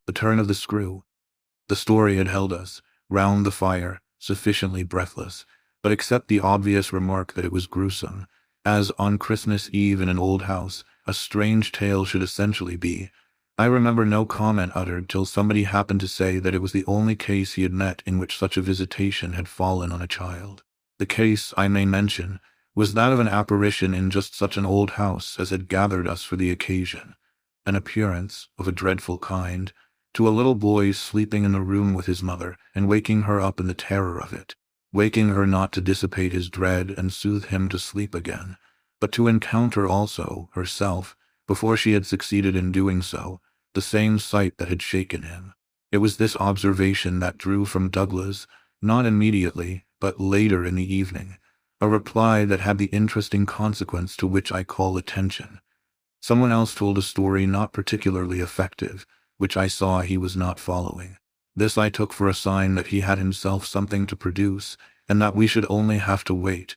The turn of the screw. The story had held us, round the fire, sufficiently breathless, but except the obvious remark that it was gruesome, as on Christmas Eve in an old house, a strange tale should essentially be, I remember no comment uttered till somebody happened to say that it was the only case he had met in which such a visitation had fallen on a child. The case, I may mention, was that of an apparition in just such an old house as had gathered us for the occasion, an appearance, of a dreadful kind, to a little boy sleeping in the room with his mother and waking her up in the terror of it, waking her not to dissipate his dread and soothe him to sleep again, but to encounter also, herself, before she had succeeded in doing so, the same sight that had shaken him. It was this observation that drew from Douglas, not immediately, but later in the evening, a reply that had the interesting consequence to which I call attention. Someone else told a story not particularly effective, which I saw he was not following. This I took for a sign that he had himself something to produce, and that we should only have to wait.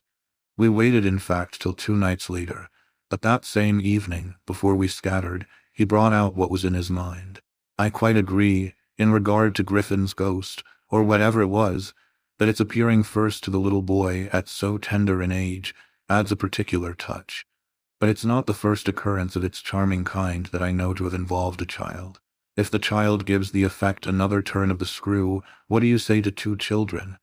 We waited, in fact, till 2 nights later, but that same evening, before we scattered, he brought out what was in his mind. I quite agree, in regard to Griffin's ghost, or whatever it was, that its appearing first to the little boy at so tender an age adds a particular touch. But it's not the first occurrence of its charming kind that I know to have involved a child. If the child gives the effect another turn of the screw, what do you say to 2 children?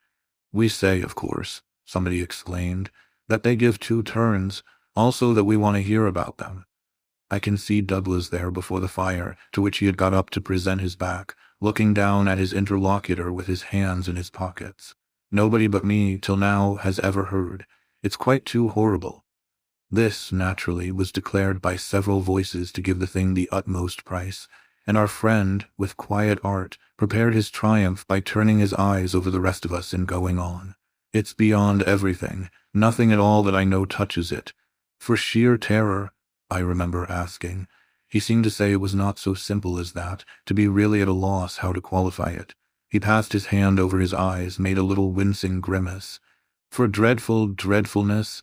We say, of course, somebody exclaimed, that they give 2 turns, also that we want to hear about them. I can see Douglas there before the fire, to which he had got up to present his back, looking down at his interlocutor with his hands in his pockets. Nobody but me, till now, has ever heard. It's quite too horrible. This, naturally, was declared by several voices to give the thing the utmost price, and our friend, with quiet art, prepared his triumph by turning his eyes over the rest of us and going on. It's beyond everything. Nothing at all that I know touches it. For sheer terror, I remember asking. He seemed to say it was not so simple as that, to be really at a loss how to qualify it. He passed his hand over his eyes, made a little wincing grimace. For dreadfulness?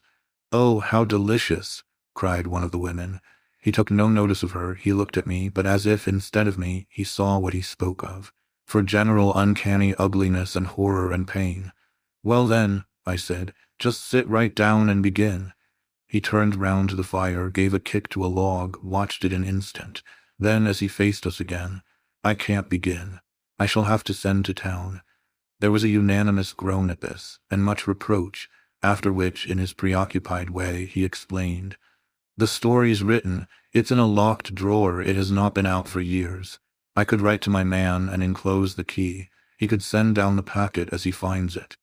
Oh, how delicious! Cried one of the women. He took no notice of her. He looked at me, but as if, instead of me, he saw what he spoke of. For general uncanny ugliness and horror and pain. Well then, I said, just sit right down and begin. He turned round to the fire, gave a kick to a log, watched it an instant. Then, as he faced us again, I can't begin. I shall have to send to town. There was a unanimous groan at this, and much reproach, after which, in his preoccupied way, he explained. The story's written. It's in a locked drawer. It has not been out for years. I could write to my man and enclose the key. He could send down the packet as he finds it.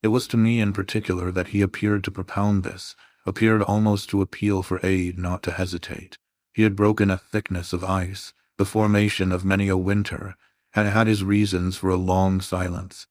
It was to me in particular that he appeared to propound this, appeared almost to appeal for aid, not to hesitate. He had broken a thickness of ice, the formation of many a winter, had had his reasons for a long silence.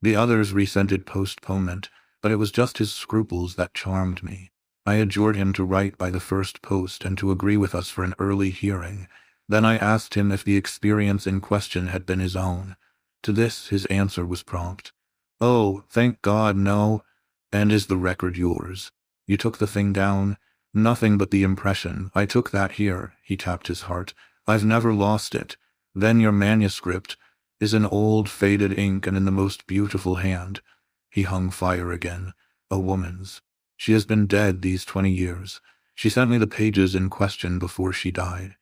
The others resented postponement, but it was just his scruples that charmed me. I adjured him to write by the first post and to agree with us for an early hearing. Then I asked him if the experience in question had been his own. To this his answer was prompt. Oh, thank God, no. And is the record yours? You took the thing down? Nothing but the impression. I took that here. He tapped his heart. I've never lost it. Then your manuscript is in old faded ink and in the most beautiful hand. He hung fire again. A woman's. She has been dead these 20 years. She sent me the pages in question before she died.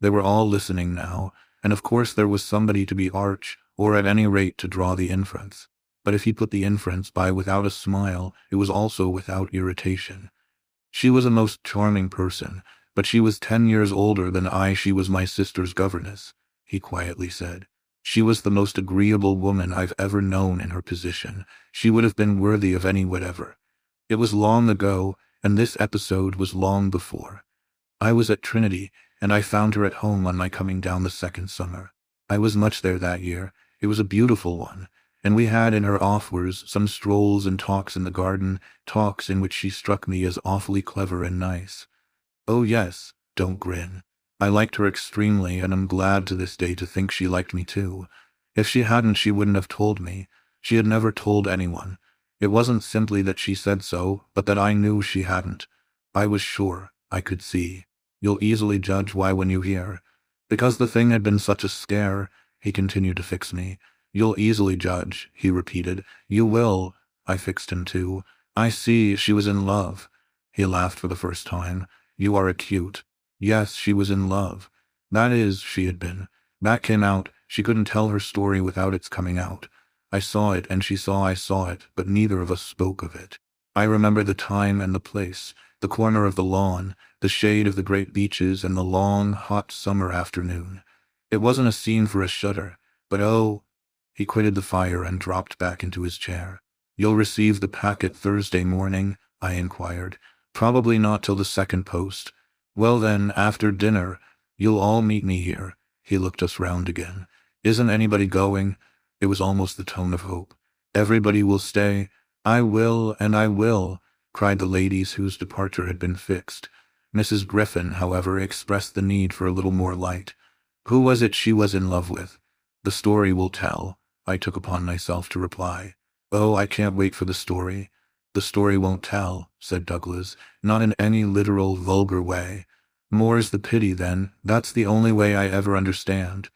They were all listening now, and of course there was somebody to be arch, or at any rate to draw the inference. But if he put the inference by without a smile, it was also without irritation. She was a most charming person, but she was 10 years older than I. She was my sister's governess, he quietly said. She was the most agreeable woman I've ever known in her position. She would have been worthy of any whatever. It was long ago, and this episode was long before. I was at Trinity, and I found her at home on my coming down the second summer. I was much there that year. It was a beautiful one, and we had in her offers some strolls and talks in the garden, talks in which she struck me as awfully clever and nice. Oh yes, don't grin. I liked her extremely, and am glad to this day to think she liked me too. If she hadn't, she wouldn't have told me. She had never told anyone. It wasn't simply that she said so, but that I knew she hadn't. I was sure. I could see. You'll easily judge why when you hear. Because the thing had been such a scare, he continued to fix me. You'll easily judge, he repeated. You will. I fixed him too. I see, she was in love. He laughed for the first time. You are acute. Yes, she was in love. That is, she had been. That came out. She couldn't tell her story without its coming out. I saw it, and she saw I saw it, but neither of us spoke of it. I remember the time and the place, the corner of the lawn, the shade of the great beeches, and the long, hot summer afternoon. It wasn't a scene for a shudder, but oh— He quitted the fire and dropped back into his chair. You'll receive the packet Thursday morning? I inquired. Probably not till the second post. Well then, after dinner, you'll all meet me here. He looked us round again. Isn't anybody going? It was almost the tone of hope. Everybody will stay. I will, and I will, cried the ladies whose departure had been fixed. Mrs. Griffin, however, expressed the need for a little more light. Who was it she was in love with? The story will tell, I took upon myself to reply. Oh, I can't wait for the story. The story won't tell, said Douglas, not in any literal, vulgar way. More's the pity, then. That's the only way I ever understand.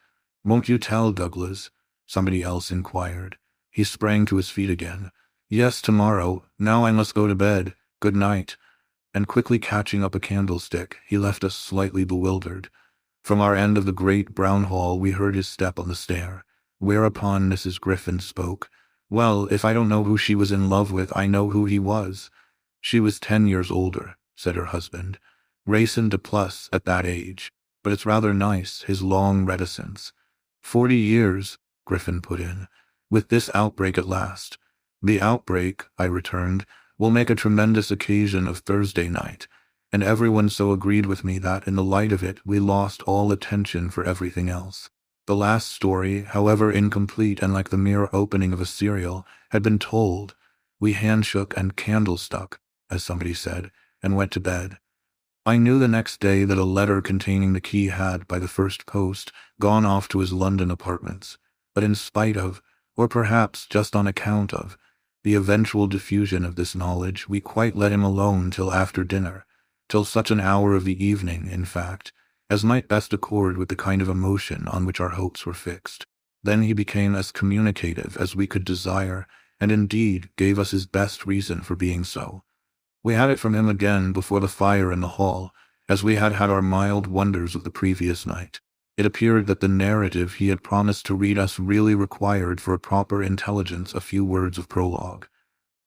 Won't you tell, Douglas? Somebody else inquired. He sprang to his feet again. Yes, tomorrow. Now I must go to bed. Good night. And quickly catching up a candlestick, he left us slightly bewildered. From our end of the great brown hall we heard his step on the stair, whereupon Mrs. Griffin spoke. Well, if I don't know who she was in love with, I know who he was. She was 10 years older, said her husband. Racine de plus at that age. But it's rather nice, his long reticence. 40 years, Griffin put in. With this outbreak at last. The outbreak, I returned, will make a tremendous occasion of Thursday night, and everyone so agreed with me that, in the light of it, we lost all attention for everything else. The last story, however incomplete and like the mere opening of a serial, had been told. We handshook and candle-stuck, as somebody said, and went to bed. I knew the next day that a letter containing the key had, by the first post, gone off to his London apartments, but in spite of, or perhaps just on account of, the eventual diffusion of this knowledge, we quite let him alone till after dinner, till such an hour of the evening, in fact, as might best accord with the kind of emotion on which our hopes were fixed. Then he became as communicative as we could desire, and indeed gave us his best reason for being so. We had it from him again before the fire in the hall, as we had had our mild wonders of the previous night. It appeared that the narrative he had promised to read us really required for a proper intelligence a few words of prologue.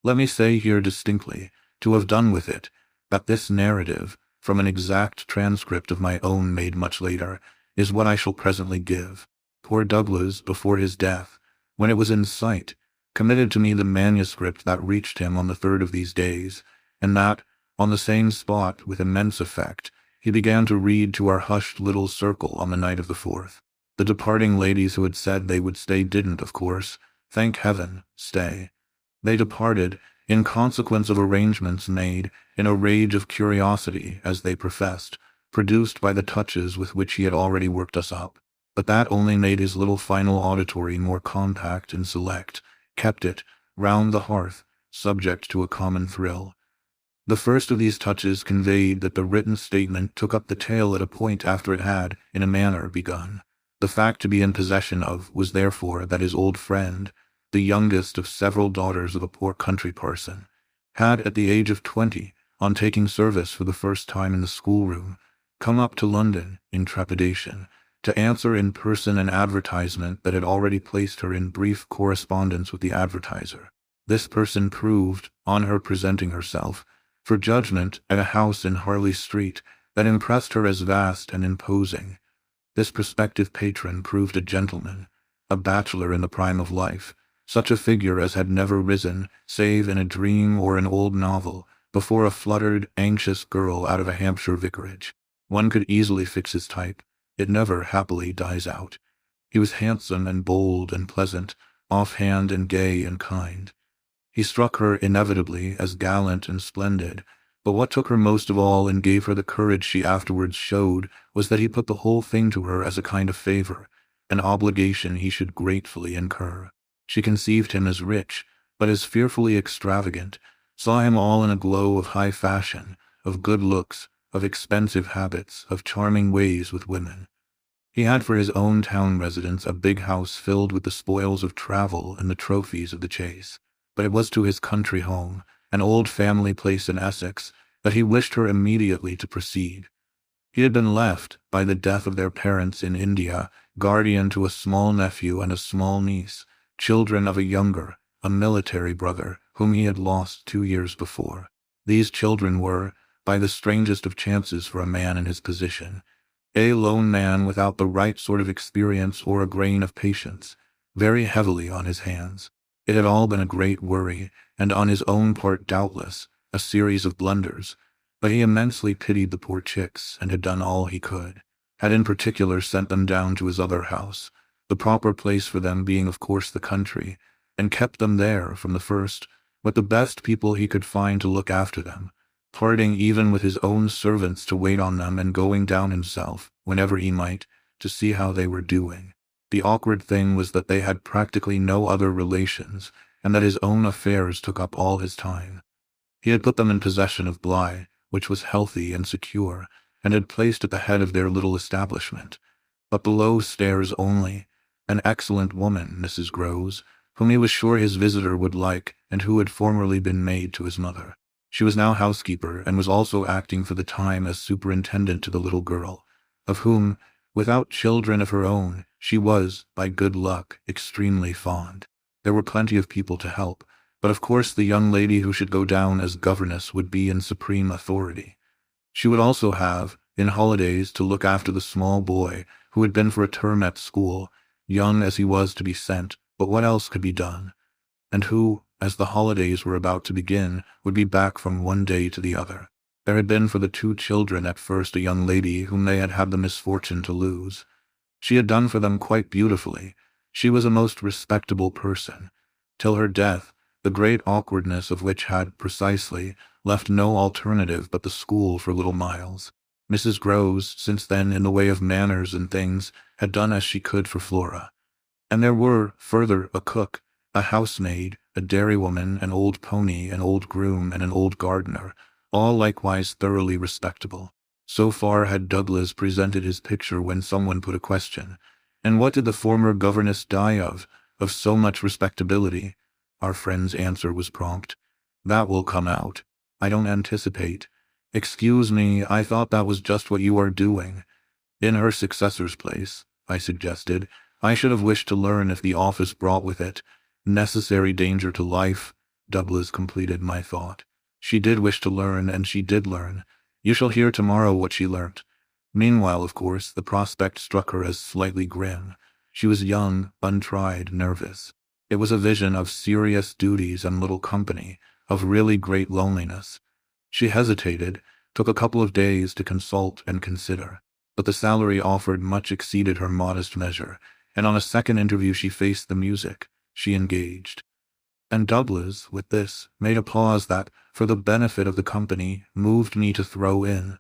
Let me say here distinctly, to have done with it, that this narrative, from an exact transcript of my own made much later, is what I shall presently give. Poor Douglas, before his death, when it was in sight, committed to me the manuscript that reached him on the 3rd of these days, and that, on the same spot, with immense effect, he began to read to our hushed little circle on the night of the 4th. The departing ladies who had said they would stay didn't, of course, thank heaven, stay. They departed, in consequence of arrangements made, in a rage of curiosity, as they professed, produced by the touches with which he had already worked us up. But that only made his little final auditory more compact and select, kept it, round the hearth, subject to a common thrill. The first of these touches conveyed that the written statement took up the tale at a point after it had, in a manner, begun. The fact to be in possession of was therefore that his old friend, the youngest of several daughters of a poor country parson, had, at the age of 20, on taking service for the first time in the schoolroom, come up to London, in trepidation, to answer in person an advertisement that had already placed her in brief correspondence with the advertiser. This person proved, on her presenting herself, for judgment at a house in Harley Street that impressed her as vast and imposing. This prospective patron proved a gentleman, a bachelor in the prime of life, such a figure as had never risen, save in a dream or an old novel, before a fluttered, anxious girl out of a Hampshire vicarage. One could easily fix his type. It never, happily, dies out. He was handsome and bold and pleasant, offhand and gay and kind. He struck her inevitably as gallant and splendid, but what took her most of all and gave her the courage she afterwards showed was that he put the whole thing to her as a kind of favor, an obligation he should gratefully incur. She conceived him as rich, but as fearfully extravagant, saw him all in a glow of high fashion, of good looks, of expensive habits, of charming ways with women. He had for his own town residence a big house filled with the spoils of travel and the trophies of the chase. But it was to his country home, an old family place in Essex, that he wished her immediately to proceed. He had been left, by the death of their parents in India, guardian to a small nephew and a small niece, children of a younger, a military brother, whom he had lost 2 years before. These children were, by the strangest of chances for a man in his position, a lone man without the right sort of experience or a grain of patience, very heavily on his hands. It had all been a great worry, and on his own part doubtless, a series of blunders, but he immensely pitied the poor chicks and had done all he could, had in particular sent them down to his other house, the proper place for them being of course the country, and kept them there from the first, with the best people he could find to look after them, parting even with his own servants to wait on them and going down himself, whenever he might, to see how they were doing. The awkward thing was that they had practically no other relations, and that his own affairs took up all his time. He had put them in possession of Bly, which was healthy and secure, and had placed at the head of their little establishment, but below stairs only, an excellent woman, Mrs. Groves, whom he was sure his visitor would like, and who had formerly been maid to his mother. She was now housekeeper, and was also acting for the time as superintendent to the little girl, of whom, without children of her own, she was, by good luck, extremely fond. There were plenty of people to help, but of course the young lady who should go down as governess would be in supreme authority. She would also have, in holidays, to look after the small boy who had been for a term at school, young as he was to be sent, but what else could be done? And who, as the holidays were about to begin, would be back from one day to the other. There had been for the two children at first a young lady whom they had had the misfortune to lose. She had done for them quite beautifully. She was a most respectable person. Till her death, the great awkwardness of which had, precisely, left no alternative but the school for little Miles. Mrs. Groves, since then, in the way of manners and things, had done as she could for Flora. And there were, further, a cook, a housemaid, a dairywoman, an old pony, an old groom, and an old gardener, all likewise thoroughly respectable. So far had Douglas presented his picture when someone put a question. And what did the former governess die of so much respectability? Our friend's answer was prompt. That will come out. I don't anticipate. Excuse me, I thought that was just what you are doing. In her successor's place, I suggested, I should have wished to learn if the office brought with it necessary danger to life. Douglas completed my thought. She did wish to learn, and she did learn. You shall hear tomorrow what she learnt. Meanwhile, of course, the prospect struck her as slightly grim. She was young, untried, nervous. It was a vision of serious duties and little company, of really great loneliness. She hesitated, took a couple of days to consult and consider, but the salary offered much exceeded her modest measure, and on a second interview she faced the music. She engaged. And Douglas, with this, made a pause that, for the benefit of the company, moved me to throw in,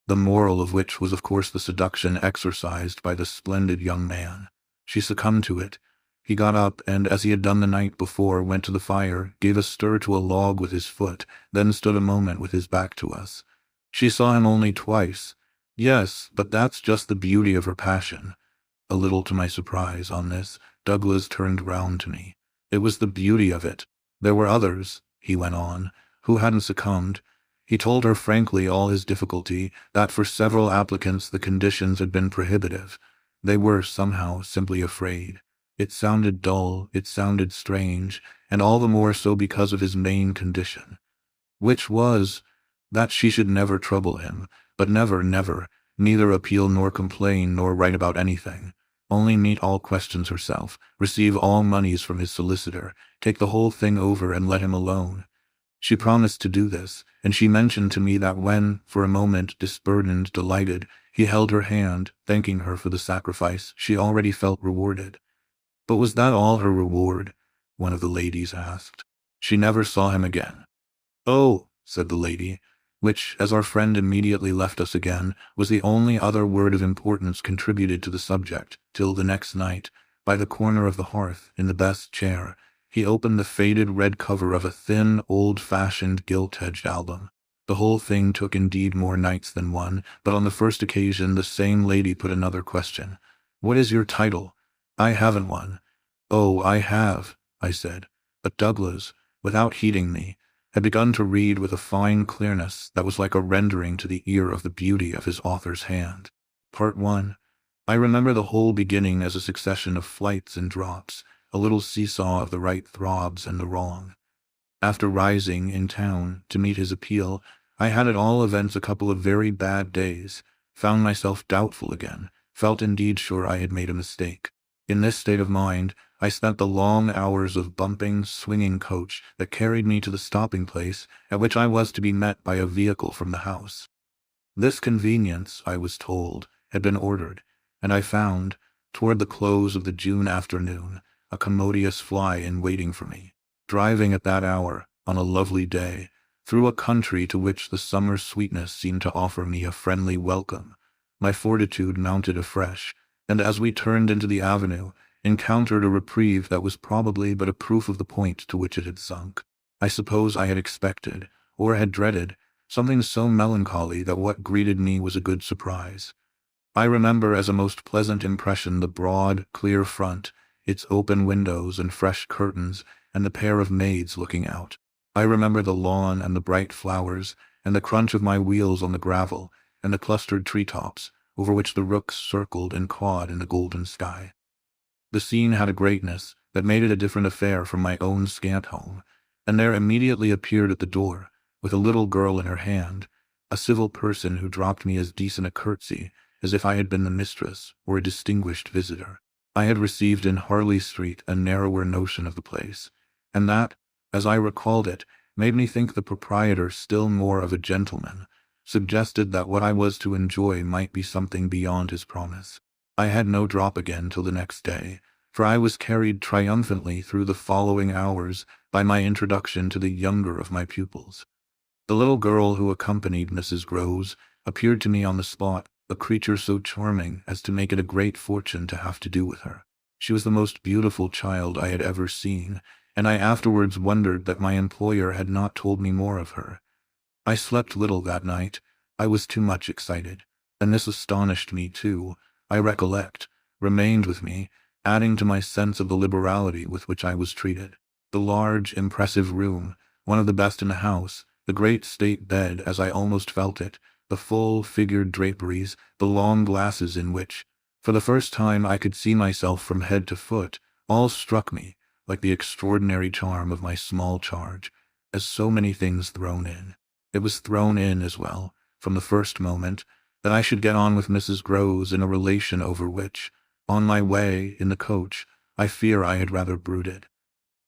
the moral of which was of course the seduction exercised by the splendid young man. She succumbed to it. He got up, and, as he had done the night before, went to the fire, gave a stir to a log with his foot, then stood a moment with his back to us. She saw him only twice. Yes, but that's just the beauty of her passion. A little to my surprise, on this, Douglas turned round to me. It was the beauty of it. There were others, he went on, who hadn't succumbed. He told her frankly all his difficulty, that for several applicants the conditions had been prohibitive. They were, somehow, simply afraid. It sounded dull, it sounded strange, and all the more so because of his main condition. Which was, that she should never trouble him, but never, neither appeal nor complain nor write about anything. Only meet all questions herself, receive all moneys from his solicitor, take the whole thing over and let him alone. She promised to do this, and she mentioned to me that when, for a moment, disburdened, delighted, he held her hand, thanking her for the sacrifice, she already felt rewarded. But was that all her reward? One of the ladies asked. She never saw him again. Oh, said the lady, which, as our friend immediately left us again, was the only other word of importance contributed to the subject, till the next night, by the corner of the hearth, in the best chair, he opened the faded red cover of a thin, old-fashioned, gilt-edged album. The whole thing took indeed more nights than one, but on the first occasion the same lady put another question. "What is your title?" "I haven't one." "Oh, I have," I said. But Douglas, without heeding me, had begun to read with a fine clearness that was like a rendering to the ear of the beauty of his author's hand. Part 1. I remember the whole beginning as a succession of flights and drops, a little seesaw of the right throbs and the wrong. After rising in town to meet his appeal, I had at all events a couple of very bad days, found myself doubtful again, felt indeed sure I had made a mistake. In this state of mind, I spent the long hours of bumping, swinging coach that carried me to the stopping place at which I was to be met by a vehicle from the house. This convenience, I was told, had been ordered, and I found, toward the close of the June afternoon, a commodious fly in waiting for me. Driving at that hour, on a lovely day, through a country to which the summer sweetness seemed to offer me a friendly welcome, my fortitude mounted afresh, and as we turned into the avenue, encountered a reprieve that was probably but a proof of the point to which it had sunk. I suppose I had expected, or had dreaded, something so melancholy that what greeted me was a good surprise. I remember as a most pleasant impression the broad, clear front, its open windows and fresh curtains, and the pair of maids looking out. I remember the lawn and the bright flowers, and the crunch of my wheels on the gravel, and the clustered treetops, over which the rooks circled and cawed in the golden sky. The scene had a greatness that made it a different affair from my own scant home, and there immediately appeared at the door, with a little girl in her hand, a civil person who dropped me as decent a curtsy as if I had been the mistress or a distinguished visitor. I had received in Harley Street a narrower notion of the place, and that, as I recalled it, made me think the proprietor still more of a gentleman, suggested that what I was to enjoy might be something beyond his promise. I had no drop again till the next day, for I was carried triumphantly through the following hours by my introduction to the younger of my pupils. The little girl who accompanied Mrs. Groves appeared to me on the spot a creature so charming as to make it a great fortune to have to do with her. She was the most beautiful child I had ever seen, and I afterwards wondered that my employer had not told me more of her. I slept little that night. I was too much excited, and this astonished me too, I recollect, remained with me, adding to my sense of the liberality with which I was treated. The large, impressive room, one of the best in the house, the great state bed as I almost felt it, the full-figured draperies, the long glasses in which, for the first time I could see myself from head to foot, all struck me, like the extraordinary charm of my small charge, as so many things thrown in. It was thrown in as well, from the first moment, that I should get on with Mrs. Groves in a relation over which, on my way in the coach, I fear I had rather brooded.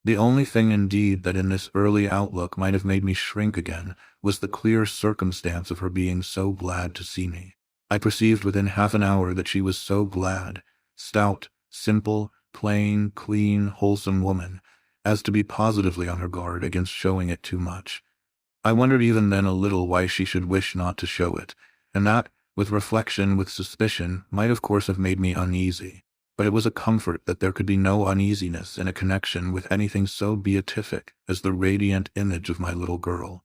The only thing indeed that in this early outlook might have made me shrink again was the clear circumstance of her being so glad to see me. I perceived within half an hour that she was so glad, stout, simple, plain, clean, wholesome woman, as to be positively on her guard against showing it too much. I wondered even then a little why she should wish not to show it, and that, with reflection, with suspicion, might of course have made me uneasy. But it was a comfort that there could be no uneasiness in a connection with anything so beatific as the radiant image of my little girl,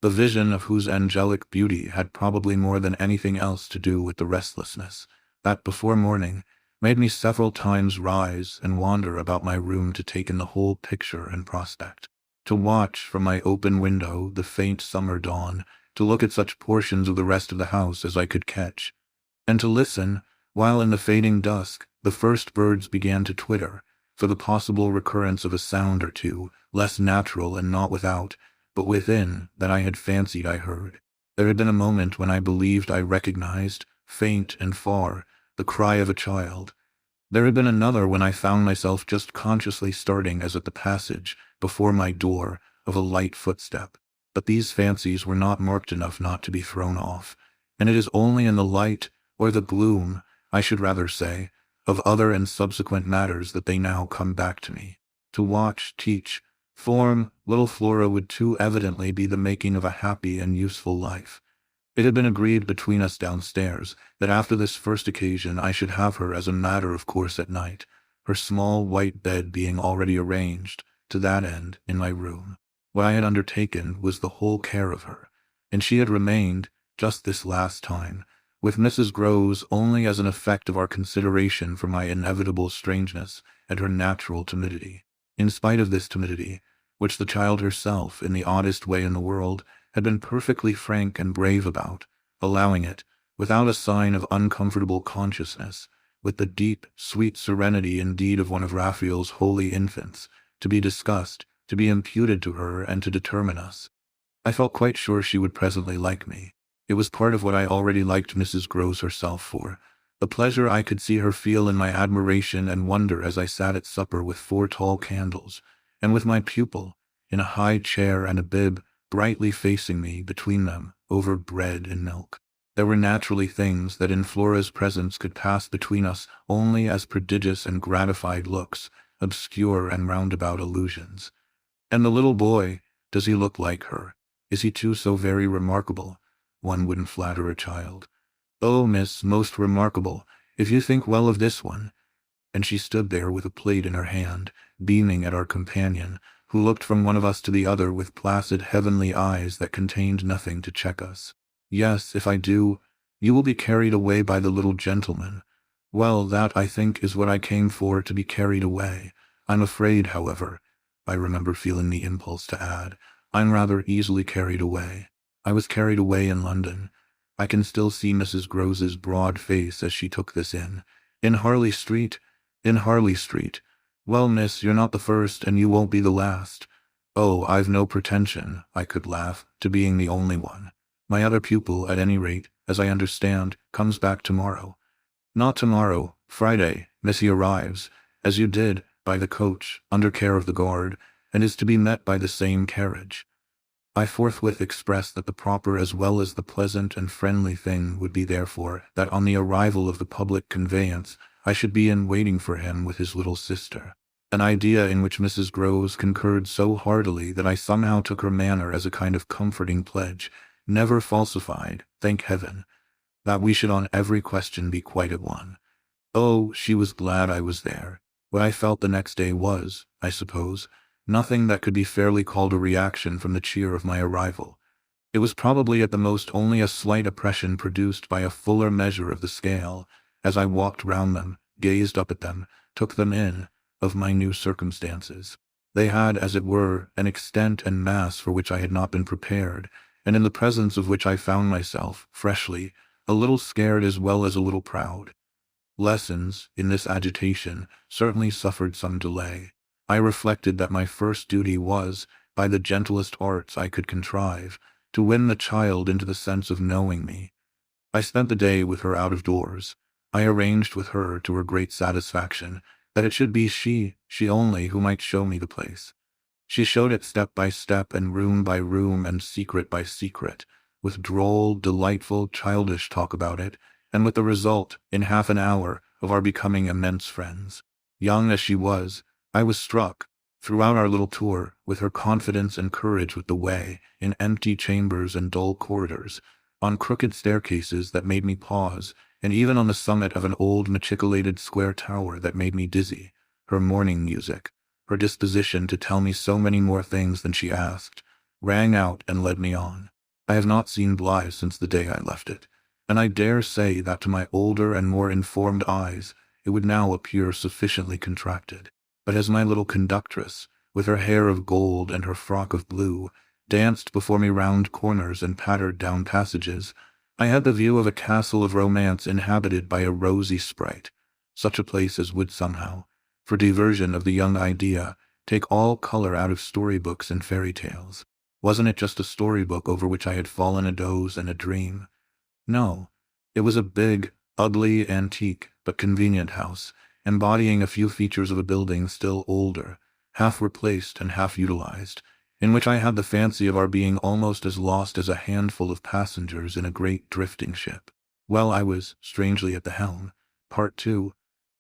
the vision of whose angelic beauty had probably more than anything else to do with the restlessness that, before morning, made me several times rise and wander about my room to take in the whole picture and prospect, to watch from my open window the faint summer dawn, to look at such portions of the rest of the house as I could catch, and to listen, while in the fading dusk the first birds began to twitter, for the possible recurrence of a sound or two, less natural and not without, but within, than I had fancied I heard. There had been a moment when I believed I recognized, faint and far, the cry of a child. There had been another when I found myself just consciously starting as at the passage, before my door, of a light footstep. But these fancies were not marked enough not to be thrown off, and it is only in the light, or the gloom, I should rather say, of other and subsequent matters that they now come back to me. To watch, teach, form, little Flora would too evidently be the making of a happy and useful life. It had been agreed between us downstairs that after this first occasion I should have her as a matter of course at night, her small white bed being already arranged, to that end, in my room. What I had undertaken was the whole care of her, and she had remained, just this last time, with Mrs. Groves only as an effect of our consideration for my inevitable strangeness and her natural timidity. In spite of this timidity, which the child herself, in the oddest way in the world, had been perfectly frank and brave about, allowing it, without a sign of uncomfortable consciousness, with the deep, sweet serenity indeed of one of Raphael's holy infants, to be discussed, to be imputed to her and to determine us. I felt quite sure she would presently like me. It was part of what I already liked Mrs. Groves herself for, the pleasure I could see her feel in my admiration and wonder as I sat at supper with 4 tall candles, and with my pupil, in a high chair and a bib, brightly facing me between them, over bread and milk. There were naturally things that in Flora's presence could pass between us only as prodigious and gratified looks, obscure and roundabout allusions. And the little boy, does he look like her? Is he too so very remarkable? One wouldn't flatter a child. Oh, miss, most remarkable, if you think well of this one. And she stood there with a plate in her hand, beaming at our companion, who looked from one of us to the other with placid heavenly eyes that contained nothing to check us. Yes, if I do, you will be carried away by the little gentleman. Well, that, I think, is what I came for, to be carried away. I'm afraid, however, I remember feeling the impulse to add, I'm rather easily carried away. I was carried away in London. I can still see Mrs. Groves's broad face as she took this in. In Harley Street? In Harley Street. Well, miss, you're not the first, and you won't be the last. Oh, I've no pretension, I could laugh, to being the only one. My other pupil, at any rate, as I understand, comes back tomorrow. Not tomorrow, Friday, miss, he arrives, as you did, by the coach, under care of the guard, and is to be met by the same carriage. I forthwith expressed that the proper as well as the pleasant and friendly thing would be therefore that on the arrival of the public conveyance I should be in waiting for him with his little sister, an idea in which Mrs. Groves concurred so heartily that I somehow took her manner as a kind of comforting pledge, never falsified, thank heaven, that we should on every question be quite at one. Oh, she was glad I was there. What I felt the next day was, I suppose, nothing that could be fairly called a reaction from the cheer of my arrival. It was probably at the most only a slight oppression produced by a fuller measure of the scale, as I walked round them, gazed up at them, took them in, of my new circumstances. They had, as it were, an extent and mass for which I had not been prepared, and in the presence of which I found myself, freshly, a little scared as well as a little proud. Lessons, in this agitation, certainly suffered some delay. I reflected that my first duty was, by the gentlest arts I could contrive, to win the child into the sense of knowing me. I spent the day with her out of doors. I arranged with her, to her great satisfaction, that it should be she only, who might show me the place. She showed it step by step and room by room and secret by secret, with droll, delightful, childish talk about it, and with the result, in half an hour, of our becoming immense friends. Young as she was, I was struck, throughout our little tour, with her confidence and courage with the way, in empty chambers and dull corridors, on crooked staircases that made me pause, and even on the summit of an old machicolated square tower that made me dizzy, her morning music, her disposition to tell me so many more things than she asked, rang out and led me on. I have not seen Blythe since the day I left it, and I dare say that to my older and more informed eyes it would now appear sufficiently contracted. But as my little conductress, with her hair of gold and her frock of blue, danced before me round corners and pattered down passages, I had the view of a castle of romance inhabited by a rosy sprite, such a place as would somehow, for diversion of the young idea, take all color out of storybooks and fairy tales. Wasn't it just a storybook over which I had fallen a doze and a dream? No, it was a big, ugly, antique, but convenient house, embodying a few features of a building still older, half replaced and half utilized, in which I had the fancy of our being almost as lost as a handful of passengers in a great drifting ship. Well, I was, strangely, at the helm. Part 2.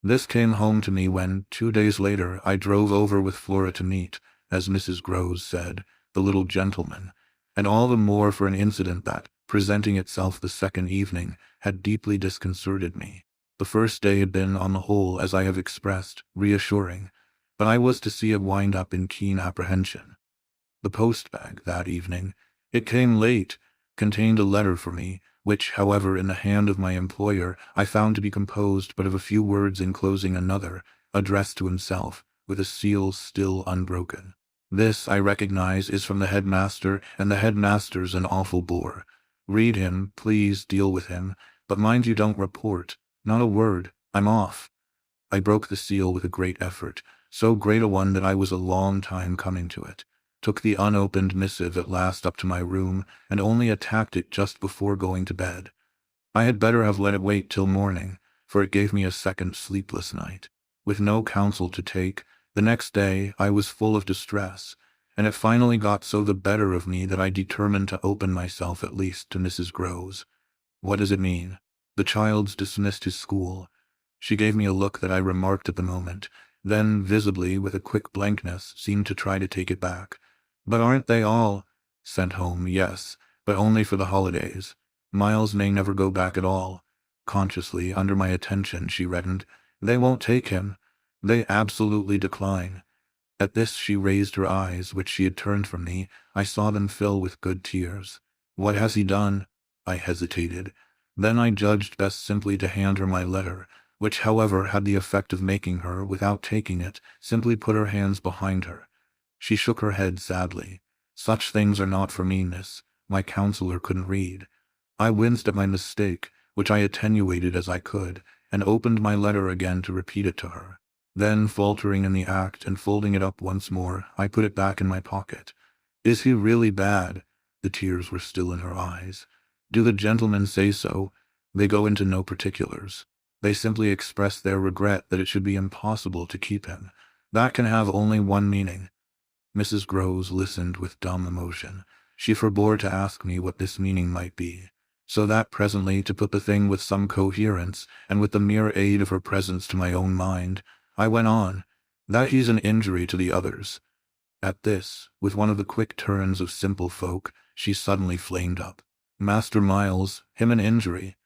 This came home to me when, 2 days later, I drove over with Flora to meet, as Mrs. Groves said, the little gentleman, and all the more for an incident that, presenting itself the second evening, had deeply disconcerted me. The first day had been, on the whole, as I have expressed, reassuring, but I was to see it wind up in keen apprehension. The post-bag, that evening, it came late, contained a letter for me, which, however, in the hand of my employer, I found to be composed but of a few words enclosing another, addressed to himself, with a seal still unbroken. This, I recognize, is from the headmaster, and the headmaster's an awful bore. Read him, please deal with him, but mind you don't report. Not a word. I'm off. I broke the seal with a great effort, so great a one that I was a long time coming to it. Took the unopened missive at last up to my room, and only attacked it just before going to bed. I had better have let it wait till morning, for it gave me a second sleepless night. With no counsel to take, the next day I was full of distress, and it finally got so the better of me that I determined to open myself at least to Mrs. Groves. What does it mean? The child's dismissed his school. She gave me a look that I remarked at the moment, then, visibly, with a quick blankness, seemed to try to take it back. But aren't they all sent home? Yes, but only for the holidays. Miles may never go back at all. Consciously, under my attention, she reddened. They won't take him. They absolutely decline. At this she raised her eyes, which she had turned from me. I saw them fill with good tears. What has he done? I hesitated. Then I judged best simply to hand her my letter, which, however, had the effect of making her, without taking it, simply put her hands behind her. She shook her head sadly. Such things are not for meanness. My counselor couldn't read. I winced at my mistake, which I attenuated as I could, and opened my letter again to repeat it to her. Then, faltering in the act and folding it up once more, I put it back in my pocket. Is he really bad? The tears were still in her eyes. Do the gentlemen say so? They go into no particulars. They simply express their regret that it should be impossible to keep him. That can have only one meaning. Mrs. Groves listened with dumb emotion. She forbore to ask me what this meaning might be, so that presently, to put the thing with some coherence, and with the mere aid of her presence to my own mind, I went on, that he's an injury to the others. At this, with one of the quick turns of simple folk, she suddenly flamed up. Master Miles, him an injury?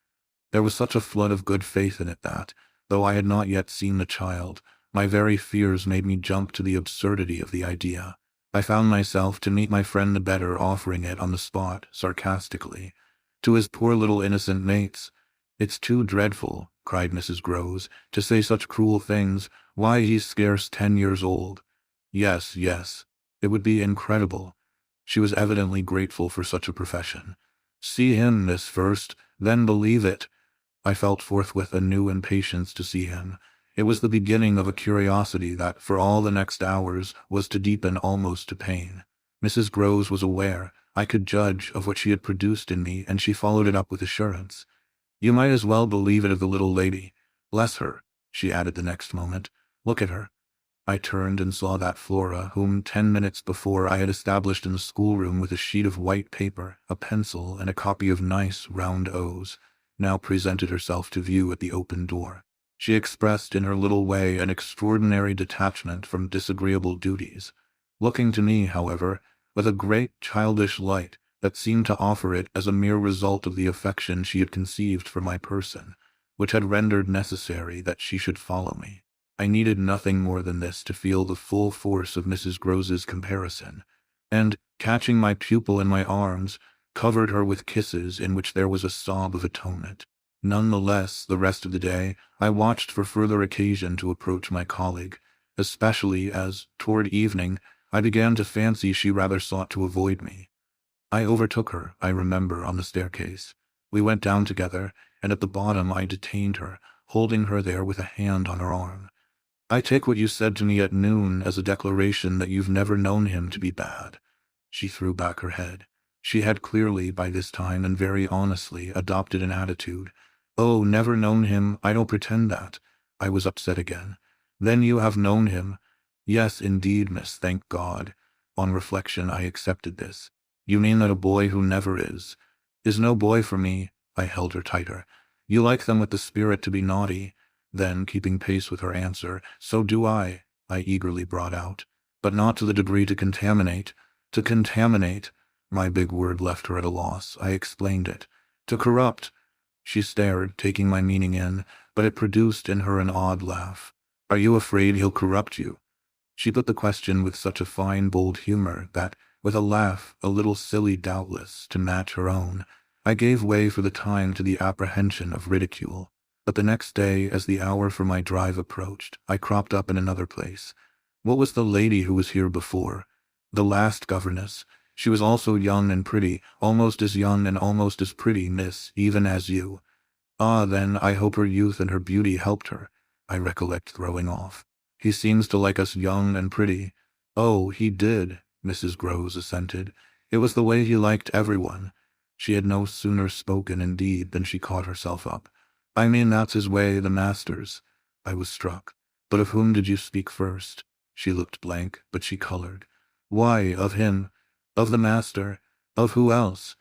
There was such a flood of good faith in it that, though I had not yet seen the child, my very fears made me jump to the absurdity of the idea. I found myself, to meet my friend the better, offering it on the spot, sarcastically, to his poor little innocent mates. It's too dreadful, cried Mrs. Groves, to say such cruel things. Why, he's scarce 10 years old. Yes, yes, it would be incredible. She was evidently grateful for such a profession. See him, miss, first, then believe it. I felt forthwith a new impatience to see him. It was the beginning of a curiosity that, for all the next hours, was to deepen almost to pain. Mrs. Groves was aware, I could judge, of what she had produced in me, and she followed it up with assurance. You might as well believe it of the little lady. Bless her, she added the next moment. Look at her. I turned and saw that Flora, whom 10 minutes before I had established in the schoolroom with a sheet of white paper, a pencil, and a copy of nice, round O's, now presented herself to view at the open door. She expressed in her little way an extraordinary detachment from disagreeable duties, looking to me, however, with a great childish light that seemed to offer it as a mere result of the affection she had conceived for my person, which had rendered necessary that she should follow me. I needed nothing more than this to feel the full force of Mrs. Groves's comparison, and, catching my pupil in my arms, covered her with kisses in which there was a sob of atonement. None the less, the rest of the day, I watched for further occasion to approach my colleague, especially as, toward evening, I began to fancy she rather sought to avoid me. I overtook her, I remember, on the staircase. We went down together, and at the bottom I detained her, holding her there with a hand on her arm. I take what you said to me at noon as a declaration that you've never known him to be bad. She threw back her head. She had clearly, by this time, and very honestly, adopted an attitude. Oh, never known him, I don't pretend that. I was upset again. Then you have known him? Yes, indeed, miss, thank God. On reflection, I accepted this. You mean that a boy who never is no boy for me? I held her tighter. You like them with the spirit to be naughty. Then, keeping pace with her answer, so do I eagerly brought out. But not to the degree to contaminate. To contaminate. My big word left her at a loss. I explained it. To corrupt. She stared, taking my meaning in, but it produced in her an odd laugh. Are you afraid he'll corrupt you? She put the question with such a fine, bold humor that, with a laugh, a little silly doubtless, to match her own, I gave way for the time to the apprehension of ridicule. But the next day, as the hour for my drive approached, I cropped up in another place. What was the lady who was here before? The last governess. She was also young and pretty, almost as young and almost as pretty, miss, even as you. Ah, then, I hope her youth and her beauty helped her, I recollect throwing off. He seems to like us young and pretty. Oh, he did, Mrs. Groves assented. It was the way he liked everyone. She had no sooner spoken, indeed, than she caught herself up. I mean, that's his way, the master's. I was struck. But of whom did you speak first? She looked blank, but she colored. Why, of him. Of the master. Of who else?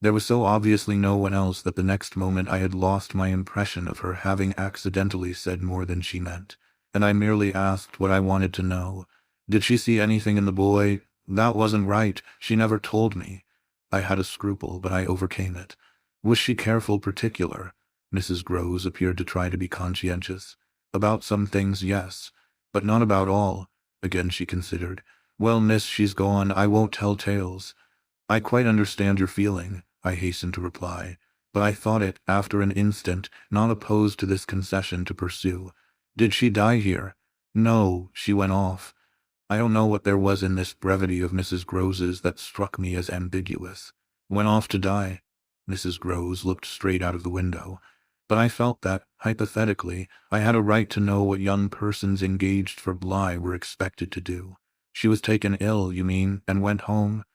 There was so obviously no one else that the next moment I had lost my impression of her having accidentally said more than she meant, and I merely asked what I wanted to know. Did she see anything in the boy? That wasn't right. She never told me. I had a scruple, but I overcame it. Was she careful, particular? Mrs. Groves appeared to try to be conscientious. About some things, yes, but not about all. Again she considered. Well, miss, she's gone. I won't tell tales. I quite understand your feeling, I hastened to reply, but I thought it, after an instant, not opposed to this concession, to pursue. Did she die here? No, she went off. I don't know what there was in this brevity of Mrs. Groves's that struck me as ambiguous. Went off to die. Mrs. Groves looked straight out of the window. But I felt that, hypothetically, I had a right to know what young persons engaged for Bly were expected to do. She was taken ill, you mean, and went home?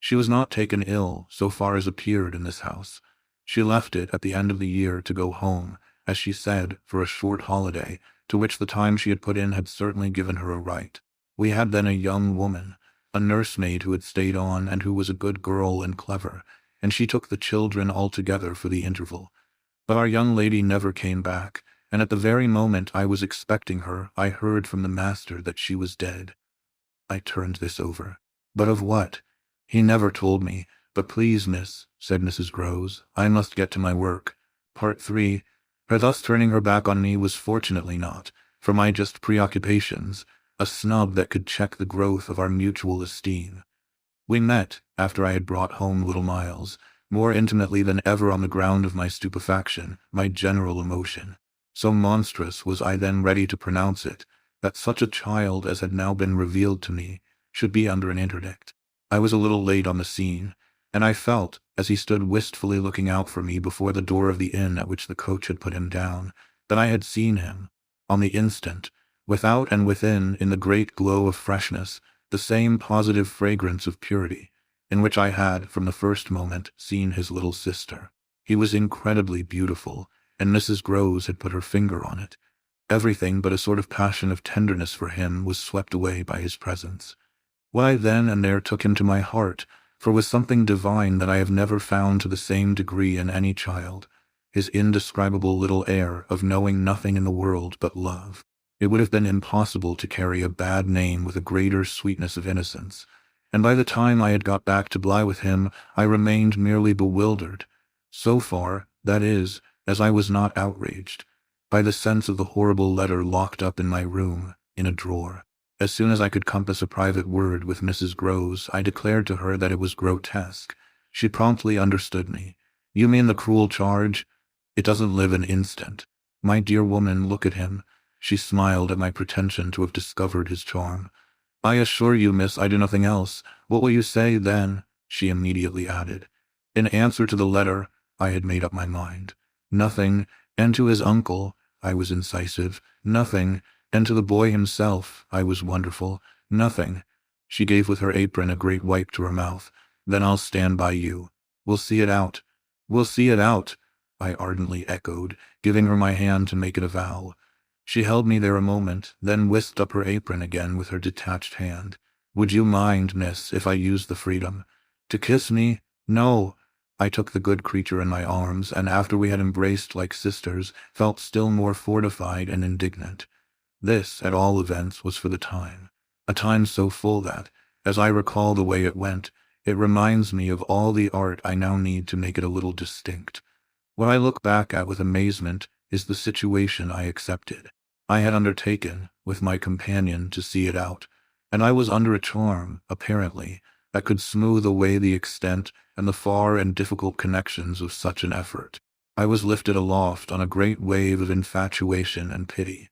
She was not taken ill, so far as appeared in this house. She left it at the end of the year to go home, as she said, for a short holiday, to which the time she had put in had certainly given her a right. We had then a young woman, a nursemaid who had stayed on and who was a good girl and clever, and she took the children altogether for the interval. But our young lady never came back, and at the very moment I was expecting her, I heard from the master that she was dead. I turned this over. But of what? He never told me. But please, miss, said Mrs. Groves, I must get to my work. Part 3. Her thus turning her back on me was fortunately not, for my just preoccupations, a snub that could check the growth of our mutual esteem. We met, after I had brought home little Miles, more intimately than ever on the ground of my stupefaction, my general emotion. So monstrous was I then ready to pronounce it, that such a child as had now been revealed to me should be under an interdict. I was a little late on the scene, and I felt, as he stood wistfully looking out for me before the door of the inn at which the coach had put him down, that I had seen him, on the instant, without and within, in the great glow of freshness, the same positive fragrance of purity, in which I had, from the first moment, seen his little sister. He was incredibly beautiful, and Mrs. Groves had put her finger on it. Everything but a sort of passion of tenderness for him was swept away by his presence. Why then and there took him to my heart, for was something divine that I have never found to the same degree in any child, his indescribable little air of knowing nothing in the world but love. It would have been impossible to carry a bad name with a greater sweetness of innocence, and by the time I had got back to Bly with him, I remained merely bewildered, so far, that is, as I was not outraged, by the sense of the horrible letter locked up in my room, in a drawer. As soon as I could compass a private word with Mrs. Groves, I declared to her that it was grotesque. She promptly understood me. You mean the cruel charge? It doesn't live an instant. My dear woman, look at him. She smiled at my pretension to have discovered his charm. I assure you, miss, I do nothing else. What will you say, then? She immediately added. In answer to the letter, I had made up my mind. Nothing, and to his uncle, I was incisive. Nothing, and to the boy himself, I was wonderful. Nothing. She gave with her apron a great wipe to her mouth. Then I'll stand by you. We'll see it out. We'll see it out, I ardently echoed, giving her my hand to make it a vow. She held me there a moment, then whisked up her apron again with her detached hand. Would you mind, miss, if I used the freedom? To kiss me? No. I took the good creature in my arms, and after we had embraced like sisters, felt still more fortified and indignant. This, at all events, was for the time. A time so full that, as I recall the way it went, it reminds me of all the art I now need to make it a little distinct. What I look back at with amazement is the situation I accepted. I had undertaken, with my companion, to see it out, and I was under a charm, apparently, that could smooth away the extent and the far and difficult connections of such an effort. I was lifted aloft on a great wave of infatuation and pity.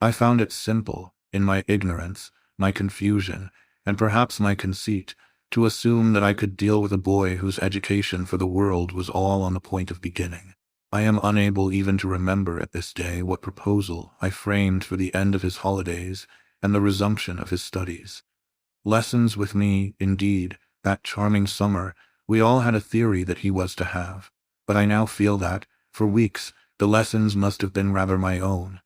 I found it simple, in my ignorance, my confusion, and perhaps my conceit, to assume that I could deal with a boy whose education for the world was all on the point of beginning. I am unable even to remember at this day what proposal I framed for the end of his holidays and the resumption of his studies. Lessons with me, indeed, that charming summer, we all had a theory that he was to have, but I now feel that, for weeks, the lessons must have been rather my own.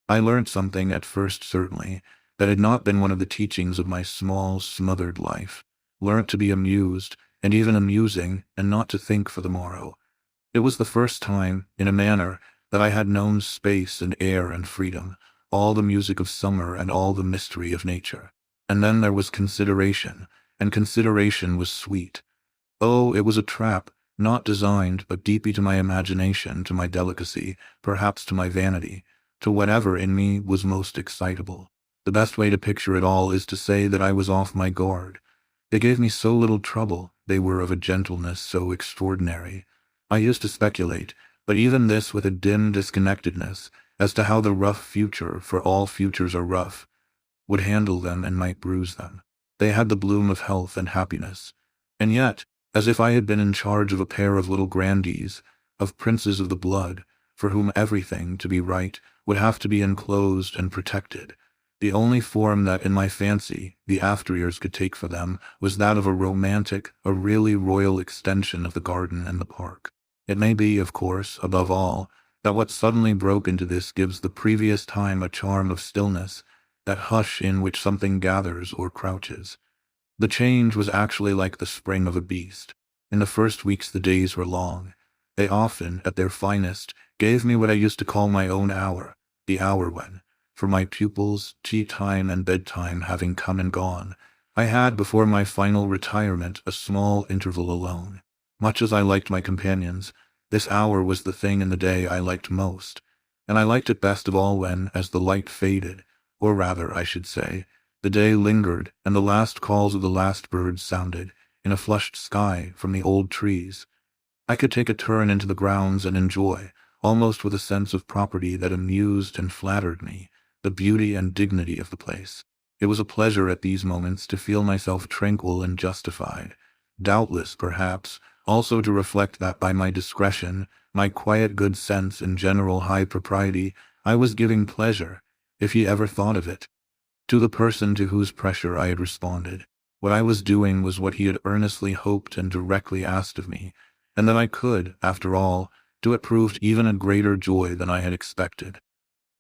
I learnt something at first, certainly, that had not been one of the teachings of my small, smothered life. Learnt to be amused, and even amusing, and not to think for the morrow. It was the first time, in a manner, that I had known space and air and freedom, all the music of summer and all the mystery of nature. And then there was consideration, and consideration was sweet. Oh, it was a trap, not designed, but deeply to my imagination, to my delicacy, perhaps to my vanity, to whatever in me was most excitable. The best way to picture it all is to say that I was off my guard. They gave me so little trouble, they were of a gentleness so extraordinary. I used to speculate, but even this with a dim disconnectedness, as to how the rough future, for all futures are rough, would handle them and might bruise them. They had the bloom of health and happiness. And yet, as if I had been in charge of a pair of little grandees, of princes of the blood, for whom everything, to be right, would have to be enclosed and protected. The only form that, in my fancy, the after-years could take for them was that of a romantic, a really royal extension of the garden and the park. It may be, of course, above all, that what suddenly broke into this gives the previous time a charm of stillness, that hush in which something gathers or crouches. The change was actually like the spring of a beast. In the first weeks the days were long. They often, at their finest, gave me what I used to call my own hour, the hour when, for my pupils, tea-time and bedtime having come and gone, I had before my final retirement a small interval alone. Much as I liked my companions, this hour was the thing in the day I liked most, and I liked it best of all when, as the light faded, or rather, I should say, the day lingered and the last calls of the last birds sounded, in a flushed sky, from the old trees, I could take a turn into the grounds and enjoy, almost with a sense of property that amused and flattered me, the beauty and dignity of the place. It was a pleasure at these moments to feel myself tranquil and justified, doubtless, perhaps, also to reflect that by my discretion, my quiet good sense and general high propriety, I was giving pleasure, if he ever thought of it, to the person to whose pressure I had responded. What I was doing was what he had earnestly hoped and directly asked of me, and that I could, after all, do it proved even a greater joy than I had expected.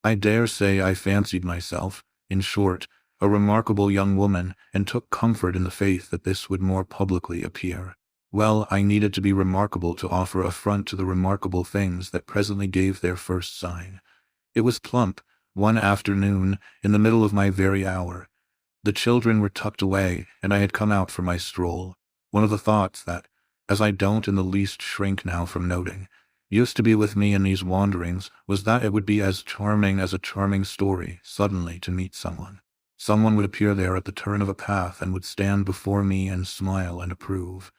I dare say I fancied myself, in short, a remarkable young woman, and took comfort in the faith that this would more publicly appear. Well, I needed to be remarkable to offer a front to the remarkable things that presently gave their first sign. It was plump, one afternoon, in the middle of my very hour. The children were tucked away, and I had come out for my stroll. One of the thoughts that, as I don't in the least shrink now from noting, used to be with me in these wanderings was that it would be as charming as a charming story suddenly to meet someone. Someone would appear there at the turn of a path and would stand before me and smile and approve.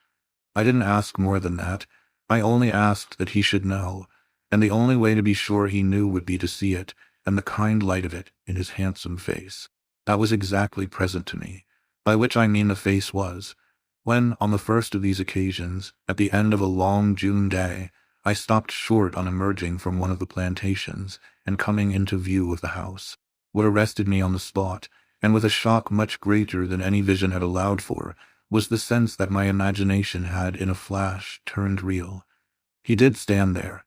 I didn't ask more than that. I only asked that he should know, and the only way to be sure he knew would be to see it, and the kind light of it, in his handsome face. That was exactly present to me, by which I mean the face was, when, on the first of these occasions, at the end of a long June day, I stopped short on emerging from one of the plantations and coming into view of the house. What arrested me on the spot, and with a shock much greater than any vision had allowed for, was the sense that my imagination had in a flash turned real. He did stand there,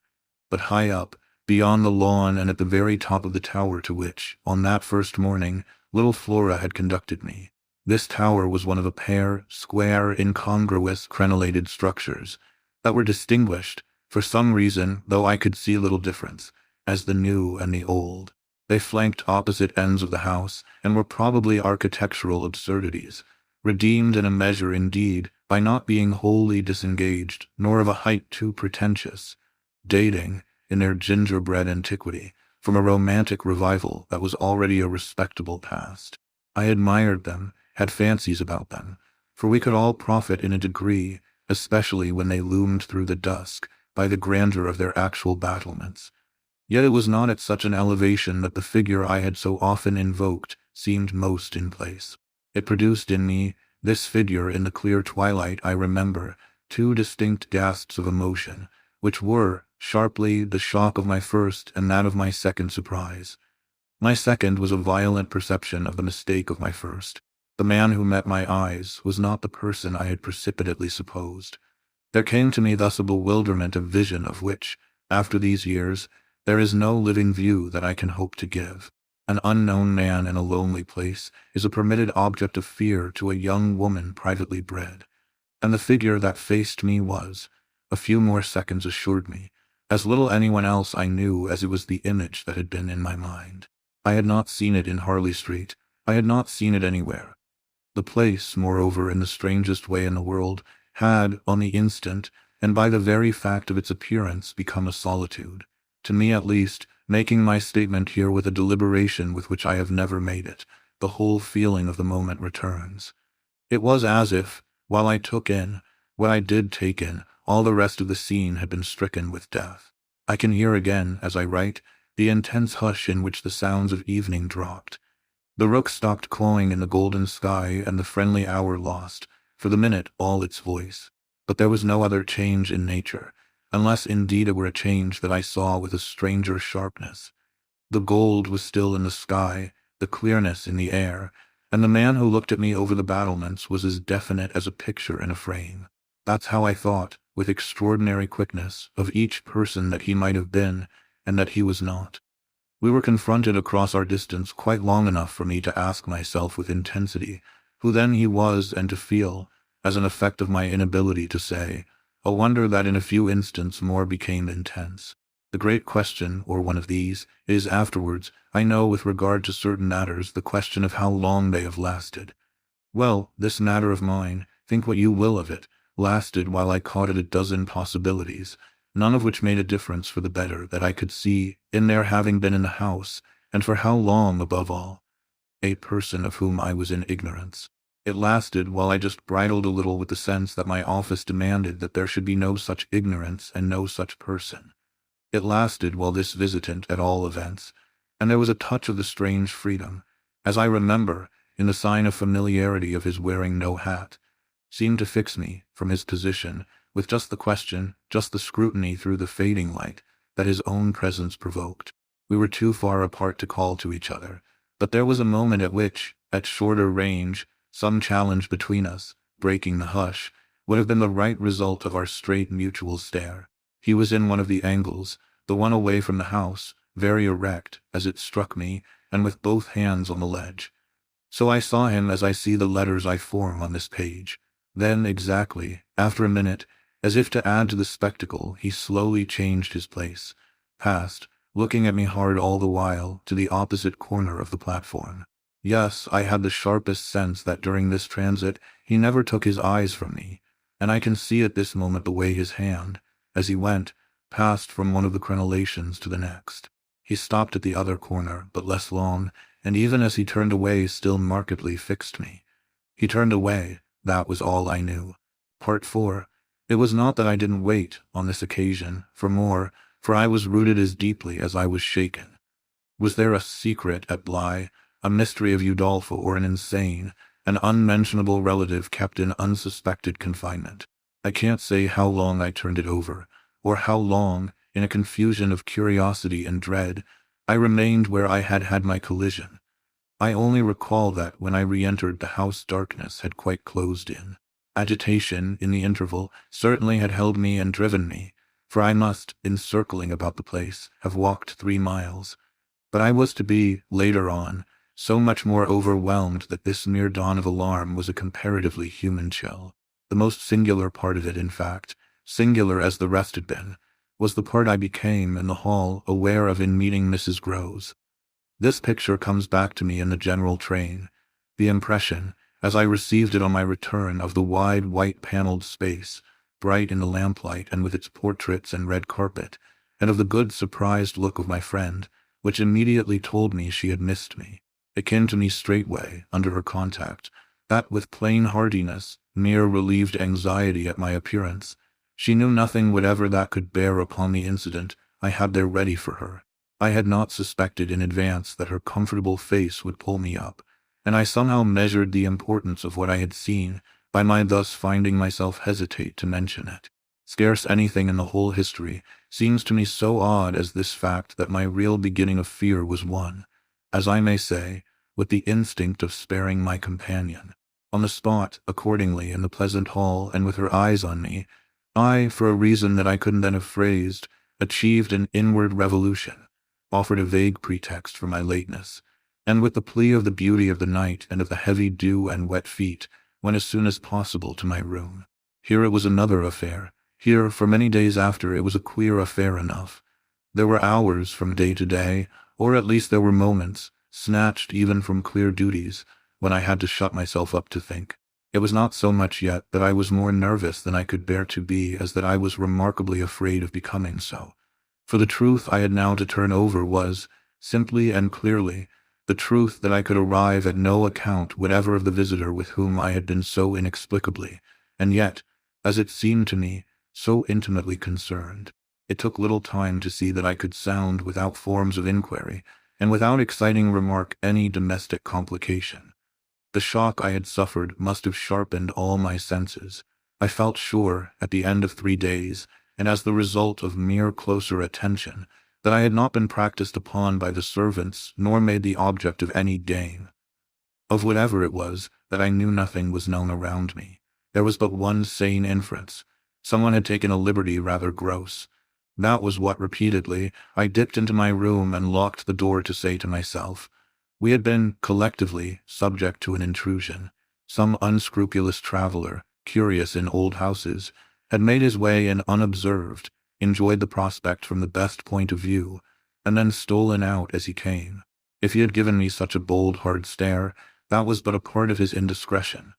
but high up, beyond the lawn and at the very top of the tower to which, on that first morning, little Flora had conducted me. This tower was one of a pair, square, incongruous, crenellated structures, that were distinguished, for some reason, though I could see little difference, as the new and the old. They flanked opposite ends of the house, and were probably architectural absurdities, redeemed in a measure indeed by not being wholly disengaged, nor of a height too pretentious, dating, in their gingerbread antiquity, from a romantic revival that was already a respectable past. I admired them, had fancies about them, for we could all profit in a degree, especially when they loomed through the dusk, by the grandeur of their actual battlements. Yet it was not at such an elevation that the figure I had so often invoked seemed most in place. It produced in me, this figure in the clear twilight, I remember, two distinct gasps of emotion, which were, sharply, the shock of my first and that of my second surprise. My second was a violent perception of the mistake of my first. The man who met my eyes was not the person I had precipitately supposed. There came to me thus a bewilderment of vision of which, after these years, there is no living view that I can hope to give. An unknown man in a lonely place is a permitted object of fear to a young woman privately bred. And the figure that faced me was, a few more seconds assured me, as little anyone else I knew as it was the image that had been in my mind. I had not seen it in Harley Street. I had not seen it anywhere. The place, moreover, in the strangest way in the world, had, on the instant, and by the very fact of its appearance, become a solitude. To me at least, making my statement here with a deliberation with which I have never made it, the whole feeling of the moment returns. It was as if, while I took in, what I did take in, all the rest of the scene had been stricken with death. I can hear again, as I write, the intense hush in which the sounds of evening dropped. The rook stopped cawing in the golden sky, and the friendly hour lost, for the minute, all its voice. But there was no other change in nature, unless indeed it were a change that I saw with a stranger sharpness. The gold was still in the sky, the clearness in the air, and the man who looked at me over the battlements was as definite as a picture in a frame. That's how I thought, with extraordinary quickness, of each person that he might have been, and that he was not. We were confronted across our distance quite long enough for me to ask myself with intensity who then he was, and to feel, as an effect of my inability to say, a wonder that in a few instants more became intense. The great question, or one of these, is afterwards, I know with regard to certain matters, the question of how long they have lasted. Well, this matter of mine, think what you will of it, lasted while I caught at a dozen possibilities, none of which made a difference for the better that I could see in their having been in the house, and for how long above all. A person of whom I was in ignorance. It lasted while I just bridled a little with the sense that my office demanded that there should be no such ignorance and no such person. It lasted while this visitant, at all events, and there was a touch of the strange freedom, as I remember, in the sign of familiarity of his wearing no hat, seemed to fix me, from his position, with just the question, just the scrutiny through the fading light, that his own presence provoked. We were too far apart to call to each other, but there was a moment at which, at shorter range, some challenge between us, breaking the hush, would have been the right result of our straight mutual stare. He was in one of the angles, the one away from the house, very erect, as it struck me, and with both hands on the ledge. So I saw him as I see the letters I form on this page. Then, exactly, after a minute, as if to add to the spectacle, he slowly changed his place, passed, looking at me hard all the while, to the opposite corner of the platform. Yes, I had the sharpest sense that during this transit he never took his eyes from me, and I can see at this moment the way his hand, as he went, passed from one of the crenellations to the next. He stopped at the other corner, but less long, and even as he turned away still markedly fixed me. He turned away, that was all I knew. Part 4. It was not that I didn't wait, on this occasion, for more, for I was rooted as deeply as I was shaken. Was there a secret at Bly, a mystery of Udolpho, or an insane, an unmentionable relative kept in unsuspected confinement? I can't say how long I turned it over, or how long, in a confusion of curiosity and dread, I remained where I had had my collision. I only recall that when I re-entered the house darkness had quite closed in. Agitation, in the interval, certainly had held me and driven me, for I must, in circling about the place, have walked 3 miles. But I was to be, later on, so much more overwhelmed that this mere dawn of alarm was a comparatively human chill. The most singular part of it, in fact, singular as the rest had been, was the part I became, in the hall, aware of in meeting Mrs. Groves. This picture comes back to me in the general train, the impression, as I received it on my return, of the wide white-panelled space, bright in the lamplight and with its portraits and red carpet, and of the good surprised look of my friend, which immediately told me she had missed me. It came to me straightway, under her contact, that with plain heartiness, mere relieved anxiety at my appearance. She knew nothing whatever that could bear upon the incident I had there ready for her. I had not suspected in advance that her comfortable face would pull me up, and I somehow measured the importance of what I had seen by my thus finding myself hesitate to mention it. Scarce anything in the whole history seems to me so odd as this fact that my real beginning of fear was one, as I may say, with the instinct of sparing my companion. On the spot, accordingly, in the pleasant hall, and with her eyes on me, I, for a reason that I couldn't then have phrased, achieved an inward revolution, offered a vague pretext for my lateness, and with the plea of the beauty of the night and of the heavy dew and wet feet, went as soon as possible to my room. Here it was another affair. Here, for many days after, it was a queer affair enough. There were hours from day to day, or at least there were moments, snatched even from clear duties, when I had to shut myself up to think. It was not so much yet that I was more nervous than I could bear to be as that I was remarkably afraid of becoming so. For the truth I had now to turn over was, simply and clearly, the truth that I could arrive at no account whatever of the visitor with whom I had been so inexplicably, and yet, as it seemed to me, so intimately concerned. It took little time to see that I could sound without forms of inquiry, and without exciting remark any domestic complication. The shock I had suffered must have sharpened all my senses. I felt sure, at the end of 3 days, and as the result of mere closer attention, that I had not been practiced upon by the servants, nor made the object of any game. Of whatever it was, that I knew nothing was known around me. There was but one sane inference. Someone had taken a liberty rather gross. That was what repeatedly I dipped into my room and locked the door to say to myself. We had been, collectively, subject to an intrusion. Some unscrupulous traveler, curious in old houses, had made his way in unobserved, enjoyed the prospect from the best point of view, and then stolen out as he came. If he had given me such a bold, hard stare, that was but a part of his indiscretion.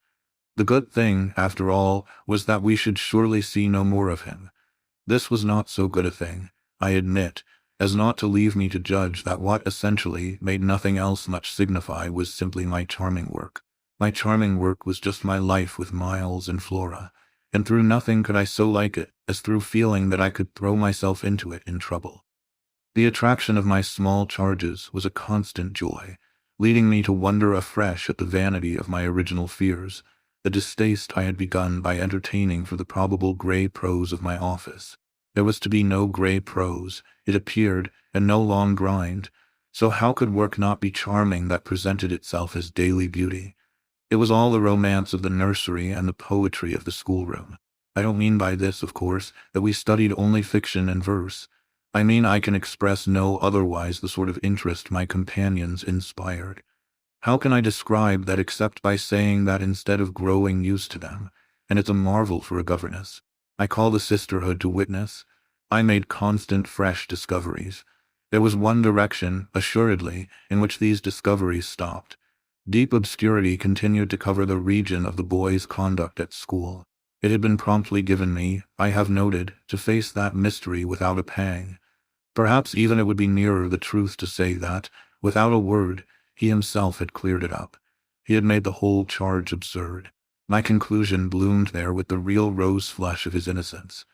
The good thing, after all, was that we should surely see no more of him. This was not so good a thing, I admit, as not to leave me to judge that what essentially made nothing else much signify was simply my charming work. My charming work was just my life with Miles and Flora, and through nothing could I so like it as through feeling that I could throw myself into it in trouble. The attraction of my small charges was a constant joy, leading me to wonder afresh at the vanity of my original fears, the distaste I had begun by entertaining for the probable grey prose of my office. There was to be no grey prose, it appeared, and no long grind, so how could work not be charming that presented itself as daily beauty? It was all the romance of the nursery and the poetry of the schoolroom. I don't mean by this, of course, that we studied only fiction and verse. I mean I can express no otherwise the sort of interest my companions inspired. How can I describe that except by saying that instead of growing used to them, and it's a marvel for a governess, I call the sisterhood to witness, I made constant fresh discoveries. There was one direction, assuredly, in which these discoveries stopped. Deep obscurity continued to cover the region of the boy's conduct at school. It had been promptly given me, I have noted, to face that mystery without a pang. Perhaps even it would be nearer the truth to say that, without a word, he himself had cleared it up. He had made the whole charge absurd. My conclusion bloomed there with the real rose flush of his innocence.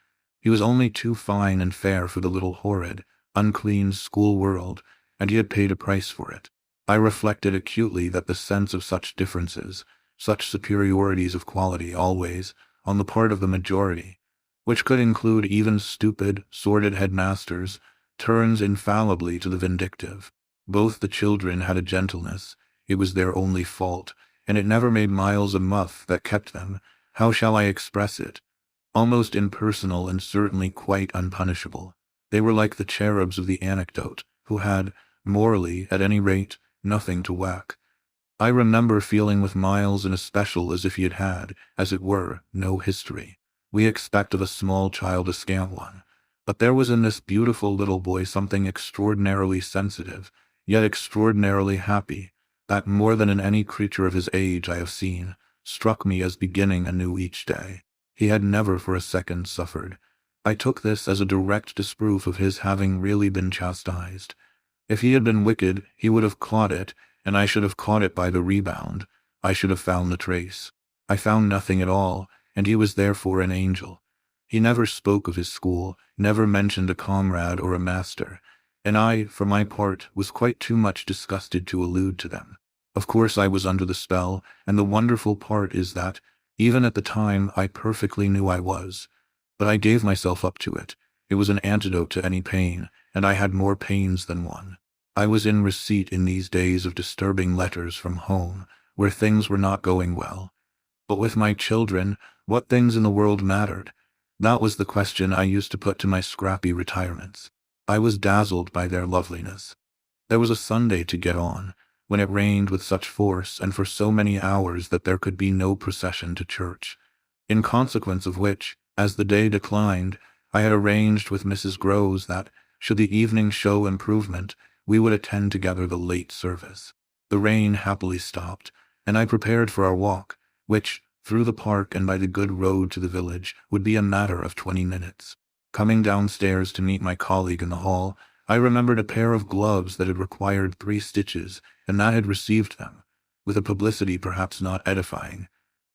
He was only too fine and fair for the little horrid, unclean school world, and he had paid a price for it. I reflected acutely that the sense of such differences, such superiorities of quality always, on the part of the majority, which could include even stupid, sordid headmasters, turns infallibly to the vindictive. Both the children had a gentleness, it was their only fault, and it never made Miles a muff that kept them, how shall I express it, almost impersonal and certainly quite unpunishable. They were like the cherubs of the anecdote, who had, morally, at any rate, nothing to whack. I remember feeling with Miles in especial as if he had had, as it were, no history. We expect of a small child a scant one, but there was in this beautiful little boy something extraordinarily sensitive, yet extraordinarily happy, that more than in any creature of his age I have seen, struck me as beginning anew each day. He had never for a second suffered. I took this as a direct disproof of his having really been chastised. If he had been wicked, he would have caught it, and I should have caught it by the rebound. I should have found the trace. I found nothing at all, and he was therefore an angel. He never spoke of his school, never mentioned a comrade or a master, and I, for my part, was quite too much disgusted to allude to them. Of course I was under the spell, and the wonderful part is that, even at the time, I perfectly knew I was. But I gave myself up to it. It was an antidote to any pain, and I had more pains than one. I was in receipt in these days of disturbing letters from home, where things were not going well. But with my children, what things in the world mattered? That was the question I used to put to my scrappy retirements. I was dazzled by their loveliness. There was a Sunday to get on, when it rained with such force and for so many hours that there could be no procession to church, in consequence of which, as the day declined, I had arranged with Mrs. Groves that, should the evening show improvement, we would attend together the late service. The rain happily stopped, and I prepared for our walk, which, through the park and by the good road to the village, would be a matter of 20 minutes. Coming downstairs to meet my colleague in the hall, I remembered a pair of gloves that had required 3 stitches, and that had received them, with a publicity perhaps not edifying.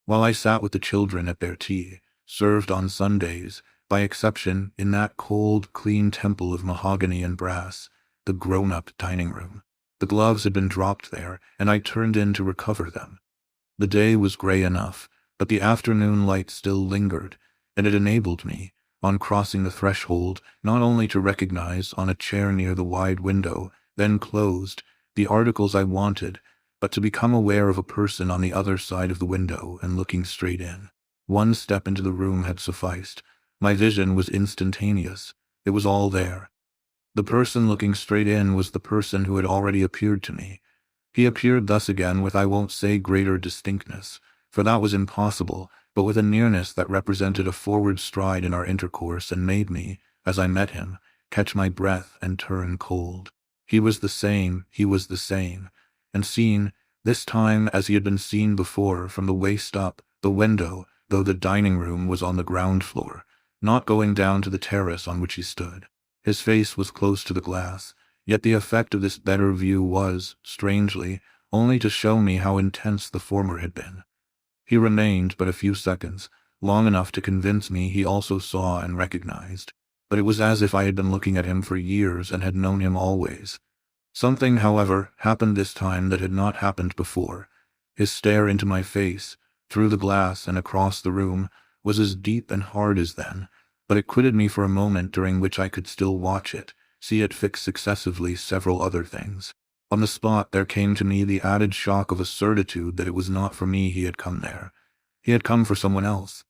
While I sat with the children at their tea, served on Sundays, by exception, in that cold, clean temple of mahogany and brass, the grown-up dining room. The gloves had been dropped there, and I turned in to recover them. The day was grey enough, but the afternoon light still lingered, and it enabled me, on crossing the threshold, not only to recognize, on a chair near the wide window, then closed, the articles I wanted, but to become aware of a person on the other side of the window and looking straight in. One step into the room had sufficed. My vision was instantaneous. It was all there. The person looking straight in was the person who had already appeared to me. He appeared thus again with, I won't say greater distinctness, for that was impossible, but with a nearness that represented a forward stride in our intercourse and made me, as I met him, catch my breath and turn cold. He was the same, and seen, this time as he had been seen before, from the waist up, the window, though the dining room was on the ground floor, not going down to the terrace on which he stood. His face was close to the glass, yet the effect of this better view was, strangely, only to show me how intense the former had been. He remained but a few seconds, long enough to convince me he also saw and recognized, but it was as if I had been looking at him for years and had known him always. Something, however, happened this time that had not happened before. His stare into my face, through the glass and across the room, was as deep and hard as then, but it quitted me for a moment during which I could still watch it, see it fix successively several other things. On the spot there came to me the added shock of a certitude that it was not for me he had come there. He had come for someone else.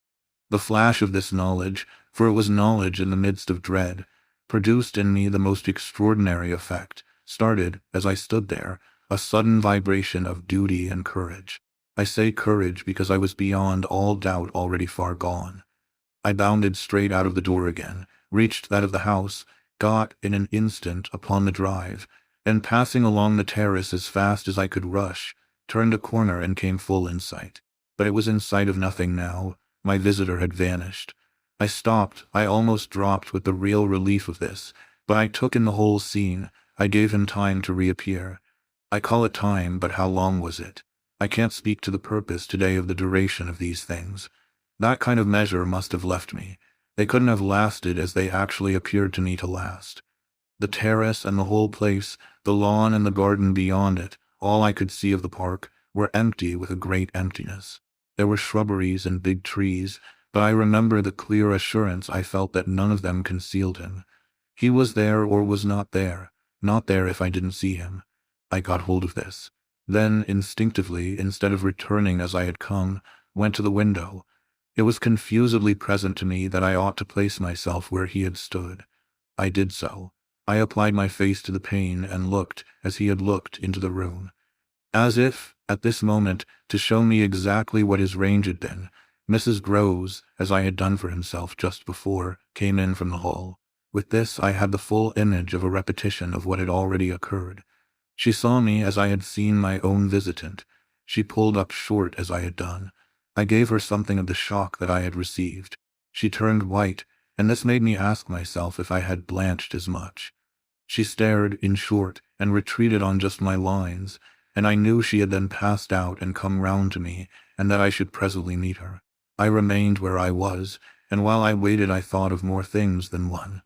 The flash of this knowledge, for it was knowledge in the midst of dread, produced in me the most extraordinary effect, started, as I stood there, a sudden vibration of duty and courage. I say courage because I was beyond all doubt already far gone. I bounded straight out of the door again, reached that of the house, got, in an instant, upon the drive, and passing along the terrace as fast as I could rush, turned a corner and came full in sight. But it was in sight of nothing now. My visitor had vanished. I stopped, I almost dropped with the real relief of this, but I took in the whole scene. I gave him time to reappear. I call it time, but how long was it? I can't speak to the purpose today of the duration of these things. That kind of measure must have left me. They couldn't have lasted as they actually appeared to me to last. The terrace and the whole place, the lawn and the garden beyond it, all I could see of the park, were empty with a great emptiness. There were shrubberies and big trees, but I remember the clear assurance I felt that none of them concealed him. He was there or was not there if I didn't see him. I got hold of this. Then, instinctively, instead of returning as I had come, went to the window. It was confusedly present to me that I ought to place myself where he had stood. I did so. I applied my face to the pane and looked, as he had looked, into the room. As if, at this moment, to show me exactly what his range had been, Mrs. Groves, as I had done for himself just before, came in from the hall. With this I had the full image of a repetition of what had already occurred. She saw me as I had seen my own visitant. She pulled up short as I had done. I gave her something of the shock that I had received. She turned white, and this made me ask myself if I had blanched as much. She stared, in short, and retreated on just my lines, and I knew she had then passed out and come round to me, and that I should presently meet her. I remained where I was, and while I waited I thought of more things than one.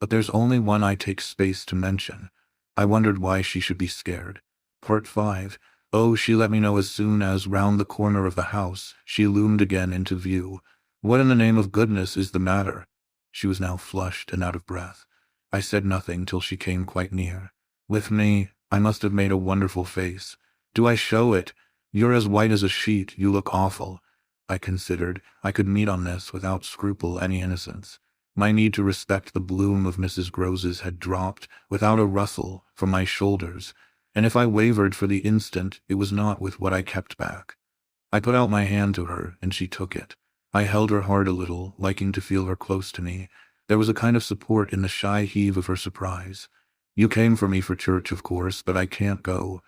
But there's only one I take space to mention. I wondered why she should be scared. Part 5. Oh, she let me know as soon as, round the corner of the house, she loomed again into view. What in the name of goodness is the matter? She was now flushed and out of breath. I said nothing till she came quite near. With me, I must have made a wonderful face. Do I show it? You're as white as a sheet, you look awful. I considered I could meet on this without scruple any innocence. My need to respect the bloom of Mrs. Grose's had dropped, without a rustle, from my shoulders, and if I wavered for the instant, it was not with what I kept back. I put out my hand to her, and she took it. I held her hard a little, liking to feel her close to me. There was a kind of support in the shy heave of her surprise. You came for me for church, of course, but I can't go.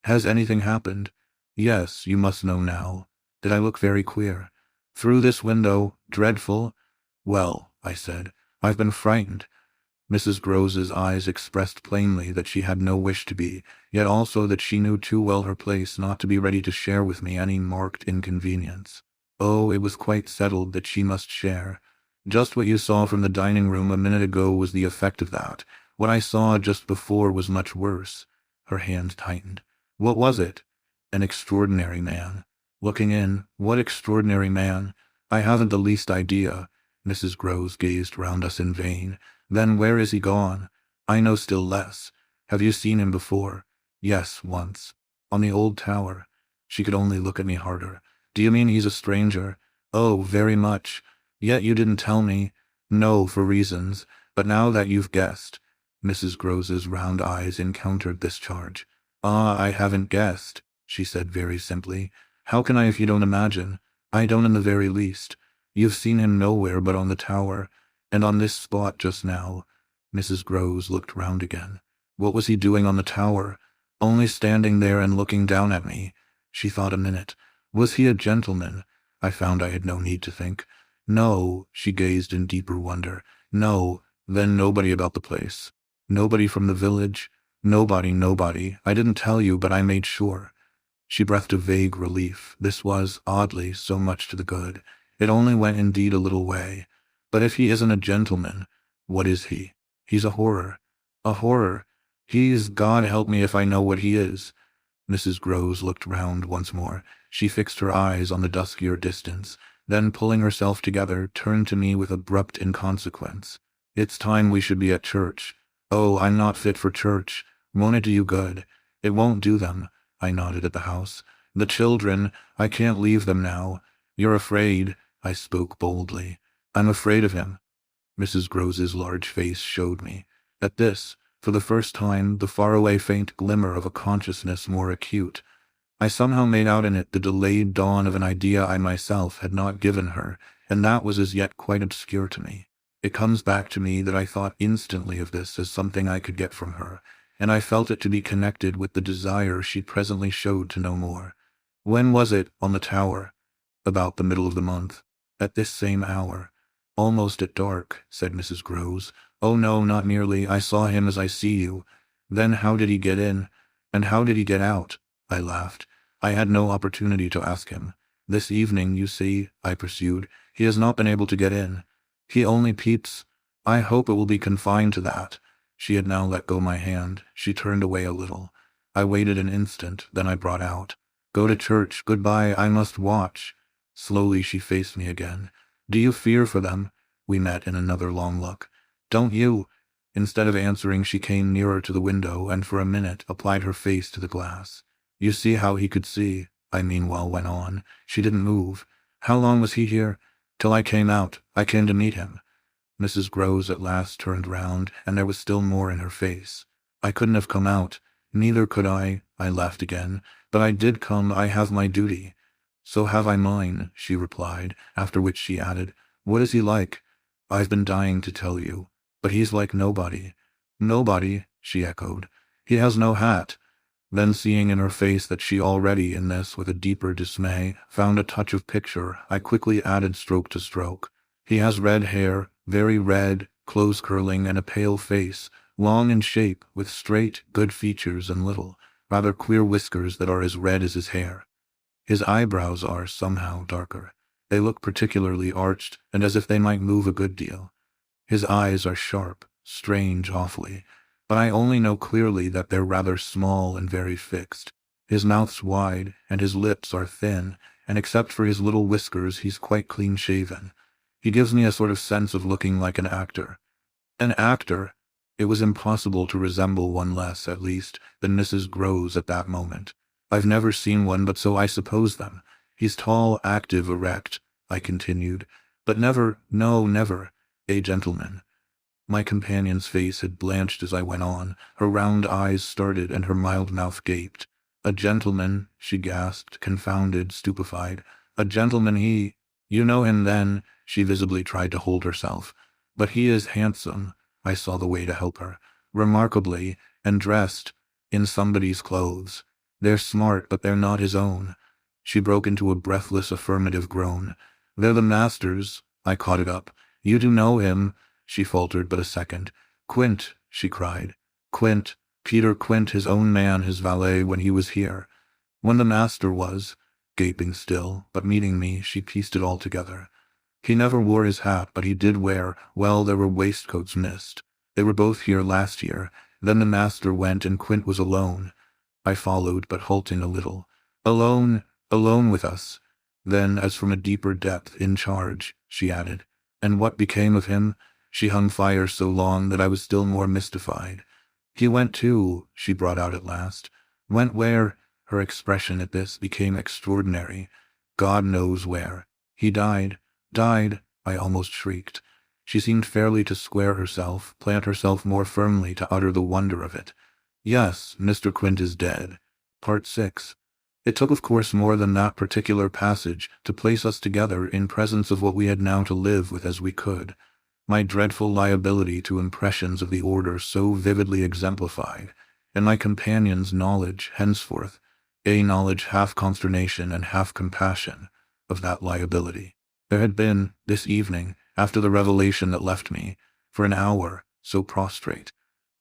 Has anything happened? Yes, you must know now. Did I look very queer? Through this window? Dreadful? Well, I said, I've been frightened. Mrs. Grose's eyes expressed plainly that she had no wish to be, yet also that she knew too well her place not to be ready to share with me any marked inconvenience. Oh, it was quite settled that she must share. Just what you saw from the dining room a minute ago was the effect of that. What I saw just before was much worse. Her hand tightened. What was it? An extraordinary man. Looking in, what extraordinary man? I haven't the least idea. Mrs. Grose gazed round us in vain. Then where is he gone? I know still less. Have you seen him before? Yes, once. On the old tower. She could only look at me harder. Do you mean he's a stranger? Oh, very much. Yet you didn't tell me. No, for reasons. But now that you've guessed. Mrs. Grose's round eyes encountered this charge. Ah, I haven't guessed, she said very simply. How can I if you don't imagine? I don't in the very least. You've seen him nowhere but on the tower, and on this spot just now. Mrs. Grose looked round again. What was he doing on the tower? Only standing there and looking down at me. She thought a minute. Was he a gentleman? I found I had no need to think. No, she gazed in deeper wonder. No, then nobody about the place. Nobody from the village? Nobody. I didn't tell you, but I made sure. She breathed a vague relief. This was, oddly, so much to the good. It only went indeed a little way. But if he isn't a gentleman, what is he? He's a horror. A horror. He's, God help me if I know what he is. Mrs. Grose looked round once more. She fixed her eyes on the duskier distance, then pulling herself together, turned to me with abrupt inconsequence. It's time we should be at church. Oh, I'm not fit for church. Won't it do you good? It won't do them. I nodded at the house. The children, I can't leave them now. You're afraid. I spoke boldly. I'm afraid of him. Mrs. Grose's large face showed me. At this, for the first time, the faraway faint glimmer of a consciousness more acute. I somehow made out in it the delayed dawn of an idea I myself had not given her, and that was as yet quite obscure to me. It comes back to me that I thought instantly of this as something I could get from her, and I felt it to be connected with the desire she presently showed to know more. When was it, on the tower? About the middle of the month. At this same hour. Almost at dark, said Mrs. Grose. Oh no, not nearly. I saw him as I see you. Then how did he get in? And how did he get out? I laughed. I had no opportunity to ask him. This evening, you see, I pursued, he has not been able to get in. He only peeps. I hope it will be confined to that. She had now let go my hand. She turned away a little. I waited an instant, then I brought out. Go to church. Goodbye. I must watch. Slowly she faced me again. Do you fear for them? We met in another long look. Don't you? Instead of answering, she came nearer to the window and for a minute applied her face to the glass. You see how he could see, I meanwhile went on. She didn't move. How long was he here? Till I came out. I came to meet him. Mrs. Grose at last turned round, and there was still more in her face. I couldn't have come out. Neither could I laughed again. But I did come. I have my duty. So have I mine, she replied, after which she added, What is he like? I've been dying to tell you. But he's like nobody. Nobody, she echoed. He has no hat. Then seeing in her face that she already, in this, with a deeper dismay, found a touch of picture, I quickly added stroke to stroke. He has red hair, very red, close curling, and a pale face, long in shape, with straight, good features and little, rather queer whiskers that are as red as his hair. His eyebrows are somehow darker. They look particularly arched and as if they might move a good deal. His eyes are sharp, strange awfully, but I only know clearly that they're rather small and very fixed. His mouth's wide, and his lips are thin, and except for his little whiskers he's quite clean-shaven. He gives me a sort of sense of looking like an actor. An actor? It was impossible to resemble one less, at least, than Mrs. Groves at that moment. I've never seen one, but so I suppose them. He's tall, active, erect, I continued, but never, no, never, a gentleman. My companion's face had blanched as I went on. Her round eyes started and her mild mouth gaped. A gentleman, she gasped, confounded, stupefied. A gentleman, he— You know him then? She visibly tried to hold herself. But he is handsome. I saw the way to help her. Remarkably, and dressed in somebody's clothes. They're smart, but they're not his own. She broke into a breathless affirmative groan. They're the master's. I caught it up. You do know him? She faltered but a second. Quint, she cried. Quint, Peter Quint, his own man, his valet, when he was here. When the master was, gaping still, but meeting me, she pieced it all together. He never wore his hat, but he did wear— well, there were waistcoats missed. They were both here last year. Then the master went and Quint was alone. I followed, but halting a little. Alone with us. Then, as from a deeper depth, in charge, she added. And what became of him? She hung fire so long that I was still more mystified. He went too, she brought out at last. Went where? Her expression at this became extraordinary. God knows where. He died. Died, I almost shrieked. She seemed fairly to square herself, plant herself more firmly to utter the wonder of it. Yes, Mr. Quint is dead. Part 6. It took, of course, more than that particular passage to place us together in presence of what we had now to live with as we could. My dreadful liability to impressions of the order so vividly exemplified, and my companion's knowledge, henceforth, a knowledge half consternation and half compassion, of that liability. There had been, this evening, after the revelation that left me, for an hour, so prostrate,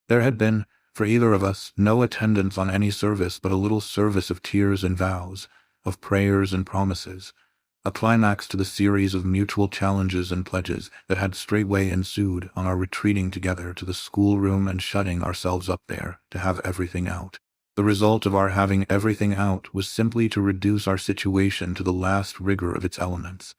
there had been, for either of us, no attendance on any service but a little service of tears and vows, of prayers and promises, a climax to the series of mutual challenges and pledges that had straightway ensued on our retreating together to the schoolroom and shutting ourselves up there to have everything out. The result of our having everything out was simply to reduce our situation to the last rigor of its elements.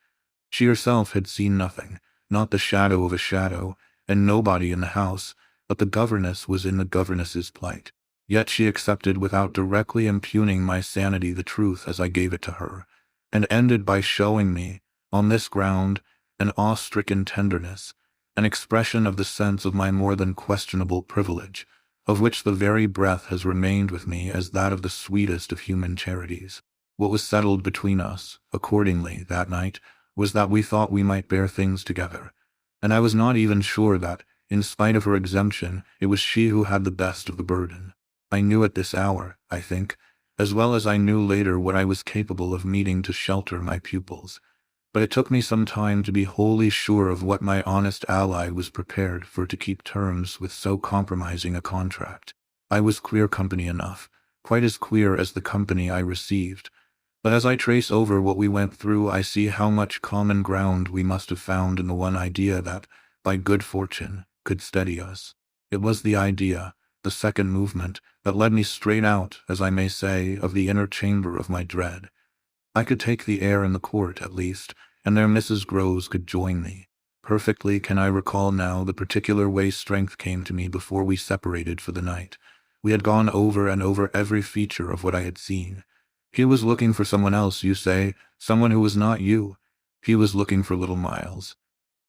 She herself had seen nothing, not the shadow of a shadow, and nobody in the house, but the governess was in the governess's plight. Yet she accepted without directly impugning my sanity the truth as I gave it to her, and ended by showing me, on this ground, an awe-stricken tenderness, an expression of the sense of my more than questionable privilege, of which the very breath has remained with me as that of the sweetest of human charities. What was settled between us, accordingly, that night, was that we thought we might bear things together, and I was not even sure that, in spite of her exemption, it was she who had the best of the burden. I knew at this hour, I think, as well as I knew later what I was capable of meeting to shelter my pupils. But it took me some time to be wholly sure of what my honest ally was prepared for to keep terms with so compromising a contract. I was queer company enough, quite as queer as the company I received. But as I trace over what we went through, I see how much common ground we must have found in the one idea that, by good fortune, could steady us. It was the idea, the second movement, that led me straight out, as I may say, of the inner chamber of my dread. I could take the air in the court, at least, and there Mrs. Groves could join me. Perfectly can I recall now the particular way strength came to me before we separated for the night. We had gone over and over every feature of what I had seen. He was looking for someone else, you say, someone who was not you. He was looking for little Miles.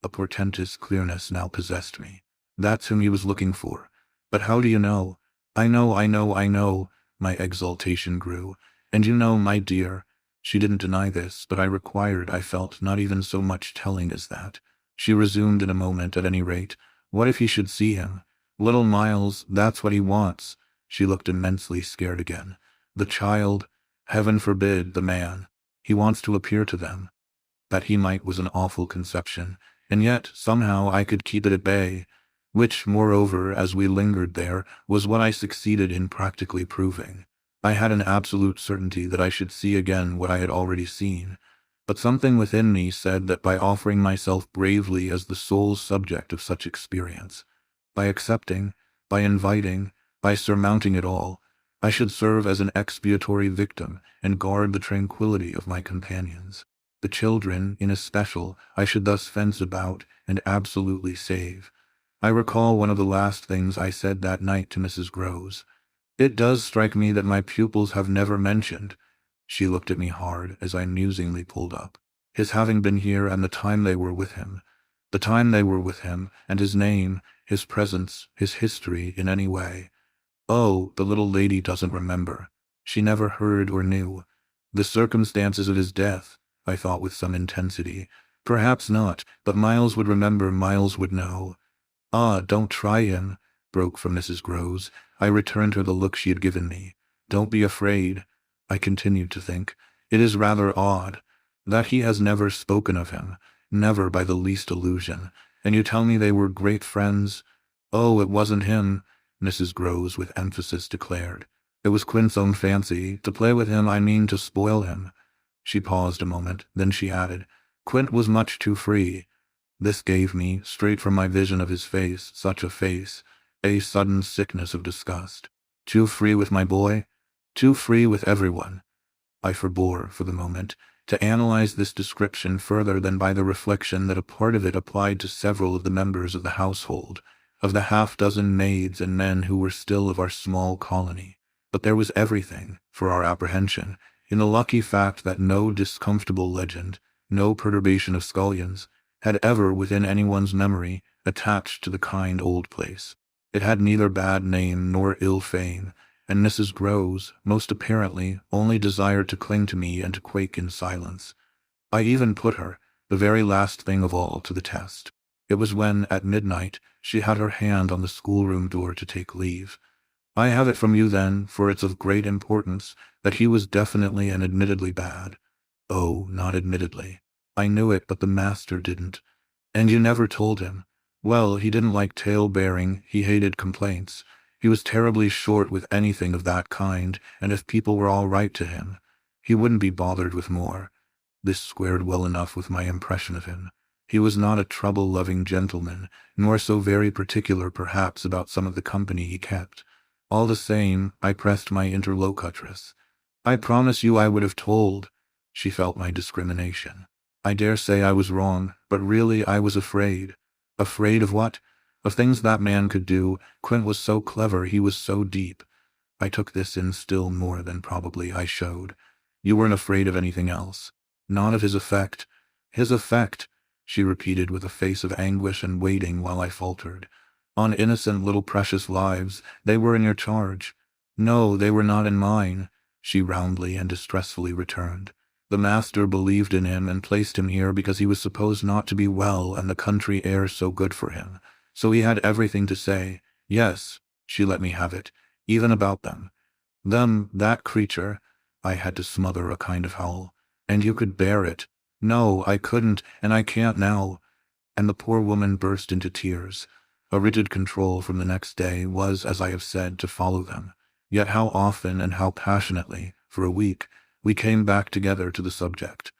A portentous clearness now possessed me. That's whom he was looking for. But how do you know? I know. My exultation grew. And you know, my dear, she didn't deny this, but I felt, not even so much telling as that. She resumed in a moment, at any rate. What if he should see him? Little Miles, that's what he wants. She looked immensely scared again. The child, heaven forbid, the man. He wants to appear to them. That he might was an awful conception, and yet, somehow, I could keep it at bay, which, moreover, as we lingered there, was what I succeeded in practically proving. I had an absolute certainty that I should see again what I had already seen, but something within me said that by offering myself bravely as the sole subject of such experience, by accepting, by inviting, by surmounting it all, I should serve as an expiatory victim and guard the tranquility of my companions. The children, in especial, I should thus fence about and absolutely save. I recall one of the last things I said that night to Mrs. Groves. It does strike me that my pupils have never mentioned. She looked at me hard as I musingly pulled up. His having been here and the time they were with him. The time they were with him, and his name, his presence, his history in any way. Oh, the little lady doesn't remember. She never heard or knew. The circumstances of his death, I thought with some intensity. Perhaps not, but Miles would remember, Miles would know. Ah, don't try him, broke from Mrs. Groves. I returned her the look she had given me. Don't be afraid, I continued to think. It is rather odd that he has never spoken of him, never by the least allusion. And you tell me they were great friends? Oh, it wasn't him, Mrs. Groves with emphasis declared. It was Quint's own fancy. To play with him, I mean to spoil him. She paused a moment, then she added, Quint was much too free. This gave me, straight from my vision of his face, such a face, a sudden sickness of disgust. Too free with my boy? Too free with everyone. I forbore, for the moment, to analyze this description further than by the reflection that a part of it applied to several of the members of the household, of the half-dozen maids and men who were still of our small colony. But there was everything, for our apprehension, in the lucky fact that no discomfortable legend, no perturbation of scullions, had ever within anyone's memory attached to the kind old place. It had neither bad name nor ill fame, and Mrs. Groves, most apparently, only desired to cling to me and to quake in silence. I even put her, the very last thing of all, to the test. It was when, at midnight, she had her hand on the schoolroom door to take leave. I have it from you then, for it's of great importance, that he was definitely and admittedly bad. Oh, not admittedly. I knew it, but the master didn't. And you never told him. Well, he didn't like tale-bearing, he hated complaints. He was terribly short with anything of that kind, and if people were all right to him, he wouldn't be bothered with more. This squared well enough with my impression of him. He was not a trouble-loving gentleman, nor so very particular perhaps about some of the company he kept. All the same, I pressed my interlocutress. I promise you I would have told. She felt my discrimination. I dare say I was wrong, but really I was afraid. Afraid of what? Of things that man could do. Quint was so clever, he was so deep. I took this in still more than probably I showed. You weren't afraid of anything else. Not of his effect. His effect, she repeated with a face of anguish and waiting while I faltered. On innocent little precious lives, they were in your charge. No, they were not in mine, she roundly and distressfully returned. The master believed in him and placed him here because he was supposed not to be well and the country air so good for him. So he had everything to say. Yes, she let me have it, even about them. Them, that creature. I had to smother a kind of howl. And you could bear it. No, I couldn't, and I can't now. And the poor woman burst into tears. A rigid control from the next day was, as I have said, to follow them. Yet how often and how passionately, for a week, we came back together to the subject.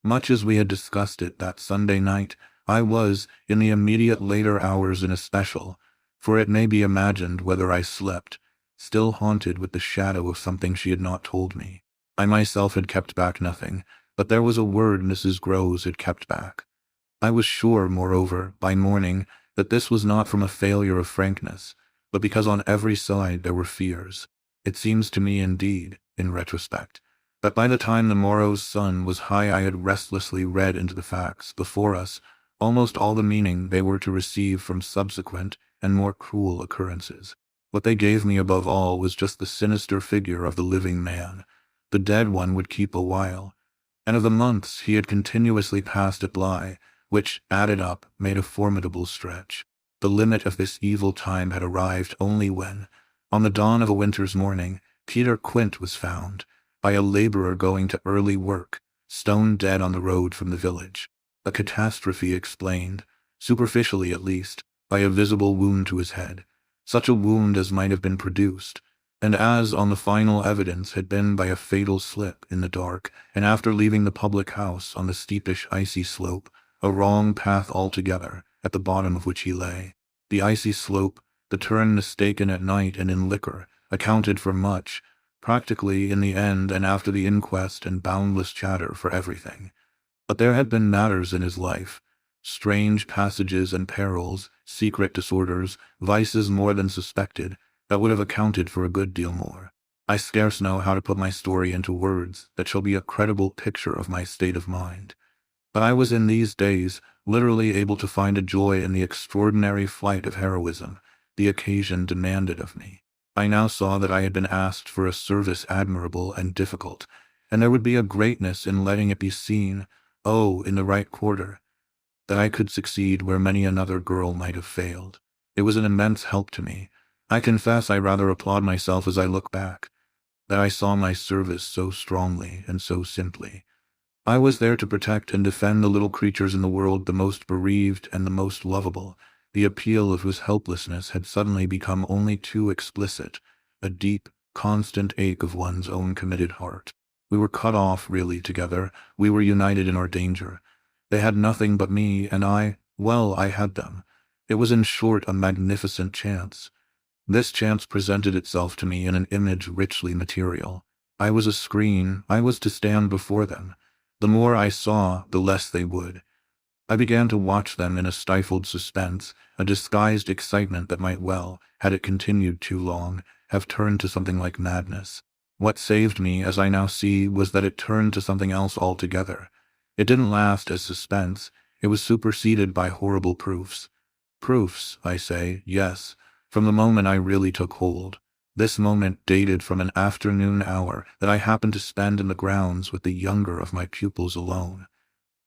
Much as we had discussed it that Sunday night, I was, in the immediate later hours in especial, for it may be imagined whether I slept, still haunted with the shadow of something she had not told me. I myself had kept back nothing, but there was a word Mrs. Groves had kept back. I was sure, moreover, by morning, that this was not from a failure of frankness, but because on every side there were fears. It seems to me, indeed, in retrospect, that by the time the morrow's sun was high I had restlessly read into the facts before us almost all the meaning they were to receive from subsequent and more cruel occurrences. What they gave me above all was just the sinister figure of the living man. The dead one would keep a while, and of the months he had continuously passed at Bly, which, added up, made a formidable stretch. The limit of this evil time had arrived only when, on the dawn of a winter's morning, Peter Quint was found, by a laborer going to early work, stone dead on the road from the village. A catastrophe explained, superficially at least, by a visible wound to his head, such a wound as might have been produced, And as on the final evidence had been by a fatal slip in the dark, and after leaving the public house on the steepish icy slope, a wrong path altogether, at the bottom of which he lay. The icy slope, the turn mistaken at night and in liquor, accounted for much, practically in the end and after the inquest and boundless chatter for everything. But there had been matters in his life, strange passages and perils, secret disorders, vices more than suspected, that would have accounted for a good deal more. I scarce know how to put my story into words that shall be a credible picture of my state of mind. But I was in these days literally able to find a joy in the extraordinary flight of heroism the occasion demanded of me. I now saw that I had been asked for a service admirable and difficult, and there would be a greatness in letting it be seen, in the right quarter, that I could succeed where many another girl might have failed. It was an immense help to me. I confess I rather applaud myself as I look back, that I saw my service so strongly and so simply. I was there to protect and defend the little creatures in the world, the most bereaved and the most lovable, the appeal of whose helplessness had suddenly become only too explicit, a deep, constant ache of one's own committed heart. We were cut off, really, together. We were united in our danger. They had nothing but me, and I had them. It was in short a magnificent chance. This chance presented itself to me in an image richly material. I was a screen. I was to stand before them. The more I saw, the less they would. I began to watch them in a stifled suspense, a disguised excitement that might well, had it continued too long, have turned to something like madness. What saved me, as I now see, was that it turned to something else altogether. It didn't last as suspense. It was superseded by horrible proofs. Proofs, I say, yes, from the moment I really took hold. This moment dated from an afternoon hour that I happened to spend in the grounds with the younger of my pupils alone.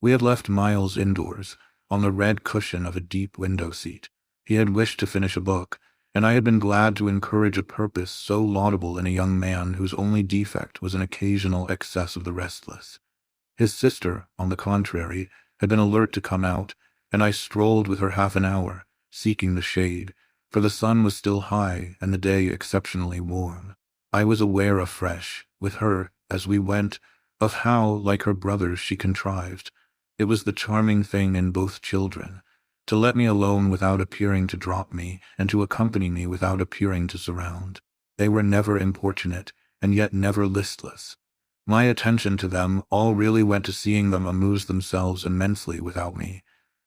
We had left Miles indoors, on the red cushion of a deep window seat. He had wished to finish a book, and I had been glad to encourage a purpose so laudable in a young man whose only defect was an occasional excess of the restless. His sister, on the contrary, had been alert to come out, and I strolled with her half an hour, seeking the shade, for the sun was still high and the day exceptionally warm. I was aware afresh, with her, as we went, of how, like her brothers, she contrived. It was the charming thing in both children, to let me alone without appearing to drop me, and to accompany me without appearing to surround. They were never importunate, and yet never listless. My attention to them all really went to seeing them amuse themselves immensely without me.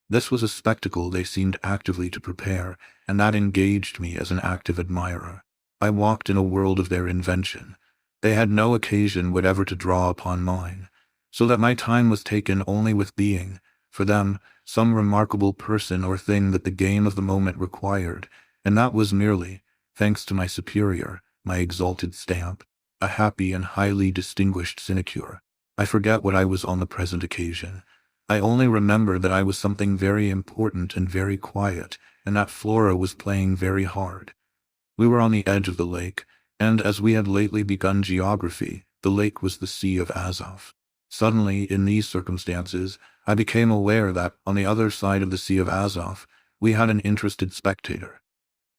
This was a spectacle they seemed actively to prepare, and that engaged me as an active admirer. I walked in a world of their invention. They had no occasion whatever to draw upon mine, so that my time was taken only with being, for them, some remarkable person or thing that the game of the moment required, and that was merely, thanks to my superior, my exalted stamp, a happy and highly distinguished sinecure. I forget what I was on the present occasion. I only remember that I was something very important and very quiet, and that Flora was playing very hard. We were on the edge of the lake, and as we had lately begun geography, the lake was the Sea of Azov. Suddenly, in these circumstances, I became aware that, on the other side of the Sea of Azov, we had an interested spectator.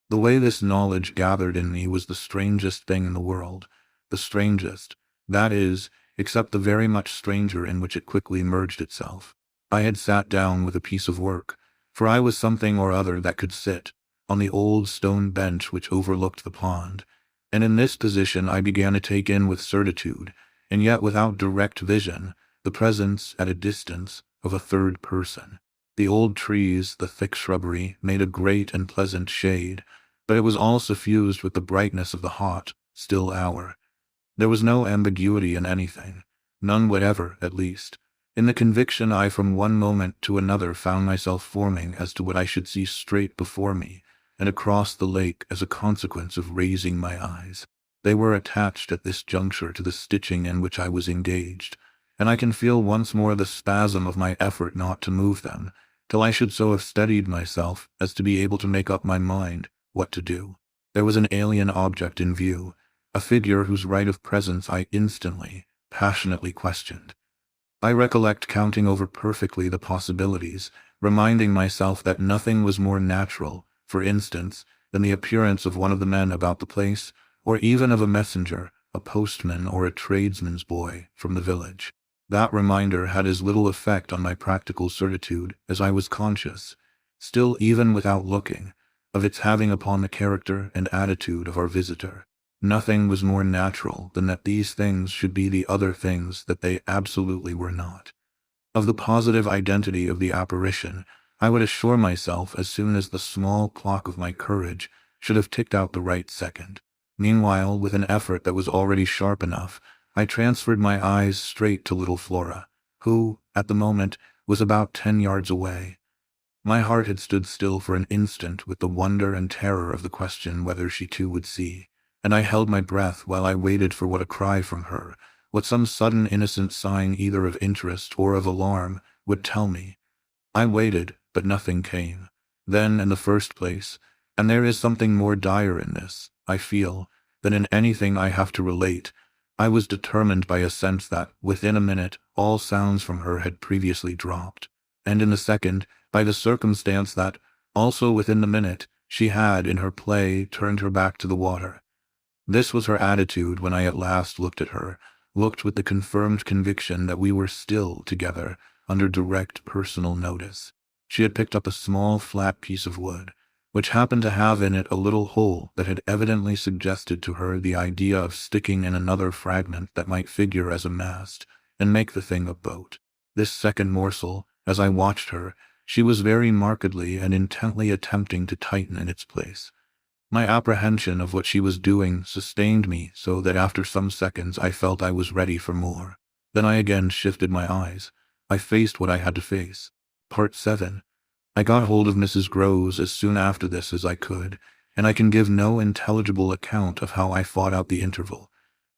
The way this knowledge gathered in me was the strangest thing in the world. The strangest, that is, except the very much stranger in which it quickly merged itself. I had sat down with a piece of work, for I was something or other that could sit, on the old stone bench which overlooked the pond, and in this position I began to take in with certitude, and yet without direct vision, the presence, at a distance, of a third person. The old trees, the thick shrubbery, made a great and pleasant shade, but it was all suffused with the brightness of the hot, still hour. There was no ambiguity in anything, none whatever, at least, in the conviction I from one moment to another found myself forming as to what I should see straight before me, and across the lake as a consequence of raising my eyes. They were attached at this juncture to the stitching in which I was engaged, and I can feel once more the spasm of my effort not to move them, till I should so have steadied myself as to be able to make up my mind what to do. There was an alien object in view, a figure whose right of presence I instantly, passionately questioned. I recollect counting over perfectly the possibilities, reminding myself that nothing was more natural, for instance, than the appearance of one of the men about the place, or even of a messenger, a postman or a tradesman's boy from the village. That reminder had as little effect on my practical certitude as I was conscious, still even without looking, of its having upon the character and attitude of our visitor. Nothing was more natural than that these things should be the other things that they absolutely were not. Of the positive identity of the apparition, I would assure myself as soon as the small clock of my courage should have ticked out the right second. Meanwhile, with an effort that was already sharp enough, I transferred my eyes straight to little Flora, who, at the moment, was about 10 yards away. My heart had stood still for an instant with the wonder and terror of the question whether she too would see, and I held my breath while I waited for what a cry from her, what some sudden innocent sign either of interest or of alarm, would tell me. I waited, but nothing came. Then, in the first place, and there is something more dire in this, I feel, than in anything I have to relate, I was determined by a sense that, within a minute, all sounds from her had previously dropped, and in the second, by the circumstance that, also within the minute, she had, in her play, turned her back to the water. This was her attitude when I at last looked at her, looked with the confirmed conviction that we were still together, under direct personal notice. She had picked up a small flat piece of wood, which happened to have in it a little hole that had evidently suggested to her the idea of sticking in another fragment that might figure as a mast, and make the thing a boat. This second morsel, as I watched her, she was very markedly and intently attempting to tighten in its place. My apprehension of what she was doing sustained me so that after some seconds I felt I was ready for more. Then I again shifted my eyes. I faced what I had to face. Part 7. I got hold of Mrs. Groves as soon after this as I could, and I can give no intelligible account of how I fought out the interval.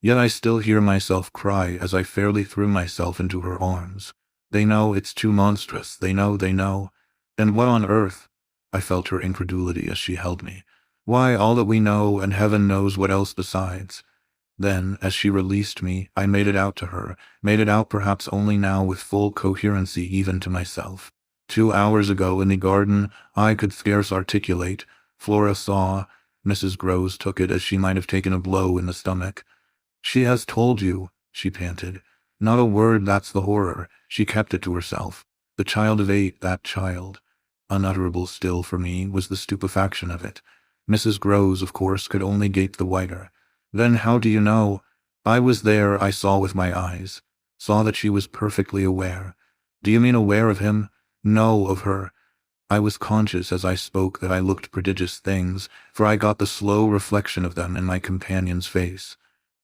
Yet I still hear myself cry as I fairly threw myself into her arms. They know it's too monstrous. They know. And what on earth? I felt her incredulity as she held me. Why, all that we know, and heaven knows what else besides. Then, as she released me, I made it out to her, made it out perhaps only now with full coherency even to myself. 2 hours ago in the garden, I could scarce articulate. Flora saw. Mrs. Groves took it as she might have taken a blow in the stomach. She has told you, she panted. Not a word, that's the horror. She kept it to herself. The child of 8, that child. Unutterable still for me was the stupefaction of it. Mrs. Groves, of course, could only gape the whiter. Then how do you know? I was there, I saw with my eyes. Saw that she was perfectly aware. Do you mean aware of him? No, of her. I was conscious as I spoke that I looked prodigious things, for I got the slow reflection of them in my companion's face.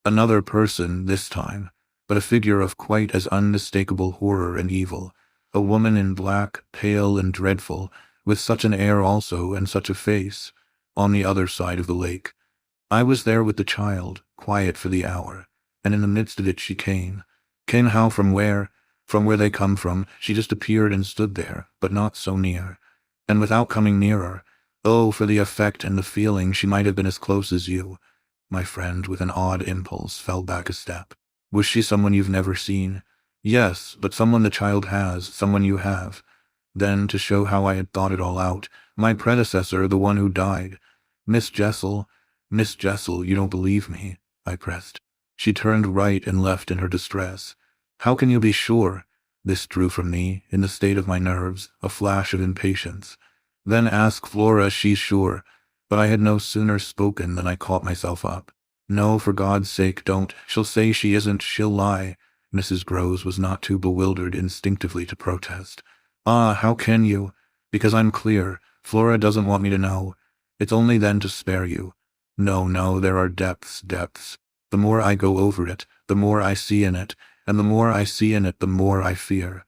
Another person, this time, but a figure of quite as unmistakable horror and evil. A woman in black, pale and dreadful, with such an air also and such a face, on the other side of the lake. I was there with the child, quiet for the hour, and in the midst of it she came. Came how, from where? From where they come from. She just appeared and stood there, but not so near. And without coming nearer, oh, for the effect and the feeling, she might have been as close as you. My friend, with an odd impulse, fell back a step. Was she someone you've never seen? Yes, but someone the child has, someone you have. Then, to show how I had thought it all out, my predecessor, the one who died. Miss Jessel, you don't believe me, I pressed. She turned right and left in her distress. How can you be sure? This drew from me, in the state of my nerves, a flash of impatience. Then ask Flora, she's sure. But I had no sooner spoken than I caught myself up. No, for God's sake, don't. She'll say she isn't, she'll lie. Mrs. Groves was not too bewildered instinctively to protest. Ah, how can you? Because I'm clear. Flora doesn't want me to know. It's only then to spare you. No, there are depths. The more I go over it, the more I see in it, and the more I see in it, the more I fear.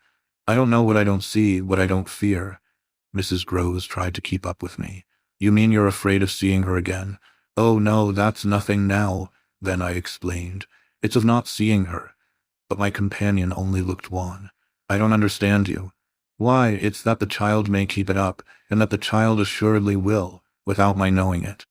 I don't know what I don't see, what I don't fear. Mrs. Groves tried to keep up with me. You mean you're afraid of seeing her again? Oh, no, that's nothing now. Then I explained. It's of not seeing her. But my companion only looked wan. I don't understand you. Why, it's that the child may keep it up, and that the child assuredly will, without my knowing it.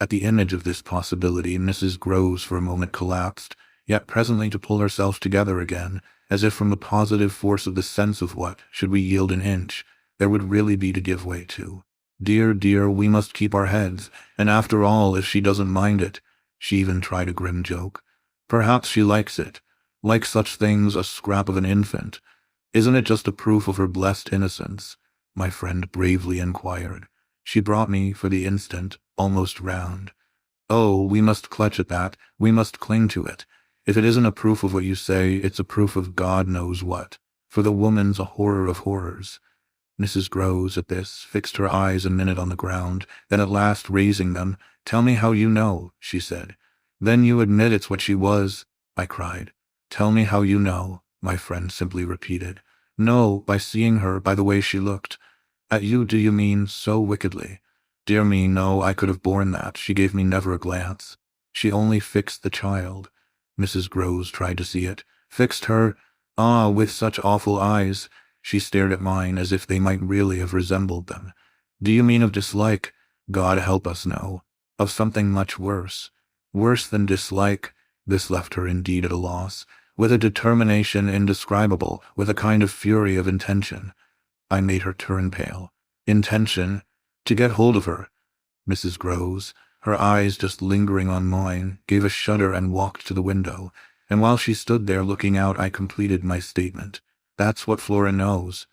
At the image of this possibility, Mrs. Groves for a moment collapsed, yet presently to pull herself together again, as if from the positive force of the sense of what, should we yield an inch, there would really be to give way to. Dear, we must keep our heads, and after all, if she doesn't mind it, She even tried a grim joke. Perhaps she likes it. Like such things, a scrap of an infant. Isn't it just a proof of her blessed innocence? My friend bravely inquired. She brought me, for the instant, almost round. Oh, we must clutch at that. We must cling to it. If it isn't a proof of what you say, it's a proof of God knows what. For the woman's a horror of horrors. Mrs. Groves, at this, fixed her eyes a minute on the ground, then at last raising them, "Tell me how you know," she said. "Then you admit it's what she was?" I cried. "Tell me how you know," my friend simply repeated. "No, by seeing her, by the way she looked." "At you, do you mean, so wickedly?" "Dear me, no, I could have borne that. She gave me never a glance. She only fixed the child." Mrs. Groves tried to see it. "Fixed her? Ah, with such awful eyes." She stared at mine as if they might really have resembled them. "Do you mean of dislike?" "God help us, no. Of something much worse." "Worse than dislike?" This left her indeed at a loss. "With a determination indescribable, with a kind of fury of intention." I made her turn pale. "Intention? To get hold of her?" Mrs. Groves, her eyes just lingering on mine, gave a shudder and walked to the window, and while she stood there looking out I completed my statement. "That's what Flora knows."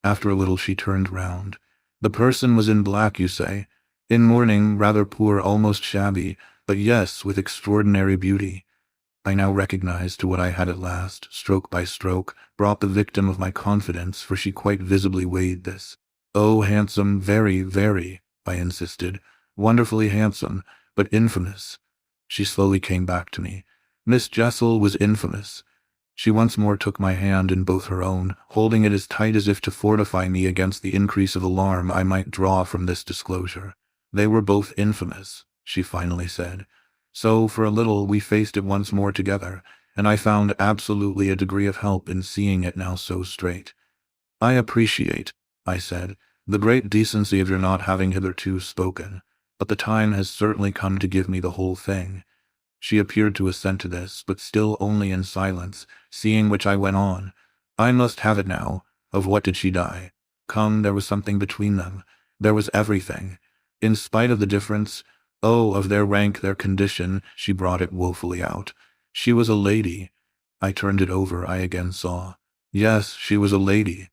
After a little she turned round. "The person was in black, you say?" "In mourning, rather poor, almost shabby, but yes, with extraordinary beauty." I now recognized to what I had at last, stroke by stroke, brought the victim of my confidence, for she quite visibly weighed this. "Oh, handsome, very, very," I insisted. "Wonderfully handsome, but infamous." She slowly came back to me. "Miss Jessel was infamous." She once more took my hand in both her own, holding it as tight as if to fortify me against the increase of alarm I might draw from this disclosure. "They were both infamous," she finally said. So, for a little, we faced it once more together, and I found absolutely a degree of help in seeing it now so straight. "I appreciate," I said, "the great decency of your not having hitherto spoken, but the time has certainly come to give me the whole thing." She appeared to assent to this, but still only in silence, seeing which I went on. "I must have it now. Of what did she die? Come, there was something between them. There was everything. In spite of the difference, oh, of their rank, their condition," she brought it woefully out. "She was a lady." I turned it over, I again saw. "Yes, she was a lady."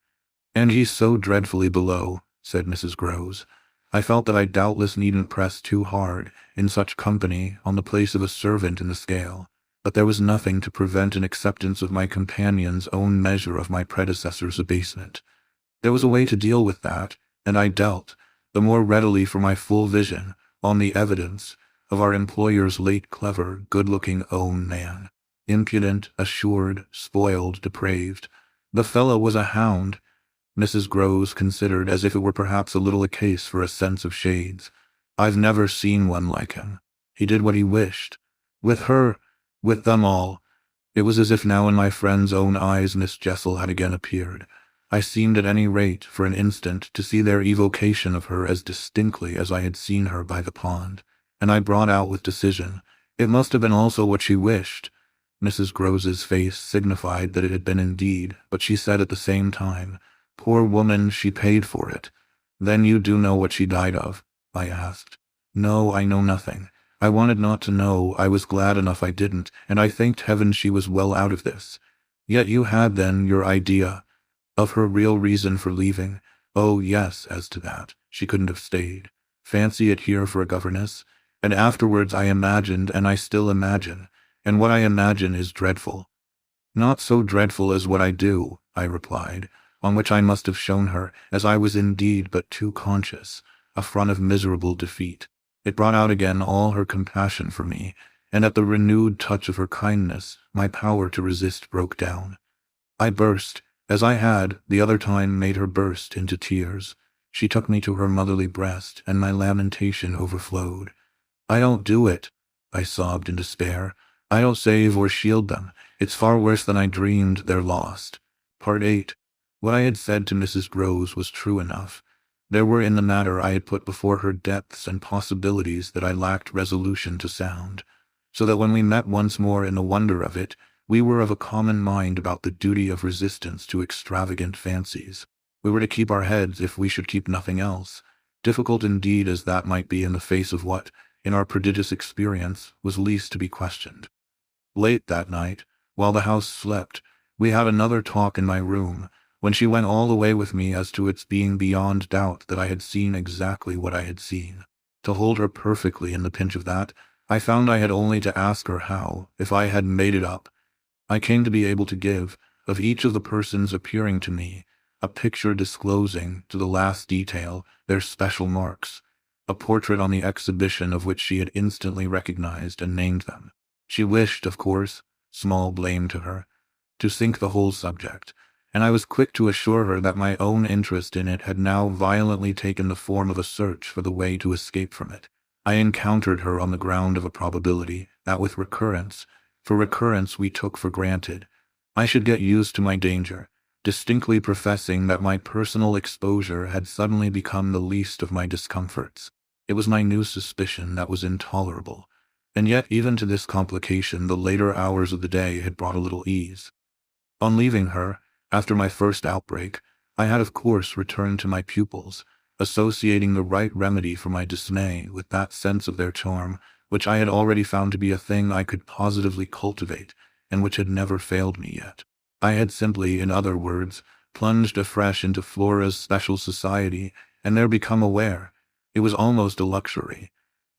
"And he's so dreadfully below," said Mrs. Groves. I felt that I doubtless needn't press too hard, in such company, on the place of a servant in the scale, but there was nothing to prevent an acceptance of my companion's own measure of my predecessor's abasement. There was a way to deal with that, and I dealt, the more readily for my full vision, on the evidence of our employer's late clever, good-looking own man. Impudent, assured, spoiled, depraved. The fellow was a hound. Mrs. Groves considered as if it were perhaps a little a case for a sense of shades. "I've never seen one like him. He did what he wished. With her, with them all." It was as if now in my friend's own eyes Miss Jessel had again appeared. I seemed at any rate, for an instant, to see their evocation of her as distinctly as I had seen her by the pond, and I brought out with decision, "It must have been also what she wished." Mrs. Groves's face signified that it had been indeed, but she said at the same time, "Poor woman, she paid for it." "Then you do know what she died of?" I asked. "No, I know nothing. I wanted not to know. I was glad enough I didn't, and I thanked heaven she was well out of this." "Yet you had, then, your idea of her real reason for leaving?" "Oh, yes, as to that. She couldn't have stayed. Fancy it here for a governess. And afterwards I imagined, and I still imagine, and what I imagine is dreadful." "Not so dreadful as what I do," I replied, on which I must have shown her, as I was indeed but too conscious, a front of miserable defeat. It brought out again all her compassion for me, and at the renewed touch of her kindness, my power to resist broke down. I burst, as I had, the other time, made her burst into tears. She took me to her motherly breast, and my lamentation overflowed. "I don't do it," I sobbed in despair. "I don't save or shield them. It's far worse than I dreamed. They're lost." Part 8. What I had said to Mrs. Groves was true enough. There were in the matter I had put before her depths and possibilities that I lacked resolution to sound, so that when we met once more in the wonder of it, we were of a common mind about the duty of resistance to extravagant fancies. We were to keep our heads if we should keep nothing else, difficult indeed as that might be in the face of what, in our prodigious experience was least to be questioned. Late that night, while the house slept, we had another talk in my room, when she went all the way with me as to its being beyond doubt that I had seen exactly what I had seen. To hold her perfectly in the pinch of that, I found I had only to ask her how, if I had made it up, I came to be able to give, of each of the persons appearing to me, a picture disclosing, to the last detail, their special marks, a portrait on the exhibition of which she had instantly recognized and named them. She wished, of course, small blame to her, to sink the whole subject, and I was quick to assure her that my own interest in it had now violently taken the form of a search for the way to escape from it. I encountered her on the ground of a probability that with recurrence, for recurrence we took for granted, I should get used to my danger, distinctly professing that my personal exposure had suddenly become the least of my discomforts. It was my new suspicion that was intolerable, and yet even to this complication the later hours of the day had brought a little ease. On leaving her, after my first outbreak, I had of course returned to my pupils, associating the right remedy for my dismay with that sense of their charm, which I had already found to be a thing I could positively cultivate, and which had never failed me yet. I had simply, in other words, plunged afresh into Flora's special society, and there become aware, it was almost a luxury,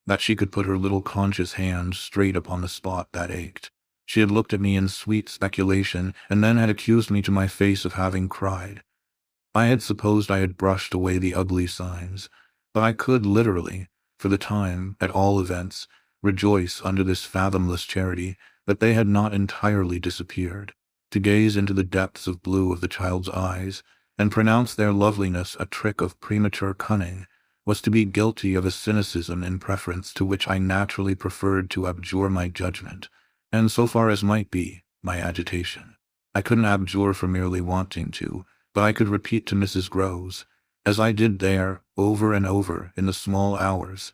that she could put her little conscious hand straight upon the spot that ached. She had looked at me in sweet speculation, and then had accused me to my face of having cried. I had supposed I had brushed away the ugly signs, but I could literally, for the time, at all events, rejoice under this fathomless charity that they had not entirely disappeared. To gaze into the depths of blue of the child's eyes, and pronounce their loveliness a trick of premature cunning, was to be guilty of a cynicism in preference to which I naturally preferred to abjure my judgment, and so far as might be, my agitation. I couldn't abjure for merely wanting to, but I could repeat to Mrs. Groves, as I did there, over and over, in the small hours,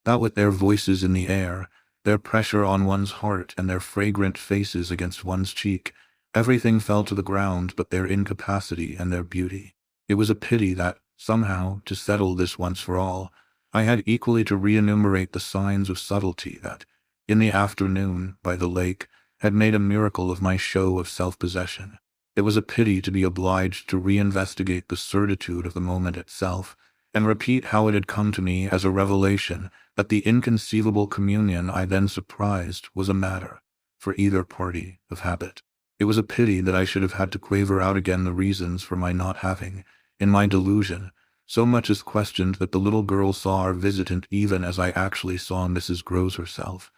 that with their voices in the air, their pressure on one's heart and their fragrant faces against one's cheek, everything fell to the ground but their incapacity and their beauty. It was a pity that, somehow, to settle this once for all, I had equally to re-enumerate the signs of subtlety that, in the afternoon, by the lake, had made a miracle of my show of self-possession. It was a pity to be obliged to re-investigate the certitude of the moment itself, and repeat how it had come to me as a revelation that the inconceivable communion I then surprised was a matter, for either party, of habit. It was a pity that I should have had to quaver out again the reasons for my not having, in my delusion, so much as questioned that the little girl saw our visitant even as I actually saw Mrs. Groves herself,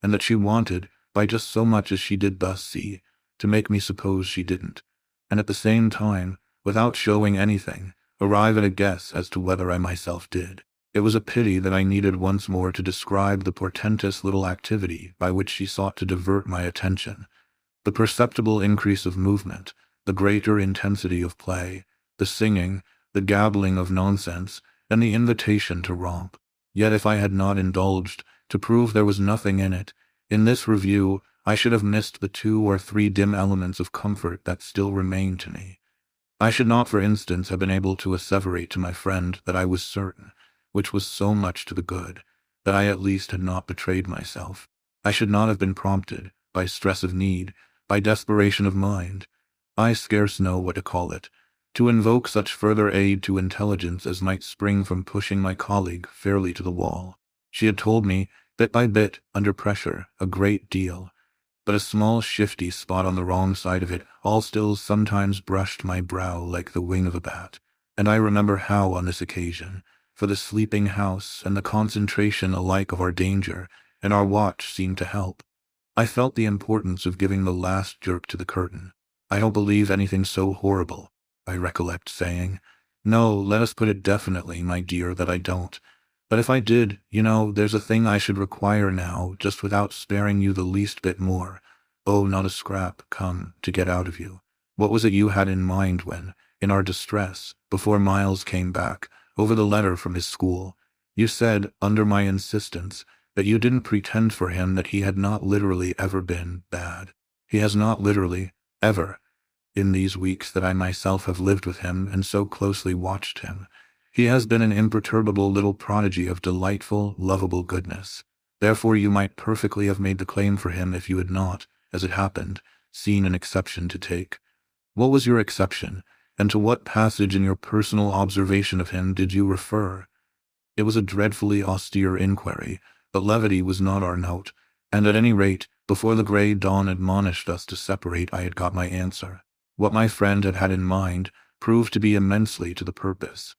and that she wanted, by just so much as she did thus see, to make me suppose she didn't, and at the same time, without showing anything, arrive at a guess as to whether I myself did. It was a pity that I needed once more to describe the portentous little activity by which she sought to divert my attention, the perceptible increase of movement, the greater intensity of play, the singing, the gabbling of nonsense, and the invitation to romp. Yet if I had not indulged, to prove there was nothing in it, in this review I should have missed the 2 or 3 dim elements of comfort that still remained to me. I should not, for instance, have been able to asseverate to my friend that I was certain, which was so much to the good, that I at least had not betrayed myself. I should not have been prompted, by stress of need, by desperation of mind, I scarce know what to call it, to invoke such further aid to intelligence as might spring from pushing my colleague fairly to the wall. She had told me, bit by bit, under pressure, a great deal, but a small shifty spot on the wrong side of it all still sometimes brushed my brow like the wing of a bat, and I remember how on this occasion, for the sleeping house and the concentration alike of our danger and our watch seemed to help, I felt the importance of giving the last jerk to the curtain. I don't believe anything so horrible, I recollect saying. No, let us put it definitely, my dear, that I don't. But if I did, there's a thing I should require now, just without sparing you the least bit more. Oh, not a scrap, come, to get out of you. What was it you had in mind when, in our distress, before Miles came back, over the letter from his school, you said, under my insistence, that you didn't pretend for him that he had not literally ever been bad. He has not literally, ever, in these weeks that I myself have lived with him and so closely watched him, he has been an imperturbable little prodigy of delightful, lovable goodness. Therefore you might perfectly have made the claim for him if you had not, as it happened, seen an exception to take. What was your exception, and to what passage in your personal observation of him did you refer? It was a dreadfully austere inquiry, but levity was not our note, and at any rate, before the grey dawn admonished us to separate, I had got my answer. What my friend had had in mind proved to be immensely to the purpose.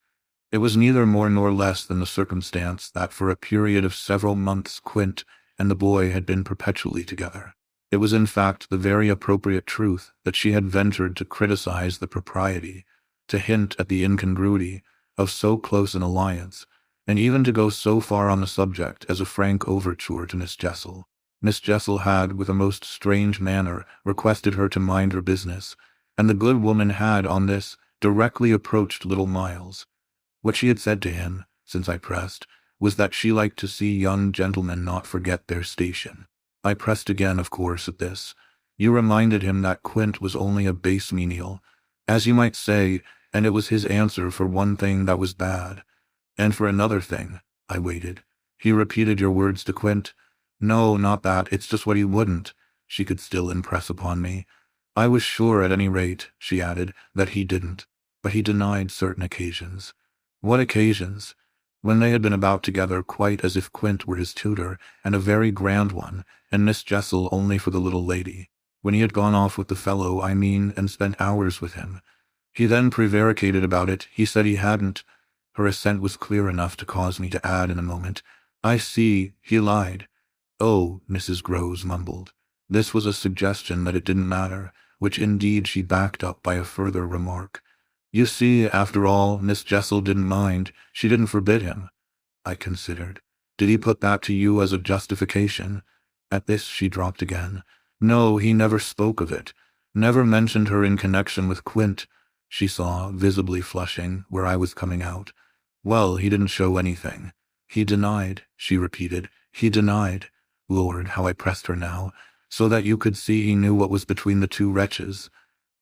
It was neither more nor less than the circumstance that for a period of several months Quint and the boy had been perpetually together. It was in fact the very appropriate truth that she had ventured to criticize the propriety, to hint at the incongruity, of so close an alliance, and even to go so far on the subject as a frank overture to Miss Jessel. Miss Jessel had, with a most strange manner, requested her to mind her business, and the good woman had, on this, directly approached little Miles. What she had said to him, since I pressed, was that she liked to see young gentlemen not forget their station. I pressed again, of course, at this. You reminded him that Quint was only a base menial, as you might say, and it was his answer for one thing that was bad. And for another thing, I waited. He repeated your words to Quint. No, not that, it's just what he wouldn't, she could still impress upon me. I was sure, at any rate, she added, that he didn't, but he denied certain occasions. What occasions? When they had been about together quite as if Quint were his tutor, and a very grand one, and Miss Jessel only for the little lady. When he had gone off with the fellow, I mean, and spent hours with him. He then prevaricated about it. He said he hadn't. Her assent was clear enough to cause me to add in a moment, I see, he lied. Oh, Mrs. Groves mumbled. This was a suggestion that it didn't matter, which indeed she backed up by a further remark. You see, after all, Miss Jessel didn't mind. She didn't forbid him. I considered. Did he put that to you as a justification? At this she dropped again. No, he never spoke of it. Never mentioned her in connection with Quint. She saw, visibly flushing, where I was coming out. Well, he didn't show anything. He denied, she repeated. He denied. Lord, how I pressed her now, so that you could see he knew what was between the two wretches.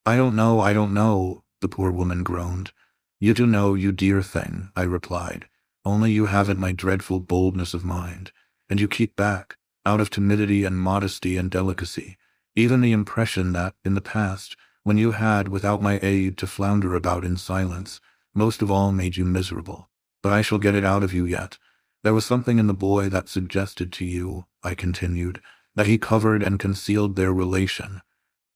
I don't know, the poor woman groaned. You do know, you dear thing, I replied. Only you haven't my dreadful boldness of mind, and you keep back, out of timidity and modesty and delicacy, even the impression that, in the past, when you had, without my aid, to flounder about in silence, most of all made you miserable. But I shall get it out of you yet. There was something in the boy that suggested to you, I continued, that he covered and concealed their relation.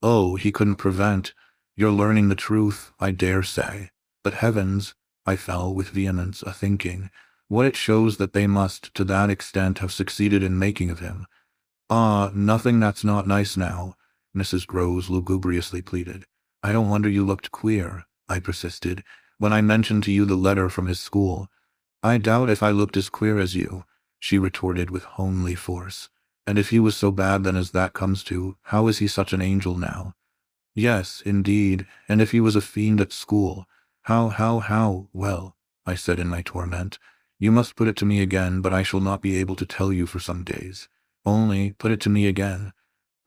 Oh, he couldn't prevent. You're learning the truth, I dare say. But heavens, I fell with vehemence a-thinking, what it shows that they must, to that extent, have succeeded in making of him. Ah, nothing that's not nice now, Mrs. Groves lugubriously pleaded. I don't wonder you looked queer, I persisted, when I mentioned to you the letter from his school. I doubt if I looked as queer as you, she retorted with homely force. And if he was so bad then as that comes to, how is he such an angel now? Yes, indeed, and if he was a fiend at school, how, well, I said in my torment, you must put it to me again, but I shall not be able to tell you for some days. Only, put it to me again,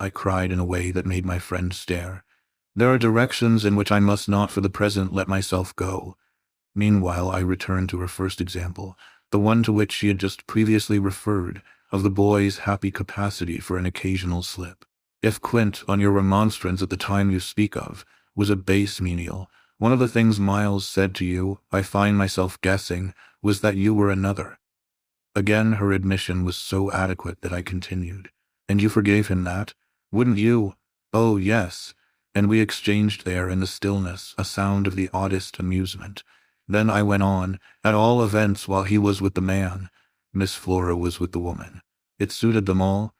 I cried in a way that made my friend stare. There are directions in which I must not for the present let myself go. Meanwhile, I returned to her first example, the one to which she had just previously referred, of the boy's happy capacity for an occasional slip. If Quint, on your remonstrance at the time you speak of, was a base menial, one of the things Miles said to you, I find myself guessing, was that you were another. Again her admission was so adequate that I continued. And you forgave him that? Wouldn't you? Oh, yes. And we exchanged there in the stillness a sound of the oddest amusement. Then I went on, at all events while he was with the man. Miss Flora was with the woman. It suited them all.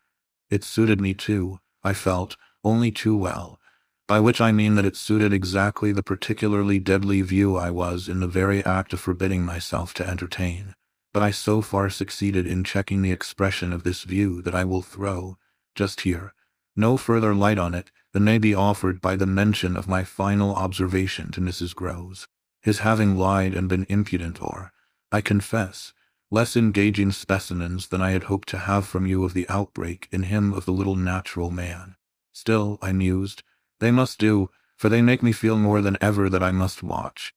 It suited me too, I felt, only too well. By which I mean that it suited exactly the particularly deadly view I was in the very act of forbidding myself to entertain. But I so far succeeded in checking the expression of this view that I will throw, just here, no further light on it than may be offered by the mention of my final observation to Mrs. Groves. His having lied and been impudent or, I confess, less engaging specimens than I had hoped to have from you of the outbreak in him of the little natural man. Still, I mused, they must do, for they make me feel more than ever that I must watch.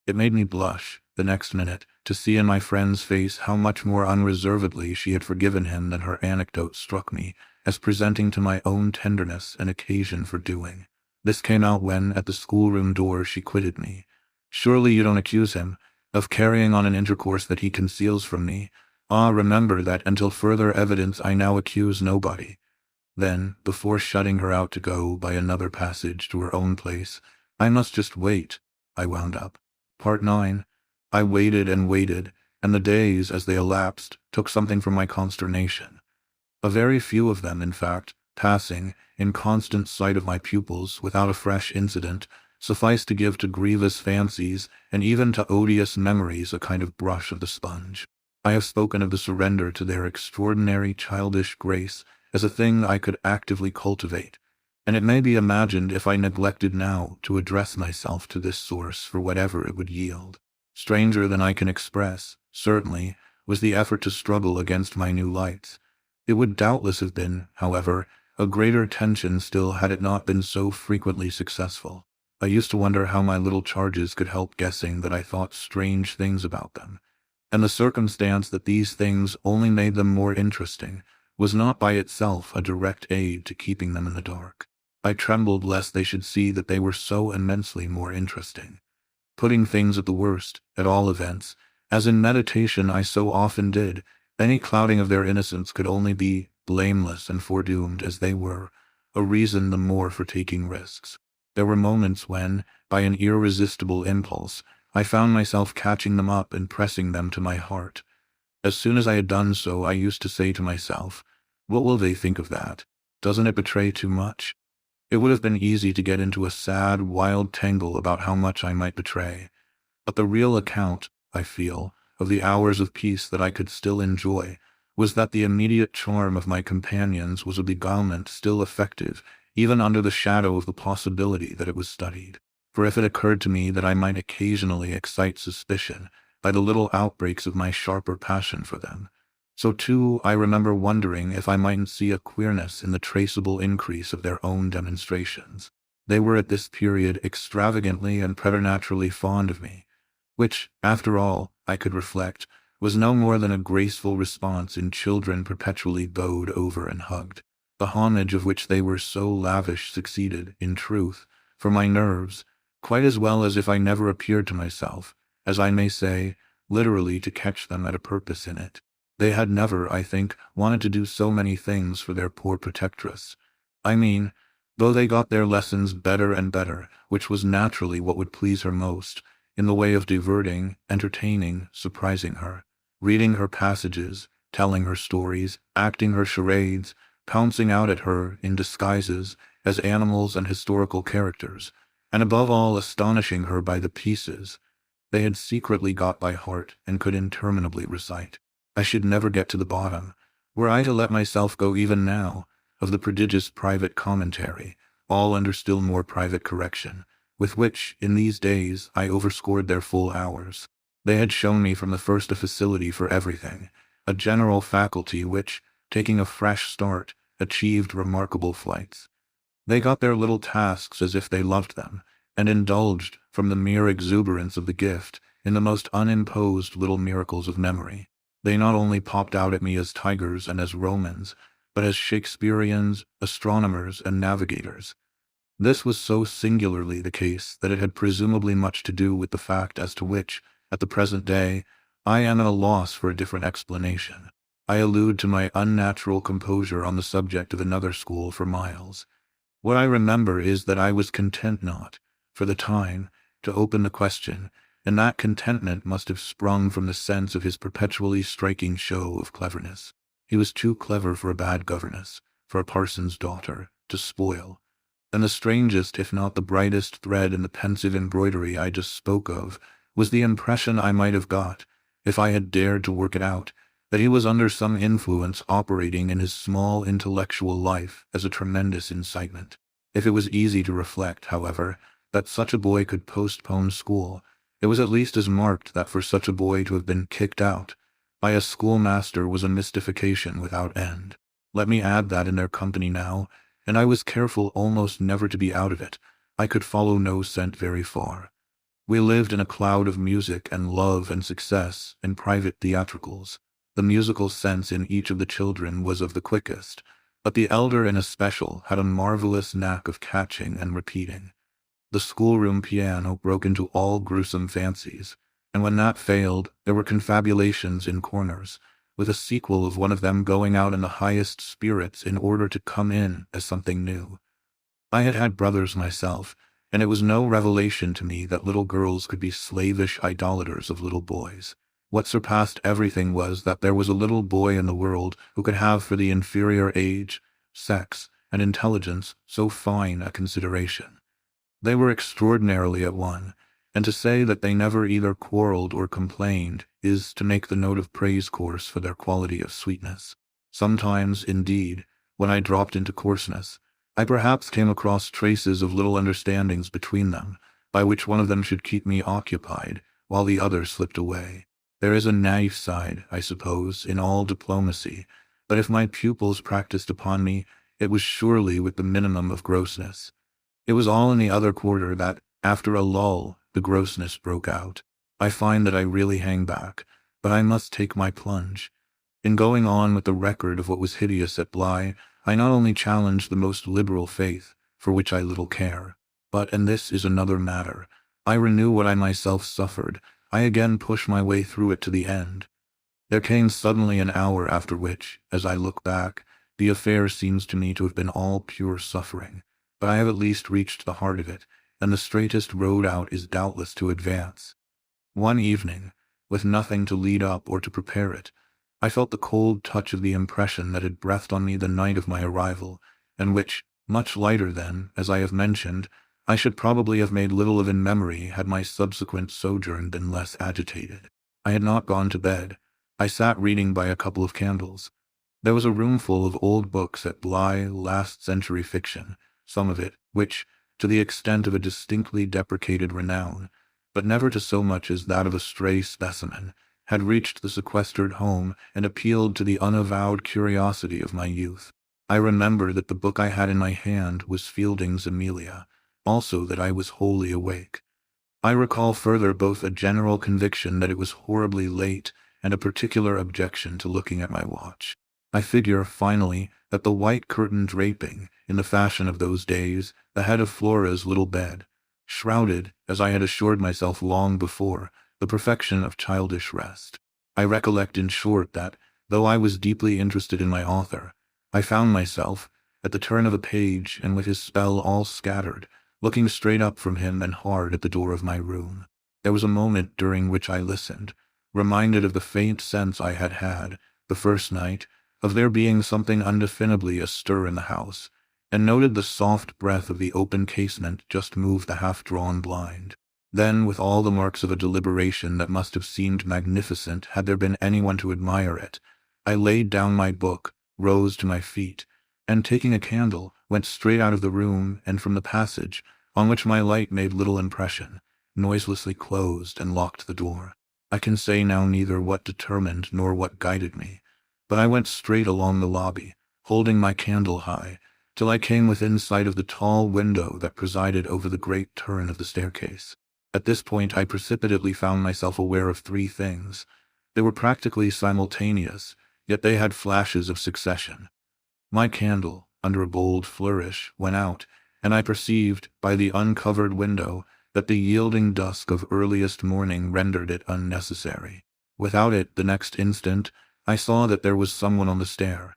It made me blush, the next minute, to see in my friend's face how much more unreservedly she had forgiven him than her anecdote struck me as presenting to my own tenderness an occasion for doing. This came out when, at the schoolroom door, she quitted me. "Surely you don't accuse him of carrying on an intercourse that he conceals from me? Ah, remember that until further evidence I now accuse nobody." Then, before shutting her out to go by another passage to her own place, "I must just wait," I wound up. Part 9. I waited, and the days, as they elapsed, took something from my consternation. A very few of them, in fact, passing, in constant sight of my pupils, without a fresh incident, sufficed to give to grievous fancies, and even to odious memories, a kind of brush of the sponge. I have spoken of the surrender to their extraordinary childish grace as a thing I could actively cultivate, and it may be imagined if I neglected now to address myself to this source for whatever it would yield. Stranger than I can express, certainly, was the effort to struggle against my new lights. It would doubtless have been, however, a greater tension still had it not been so frequently successful. I used to wonder how my little charges could help guessing that I thought strange things about them, and the circumstance that these things only made them more interesting was not by itself a direct aid to keeping them in the dark. I trembled lest they should see that they were so immensely more interesting. Putting things at the worst, at all events, as in meditation I so often did, any clouding of their innocence could only be, blameless and foredoomed as they were, a reason the more for taking risks. There were moments when, by an irresistible impulse, I found myself catching them up and pressing them to my heart. As soon as I had done so, I used to say to myself, "What will they think of that? Doesn't it betray too much?" It would have been easy to get into a sad, wild tangle about how much I might betray. But the real account, I feel, of the hours of peace that I could still enjoy was that the immediate charm of my companions was a beguilement still effective, even under the shadow of the possibility that it was studied. For if it occurred to me that I might occasionally excite suspicion by the little outbreaks of my sharper passion for them, so too I remember wondering if I mightn't see a queerness in the traceable increase of their own demonstrations. They were at this period extravagantly and preternaturally fond of me, which, after all, I could reflect, was no more than a graceful response in children perpetually bowed over and hugged. The homage of which they were so lavish succeeded, in truth, for my nerves, quite as well as if I never appeared to myself, as I may say, literally to catch them at a purpose in it. They had never, I think, wanted to do so many things for their poor protectress. I mean, though they got their lessons better and better, which was naturally what would please her most, in the way of diverting, entertaining, surprising her, reading her passages, telling her stories, acting her charades, pouncing out at her in disguises as animals and historical characters, and above all astonishing her by the pieces they had secretly got by heart and could interminably recite. I should never get to the bottom, were I to let myself go even now, of the prodigious private commentary, all under still more private correction, with which, in these days, I overscored their full hours. They had shown me from the first a facility for everything, a general faculty which, taking a fresh start, achieved remarkable flights. They got their little tasks as if they loved them, and indulged, from the mere exuberance of the gift, in the most unimposed little miracles of memory. They not only popped out at me as tigers and as Romans, but as Shakespeareans, astronomers, and navigators. This was so singularly the case that it had presumably much to do with the fact as to which, at the present day, I am at a loss for a different explanation. I allude to my unnatural composure on the subject of another school for miles. What I remember is that I was content not, for the time, to open the question, and that contentment must have sprung from the sense of his perpetually striking show of cleverness. He was too clever for a bad governess, for a parson's daughter, to spoil. And the strangest, if not the brightest thread in the pensive embroidery I just spoke of, was the impression I might have got, if I had dared to work it out, that he was under some influence operating in his small intellectual life as a tremendous incitement. If it was easy to reflect, however, that such a boy could postpone school, it was at least as marked that for such a boy to have been kicked out by a schoolmaster was a mystification without end. Let me add that in their company now, and I was careful almost never to be out of it, I could follow no scent very far. We lived in a cloud of music and love and success in private theatricals. The musical sense in each of the children was of the quickest, but the elder in especial had a marvelous knack of catching and repeating. The schoolroom piano broke into all gruesome fancies, and when that failed, there were confabulations in corners, with a sequel of one of them going out in the highest spirits in order to come in as something new. I had had brothers myself, and it was no revelation to me that little girls could be slavish idolaters of little boys. What surpassed everything was that there was a little boy in the world who could have for the inferior age, sex, and intelligence so fine a consideration. They were extraordinarily at one, and to say that they never either quarreled or complained is to make the note of praise coarse for their quality of sweetness. Sometimes, indeed, when I dropped into coarseness, I perhaps came across traces of little understandings between them, by which one of them should keep me occupied, while the other slipped away. There is a naïf side, I suppose, in all diplomacy, but if my pupils practiced upon me, it was surely with the minimum of grossness. It was all in the other quarter that, after a lull, the grossness broke out. I find that I really hang back, but I must take my plunge. In going on with the record of what was hideous at Bly, I not only challenge the most liberal faith, for which I little care, but, and this is another matter, I renew what I myself suffered. I again push my way through it to the end. There came suddenly an hour after which, as I look back, the affair seems to me to have been all pure suffering, but I have at least reached the heart of it, and the straightest road out is doubtless to advance. One evening, with nothing to lead up or to prepare it, I felt the cold touch of the impression that had breathed on me the night of my arrival, and which, much lighter than, as I have mentioned, I should probably have made little of in memory had my subsequent sojourn been less agitated. I had not gone to bed. I sat reading by a couple of candles. There was a roomful of old books at Bly last-century fiction, some of it, which, to the extent of a distinctly deprecated renown, but never to so much as that of a stray specimen, had reached the sequestered home and appealed to the unavowed curiosity of my youth. I remember that the book I had in my hand was Fielding's Amelia, also that I was wholly awake. I recall further both a general conviction that it was horribly late and a particular objection to looking at my watch. I figure, finally, that the white curtain draping, in the fashion of those days, the head of Flora's little bed, shrouded, as I had assured myself long before, the perfection of childish rest. I recollect, in short, that, though I was deeply interested in my author, I found myself, at the turn of a page and with his spell all scattered, looking straight up from him and hard at the door of my room. There was a moment during which I listened, reminded of the faint sense I had had, the first night, of there being something undefinably astir in the house, and noted the soft breath of the open casement just move the half-drawn blind. Then, with all the marks of a deliberation that must have seemed magnificent had there been anyone to admire it, I laid down my book, rose to my feet, and taking a candle, went straight out of the room and from the passage, on which my light made little impression, noiselessly closed and locked the door. I can say now neither what determined nor what guided me, but I went straight along the lobby, holding my candle high, till I came within sight of the tall window that presided over the great turn of the staircase. At this point I precipitately found myself aware of three things. They were practically simultaneous, yet they had flashes of succession. My candle, under a bold flourish, went out, and I perceived, by the uncovered window, that the yielding dusk of earliest morning rendered it unnecessary. Without it, the next instant, I saw that there was someone on the stair.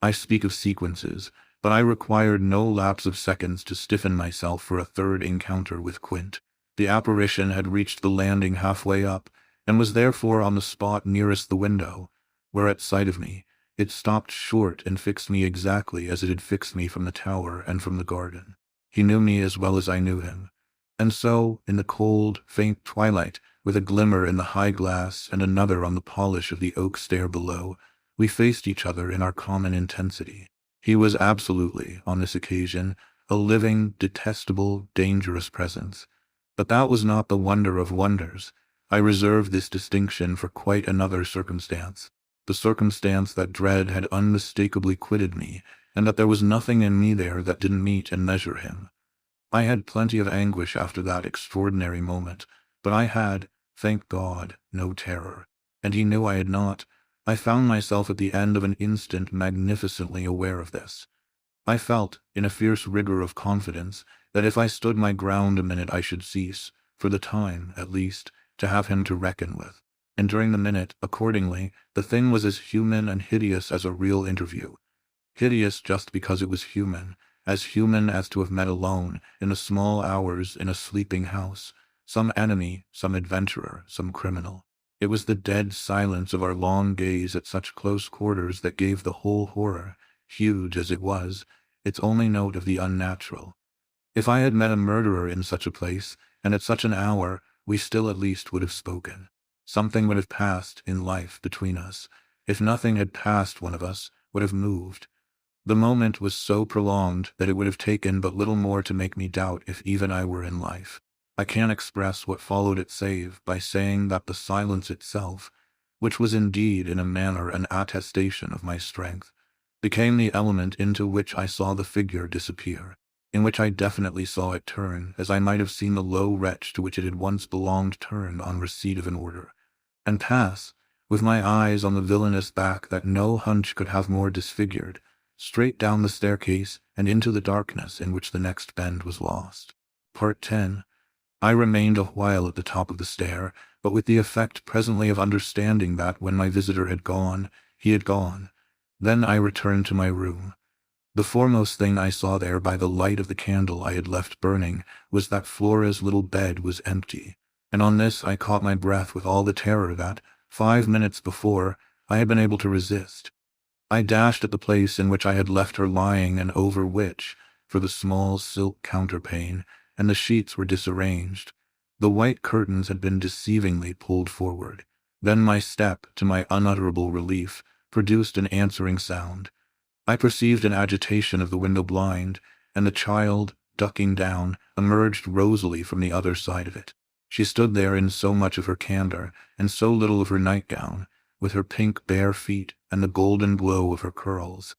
I speak of sequences, but I required no lapse of seconds to stiffen myself for a third encounter with Quint. The apparition had reached the landing halfway up, and was therefore on the spot nearest the window, where at sight of me, it stopped short and fixed me exactly as it had fixed me from the tower and from the garden. He knew me as well as I knew him, and so, in the cold, faint twilight, with a glimmer in the high glass and another on the polish of the oak stair below, we faced each other in our common intensity. He was absolutely, on this occasion, a living, detestable, dangerous presence. But that was not the wonder of wonders. I reserve this distinction for quite another circumstance, the circumstance that dread had unmistakably quitted me, and that there was nothing in me there that didn't meet and measure him. I had plenty of anguish after that extraordinary moment, But I had, thank God, no terror. And he knew I had not. I found myself at the end of an instant magnificently aware of this. I felt, in a fierce rigor of confidence, that if I stood my ground a minute I should cease, for the time, at least, to have him to reckon with. And during the minute, accordingly, the thing was as human and hideous as a real interview. Hideous just because it was human as to have met alone, in the small hours, in a sleeping house, some enemy, some adventurer, some criminal. It was the dead silence of our long gaze at such close quarters that gave the whole horror, huge as it was, its only note of the unnatural. If I had met a murderer in such a place, and at such an hour, we still at least would have spoken. Something would have passed in life between us. If nothing had passed, one of us would have moved. The moment was so prolonged that it would have taken but little more to make me doubt if even I were in life. I can't express what followed it save by saying that the silence itself, which was indeed in a manner an attestation of my strength, became the element into which I saw the figure disappear, in which I definitely saw it turn, as I might have seen the low wretch to which it had once belonged turn on receipt of an order, and pass, with my eyes on the villainous back that no hunch could have more disfigured, straight down the staircase and into the darkness in which the next bend was lost. Part 10. I remained a while at the top of the stair, but with the effect presently of understanding that when my visitor had gone, he had gone. Then I returned to my room. The foremost thing I saw there by the light of the candle I had left burning was that Flora's little bed was empty, and on this I caught my breath with all the terror that, 5 minutes before, I had been able to resist. I dashed at the place in which I had left her lying and over which, for the small silk counterpane, and the sheets were disarranged. The white curtains had been deceivingly pulled forward. Then my step, to my unutterable relief, produced an answering sound. I perceived an agitation of the window blind, and the child, ducking down, emerged rosily from the other side of it. She stood there in so much of her candor, and so little of her nightgown, with her pink bare feet and the golden glow of her curls.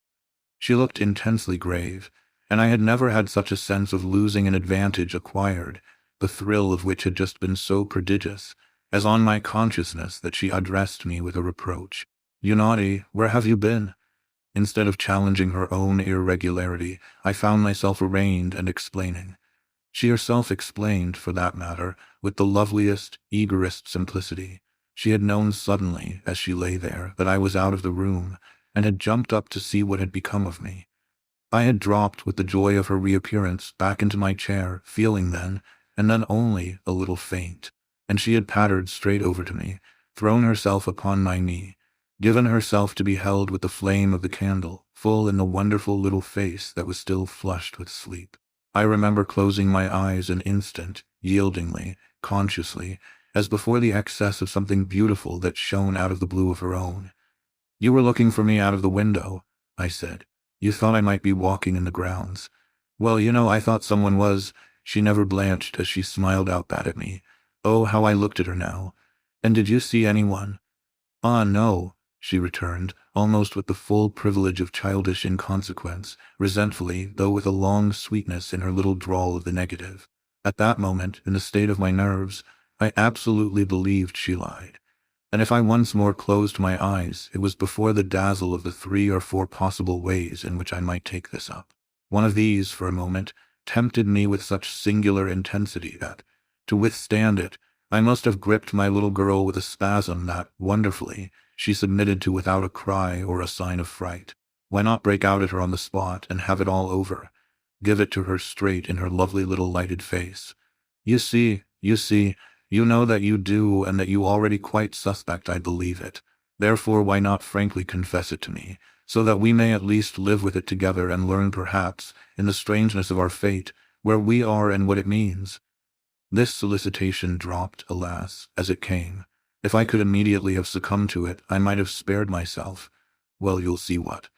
She looked intensely grave, and I had never had such a sense of losing an advantage acquired, the thrill of which had just been so prodigious, as on my consciousness that she addressed me with a reproach. "You naughty, where have you been?" Instead of challenging her own irregularity, I found myself arraigned and explaining. She herself explained, for that matter, with the loveliest, eagerest simplicity. She had known suddenly, as she lay there, that I was out of the room, and had jumped up to see what had become of me. I had dropped, with the joy of her reappearance, back into my chair, feeling then, and then only, a little faint, and she had pattered straight over to me, thrown herself upon my knee, given herself to be held with the flame of the candle, full in the wonderful little face that was still flushed with sleep. I remember closing my eyes an instant, yieldingly, consciously, as before the excess of something beautiful that shone out of the blue of her own. "You were looking for me out of the window," I said. "You thought I might be walking in the grounds." "Well, I thought someone was." She never blanched as she smiled out that at me. Oh, how I looked at her now. "And did you see anyone?" "Ah, no," she returned, almost with the full privilege of childish inconsequence, resentfully, though with a long sweetness in her little drawl of the negative. At that moment, in the state of my nerves, I absolutely believed she lied. And if I once more closed my eyes, it was before the dazzle of the 3 or 4 possible ways in which I might take this up. One of these, for a moment, tempted me with such singular intensity that, to withstand it, I must have gripped my little girl with a spasm that, wonderfully, she submitted to without a cry or a sign of fright. Why not break out at her on the spot and have it all over? Give it to her straight in her lovely little lighted face. You see, you know that you do and that you already quite suspect I believe it. Therefore why not frankly confess it to me, so that we may at least live with it together and learn perhaps, in the strangeness of our fate, where we are and what it means. This solicitation dropped, alas, as it came. If I could immediately have succumbed to it, I might have spared myself. Well, you'll see what.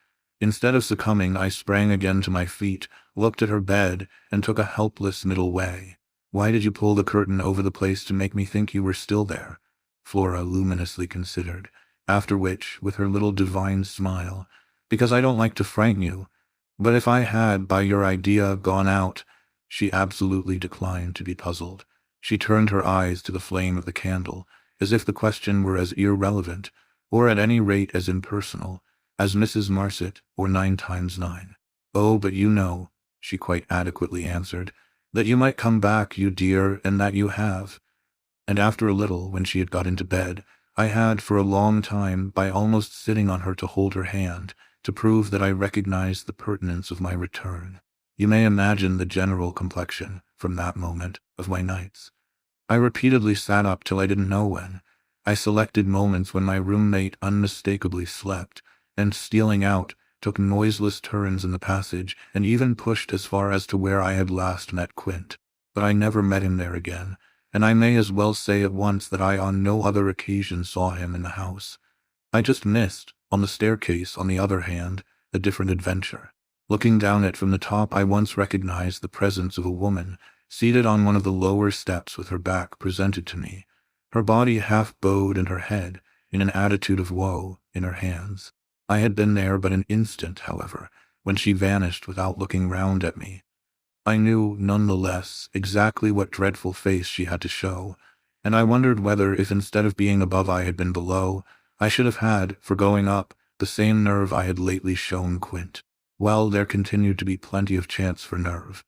Instead of succumbing, I sprang again to my feet, looked at her bed, and took a helpless middle way. "Why did you pull the curtain over the place to make me think you were still there?" Flora luminously considered, after which, with her little divine smile, "Because I don't like to frighten you. But if I had, by your idea, gone out—" She absolutely declined to be puzzled. She turned her eyes to the flame of the candle, as if the question were as irrelevant, or at any rate as impersonal, as Mrs. Marset or 9 times 9. "Oh, but you know," she quite adequately answered, "that you might come back, you dear, and that you have." And after a little, when she had got into bed, I had for a long time, by almost sitting on her to hold her hand, to prove that I recognized the pertinence of my return. You may imagine the general complexion, from that moment, of my nights. I repeatedly sat up till I didn't know when. I selected moments when my roommate unmistakably slept, and stealing out, took noiseless turns in the passage, and even pushed as far as to where I had last met Quint. But I never met him there again, and I may as well say at once that I on no other occasion saw him in the house. I just missed, on the staircase, on the other hand, a different adventure. Looking down it from the top, I once recognized the presence of a woman, seated on one of the lower steps with her back presented to me, her body half bowed and her head, in an attitude of woe, in her hands. I had been there but an instant, however, when she vanished without looking round at me. I knew, none the less, exactly what dreadful face she had to show, and I wondered whether, if instead of being above I had been below, I should have had, for going up, the same nerve I had lately shown Quint. Well, there continued to be plenty of chance for nerve.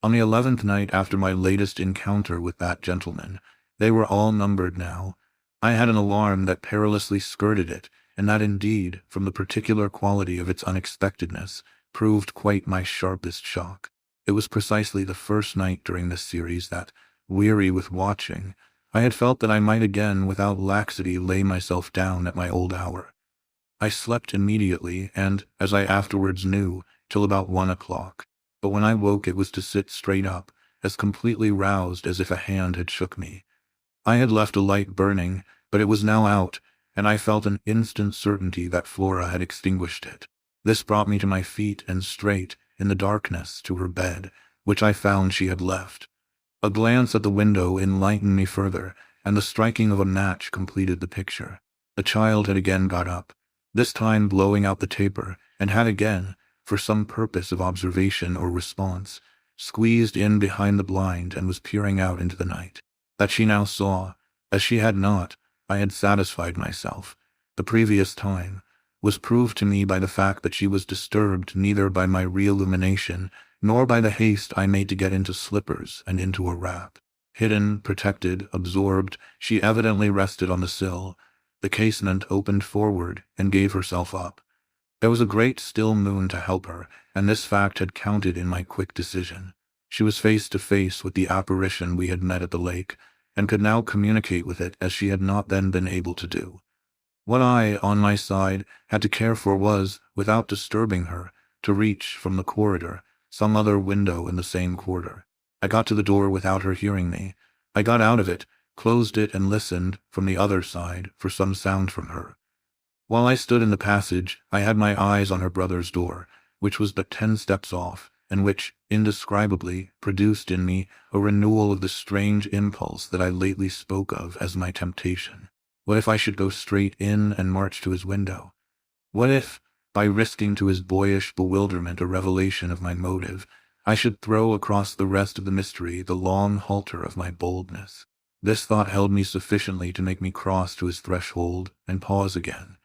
On the 11th night after my latest encounter with that gentleman, they were all numbered now, I had an alarm that perilously skirted it, and that indeed, from the particular quality of its unexpectedness, proved quite my sharpest shock. It was precisely the first night during this series that, weary with watching, I had felt that I might again without laxity lay myself down at my old hour. I slept immediately, and, as I afterwards knew, till about 1 o'clock, but when I woke it was to sit straight up, as completely roused as if a hand had shook me. I had left a light burning, but it was now out, and I felt an instant certainty that Flora had extinguished it. This brought me to my feet and straight, in the darkness, to her bed, which I found she had left. A glance at the window enlightened me further, and the striking of a match completed the picture. The child had again got up, this time blowing out the taper, and had again, for some purpose of observation or response, squeezed in behind the blind and was peering out into the night. That she now saw, as she had not, I had satisfied myself, the previous time, was proved to me by the fact that she was disturbed neither by my re-illumination nor by the haste I made to get into slippers and into a wrap. Hidden, protected, absorbed, she evidently rested on the sill. The casement opened forward and gave herself up. There was a great still moon to help her, and this fact had counted in my quick decision. She was face to face with the apparition we had met at the lake, and could now communicate with it as she had not then been able to do. What I, on my side, had to care for was, without disturbing her, to reach, from the corridor, some other window in the same quarter. I got to the door without her hearing me. I got out of it, closed it, and listened, from the other side, for some sound from her. While I stood in the passage, I had my eyes on her brother's door, which was but 10 steps off, and which, indescribably, produced in me a renewal of the strange impulse that I lately spoke of as my temptation. What if I should go straight in and march to his window? What if, by risking to his boyish bewilderment a revelation of my motive, I should throw across the rest of the mystery the long halter of my boldness? This thought held me sufficiently to make me cross to his threshold and pause again.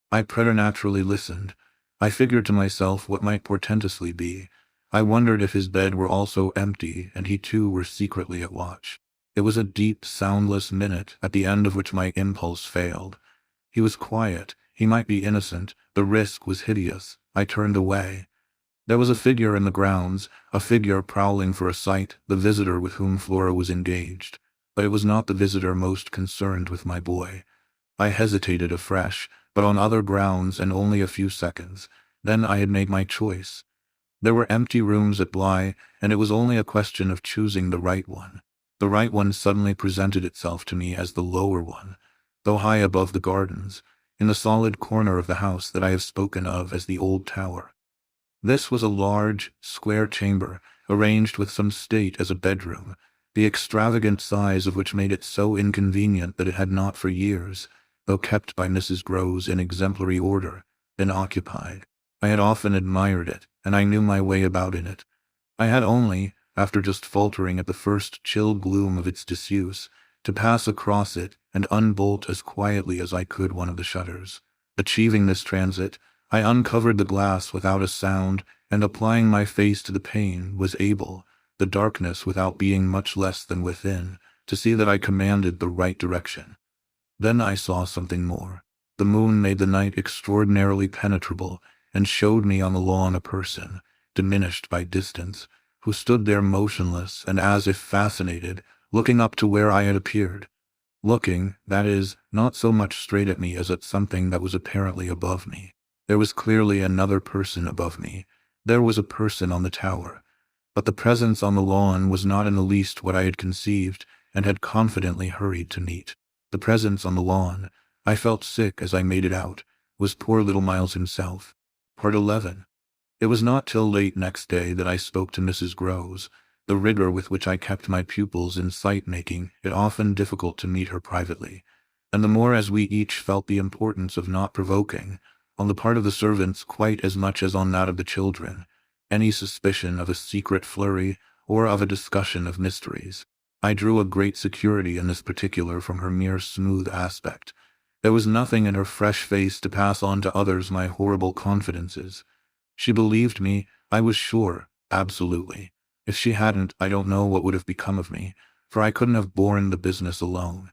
I preternaturally listened. I figured to myself what might portentously be. I wondered if his bed were also empty and he too were secretly at watch. It was a deep, soundless minute, at the end of which my impulse failed. He was quiet. He might be innocent. The risk was hideous. I turned away. There was a figure in the grounds, a figure prowling for a sight, the visitor with whom Flora was engaged. But it was not the visitor most concerned with my boy. I hesitated afresh, but on other grounds, and only a few seconds. Then I had made my choice. There were empty rooms at Bly, and it was only a question of choosing the right one. The right one suddenly presented itself to me as the lower one, though high above the gardens, in the solid corner of the house that I have spoken of as the old tower. This was a large, square chamber, arranged with some state as a bedroom, the extravagant size of which made it so inconvenient that it had not for years, though kept by Mrs. Groves in exemplary order, been occupied. I had often admired it, and I knew my way about in it. I had only, after just faltering at the first chill gloom of its disuse, to pass across it and unbolt as quietly as I could one of the shutters. Achieving this transit, I uncovered the glass without a sound, and applying my face to the pane, was able, the darkness without being much less than within, to see that I commanded the right direction. Then I saw something more. The moon made the night extraordinarily penetrable, and showed me on the lawn a person, diminished by distance, who stood there motionless and as if fascinated, looking up to where I had appeared. Looking, that is, not so much straight at me as at something that was apparently above me. There was clearly another person above me. There was a person on the tower. But the presence on the lawn was not in the least what I had conceived and had confidently hurried to meet. The presence on the lawn, I felt sick as I made it out, was poor little Miles himself. Part 11. It was not till late next day that I spoke to Mrs. Groves. The rigor with which I kept my pupils in sight making it often difficult to meet her privately, and the more as we each felt the importance of not provoking, on the part of the servants quite as much as on that of the children, any suspicion of a secret flurry or of a discussion of mysteries. I drew a great security in this particular from her mere smooth aspect. There was nothing in her fresh face to pass on to others my horrible confidences. She believed me, I was sure, absolutely. If she hadn't, I don't know what would have become of me, for I couldn't have borne the business alone.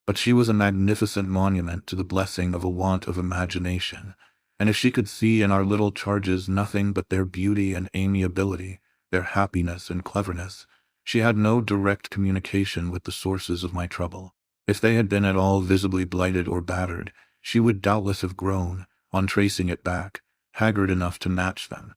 But she was a magnificent monument to the blessing of a want of imagination, and if she could see in our little charges nothing but their beauty and amiability, their happiness and cleverness, she had no direct communication with the sources of my trouble. If they had been at all visibly blighted or battered, she would doubtless have grown, on tracing it back, haggard enough to match them.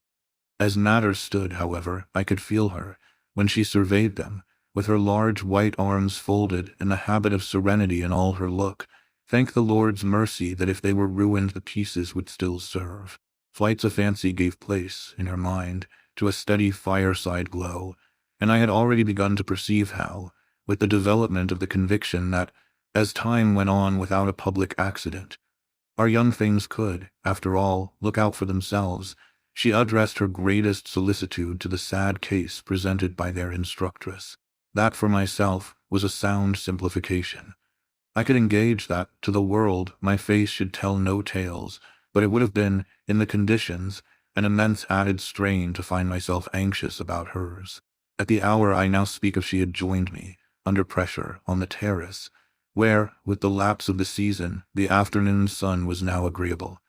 As matters stood, however, I could feel her, when she surveyed them, with her large white arms folded and the habit of serenity in all her look, thank the Lord's mercy that if they were ruined the pieces would still serve. Flights of fancy gave place, in her mind, to a steady fireside glow, and I had already begun to perceive how, with the development of the conviction that, as time went on without a public accident, our young things could, after all, look out for themselves, she addressed her greatest solicitude to the sad case presented by their instructress. That, for myself, was a sound simplification. I could engage that, to the world, my face should tell no tales, but it would have been, in the conditions, an immense added strain to find myself anxious about hers. At the hour I now speak of she had joined me, under pressure, on the terrace, where, with the lapse of the season, the afternoon sun was now agreeable,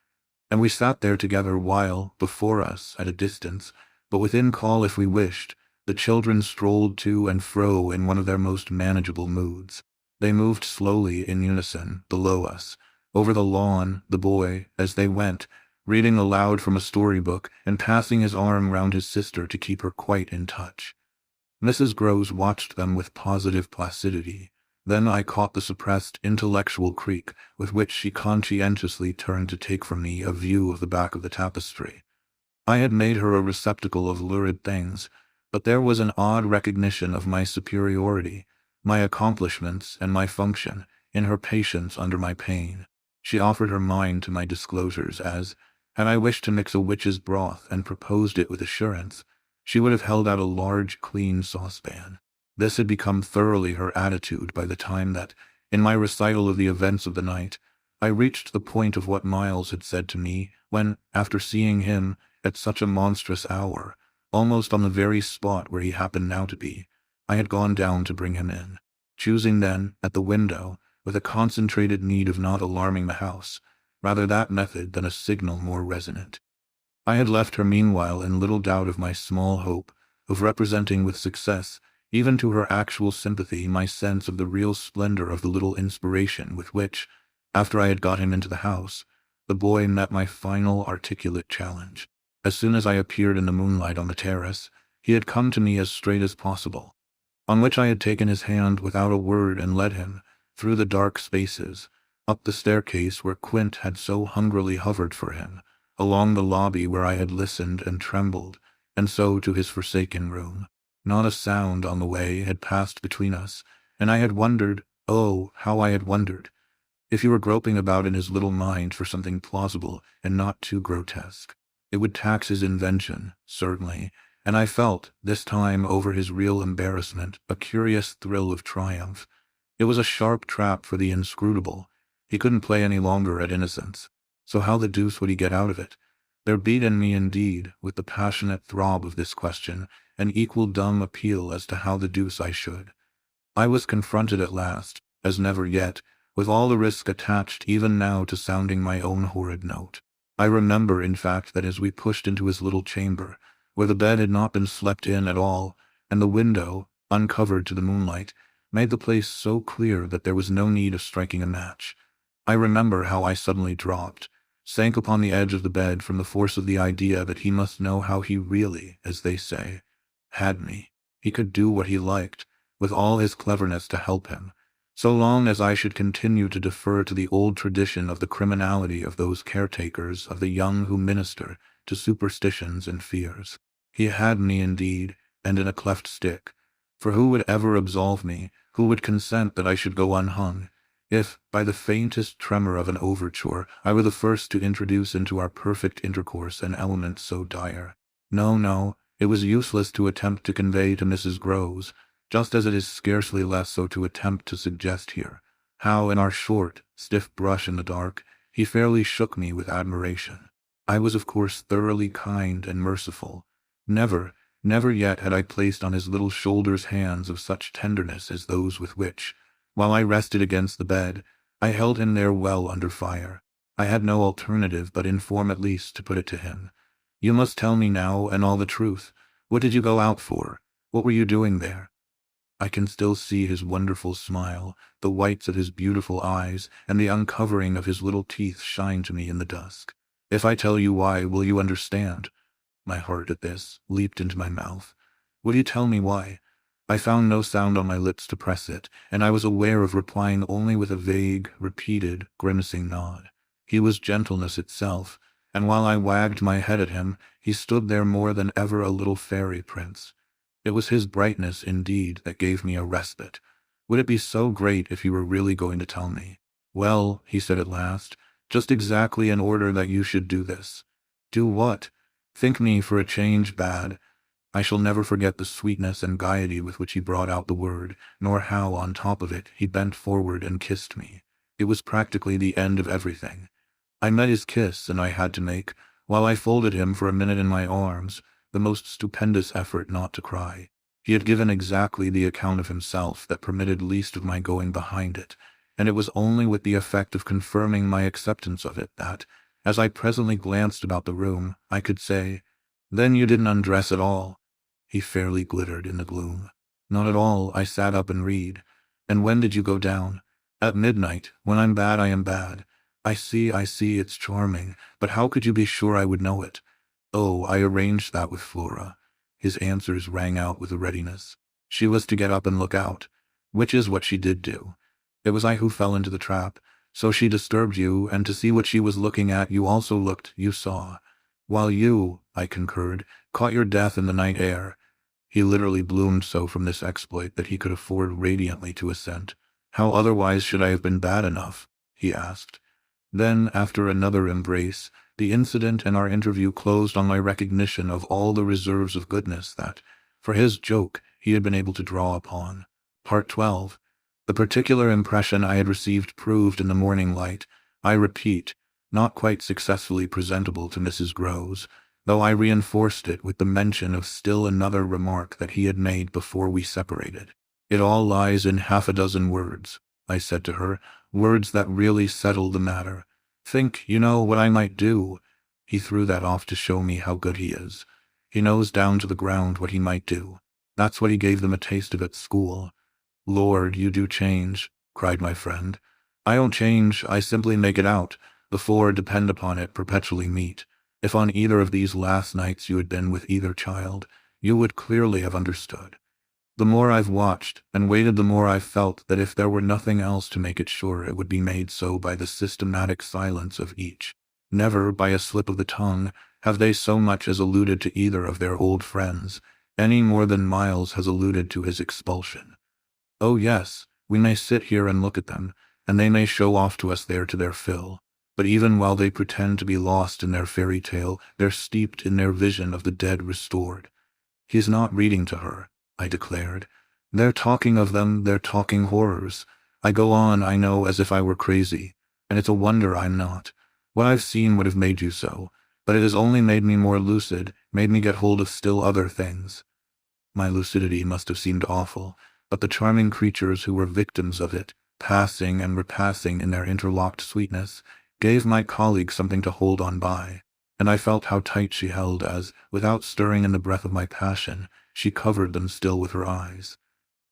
and we sat there together while, before us, at a distance, but within call if we wished, the children strolled to and fro in one of their most manageable moods. They moved slowly in unison, below us, over the lawn, the boy, as they went, reading aloud from a storybook and passing his arm round his sister to keep her quite in touch. Mrs. Groves watched them with positive placidity. Then I caught the suppressed intellectual creak with which she conscientiously turned to take from me a view of the back of the tapestry. I had made her a receptacle of lurid things, but there was an odd recognition of my superiority, my accomplishments, and my function, in her patience under my pain. She offered her mind to my disclosures as, had I wished to mix a witch's broth and proposed it with assurance, she would have held out a large, clean saucepan. This had become thoroughly her attitude by the time that, in my recital of the events of the night, I reached the point of what Miles had said to me when, after seeing him, at such a monstrous hour, almost on the very spot where he happened now to be, I had gone down to bring him in, choosing then, at the window, with a concentrated need of not alarming the house, rather that method than a signal more resonant. I had left her meanwhile in little doubt of my small hope of representing with success, even to her actual sympathy, my sense of the real splendor of the little inspiration with which, after I had got him into the house, the boy met my final articulate challenge. As soon as I appeared in the moonlight on the terrace, he had come to me as straight as possible, on which I had taken his hand without a word and led him, through the dark spaces, up the staircase where Quint had so hungrily hovered for him, along the lobby where I had listened and trembled, and so to his forsaken room. Not a sound on the way had passed between us, and I had wondered, oh, how I had wondered, if he were groping about in his little mind for something plausible and not too grotesque. It would tax his invention, certainly, and I felt, this time over his real embarrassment, a curious thrill of triumph. It was a sharp trap for the inscrutable. He couldn't play any longer at innocence. So how the deuce would he get out of it? There beat in me indeed, with the passionate throb of this question, an equal dumb appeal as to how the deuce I should. I was confronted at last, as never yet, with all the risk attached even now to sounding my own horrid note. I remember, in fact, that as we pushed into his little chamber, where the bed had not been slept in at all, and the window, uncovered to the moonlight, made the place so clear that there was no need of striking a match, I remember how I suddenly dropped, sank upon the edge of the bed from the force of the idea that he must know how he really, as they say, had me. He could do what he liked, with all his cleverness to help him, so long as I should continue to defer to the old tradition of the criminality of those caretakers of the young who minister to superstitions and fears. He had me indeed, and in a cleft stick, for who would ever absolve me, who would consent that I should go unhung, if, by the faintest tremor of an overture, I were the first to introduce into our perfect intercourse an element so dire? No, no, it was useless to attempt to convey to Mrs. Groves, just as it is scarcely less so to attempt to suggest here, how in our short, stiff brush in the dark, he fairly shook me with admiration. I was of course thoroughly kind and merciful. Never, never yet had I placed on his little shoulders hands of such tenderness as those with which, while I rested against the bed, I held him there well under fire. I had no alternative but in form at least to put it to him. You must tell me now and all the truth. What did you go out for? What were you doing there? I can still see his wonderful smile, the whites of his beautiful eyes, and the uncovering of his little teeth shine to me in the dusk. If I tell you why, will you understand? My heart at this leaped into my mouth. Will you tell me why? I found no sound on my lips to press it, and I was aware of replying only with a vague, repeated, grimacing nod. He was gentleness itself, and while I wagged my head at him, he stood there more than ever a little fairy prince. It was his brightness, indeed, that gave me a respite. Would it be so great if you were really going to tell me? Well, he said at last, just exactly in order that you should do this. Do what? Think me for a change bad. I shall never forget the sweetness and gaiety with which he brought out the word, nor how, on top of it, he bent forward and kissed me. It was practically the end of everything. I met his kiss, and I had to make, while I folded him for a minute in my arms, the most stupendous effort not to cry. He had given exactly the account of himself that permitted least of my going behind it, and it was only with the effect of confirming my acceptance of it that, as I presently glanced about the room, I could say, "Then you didn't undress at all?" He fairly glittered in the gloom. "Not at all. I sat up and read." "And when did you go down?" "At midnight. When I'm bad, I am bad." I see, it's charming. But how could you be sure I would know it?" "Oh, I arranged that with Flora." His answers rang out with a readiness. "She was to get up and look out, which is what she did do. It was I who fell into the trap, so she disturbed you, and to see what she was looking at you also looked, you saw. While you," I concurred, "caught your death in the night air." He literally bloomed so from this exploit that he could afford radiantly to assent. "How otherwise should I have been bad enough?" he asked. Then, after another embrace, the incident and our interview closed on my recognition of all the reserves of goodness that, for his joke, he had been able to draw upon. Part 12. The particular impression I had received proved in the morning light, I repeat, not quite successfully presentable to Mrs. Groves, though I reinforced it with the mention of still another remark that he had made before we separated. "It all lies in half a dozen words," I said to her, "words that really settle the matter. Think, you know, what I might do." He threw that off to show me how good he is. He knows down to the ground what he might do. That's what he gave them a taste of at school. "Lord, you do change," cried my friend. "I don't change, I simply make it out. The four, depend upon it, perpetually meet. If on either of these last nights you had been with either child, you would clearly have understood. The more I've watched and waited, the more I've felt that if there were nothing else to make it sure, it would be made so by the systematic silence of each. Never, by a slip of the tongue, have they so much as alluded to either of their old friends, any more than Miles has alluded to his expulsion. Oh yes, we may sit here and look at them, and they may show off to us there to their fill. But even while they pretend to be lost in their fairy tale, they're steeped in their vision of the dead restored. He's not reading to her, I declared. They're talking of them, they're talking horrors. I go on, I know, as if I were crazy, and it's a wonder I'm not. What I've seen would have made you so, but it has only made me more lucid, made me get hold of still other things. My lucidity must have seemed awful, but the charming creatures who were victims of it, passing and repassing in their interlocked sweetness, gave my colleague something to hold on by, and I felt how tight she held as, without stirring in the breath of my passion, she covered them still with her eyes.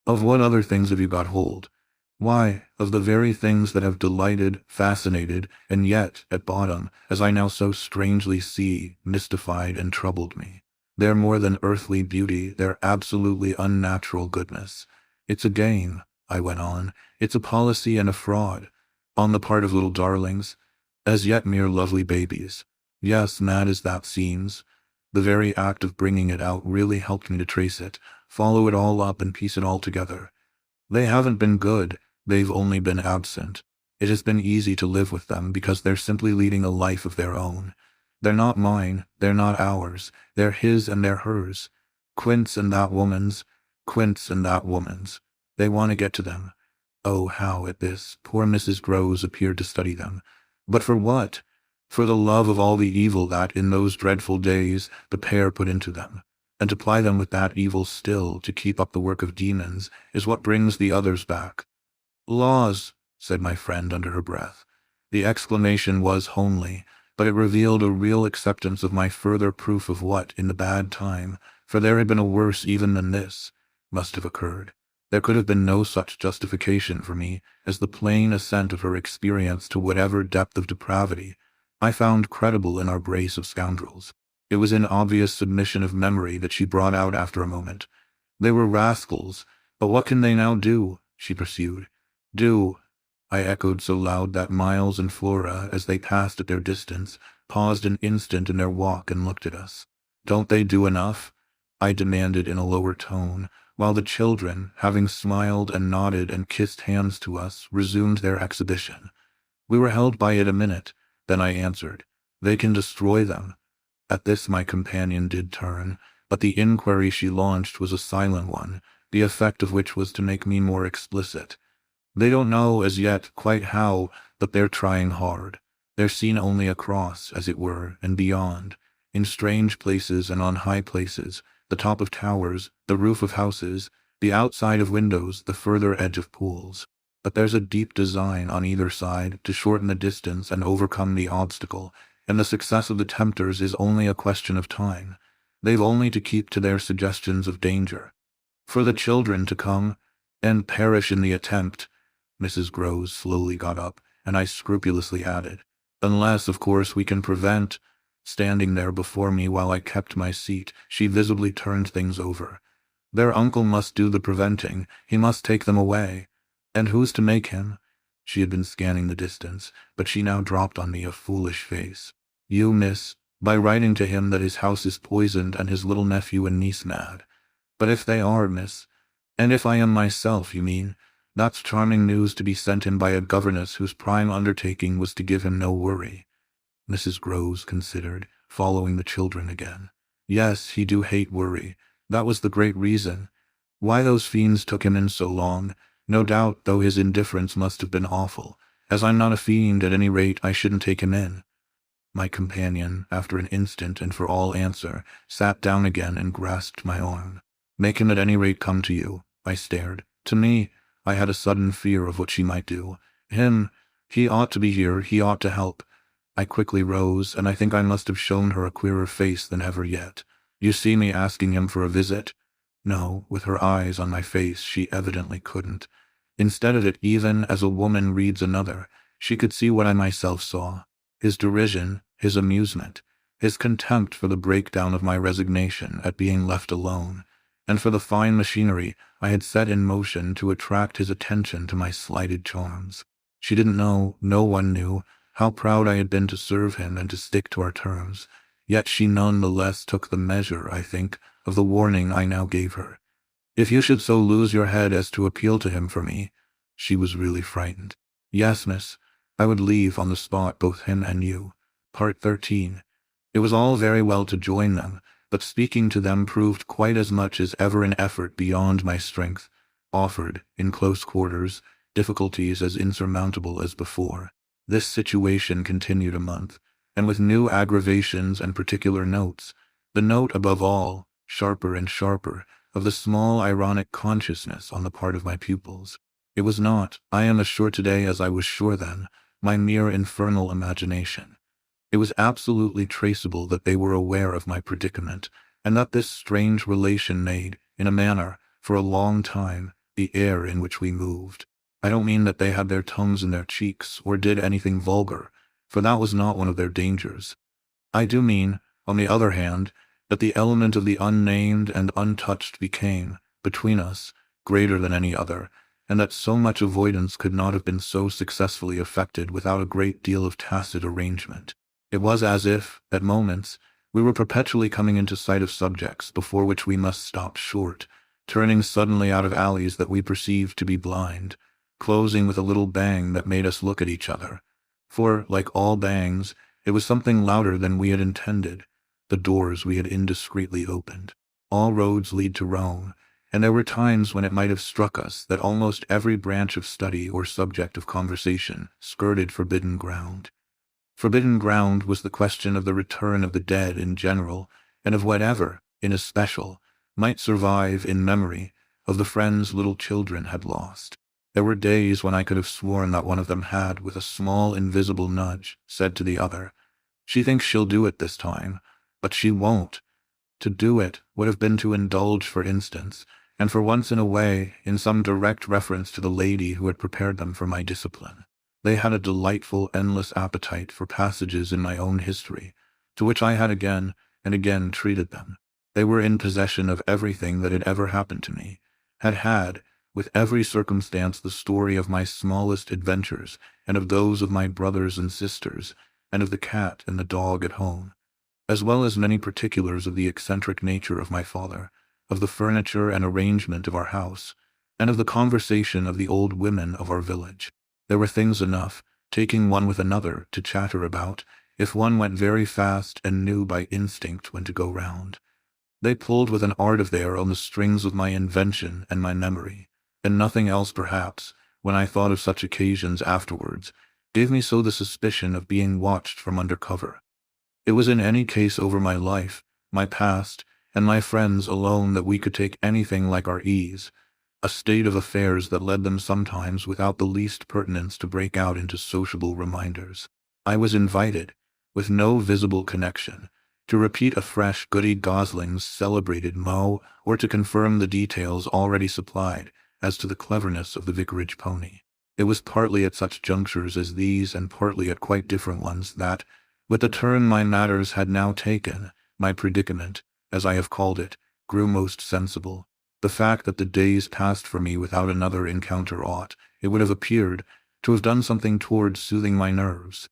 Of what other things have you got hold? Why, of the very things that have delighted, fascinated, and yet, at bottom, as I now so strangely see, mystified and troubled me. They're more than earthly beauty, they're absolutely unnatural goodness. It's a game, I went on. It's a policy and a fraud, on the part of little darlings, as yet mere lovely babies. Yes, mad as that seems, the very act of bringing it out really helped me to trace it, follow it all up and piece it all together. They haven't been good, they've only been absent. It has been easy to live with them because they're simply leading a life of their own. They're not mine, they're not ours, they're his and they're hers. Quint's and that woman's, Quint's and that woman's. They want to get to them. Oh, how at this, poor Mrs. Groves appeared to study them. But for what? For the love of all the evil that, in those dreadful days, the pair put into them. And to ply them with that evil still, to keep up the work of demons, is what brings the others back. Laws, said my friend under her breath. The exclamation was homely, but it revealed a real acceptance of my further proof of what, in the bad time, for there had been a worse even than this, must have occurred. There could have been no such justification for me as the plain assent of her experience to whatever depth of depravity I found credible in our brace of scoundrels. It was in obvious submission of memory that she brought out after a moment. They were rascals, but what can they now do? She pursued. Do, I echoed so loud that Miles and Flora, as they passed at their distance, paused an instant in their walk and looked at us. Don't they do enough? I demanded in a lower tone, while the children, having smiled and nodded and kissed hands to us, resumed their exhibition. We were held by it a minute, then I answered, They can destroy them. At this my companion did turn, but the inquiry she launched was a silent one, the effect of which was to make me more explicit. They don't know as yet quite how, but they're trying hard. They're seen only across, as it were, and beyond, in strange places and on high places, the top of towers, the roof of houses, the outside of windows, the further edge of pools. But there's a deep design on either side to shorten the distance and overcome the obstacle, and the success of the tempters is only a question of time. They've only to keep to their suggestions of danger. For the children to come and perish in the attempt, Mrs. Groves slowly got up, and I scrupulously added, unless, of course, we can prevent. Standing there before me while I kept my seat, she visibly turned things over. Their uncle must do the preventing, he must take them away. And who's to make him? She had been scanning the distance, but she now dropped on me a foolish face. You, miss, by writing to him that his house is poisoned and his little nephew and niece mad. But if they are, miss, and if I am myself, you mean, that's charming news to be sent him by a governess whose prime undertaking was to give him no worry. Mrs. Groves considered, following the children again. Yes, he do hate worry. That was the great reason. Why those fiends took him in so long, no doubt, though his indifference must have been awful. As I'm not a fiend, at any rate, I shouldn't take him in. My companion, after an instant and for all answer, sat down again and grasped my arm. Make him at any rate come to you. I stared. To me, I had a sudden fear of what she might do. Him, he ought to be here, he ought to help. I quickly rose, and I think I must have shown her a queerer face than ever yet. You see me asking him for a visit? No, with her eyes on my face, she evidently couldn't. Instead of it, even as a woman reads another, she could see what I myself saw. His derision, his amusement, his contempt for the breakdown of my resignation at being left alone, and for the fine machinery I had set in motion to attract his attention to my slighted charms. She didn't know, no one knew, how proud I had been to serve him and to stick to our terms, yet she none the less took the measure, I think, of the warning I now gave her. If you should so lose your head as to appeal to him for me, she was really frightened. Yes, miss, I would leave on the spot both him and you. Part 13. It was all very well to join them, but speaking to them proved quite as much as ever an effort beyond my strength, offered, in close quarters, difficulties as insurmountable as before. This situation continued a month, and with new aggravations and particular notes, the note above all, sharper and sharper, of the small ironic consciousness on the part of my pupils. It was not, I am as sure today as I was sure then, my mere infernal imagination. It was absolutely traceable that they were aware of my predicament, and that this strange relation made, in a manner, for a long time, the air in which we moved. I don't mean that they had their tongues in their cheeks, or did anything vulgar, for that was not one of their dangers. I do mean, on the other hand, that the element of the unnamed and untouched became, between us, greater than any other, and that so much avoidance could not have been so successfully effected without a great deal of tacit arrangement. It was as if, at moments, we were perpetually coming into sight of subjects before which we must stop short, turning suddenly out of alleys that we perceived to be blind, closing with a little bang that made us look at each other. For, like all bangs, it was something louder than we had intended, the doors we had indiscreetly opened. All roads lead to Rome, and there were times when it might have struck us that almost every branch of study or subject of conversation skirted forbidden ground. Forbidden ground was the question of the return of the dead in general, and of whatever, in especial, might survive in memory of the friends little children had lost. There were days when I could have sworn that one of them had, with a small invisible nudge, said to the other, "She thinks she'll do it this time, but she won't." To do it would have been to indulge, for instance, and for once in a way, in some direct reference to the lady who had prepared them for my discipline. They had a delightful, endless appetite for passages in my own history, to which I had again and again treated them. They were in possession of everything that had ever happened to me, had, with every circumstance, the story of my smallest adventures, and of those of my brothers and sisters, and of the cat and the dog at home, as well as many particulars of the eccentric nature of my father, of the furniture and arrangement of our house, and of the conversation of the old women of our village. There were things enough, taking one with another, to chatter about, if one went very fast and knew by instinct when to go round. They pulled with an art of their on the strings of my invention and my memory, and nothing else perhaps, when I thought of such occasions afterwards, gave me so the suspicion of being watched from under cover. It was in any case over my life, my past, and my friends alone that we could take anything like our ease, a state of affairs that led them sometimes without the least pertinence to break out into sociable reminders. I was invited, with no visible connection, to repeat afresh Goody Gosling's celebrated mot, or to confirm the details already supplied as to the cleverness of the vicarage pony. It was partly at such junctures as these, and partly at quite different ones, that, with the turn my matters had now taken, my predicament, as I have called it, grew most sensible. The fact that the days passed for me without another encounter ought, it would have appeared, to have done something towards soothing my nerves.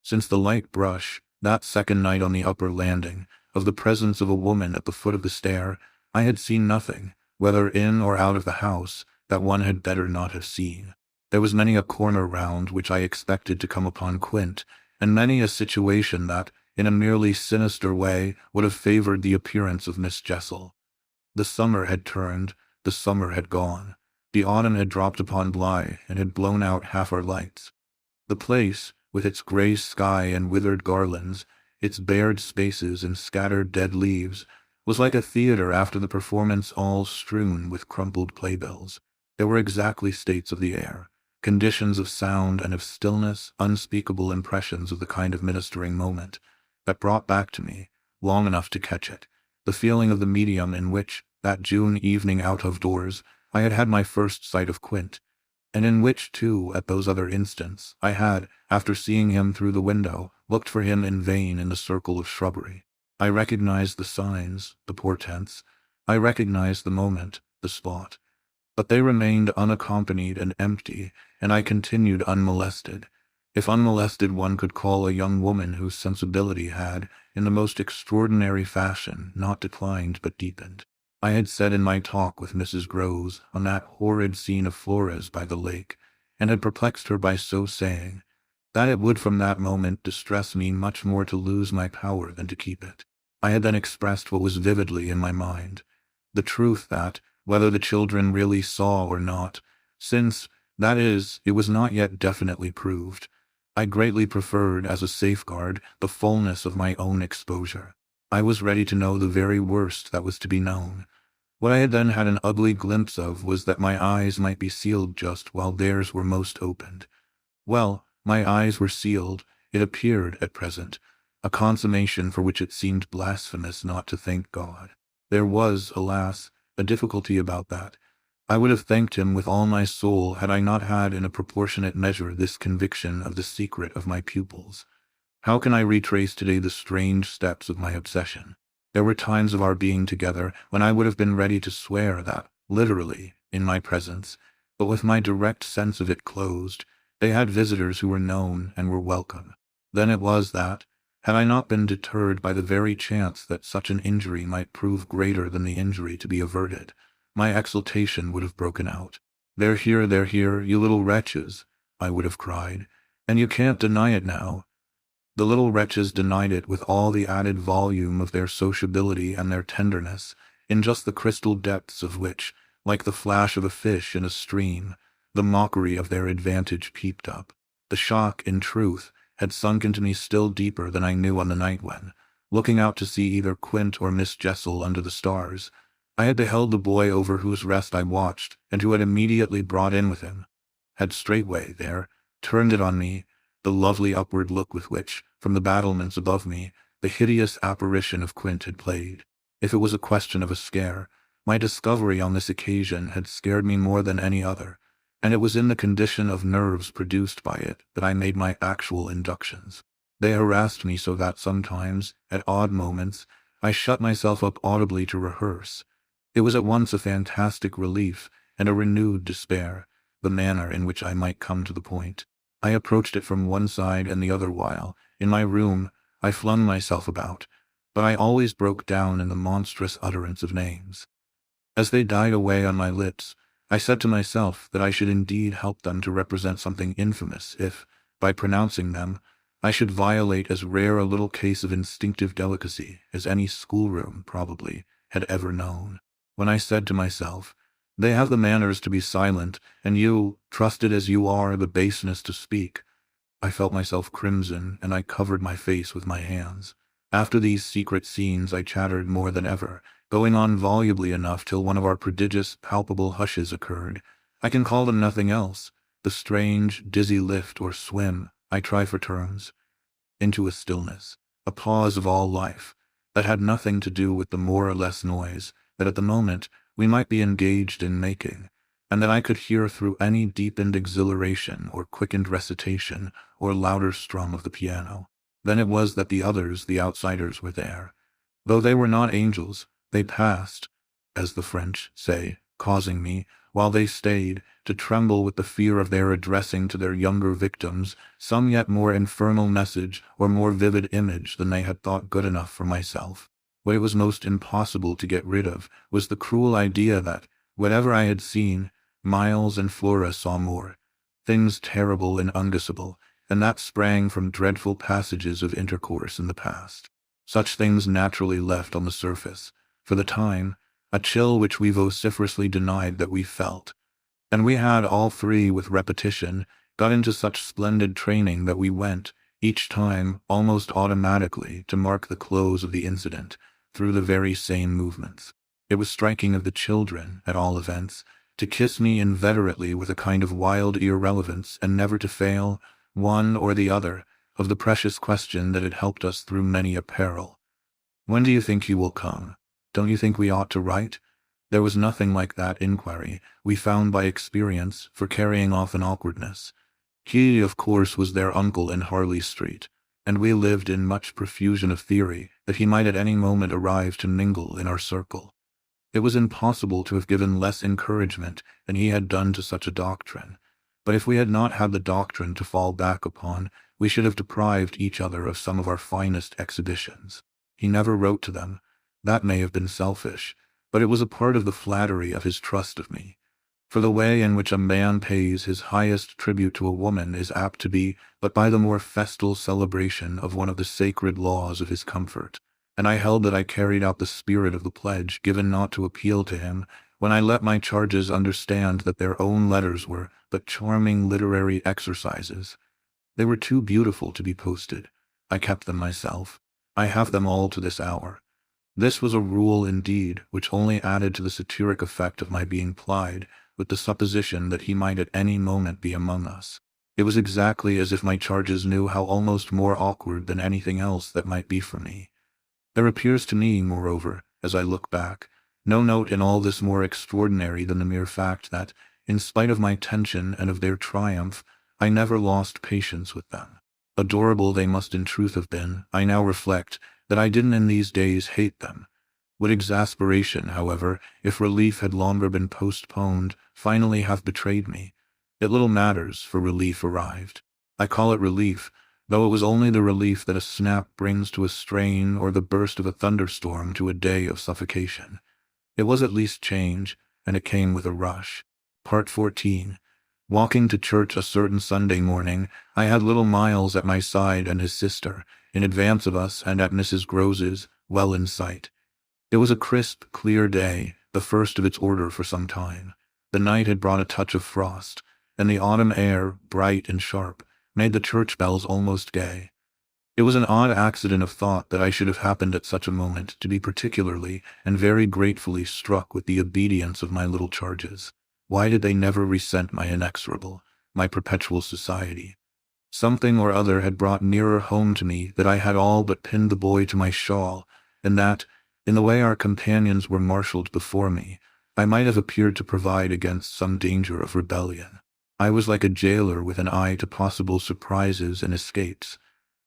Since the light brush, that second night on the upper landing, of the presence of a woman at the foot of the stair, I had seen nothing, whether in or out of the house, that one had better not have seen. There was many a corner round which I expected to come upon Quint, and many a situation that, in a merely sinister way, would have favored the appearance of Miss Jessel. The summer had turned, the summer had gone. The autumn had dropped upon Bly and had blown out half our lights. The place, with its grey sky and withered garlands, its bared spaces and scattered dead leaves, was like a theatre after the performance, all strewn with crumpled playbills. There were exactly states of the air, conditions of sound and of stillness, unspeakable impressions of the kind of ministering moment, that brought back to me, long enough to catch it, the feeling of the medium in which, that June evening out of doors, I had had my first sight of Quint, and in which, too, at those other instants, I had, after seeing him through the window, looked for him in vain in the circle of shrubbery. I recognized the signs, the portents. I recognized the moment, the spot. But they remained unaccompanied and empty, and I continued unmolested. If unmolested one could call a young woman whose sensibility had, in the most extraordinary fashion, not declined but deepened. I had said in my talk with Mrs. Groves on that horrid scene of Flores by the lake, and had perplexed her by so saying, that it would from that moment distress me much more to lose my power than to keep it. I had then expressed what was vividly in my mind. The truth that, whether the children really saw or not, since, that is, it was not yet definitely proved, I greatly preferred, as a safeguard, the fullness of my own exposure. I was ready to know the very worst that was to be known. What I had then had an ugly glimpse of was that my eyes might be sealed just while theirs were most opened. Well, my eyes were sealed, it appeared, at present, a consummation for which it seemed blasphemous not to thank God. There was, alas, a difficulty about that. I would have thanked him with all my soul had I not had in a proportionate measure this conviction of the secret of my pupils. How can I retrace today the strange steps of my obsession? There were times of our being together when I would have been ready to swear that, literally, in my presence, but with my direct sense of it closed, they had visitors who were known and were welcome. Then it was that, had I not been deterred by the very chance that such an injury might prove greater than the injury to be averted, my exultation would have broken out. They're here, you little wretches," I would have cried, "and you can't deny it now." The little wretches denied it with all the added volume of their sociability and their tenderness, in just the crystal depths of which, like the flash of a fish in a stream, the mockery of their advantage peeped up. The shock, in truth, had sunk into me still deeper than I knew on the night when, looking out to see either Quint or Miss Jessel under the stars, I had beheld the boy over whose rest I watched, and who had immediately brought in with him, had straightway, there, turned it on me, the lovely upward look with which, from the battlements above me, the hideous apparition of Quint had played. If it was a question of a scare, my discovery on this occasion had scared me more than any other, and it was in the condition of nerves produced by it that I made my actual inductions. They harassed me so that sometimes, at odd moments, I shut myself up audibly to rehearse. It was at once a fantastic relief and a renewed despair, the manner in which I might come to the point. I approached it from one side and the other while, in my room, I flung myself about, but I always broke down in the monstrous utterance of names. As they died away on my lips, I said to myself that I should indeed help them to represent something infamous if, by pronouncing them, I should violate as rare a little case of instinctive delicacy as any schoolroom, probably, had ever known. When I said to myself, "They have the manners to be silent, and you, trusted as you are, the baseness to speak," I felt myself crimson, and I covered my face with my hands. After these secret scenes I chattered more than ever, going on volubly enough till one of our prodigious, palpable hushes occurred. I can call them nothing else, the strange, dizzy lift or swim, I try for terms, into a stillness, a pause of all life, that had nothing to do with the more or less noise that at the moment we might be engaged in making, and that I could hear through any deepened exhilaration or quickened recitation or louder strum of the piano. Then it was that the others, the outsiders, were there. Though they were not angels, they passed, as the French say, causing me, while they stayed, to tremble with the fear of their addressing to their younger victims some yet more infernal message or more vivid image than they had thought good enough for myself. What it was most impossible to get rid of was the cruel idea that, whatever I had seen, Miles and Flora saw more, things terrible and unguessable, and that sprang from dreadful passages of intercourse in the past. Such things naturally left on the surface, for the time, a chill which we vociferously denied that we felt. And we had all three, with repetition, got into such splendid training that we went, each time, almost automatically, to mark the close of the incident, through the very same movements. It was striking of the children, at all events, to kiss me inveterately with a kind of wild irrelevance and never to fail, one or the other, of the precious question that had helped us through many a peril. "When do you think you will come? Don't you think we ought to write?" There was nothing like that inquiry, we found by experience, for carrying off an awkwardness. He, of course, was their uncle in Harley Street, and we lived in much profusion of theory that he might at any moment arrive to mingle in our circle. It was impossible to have given less encouragement than he had done to such a doctrine, but if we had not had the doctrine to fall back upon, we should have deprived each other of some of our finest exhibitions. He never wrote to them. That may have been selfish, but it was a part of the flattery of his trust of me. For the way in which a man pays his highest tribute to a woman is apt to be but by the more festal celebration of one of the sacred laws of his comfort. and I held that I carried out the spirit of the pledge given not to appeal to him, when I let my charges understand that their own letters were but charming literary exercises. They were too beautiful to be posted. I kept them myself. I have them all to this hour. This was a rule indeed, which only added to the satiric effect of my being plied with the supposition that he might at any moment be among us. It was exactly as if my charges knew how almost more awkward than anything else that might be for me. There appears to me, moreover, as I look back, no note in all this more extraordinary than the mere fact that, in spite of my tension and of their triumph, I never lost patience with them. Adorable they must in truth have been, I now reflect, that I didn't in these days hate them. Would exasperation, however, if relief had longer been postponed, finally have betrayed me? It little matters, for relief arrived. I call it relief, though it was only the relief that a snap brings to a strain or the burst of a thunderstorm to a day of suffocation. It was at least change, and it came with a rush. Part 14. Walking to church a certain Sunday morning, I had little Miles at my side and his sister, in advance of us and at Mrs. Grose's, well in sight. It was a crisp, clear day, the first of its order for some time. The night had brought a touch of frost, and the autumn air, bright and sharp, made the church bells almost gay. It was an odd accident of thought that I should have happened at such a moment to be particularly and very gratefully struck with the obedience of my little charges. Why did they never resent my inexorable, my perpetual society? Something or other had brought nearer home to me that I had all but pinned the boy to my shawl, and that, in the way our companions were marshalled before me, I might have appeared to provide against some danger of rebellion. I was like a jailer with an eye to possible surprises and escapes.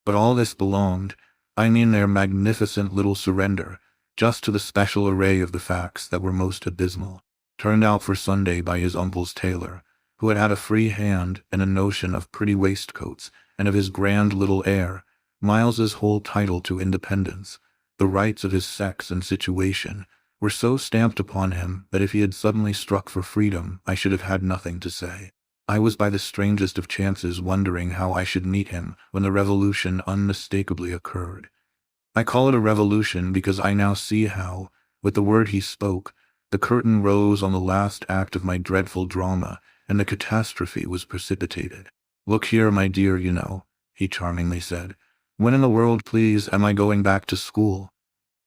But all this belonged, I mean their magnificent little surrender, just to the special array of the facts that were most abysmal, turned out for Sunday by his uncle's tailor, who had had a free hand and a notion of pretty waistcoats, and of his grand little air, Miles's whole title to independence, the rights of his sex and situation, were so stamped upon him that if he had suddenly struck for freedom, I should have had nothing to say. I was by the strangest of chances wondering how I should meet him when the revolution unmistakably occurred. I call it a revolution because I now see how, with the word he spoke, the curtain rose on the last act of my dreadful drama, and the catastrophe was precipitated. "Look here, my dear, you know," he charmingly said. "When in the world, please, am I going back to school?"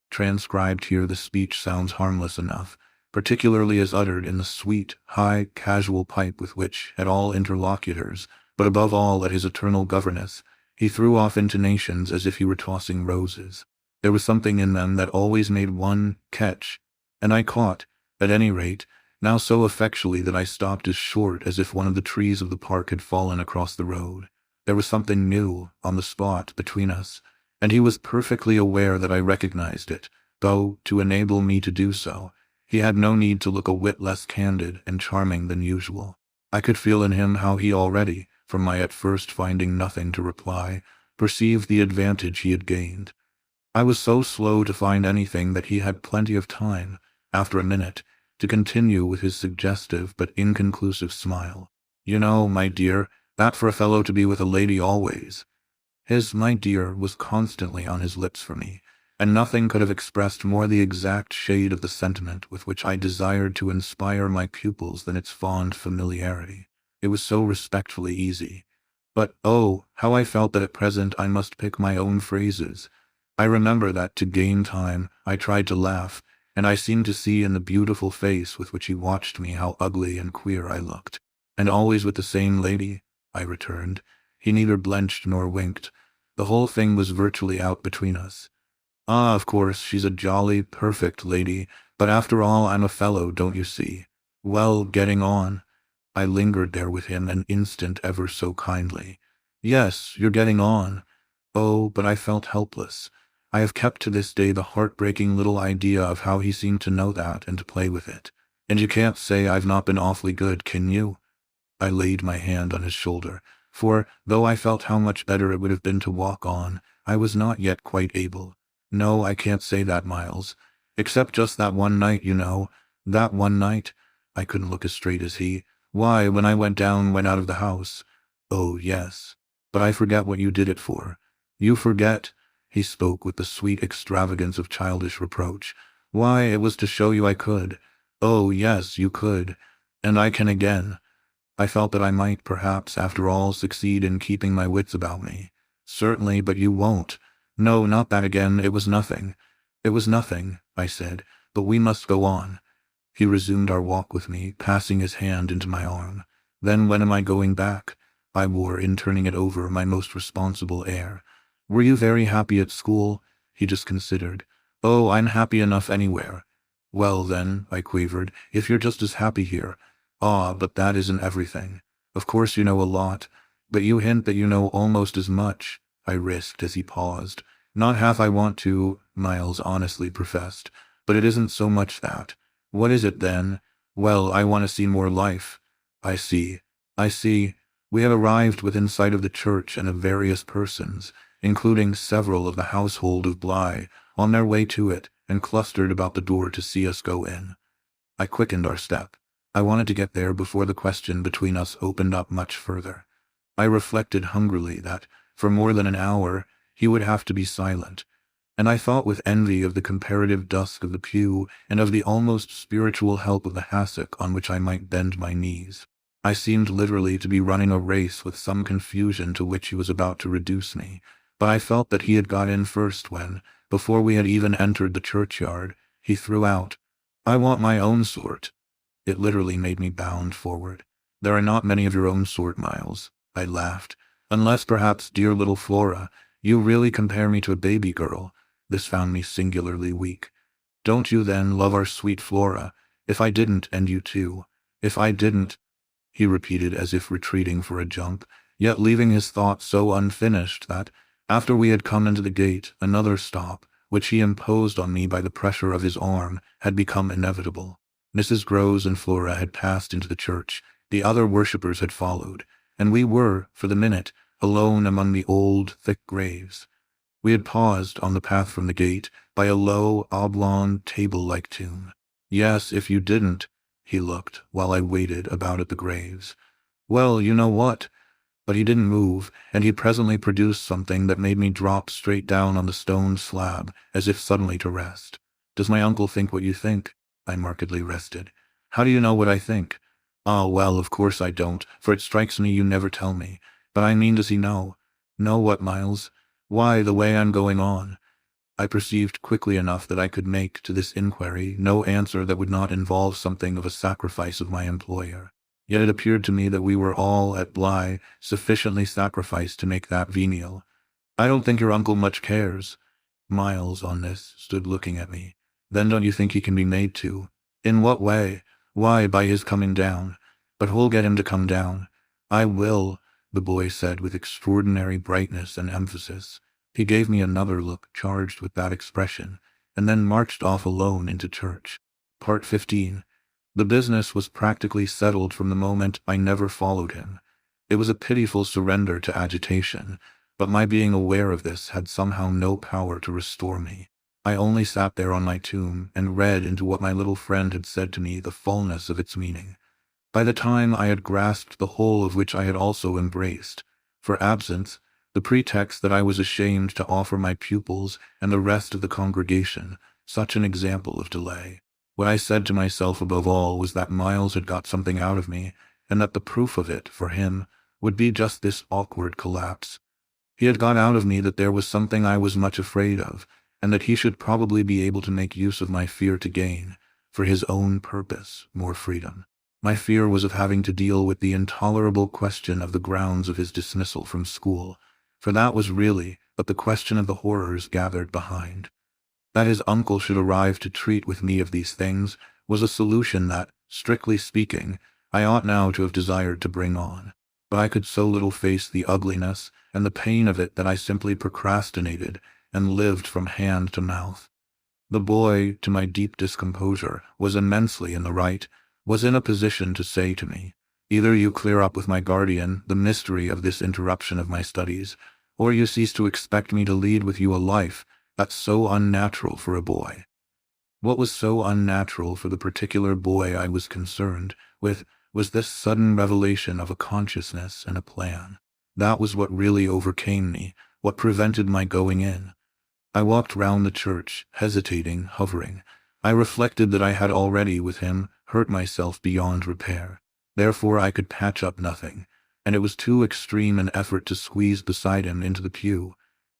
Transcribed here, the speech sounds harmless enough, particularly as uttered in the sweet, high, casual pipe with which, at all interlocutors, but above all at his eternal governess, he threw off intonations as if he were tossing roses. There was something in them that always made one catch, and I caught, at any rate, now so effectually that I stopped as short as if one of the trees of the park had fallen across the road. There was something new, on the spot, between us, and he was perfectly aware that I recognized it, though, to enable me to do so, he had no need to look a whit less candid and charming than usual. I could feel in him how he already, from my at first finding nothing to reply, perceived the advantage he had gained. I was so slow to find anything that he had plenty of time, after a minute, to continue with his suggestive but inconclusive smile. "You know, my dear, that for a fellow to be with a lady always." His "my dear" was constantly on his lips for me, and nothing could have expressed more the exact shade of the sentiment with which I desired to inspire my pupils than its fond familiarity. It was so respectfully easy. But, oh, how I felt that at present I must pick my own phrases. I remember that, to gain time, I tried to laugh, and I seemed to see in the beautiful face with which he watched me how ugly and queer I looked. "And always with the same lady?" I returned. He neither blenched nor winked. The whole thing was virtually out between us. "Ah, of course, she's a jolly, perfect lady, but after all I'm a fellow, don't you see? Well, getting on." I lingered there with him an instant ever so kindly. "Yes, you're getting on." Oh, but I felt helpless. I have kept to this day the heartbreaking little idea of how he seemed to know that and to play with it. "And you can't say I've not been awfully good, can you?" I laid my hand on his shoulder, for, though I felt how much better it would have been to walk on, I was not yet quite able. "No, I can't say that, Miles. Except just that one night, you know. That one night." I couldn't look as straight as he. "Why, when I went out of the house." "Oh, yes. But I forget what you did it for." "You forget?" He spoke with the sweet extravagance of childish reproach. Why, it was to show you I could. Oh, yes, you could. And I can again. I felt that I might, perhaps, after all, succeed in keeping my wits about me. Certainly, but you won't. No, not that again. It was nothing. It was nothing, I said, but we must go on. He resumed our walk with me, passing his hand into my arm. Then when am I going back? I wore, in turning it over, my most responsible air. Were you very happy at school? He just considered. Oh, I'm happy enough anywhere. Well then, I quavered, if you're just as happy here. Ah, but that isn't everything. Of course you know a lot, but you hint that you know almost as much, I risked as he paused. Not half I want to, Miles honestly professed, but it isn't so much that. What is it then? Well, I want to see more life. I see. I see. We have arrived within sight of the church and of various persons, including several of the household of Bly, on their way to it, and clustered about the door to see us go in. I quickened our step. I wanted to get there before the question between us opened up much further. I reflected hungrily that, for more than an hour, he would have to be silent, and I thought with envy of the comparative dusk of the pew and of the almost spiritual help of the hassock on which I might bend my knees. I seemed literally to be running a race with some confusion to which he was about to reduce me, but I felt that he had got in first when, before we had even entered the churchyard, he threw out, "I want my own sort." It literally made me bound forward. There are not many of your own sort, Miles, I laughed, unless perhaps dear little Flora, you really compare me to a baby girl. This found me singularly weak. Don't you then love our sweet Flora? If I didn't, and you too. If I didn't, he repeated as if retreating for a jump, yet leaving his thought so unfinished that, after we had come into the gate, another stop, which he imposed on me by the pressure of his arm, had become inevitable. Mrs. Groves and Flora had passed into the church, the other worshippers had followed, and we were, for the minute, alone among the old, thick graves. We had paused on the path from the gate by a low, oblong, table-like tomb. Yes, if you didn't, he looked, while I waited about at the graves. Well, you know what? But he didn't move, and he presently produced something that made me drop straight down on the stone slab, as if suddenly to rest. Does my uncle think what you think? I markedly rested. How do you know what I think? Ah, well, of course I don't, for it strikes me you never tell me. But I mean, does he know? Know what, Miles? Why, the way I'm going on. I perceived quickly enough that I could make, to this inquiry, no answer that would not involve something of a sacrifice of my employer. Yet it appeared to me that we were all, at Bly, sufficiently sacrificed to make that venial. I don't think your uncle much cares. Miles, on this, stood looking at me. Then don't you think he can be made to? In what way? Why, by his coming down. But who'll get him to come down? I will, the boy said with extraordinary brightness and emphasis. He gave me another look charged with that expression, and then marched off alone into church. Part 15. The business was practically settled from the moment I never followed him. It was a pitiful surrender to agitation, but my being aware of this had somehow no power to restore me. I only sat there on my tomb and read into what my little friend had said to me the fullness of its meaning. By the time I had grasped the whole of which I had also embraced, for absence, the pretext that I was ashamed to offer my pupils and the rest of the congregation such an example of delay. What I said to myself above all was that Miles had got something out of me, and that the proof of it, for him, would be just this awkward collapse. He had got out of me that there was something I was much afraid of, and that he should probably be able to make use of my fear to gain, for his own purpose, more freedom. My fear was of having to deal with the intolerable question of the grounds of his dismissal from school, for that was really but the question of the horrors gathered behind. That his uncle should arrive to treat with me of these things was a solution that, strictly speaking, I ought now to have desired to bring on. But I could so little face the ugliness and the pain of it that I simply procrastinated and lived from hand to mouth. The boy, to my deep discomposure, was immensely in the right, was in a position to say to me, either you clear up with my guardian the mystery of this interruption of my studies, or you cease to expect me to lead with you a life that's so unnatural for a boy. What was so unnatural for the particular boy I was concerned with was this sudden revelation of a consciousness and a plan. That was what really overcame me, what prevented my going in. I walked round the church, hesitating, hovering. I reflected that I had already, with him, hurt myself beyond repair. Therefore I could patch up nothing, and it was too extreme an effort to squeeze beside him into the pew.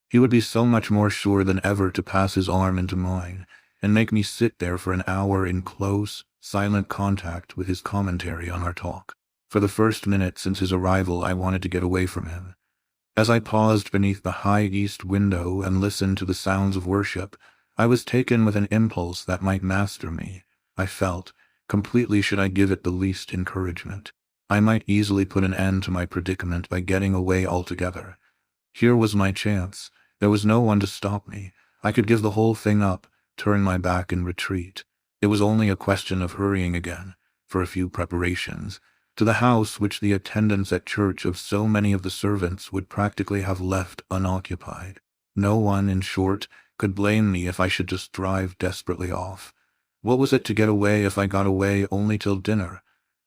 He would be so much more sure than ever to pass his arm into mine, and make me sit there for an hour in close, silent contact with his commentary on our talk. For the first minute since his arrival I wanted to get away from him. As I paused beneath the high east window and listened to the sounds of worship, I was taken with an impulse that might master me. I felt, completely should I give it the least encouragement, I might easily put an end to my predicament by getting away altogether. Here was my chance. There was no one to stop me. I could give the whole thing up, turn my back and retreat. It was only a question of hurrying again, for a few preparations, to the house which the attendance at church of so many of the servants would practically have left unoccupied. No one, in short, could blame me if I should just drive desperately off. What was it to get away if I got away only till dinner?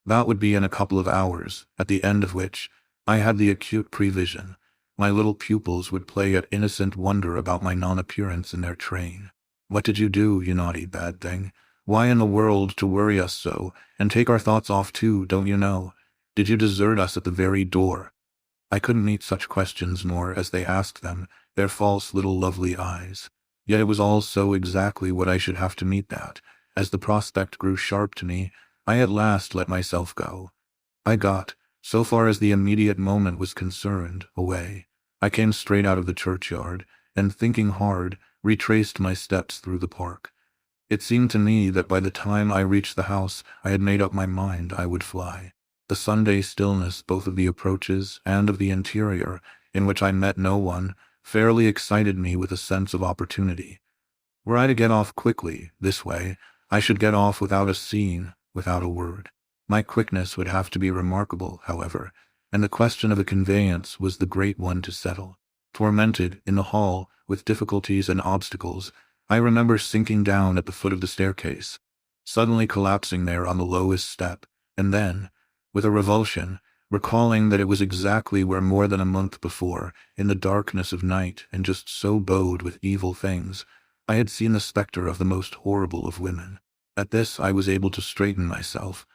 That would be in a couple of hours, at the end of which, I had the acute prevision, my little pupils would play at innocent wonder about my non-appearance in their train. What did you do, you naughty bad thing? Why in the world to worry us so, and take our thoughts off too, don't you know? Did you desert us at the very door? I couldn't meet such questions nor, as they asked them, their false little lovely eyes. Yet it was all so exactly what I should have to meet that, as the prospect grew sharp to me, I at last let myself go. I got, so far as the immediate moment was concerned, away. I came straight out of the churchyard, and thinking hard, retraced my steps through the park. It seemed to me that by the time I reached the house I had made up my mind I would fly. The Sunday stillness both of the approaches and of the interior, in which I met no one, fairly excited me with a sense of opportunity. Were I to get off quickly, this way, I should get off without a scene, without a word. My quickness would have to be remarkable, however, and the question of a conveyance was the great one to settle. Tormented, in the hall, with difficulties and obstacles, I remember sinking down at the foot of the staircase, suddenly collapsing there on the lowest step, and then, with a revulsion, recalling that it was exactly where more than a month before, in the darkness of night and just so bowed with evil things, I had seen the spectre of the most horrible of women. At this I was able to straighten myself.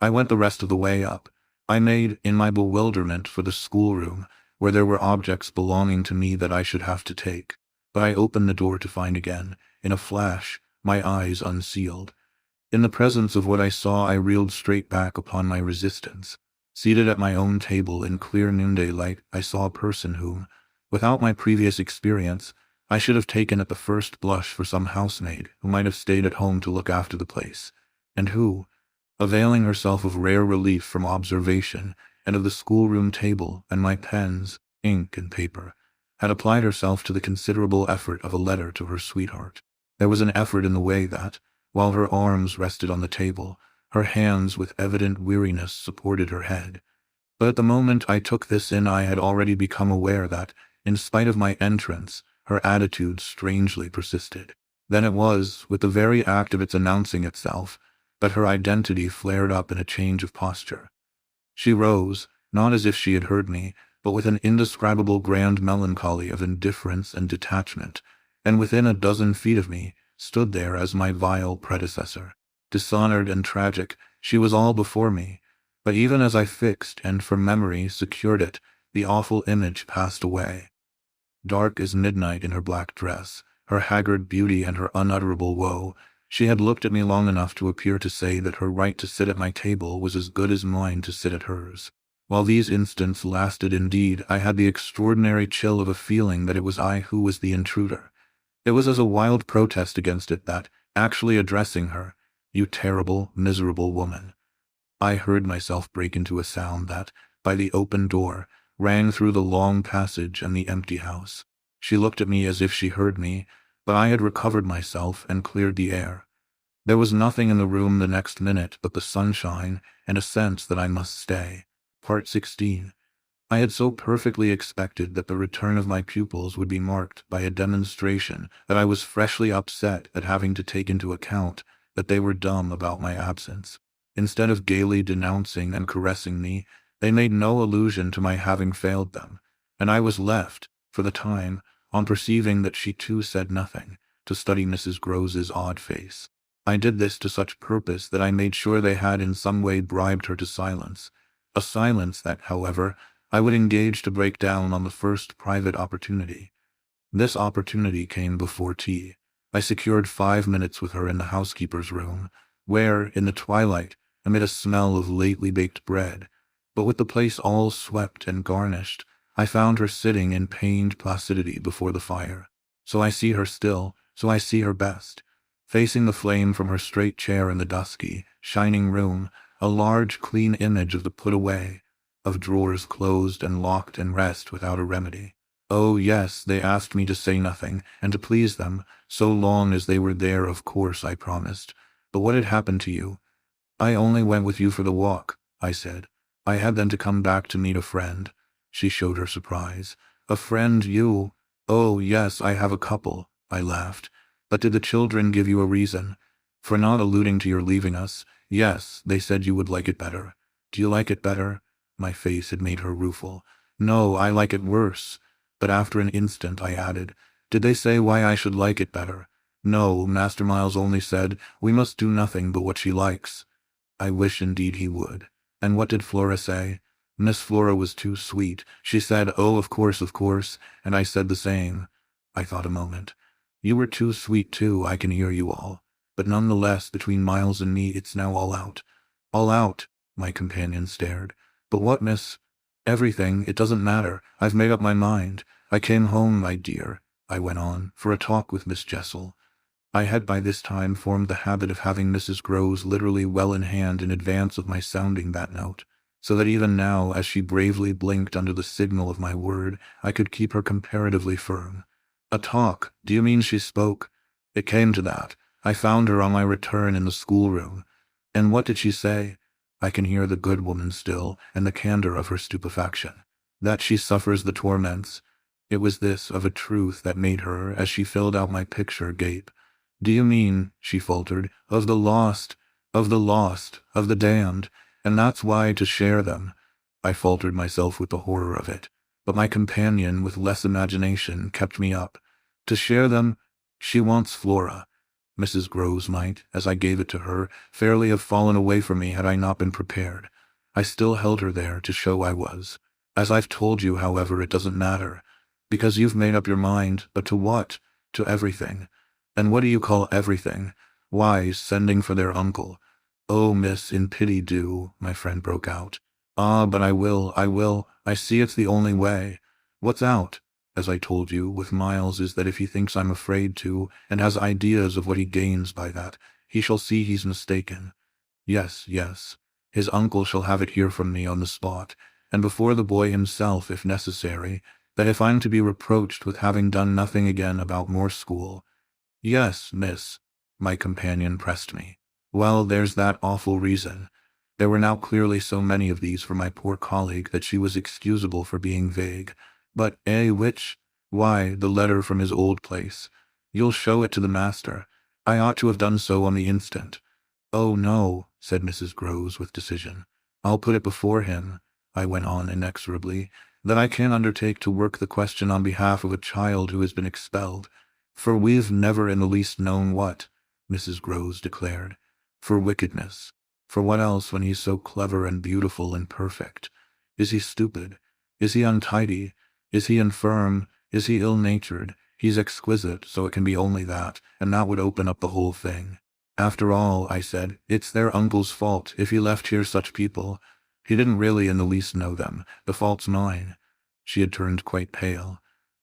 I went the rest of the way up. I made, in my bewilderment, for the schoolroom, where there were objects belonging to me that I should have to take. But I opened the door to find again, in a flash, my eyes unsealed. In the presence of what I saw I reeled straight back upon my resistance. Seated at my own table in clear noonday light I saw a person whom, without my previous experience, I should have taken at the first blush for some housemaid who might have stayed at home to look after the place, and who, availing herself of rare relief from observation and of the schoolroom table and my pens, ink, and paper, had applied herself to the considerable effort of a letter to her sweetheart. There was an effort in the way that, while her arms rested on the table, her hands with evident weariness supported her head. But at the moment I took this in I had already become aware that, in spite of my entrance, her attitude strangely persisted. Then it was, with the very act of its announcing itself, that her identity flared up in a change of posture. She rose, not as if she had heard me, but with an indescribable grand melancholy of indifference and detachment, and within a dozen feet of me, stood there as my vile predecessor. Dishonored and tragic, she was all before me, but even as I fixed and from memory secured it, the awful image passed away. Dark as midnight in her black dress, her haggard beauty and her unutterable woe, she had looked at me long enough to appear to say that her right to sit at my table was as good as mine to sit at hers. While these instants lasted indeed, I had the extraordinary chill of a feeling that it was I who was the intruder. It was as a wild protest against it that, actually addressing her, "You terrible, miserable woman," I heard myself break into a sound that, by the open door, rang through the long passage and the empty house. She looked at me as if she heard me, but I had recovered myself and cleared the air. There was nothing in the room the next minute but the sunshine and a sense that I must stay. Part 16. I had so perfectly expected that the return of my pupils would be marked by a demonstration that I was freshly upset at having to take into account that they were dumb about my absence. Instead of gaily denouncing and caressing me, they made no allusion to my having failed them, and I was left, for the time, on perceiving that she too said nothing, to study Mrs. Grove's odd face. I did this to such purpose that I made sure they had in some way bribed her to silence, a silence that, however, I would engage to break down on the first private opportunity. This opportunity came before tea. I secured 5 minutes with her in the housekeeper's room, where, in the twilight, amid a smell of lately baked bread, but with the place all swept and garnished, I found her sitting in pained placidity before the fire. So I see her still, so I see her best, facing the flame from her straight chair in the dusky, shining room, a large, clean image of the put away, of drawers closed and locked and rest without a remedy. Oh yes, they asked me to say nothing, and to please them, so long as they were there, of course, I promised. But what had happened to you? I only went with you for the walk, I said. I had then to come back to meet a friend. She showed her surprise. A friend, you? Oh yes, I have a couple, I laughed. But did the children give you a reason for not alluding to your leaving us? Yes, they said you would like it better. Do you like it better? My face had made her rueful. No, I like it worse. But after an instant I added, did they say why I should like it better? No, Master Miles only said, we must do nothing but what she likes. I wish indeed he would. And what did Flora say? Miss Flora was too sweet. She said, oh, of course, and I said the same. I thought a moment. You were too sweet too, I can hear you all. But none the less, between Miles and me, it's now all out. All out, my companion stared. But what, miss? Everything, it doesn't matter. I've made up my mind. I came home, my dear, I went on, for a talk with Miss Jessel. I had by this time formed the habit of having Mrs. Groves literally well in hand in advance of my sounding that note, so that even now, as she bravely blinked under the signal of my word, I could keep her comparatively firm. A talk? Do you mean she spoke? It came to that. I found her on my return in the schoolroom. And what did she say? I can hear the good woman still, and the candor of her stupefaction. That she suffers the torments. It was this, of a truth, that made her, as she filled out my picture, gape. Do you mean, she faltered, of the lost, of the damned, and that's why, to share them. I faltered myself with the horror of it, but my companion, with less imagination, kept me up. To share them, she wants Flora. Mrs. Groves might, as I gave it to her, fairly have fallen away from me had I not been prepared. I still held her there to show I was. As I've told you, however, it doesn't matter, because you've made up your mind, but to what? To everything. And what do you call everything? Why, sending for their uncle. Oh, miss, in pity do, my friend broke out. Ah, but I will. I see it's the only way. What's out? As I told you, with Miles, is that if he thinks I'm afraid to, and has ideas of what he gains by that, he shall see he's mistaken. Yes. His uncle shall have it here from me on the spot, and before the boy himself, if necessary, that if I'm to be reproached with having done nothing again about more school. Yes, miss, my companion pressed me. Well, there's that awful reason. There were now clearly so many of these for my poor colleague that she was excusable for being vague. But, which? Why, the letter from his old place. You'll show it to the master. I ought to have done so on the instant. Oh, no, said Mrs. Groves with decision. I'll put it before him, I went on inexorably, that I can't undertake to work the question on behalf of a child who has been expelled. For we've never in the least known what, Mrs. Groves declared. For wickedness. For what else when he's so clever and beautiful and perfect? Is he stupid? Is he untidy? Is he infirm? Is he ill-natured? He's exquisite, so it can be only that, and that would open up the whole thing. After all, I said, it's their uncle's fault if he left here such people. He didn't really in the least know them. The fault's mine. She had turned quite pale.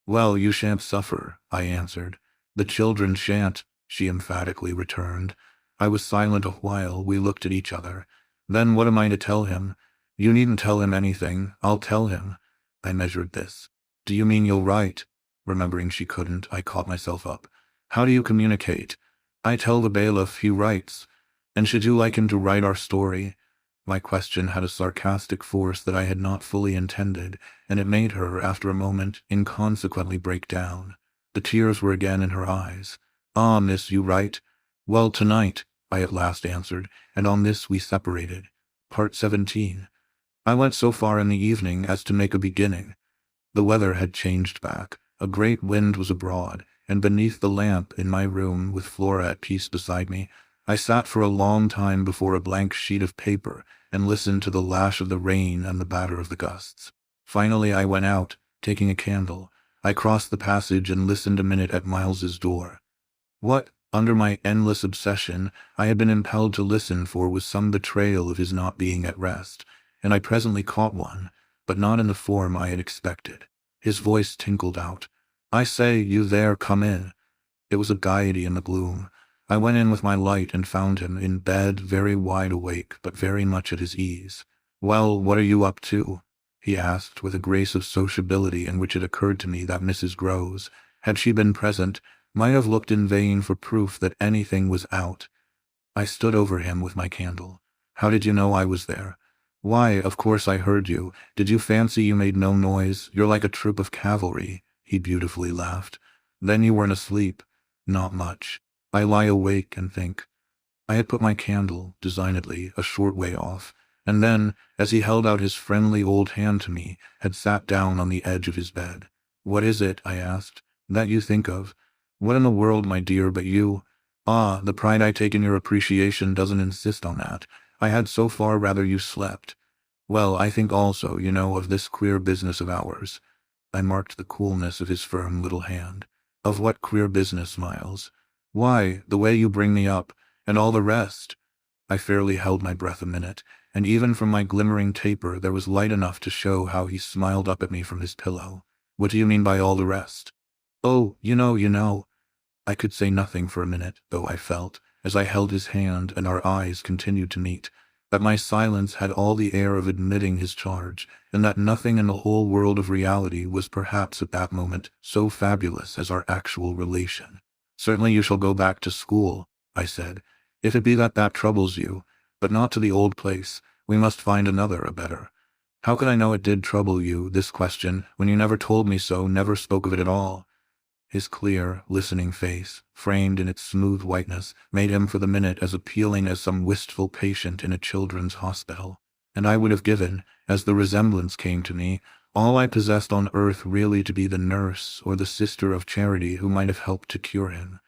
Well, you shan't suffer, I answered. The children shan't, she emphatically returned. I was silent a while. We looked at each other. Then what am I to tell him? You needn't tell him anything. I'll tell him. I measured this. Do you mean you'll write? Remembering she couldn't, I caught myself up. How do you communicate? I tell the bailiff, he writes. And should you like him to write our story? My question had a sarcastic force that I had not fully intended, and it made her, after a moment, inconsequently break down. The tears were again in her eyes. Ah, miss, you write? Well, tonight, I at last answered, and on this we separated. Part 17. I went so far in the evening as to make a beginning. The weather had changed back. A great wind was abroad, and beneath the lamp in my room, with Flora at peace beside me, I sat for a long time before a blank sheet of paper and listened to the lash of the rain and the batter of the gusts. Finally I went out, taking a candle. I crossed the passage and listened a minute at Miles's door. What, under my endless obsession, I had been impelled to listen for was some betrayal of his not being at rest, and I presently caught one, but not in the form I had expected. His voice tinkled out. "I say, you there, come in." It was a gaiety in the gloom. I went in with my light and found him in bed, very wide awake, but very much at his ease. "Well, what are you up to?" he asked, with a grace of sociability in which it occurred to me that Mrs. Grose, had she been present, might have looked in vain for proof that anything was out. I stood over him with my candle. "How did you know I was there?" "Why, of course I heard you. Did you fancy you made no noise? You're like a troop of cavalry." He beautifully laughed. "Then you weren't asleep?" "Not much. I lie awake and think." I had put my candle, designedly, a short way off, and then, as he held out his friendly old hand to me, had sat down on the edge of his bed. "What is it," I asked, "that you think of?" "What in the world, my dear, but you?" "Ah, the pride I take in your appreciation doesn't insist on that. I had so far rather you slept." "Well, I think also, you know, of this queer business of ours." I marked the coolness of his firm little hand. "Of what queer business, Miles?" "Why, the way you bring me up, and all the rest." I fairly held my breath a minute, and even from my glimmering taper there was light enough to show how he smiled up at me from his pillow. "What do you mean by all the rest?" "Oh, you know." I could say nothing for a minute, though I felt, as I held his hand and our eyes continued to meet, that my silence had all the air of admitting his charge, and that nothing in the whole world of reality was perhaps at that moment so fabulous as our actual relation. "Certainly you shall go back to school," I said, "if it be that that troubles you, but not to the old place. We must find another, a better." "How could I know it did trouble you, this question, when you never told me so, never spoke of it at all?" His clear, listening face, framed in its smooth whiteness, made him for the minute as appealing as some wistful patient in a children's hospital, and I would have given, as the resemblance came to me, all I possessed on earth really to be the nurse or the sister of charity who might have helped to cure him.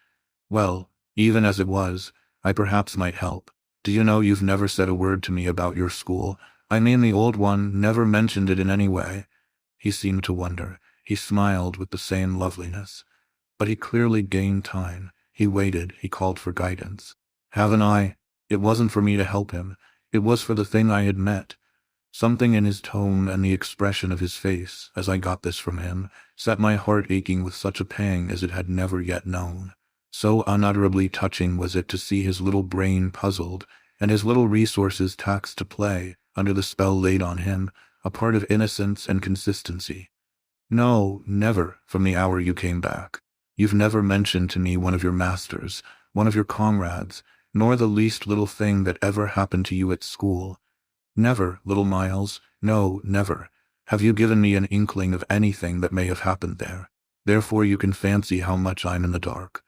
"Well, even as it was, I perhaps might help. Do you know you've never said a word to me about your school? I mean the old one, never mentioned it in any way." He seemed to wonder. He smiled with the same loveliness. But he clearly gained time. He waited. He called for guidance. "Haven't I?" It wasn't for me to help him. It was for the thing I had met. Something in his tone and the expression of his face, as I got this from him, set my heart aching with such a pang as it had never yet known. So unutterably touching was it to see his little brain puzzled, and his little resources taxed to play, under the spell laid on him, a part of innocence and consistency. "No, never, from the hour you came back. You've never mentioned to me one of your masters, one of your comrades, nor the least little thing that ever happened to you at school. Never, little Miles, no, never, have you given me an inkling of anything that may have happened there. Therefore you can fancy how much I'm in the dark.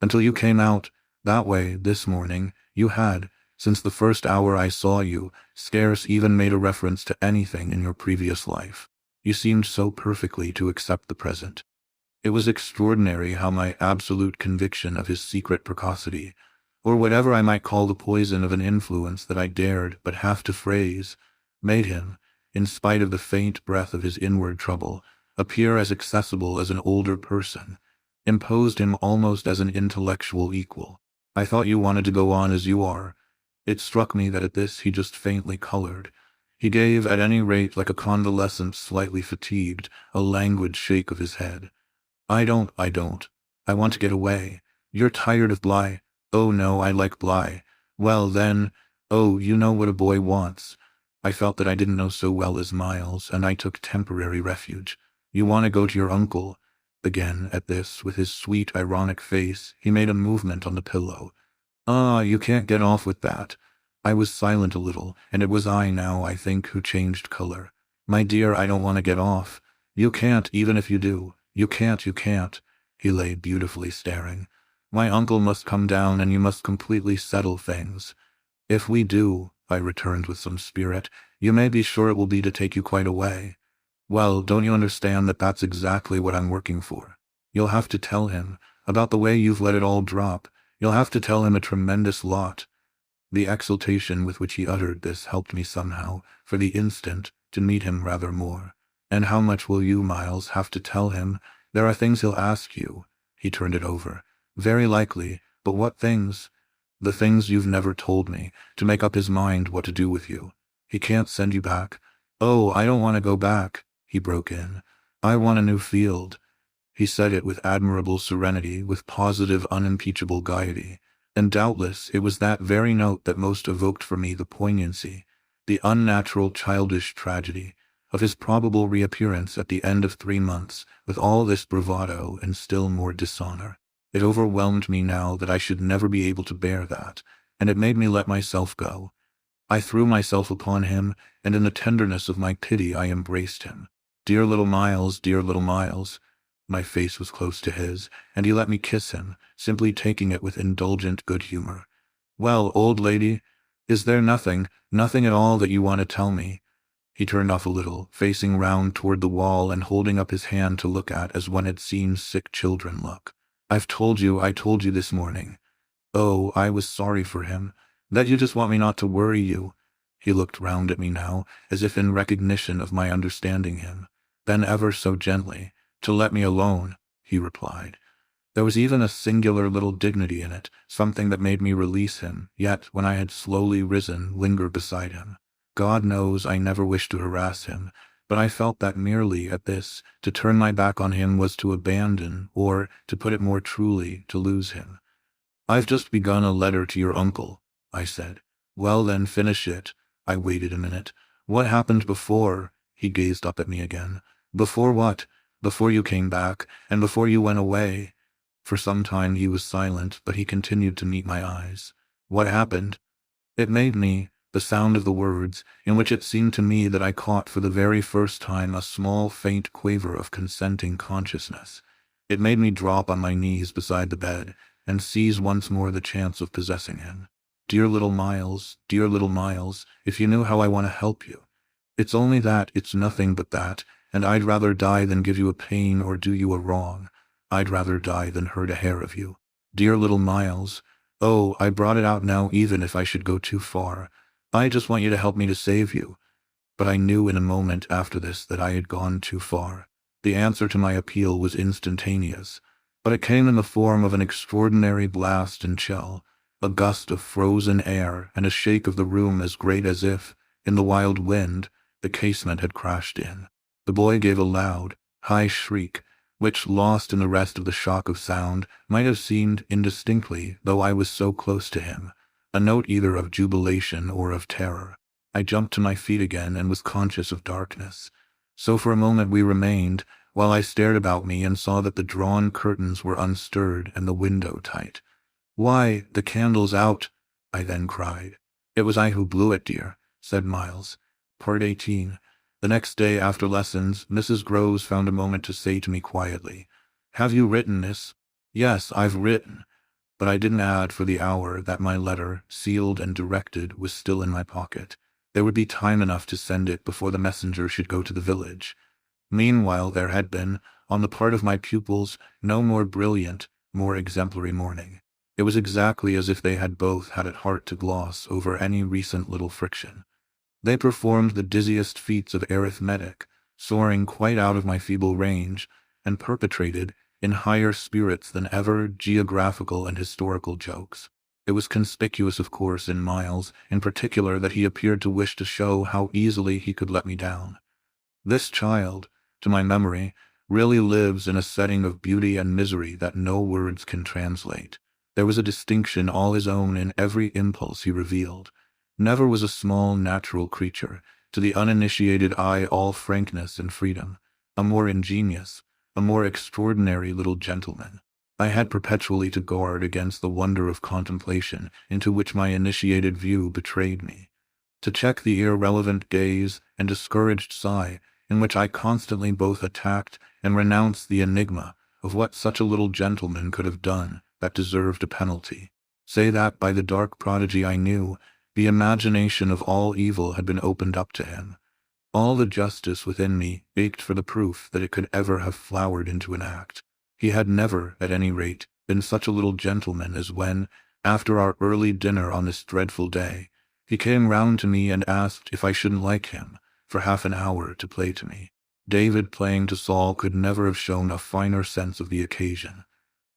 Until you came out, that way, this morning, you had, since the first hour I saw you, scarce even made a reference to anything in your previous life. You seemed so perfectly to accept the present. It was extraordinary how my absolute conviction of his secret precocity, or whatever I might call the poison of an influence that I dared but half to phrase, made him, in spite of the faint breath of his inward trouble, appear as accessible as an older person, imposed him almost as an intellectual equal. "I thought you wanted to go on as you are." It struck me that at this he just faintly colored. He gave, at any rate like a convalescent slightly fatigued, a languid shake of his head. I don't. I want to get away." "You're tired of Bly." "Oh no, I like Bly." "Well then, oh, you know what a boy wants." I felt that I didn't know so well as Miles, and I took temporary refuge. "You want to go to your uncle?" Again, at this, with his sweet, ironic face, he made a movement on the pillow. "Ah, you can't get off with that." I was silent a little, and it was I now, I think, who changed color. "My dear, I don't want to get off." "You can't, even if you do. You can't." He lay beautifully staring. "My uncle must come down, and you must completely settle things." "If we do," I returned with some spirit, "you may be sure it will be to take you quite away." Well, don't you understand that that's exactly what I'm working for? You'll have to tell him about the way you've let it all drop. You'll have to tell him a tremendous lot. The exultation with which he uttered this helped me somehow, for the instant, to meet him rather more. And how much will you, Miles, have to tell him? There are things he'll ask you. He turned it over. Very likely, but what things? The things you've never told me, to make up his mind what to do with you. He can't send you back. Oh, I don't want to go back, he broke in. I want a new field. He said it with admirable serenity, with positive, unimpeachable gaiety. And doubtless it was that very note that most evoked for me the poignancy, the unnatural childish tragedy, of his probable reappearance at the end of 3 months, with all this bravado and still more dishonor. It overwhelmed me now that I should never be able to bear that, and it made me let myself go. I threw myself upon him, and in the tenderness of my pity I embraced him. Dear little Miles, dear little Miles. My face was close to his, and he let me kiss him, simply taking it with indulgent good humor. Well, old lady, is there nothing at all that you want to tell me? He turned off a little, facing round toward the wall and holding up his hand to look at as one had seen sick children look. I told you this morning. Oh, I was sorry for him. That you just want me not to worry you. He looked round at me now, as if in recognition of my understanding him. Then ever so gently, to let me alone, he replied. There was even a singular little dignity in it, something that made me release him, yet, when I had slowly risen, linger beside him. God knows I never wished to harass him, but I felt that merely at this, to turn my back on him was to abandon, or, to put it more truly, to lose him. I've just begun a letter to your uncle, I said. Well then, finish it. I waited a minute. What happened before? He gazed up at me again. Before what? Before you came back, and before you went away. For some time he was silent, but he continued to meet my eyes. What happened? It made me, the sound of the words, in which it seemed to me that I caught for the very first time a small faint quaver of consenting consciousness. It made me drop on my knees beside the bed, and seize once more the chance of possessing him. Dear little Miles, if you knew how I want to help you. It's only that, it's nothing but that, and I'd rather die than give you a pain or do you a wrong. I'd rather die than hurt a hair of you. Dear little Miles. Oh, I brought it out now even if I should go too far. I just want you to help me to save you. But I knew in a moment after this that I had gone too far. The answer to my appeal was instantaneous, but it came in the form of an extraordinary blast and chill, a gust of frozen air and a shake of the room as great as if, in the wild wind, the casement had crashed in. The boy gave a loud, high shriek, which, lost in the rest of the shock of sound, might have seemed indistinctly, though I was so close to him, a note either of jubilation or of terror. I jumped to my feet again and was conscious of darkness. So for a moment we remained, while I stared about me and saw that the drawn curtains were unstirred and the window tight. Why, the candle's out, I then cried. It was I who blew it, dear, said Miles. Part 18. The next day after lessons, Mrs. Groves found a moment to say to me quietly, Have you written, miss? Yes, I've written. But I didn't add for the hour that my letter, sealed and directed, was still in my pocket. There would be time enough to send it before the messenger should go to the village. Meanwhile there had been, on the part of my pupils, no more brilliant, more exemplary morning. It was exactly as if they had both had at heart to gloss over any recent little friction. They performed the dizziest feats of arithmetic, soaring quite out of my feeble range, and perpetrated, in higher spirits than ever, geographical and historical jokes. It was conspicuous, of course, in Miles, in particular, that he appeared to wish to show how easily he could let me down. This child, to my memory, really lives in a setting of beauty and misery that no words can translate. There was a distinction all his own in every impulse he revealed. Never was a small natural creature, to the uninitiated eye all frankness and freedom, a more ingenious, a more extraordinary little gentleman. I had perpetually to guard against the wonder of contemplation into which my initiated view betrayed me, to check the irrelevant gaze and discouraged sigh in which I constantly both attacked and renounced the enigma of what such a little gentleman could have done that deserved a penalty. Say that by the dark prodigy I knew, the imagination of all evil had been opened up to him. All the justice within me ached for the proof that it could ever have flowered into an act. He had never, at any rate, been such a little gentleman as when, after our early dinner on this dreadful day, he came round to me and asked if I shouldn't like him, for half an hour, to play to me. David playing to Saul could never have shown a finer sense of the occasion.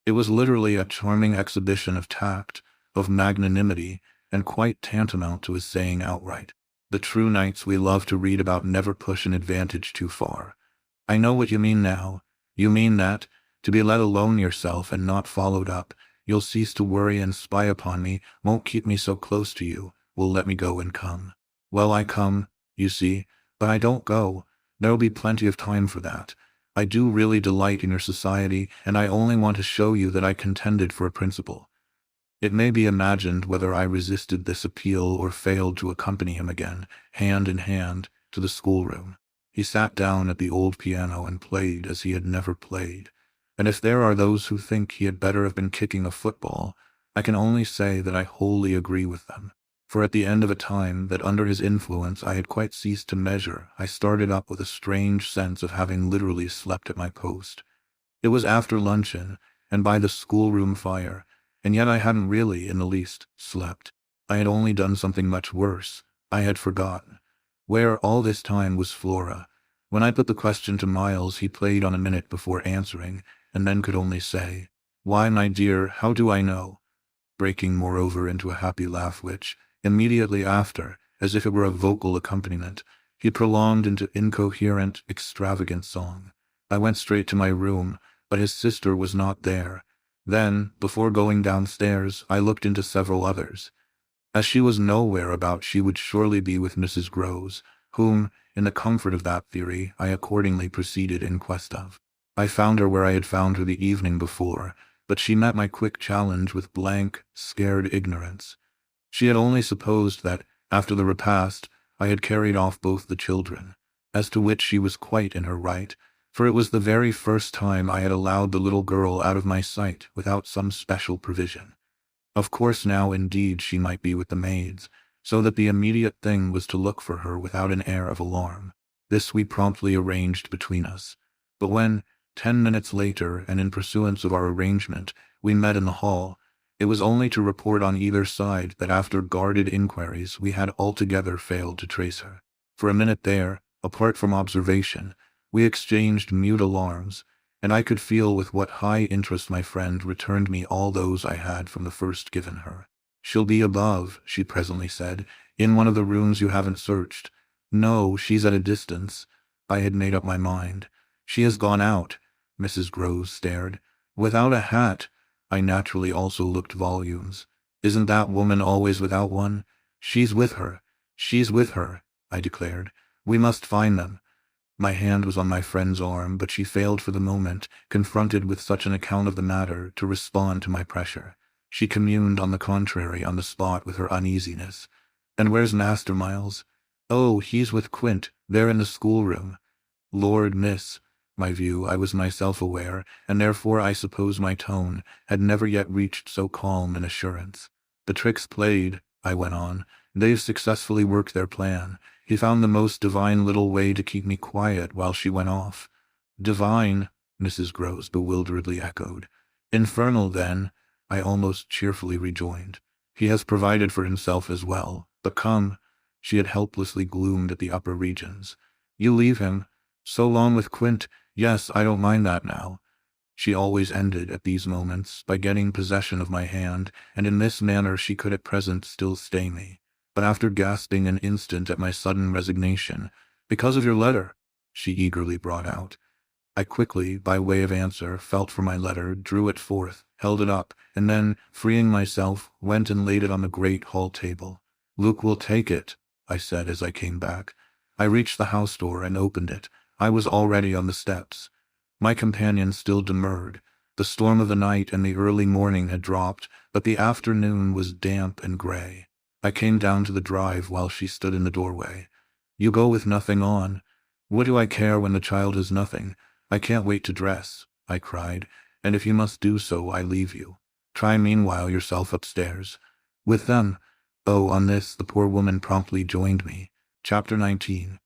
It was literally a charming exhibition of tact, of magnanimity, and quite tantamount to his saying outright, "The true knights we love to read about never push an advantage too far. I know what you mean now. You mean that, to be let alone yourself and not followed up, you'll cease to worry and spy upon me, won't keep me so close to you, will let me go and come. Well, I come, you see, but I don't go. There'll be plenty of time for that. I do really delight in your society, and I only want to show you that I contended for a principle." It may be imagined whether I resisted this appeal or failed to accompany him again, hand in hand, to the schoolroom. He sat down at the old piano and played as he had never played. And if there are those who think he had better have been kicking a football, I can only say that I wholly agree with them. For at the end of a time that under his influence I had quite ceased to measure, I started up with a strange sense of having literally slept at my post. It was after luncheon, and by the schoolroom fire, and yet I hadn't really, in the least, slept. I had only done something much worse. I had forgotten. Where all this time was Flora? When I put the question to Miles, he played on a minute before answering, and then could only say, "Why, my dear, how do I know?" breaking moreover into a happy laugh which, immediately after, as if it were a vocal accompaniment, he prolonged into incoherent, extravagant song. I went straight to my room, but his sister was not there. Then, before going downstairs, I looked into several others. As she was nowhere about, she would surely be with Mrs. Groves, whom, in the comfort of that theory, I accordingly proceeded in quest of. I found her where I had found her the evening before, but she met my quick challenge with blank, scared ignorance. She had only supposed that, after the repast, I had carried off both the children, as to which she was quite in her right, for it was the very first time I had allowed the little girl out of my sight without some special provision. Of course now indeed she might be with the maids, so that the immediate thing was to look for her without an air of alarm. This we promptly arranged between us. But when, 10 minutes later, and in pursuance of our arrangement, we met in the hall, it was only to report on either side that after guarded inquiries we had altogether failed to trace her. For a minute there, apart from observation, we exchanged mute alarms, and I could feel with what high interest my friend returned me all those I had from the first given her. "She'll be above," she presently said, "in one of the rooms you haven't searched." "No, she's at a distance." I had made up my mind. "She has gone out." Mrs. Groves stared. "Without a hat." I naturally also looked volumes. "Isn't that woman always without one?" "She's with her. She's with her," I declared. "We must find them." My hand was on my friend's arm, but she failed for the moment, confronted with such an account of the matter, to respond to my pressure. She communed, on the contrary, on the spot with her uneasiness. "And where's Master Miles?" "Oh, he's with Quint. They're in the schoolroom." "Lord, miss." My view, I was myself aware, and therefore I suppose my tone, had never yet reached so calm an assurance. "The trick's played," I went on. "They've successfully worked their plan. He found the most divine little way to keep me quiet while she went off." "Divine?" Mrs. Groves bewilderedly echoed. "Infernal, then," I almost cheerfully rejoined. "He has provided for himself as well. But come," she had helplessly gloomed at the upper regions. "You leave him? So long with Quint? Yes, I don't mind that now." She always ended, at these moments, by getting possession of my hand, and in this manner she could at present still stay me. But after gasping an instant at my sudden resignation, "Because of your letter," she eagerly brought out. I quickly, by way of answer, felt for my letter, drew it forth, held it up, and then, freeing myself, went and laid it on the great hall table. "Luke will take it," I said as I came back. I reached the house door and opened it. I was already on the steps. My companion still demurred. The storm of the night and the early morning had dropped, but the afternoon was damp and gray. I came down to the drive while she stood in the doorway. "You go with nothing on." "What do I care when the child has nothing? I can't wait to dress," I cried, "and if you must do so, I leave you. Try meanwhile yourself upstairs." "With them?" Oh, on this the poor woman promptly joined me. Chapter 19.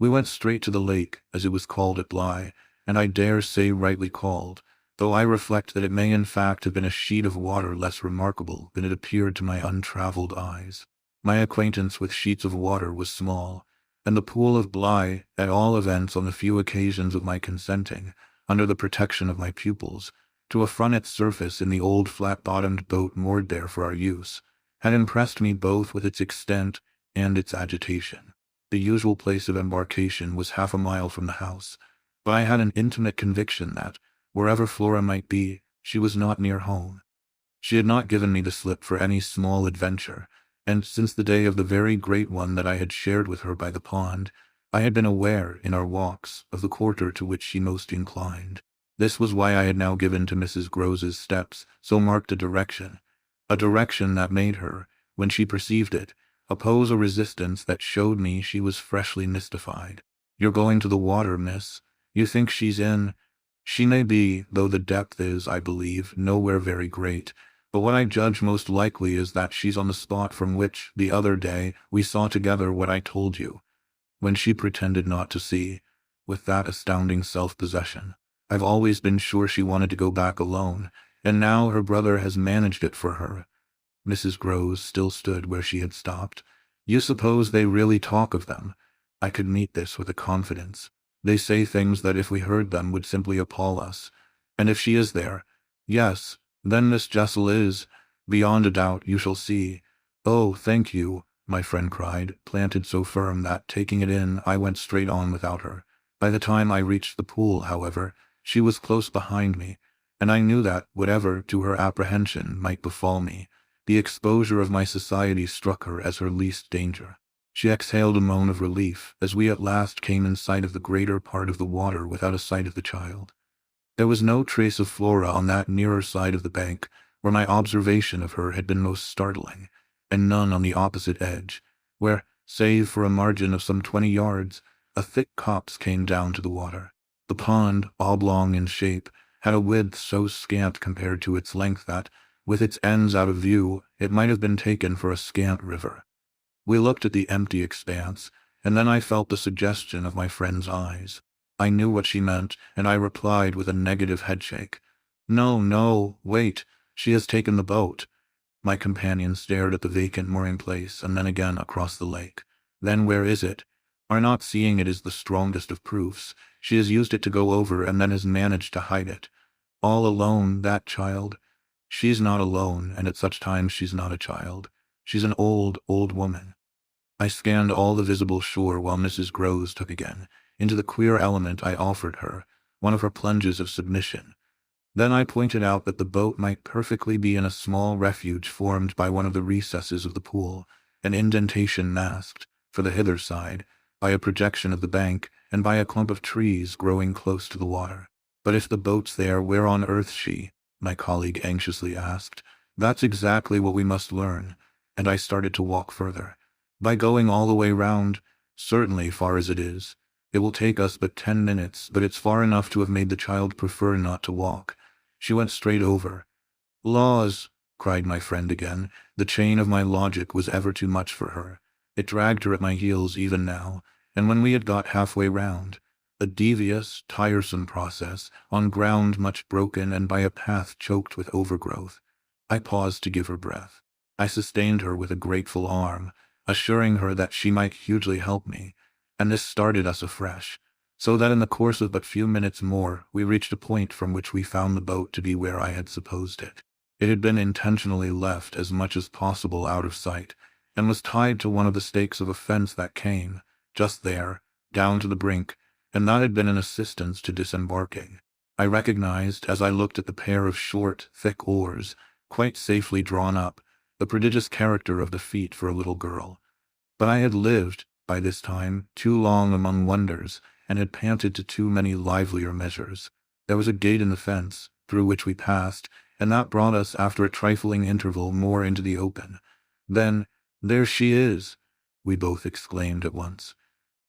We went straight to the lake, as it was called at Bly, and I dare say rightly called, though I reflect that it may in fact have been a sheet of water less remarkable than it appeared to my untravelled eyes. My acquaintance with sheets of water was small, and the pool of Bly, at all events on the few occasions of my consenting, under the protection of my pupils, to affront its surface in the old flat-bottomed boat moored there for our use, had impressed me both with its extent and its agitation. The usual place of embarkation was half a mile from the house, but I had an intimate conviction that, wherever Flora might be, she was not near home. She had not given me the slip for any small adventure, and since the day of the very great one that I had shared with her by the pond, I had been aware, in our walks, of the quarter to which she most inclined. This was why I had now given to Mrs. Grose's steps so marked a direction that made her, when she perceived it, oppose a resistance that showed me she was freshly mystified. "You're going to the water, miss? You think she's in?" "She may be, though the depth is, I believe, nowhere very great. But what I judge most likely is that she's on the spot from which, the other day, we saw together what I told you," when she pretended not to see, with that astounding self-possession. "I've always been sure she wanted to go back alone, and now her brother has managed it for her." Mrs. Grose still stood where she had stopped. "You suppose they really talk of them?" I could meet this with a confidence. "They say things that if we heard them would simply appall us. And if she is there, yes, then Miss Jessel is, beyond a doubt, you shall see." "Oh, thank you," my friend cried, planted so firm that, taking it in, I went straight on without her. By the time I reached the pool, however, she was close behind me, and I knew that, whatever, to her apprehension, might befall me, the exposure of my society struck her as her least danger. She exhaled a moan of relief as we at last came in sight of the greater part of the water without a sight of the child. There was no trace of Flora on that nearer side of the bank, where my observation of her had been most startling, and none on the opposite edge, where, save for a margin of some 20 yards, a thick copse came down to the water. The pond, oblong in shape, had a width so scant compared to its length that, with its ends out of view, it might have been taken for a scant river. We looked at the empty expanse, and then I felt the suggestion of my friend's eyes. I knew what she meant, and I replied with a negative headshake. "No, no, wait, she has taken the boat." My companion stared at the vacant mooring place and then again across the lake. "Then where is it?" "Our not seeing it is the strongest of proofs. She has used it to go over and then has managed to hide it." "All alone, that child?" "She's not alone, and at such times she's not a child. She's an old, old woman." I scanned all the visible shore while Mrs. Grose took again, into the queer element I offered her, one of her plunges of submission. Then I pointed out that the boat might perfectly be in a small refuge formed by one of the recesses of the pool, an indentation masked, for the hither side, by a projection of the bank and by a clump of trees growing close to the water. "But if the boat's there, where on earth's she?" my colleague anxiously asked. "That's exactly what we must learn," and I started to walk further. "By going all the way round, certainly, far as it is. It will take us but 10 minutes, but it's far enough to have made the child prefer not to walk." She went straight over. "Laws!" cried my friend again. The chain of my logic was ever too much for her. It dragged her at my heels even now, and when we had got halfway round, a devious, tiresome process, on ground much broken and by a path choked with overgrowth, I paused to give her breath. I sustained her with a grateful arm, assuring her that she might hugely help me, and this started us afresh, so that in the course of but few minutes more we reached a point from which we found the boat to be where I had supposed it. It had been intentionally left as much as possible out of sight, and was tied to one of the stakes of a fence that came, just there, down to the brink, and that had been an assistance to disembarking. I recognized, as I looked at the pair of short, thick oars, quite safely drawn up, the prodigious character of the feat for a little girl. But I had lived, by this time, too long among wonders, and had panted to too many livelier measures. There was a gate in the fence, through which we passed, and that brought us after a trifling interval more into the open. Then, "There she is!" we both exclaimed at once.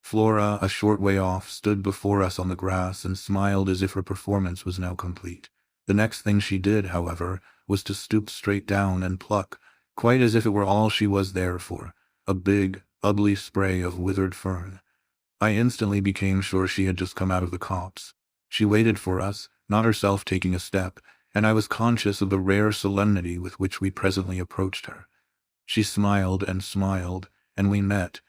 Flora, a short way off, stood before us on the grass and smiled as if her performance was now complete. The next thing she did, however, was to stoop straight down and pluck, quite as if it were all she was there for, a big, ugly spray of withered fern. I instantly became sure she had just come out of the copse. She waited for us, not herself taking a step, and I was conscious of the rare solemnity with which we presently approached her. She smiled, and we met,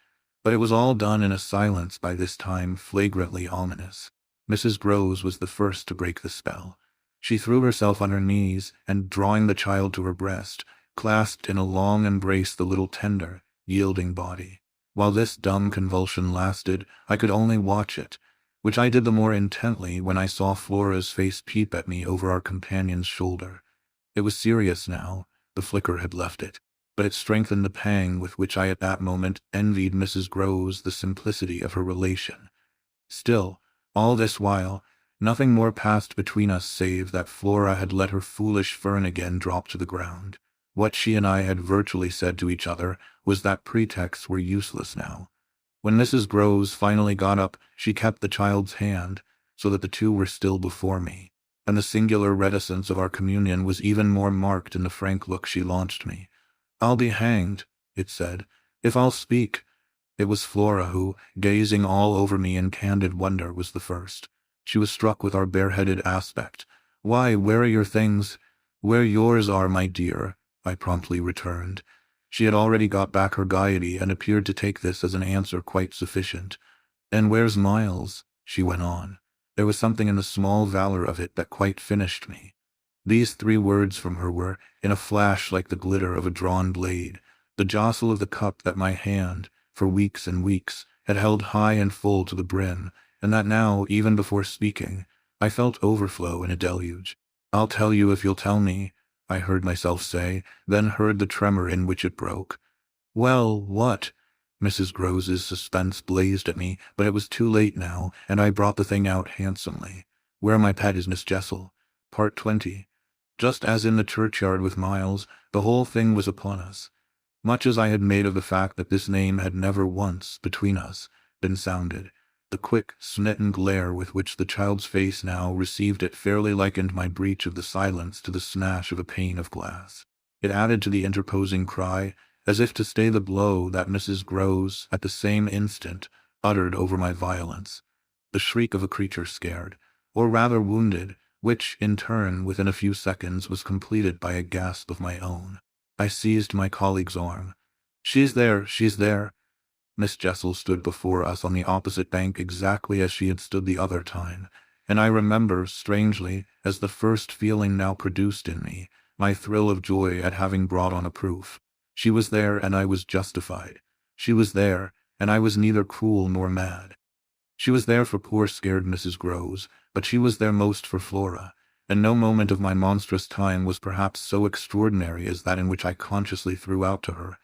but it was all done in a silence by this time flagrantly ominous. Mrs. Groves was the first to break the spell. She threw herself on her knees, and drawing the child to her breast, clasped in a long embrace the little tender, yielding body. While this dumb convulsion lasted, I could only watch it, which I did the more intently when I saw Flora's face peep at me over our companion's shoulder. It was serious now. The flicker had left it, but it strengthened the pang with which I at that moment envied Mrs. Groves the simplicity of her relation. Still, all this while, nothing more passed between us save that Flora had let her foolish fern again drop to the ground. What she and I had virtually said to each other was that pretexts were useless now. When Mrs. Groves finally got up, she kept the child's hand, so that the two were still before me, and the singular reticence of our communion was even more marked in the frank look she launched me. "I'll be hanged," it said, "if I'll speak." It was Flora who, gazing all over me in candid wonder, was the first. She was struck with our bareheaded aspect. "Why, where are your things?" "Where yours are, my dear," I promptly returned. She had already got back her gaiety and appeared to take this as an answer quite sufficient. "And where's Miles?" she went on. There was something in the small valor of it that quite finished me. These 3 words from her were, in a flash like the glitter of a drawn blade, the jostle of the cup that my hand, for weeks and weeks, had held high and full to the brim, and that now, even before speaking, I felt overflow in a deluge. "I'll tell you if you'll tell me," I heard myself say, then heard the tremor in which it broke. "Well, what?" Mrs. Groves's suspense blazed at me, but it was too late now, and I brought the thing out handsomely. "Where my pet is Miss Jessel." Part 20. Just as in the churchyard with Miles, the whole thing was upon us. Much as I had made of the fact that this name had never once, between us, been sounded, the quick, smitten glare with which the child's face now received it fairly likened my breach of the silence to the smash of a pane of glass. It added to the interposing cry, as if to stay the blow that Mrs. Groves, at the same instant, uttered over my violence. The shriek of a creature scared, or rather wounded, which, in turn, within a few seconds, was completed by a gasp of my own. I seized my colleague's arm. "She's there, she's there." Miss Jessel stood before us on the opposite bank exactly as she had stood the other time, and I remember, strangely, as the first feeling now produced in me, my thrill of joy at having brought on a proof. She was there, and I was justified. She was there, and I was neither cruel nor mad. She was there for poor scared Mrs. Groves, but she was there most for Flora, and no moment of my monstrous time was perhaps so extraordinary as that in which I consciously threw out to her,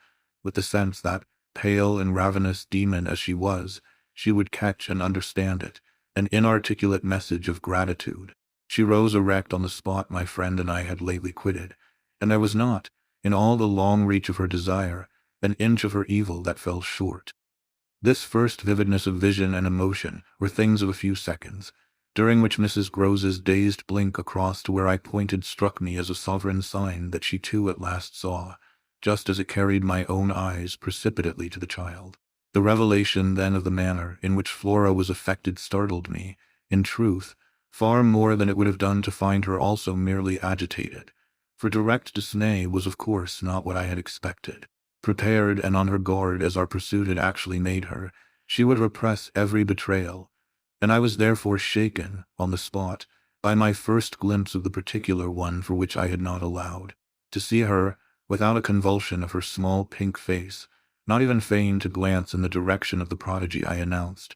with the sense that, pale and ravenous demon as she was, she would catch and understand it, an inarticulate message of gratitude. She rose erect on the spot my friend and I had lately quitted, and there was not, in all the long reach of her desire, an inch of her evil that fell short. This first vividness of vision and emotion were things of a few seconds, during which Mrs. Groves's dazed blink across to where I pointed struck me as a sovereign sign that she too at last saw, just as it carried my own eyes precipitately to the child. The revelation then of the manner in which Flora was affected startled me, in truth, far more than it would have done to find her also merely agitated, for direct dismay was of course not what I had expected. Prepared and on her guard as our pursuit had actually made her, she would repress every betrayal, and I was therefore shaken, on the spot, by my first glimpse of the particular one for which I had not allowed. To see her, without a convulsion of her small pink face, not even feign to glance in the direction of the prodigy I announced,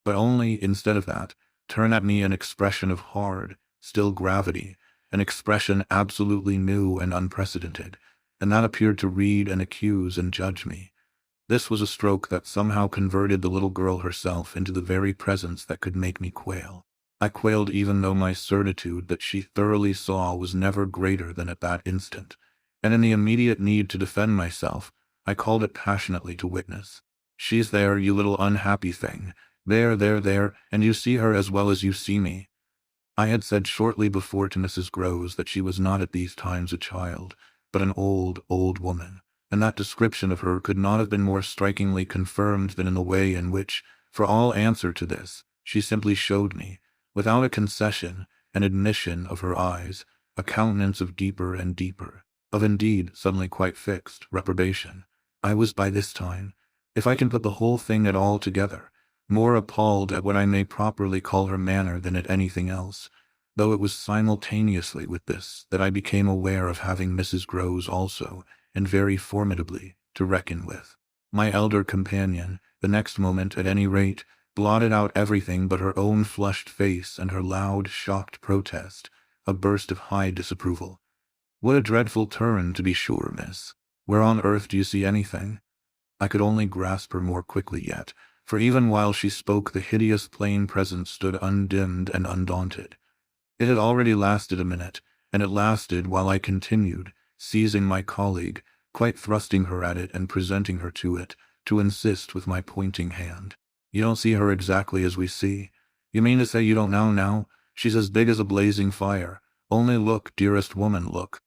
but only, instead of that, turn at me an expression of hard, still gravity, an expression absolutely new and unprecedented, and that appeared to read and accuse and judge me. This was a stroke that somehow converted the little girl herself into the very presence that could make me quail. I quailed even though my certitude that she thoroughly saw was never greater than at that instant, and in the immediate need to defend myself, I called it passionately to witness. "She's there, you little unhappy thing. There, and you see her as well as you see me." I had said shortly before to Mrs. Groves that she was not at these times a child, but an old, old woman, and that description of her could not have been more strikingly confirmed than in the way in which, For all answer to this, she simply showed me, without a concession, an admission of her eyes, a countenance of deeper and deeper, of indeed suddenly quite fixed, reprobation. I was by this time, if I can put the whole thing at all together, more appalled at what I may properly call her manner than at anything else, though it was simultaneously with this that I became aware of having Mrs. Groves also, and very formidably, to reckon with. My elder companion, the next moment at any rate, blotted out everything but her own flushed face and her loud, shocked protest, a burst of high disapproval. "What a dreadful turn, to be sure, miss. Where on earth do you see anything?" I could only grasp her more quickly yet, for even while she spoke the hideous plain presence stood undimmed and undaunted. It had already lasted a minute, and it lasted while I continued, seizing my colleague, quite thrusting her at it and presenting her to it, to insist with my pointing hand. "You don't see her exactly as we see? You mean to say you don't now? She's as big as a blazing fire. Only look, dearest woman, look."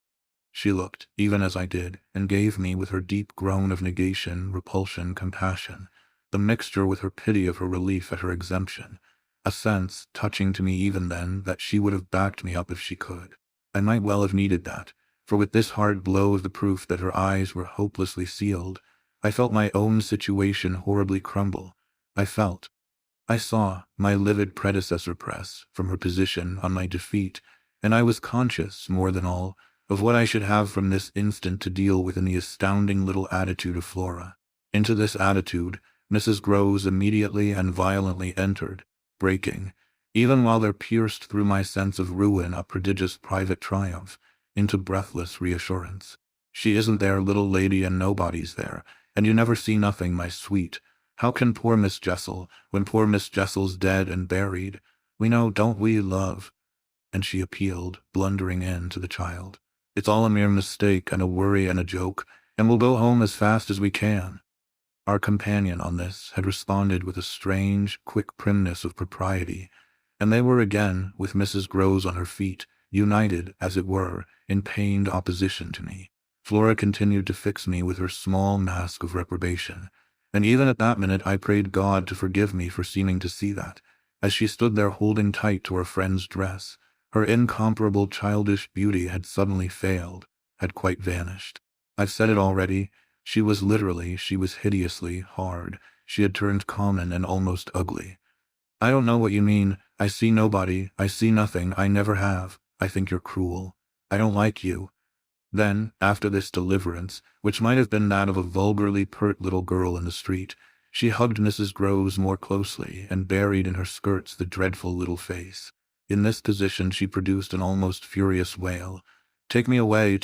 She looked, even as I did, and gave me, with her deep groan of negation, repulsion, compassion, the mixture with her pity of her relief at her exemption, a sense, touching to me even then, that she would have backed me up if she could. I might well have needed that, for with this hard blow of the proof that her eyes were hopelessly sealed, I felt my own situation horribly crumble. I saw my livid predecessor press from her position on my defeat, and I was conscious, more than all, of what I should have from this instant to deal with in the astounding little attitude of Flora. Into this attitude, Mrs. Groves immediately and violently entered, breaking, even while there pierced through my sense of ruin a prodigious private triumph, into breathless reassurance. "She isn't there, little lady, and nobody's there, and you never see nothing, my sweet. How can poor Miss Jessel, when poor Miss Jessel's dead and buried? We know, don't we, love?" And she appealed, blundering in, to the child. "It's all a mere mistake and a worry and a joke, and we'll go home as fast as we can." Our companion on this had responded with a strange, quick primness of propriety, and they were again, with Mrs. Groves on her feet, united, as it were, in pained opposition to me. Flora continued to fix me with her small mask of reprobation, and even at that minute I prayed God to forgive me for seeming to see that, as she stood there holding tight to her friend's dress. Her incomparable childish beauty had suddenly failed, had quite vanished. I've said it already, she was hideously hard. She had turned common and almost ugly. "I don't know what you mean. I see nobody. I see nothing. I never have. I think you're cruel. I don't like you." Then, after this deliverance, which might have been that of a vulgarly pert little girl in the street, she hugged Mrs. Groves more closely and buried in her skirts the dreadful little face. In this position she produced an almost furious wail. Take me away,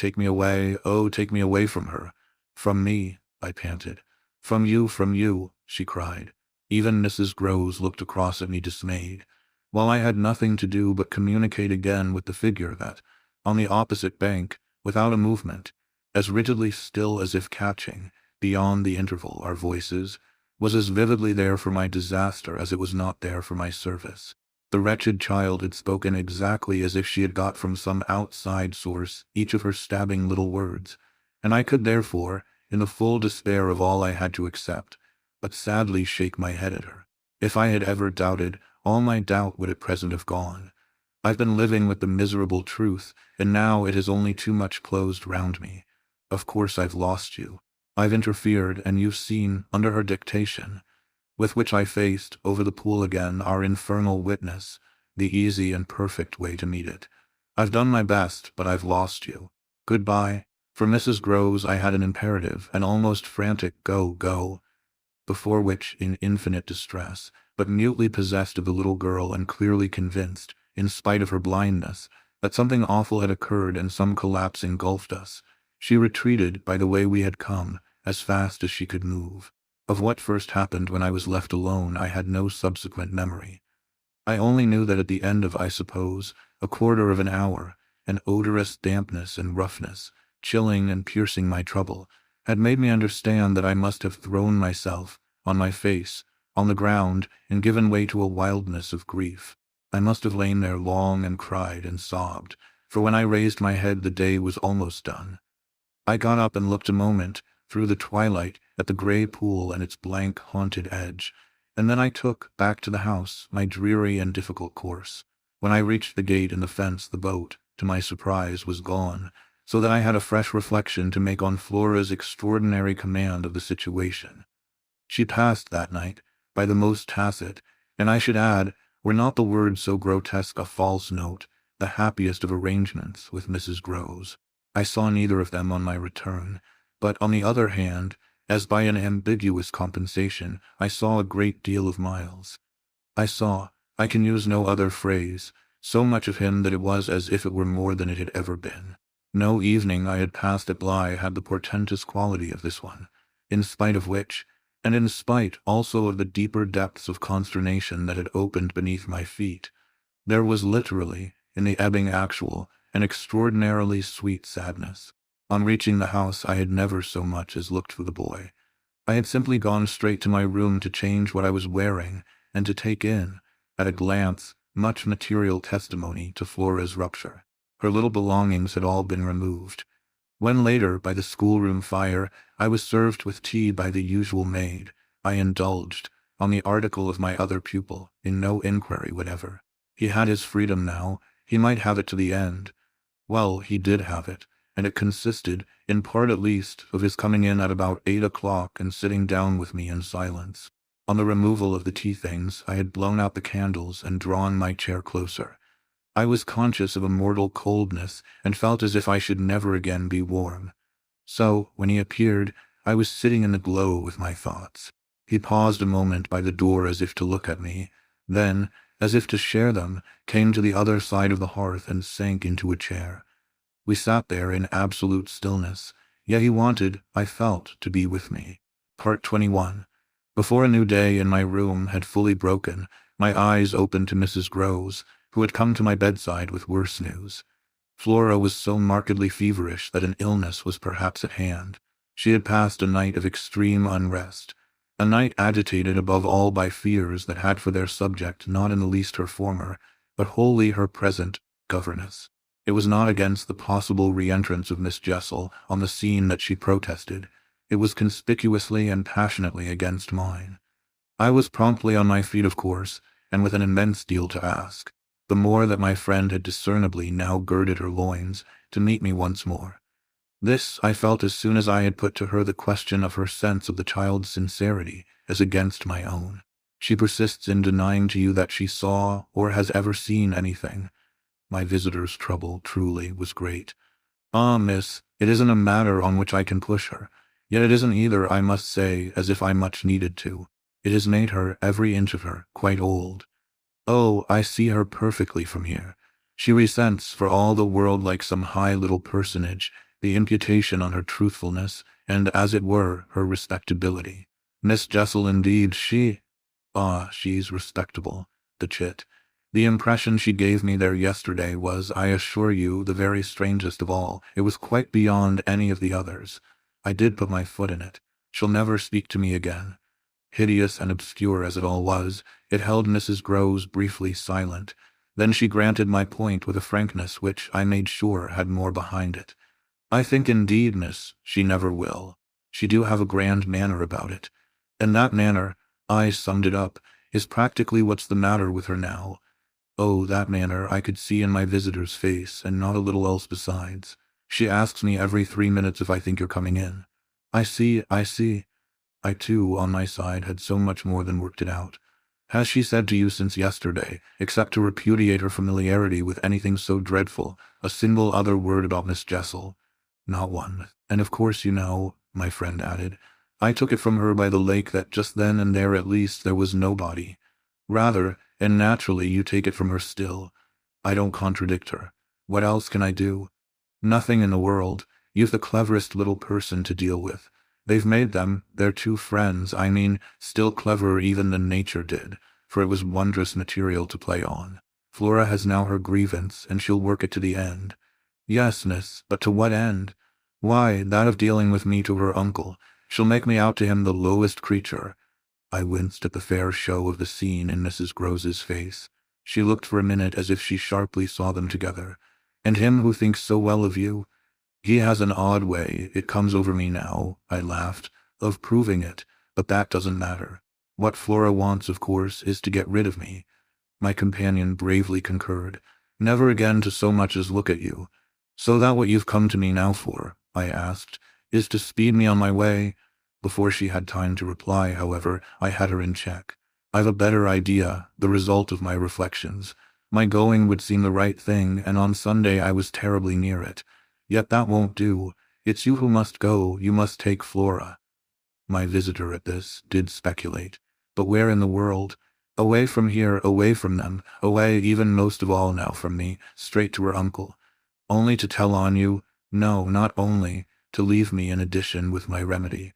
oh, take me away from her." "From me," I panted. From you," she cried. Even Mrs. Groves looked across at me dismayed, while I had nothing to do but communicate again with the figure that, on the opposite bank, without a movement, as rigidly still as if catching, beyond the interval, our voices, was as vividly there for my disaster as it was not there for my service. The wretched child had spoken exactly as if she had got from some outside source each of her stabbing little words, and I could therefore, in the full despair of all I had to accept, but sadly shake my head at her. If I had ever doubted, all my doubt would at present have gone. I've been living with the miserable truth, and now it has only too much closed round me. Of course I've lost you. I've interfered, and you've seen, under her dictation, with which I faced, over the pool again, our infernal witness, the easy and perfect way to meet it. I've done my best, but I've lost you. Goodbye. For Mrs. Groves I had an imperative, an almost frantic go, before which, in infinite distress, but mutely possessed of the little girl and clearly convinced, in spite of her blindness, that something awful had occurred and some collapse engulfed us, she retreated by the way we had come, as fast as she could move. Of what first happened when I was left alone I had no subsequent memory. I only knew that at the end of, I suppose, a quarter of an hour, an odorous dampness and roughness, chilling and piercing my trouble, had made me understand that I must have thrown myself, on my face, on the ground, and given way to a wildness of grief. I must have lain there long and cried and sobbed, for when I raised my head the day was almost done. I got up and looked a moment, through the twilight, at the grey pool and its blank, haunted edge, And then I took, back to the house, my dreary and difficult course. When I reached the gate in the fence, the boat, to my surprise, was gone, so that I had a fresh reflection to make on Flora's extraordinary command of the situation. She passed that night, by the most tacit, and I should add, were not the words so grotesque a false note, the happiest of arrangements with Mrs. Groves. I saw neither of them on my return, but on the other hand, as by an ambiguous compensation, I saw a great deal of Miles. I saw, I can use no other phrase, so much of him that it was as if it were more than it had ever been. No evening I had passed at Bly had the portentous quality of this one, in spite of which, and in spite also of the deeper depths of consternation that had opened beneath my feet, there was literally, in the ebbing actual, an extraordinarily sweet sadness. On reaching the house I had never so much as looked for the boy. I had simply gone straight to my room to change what I was wearing, and to take in, at a glance, much material testimony to Flora's rupture. Her little belongings had all been removed. When later, by the schoolroom fire, I was served with tea by the usual maid, I indulged, on the article of my other pupil, in no inquiry whatever. He had his freedom now, he might have it to the end. Well, he did have it, and it consisted, in part at least, of his coming in at about 8 o'clock and sitting down with me in silence. On the removal of the tea things, I had blown out the candles and drawn my chair closer. I was conscious of a mortal coldness, and felt as if I should never again be warm. So, when he appeared, I was sitting in the glow with my thoughts. He paused a moment by the door as if to look at me, then, as if to share them, came to the other side of the hearth and sank into a chair. We sat there in absolute stillness, yet he wanted, I felt, to be with me. Part 21. Before a new day in my room had fully broken, my eyes opened to Mrs. Groves, who had come to my bedside with worse news. Flora was so markedly feverish that an illness was perhaps at hand. She had passed a night of extreme unrest, a night agitated above all by fears that had for their subject not in the least her former, but wholly her present, governess. It was not against the possible re-entrance of Miss Jessel on the scene that she protested. It was conspicuously and passionately against mine. I was promptly on my feet, of course, and with an immense deal to ask. The more that my friend had discernibly now girded her loins to meet me once more. This I felt as soon as I had put to her the question of her sense of the child's sincerity as against my own. She persists in denying to you that she saw or has ever seen anything. My visitor's trouble, truly, was great. Ah, miss, it isn't a matter on which I can push her, yet it isn't either, I must say, as if I much needed to. It has made her, every inch of her, quite old. Oh, I see her perfectly from here. She resents, for all the world like some high little personage, the imputation on her truthfulness, and, as it were, her respectability. Miss Jessel, indeed, she's respectable, the chit. The impression she gave me there yesterday was, I assure you, the very strangest of all. It was quite beyond any of the others. I did put my foot in it. She'll never speak to me again. Hideous and obscure as it all was, it held Mrs. Groves briefly silent. Then she granted my point with a frankness which, I made sure, had more behind it. I think indeed, miss, she never will. She do have a grand manner about it. And that manner, I summed it up, is practically what's the matter with her now. Oh, that manner I could see in my visitor's face, and not a little else besides. She asks me every 3 minutes if I think you're coming in. I see. I too, on my side, had so much more than worked it out. Has she said to you since yesterday, except to repudiate her familiarity with anything so dreadful, a single other word about Miss Jessel? Not one. And of course you know, my friend added, I took it from her by the lake that just then and there at least there was nobody. Rather, and naturally you take it from her still. I don't contradict her. What else can I do? Nothing in the world. You've the cleverest little person to deal with. They've made them, their two friends, I mean, still cleverer even than nature did, for it was wondrous material to play on. Flora has now her grievance, and she'll work it to the end. Yes, miss, but to what end? Why, that of dealing with me to her uncle. She'll make me out to him the lowest creature. I winced at the fair show of the scene in Mrs. Groves's face. She looked for a minute as if she sharply saw them together. And him who thinks so well of you? He has an odd way, it comes over me now, I laughed, of proving it, but that doesn't matter. What Flora wants, of course, is to get rid of me. My companion bravely concurred. Never again to so much as look at you. So that what you've come to me now for, I asked, is to speed me on my way? Before she had time to reply, however, I had her in check. I've a better idea, the result of my reflections. My going would seem the right thing, and on Sunday I was terribly near it. Yet that won't do. It's you who must go, you must take Flora. My visitor at this did speculate. But where in the world? Away from here, away from them, away even most of all now from me, straight to her uncle. Only to tell on you? No, not only, to leave me in addition with my remedy.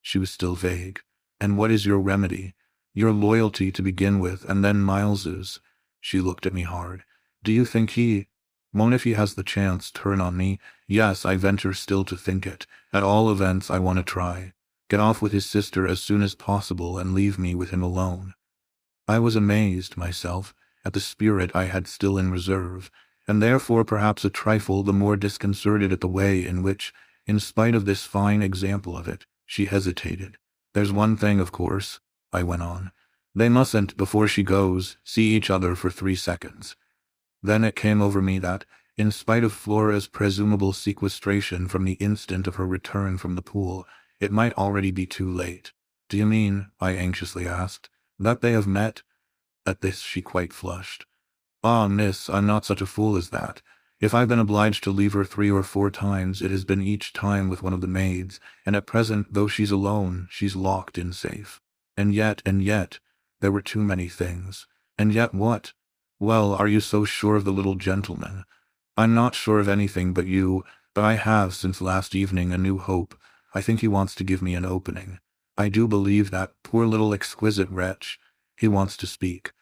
She was still vague. And what is your remedy? Your loyalty to begin with, and then Miles's. She looked at me hard. Do you think he won't, if he has the chance, turn on me? Yes, I venture still to think it. At all events, I want to try. Get off with his sister as soon as possible and leave me with him alone. I was amazed, myself, at the spirit I had still in reserve, and therefore perhaps a trifle the more disconcerted at the way in which, in spite of this fine example of it, she hesitated. There's one thing, of course, I went on. They mustn't, before she goes, see each other for 3 seconds. Then it came over me that, in spite of Flora's presumable sequestration from the instant of her return from the pool, it might already be too late. Do you mean, I anxiously asked, that they have met? At this she quite flushed. Ah, miss, I'm not such a fool as that. If I've been obliged to leave her 3 or 4 times, it has been each time with one of the maids, and at present, though she's alone, she's locked in safe. And yet, there were too many things. And yet what? Well, are you so sure of the little gentleman? I'm not sure of anything but you, but I have, since last evening, a new hope. I think he wants to give me an opening. I do believe that, poor little exquisite wretch, he wants to speak.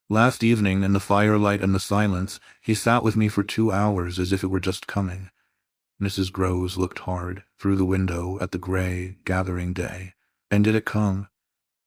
Last evening, in the firelight and the silence, he sat with me for 2 hours as if it were just coming. Mrs. Groves looked hard, through the window, at the grey, gathering day. And did it come?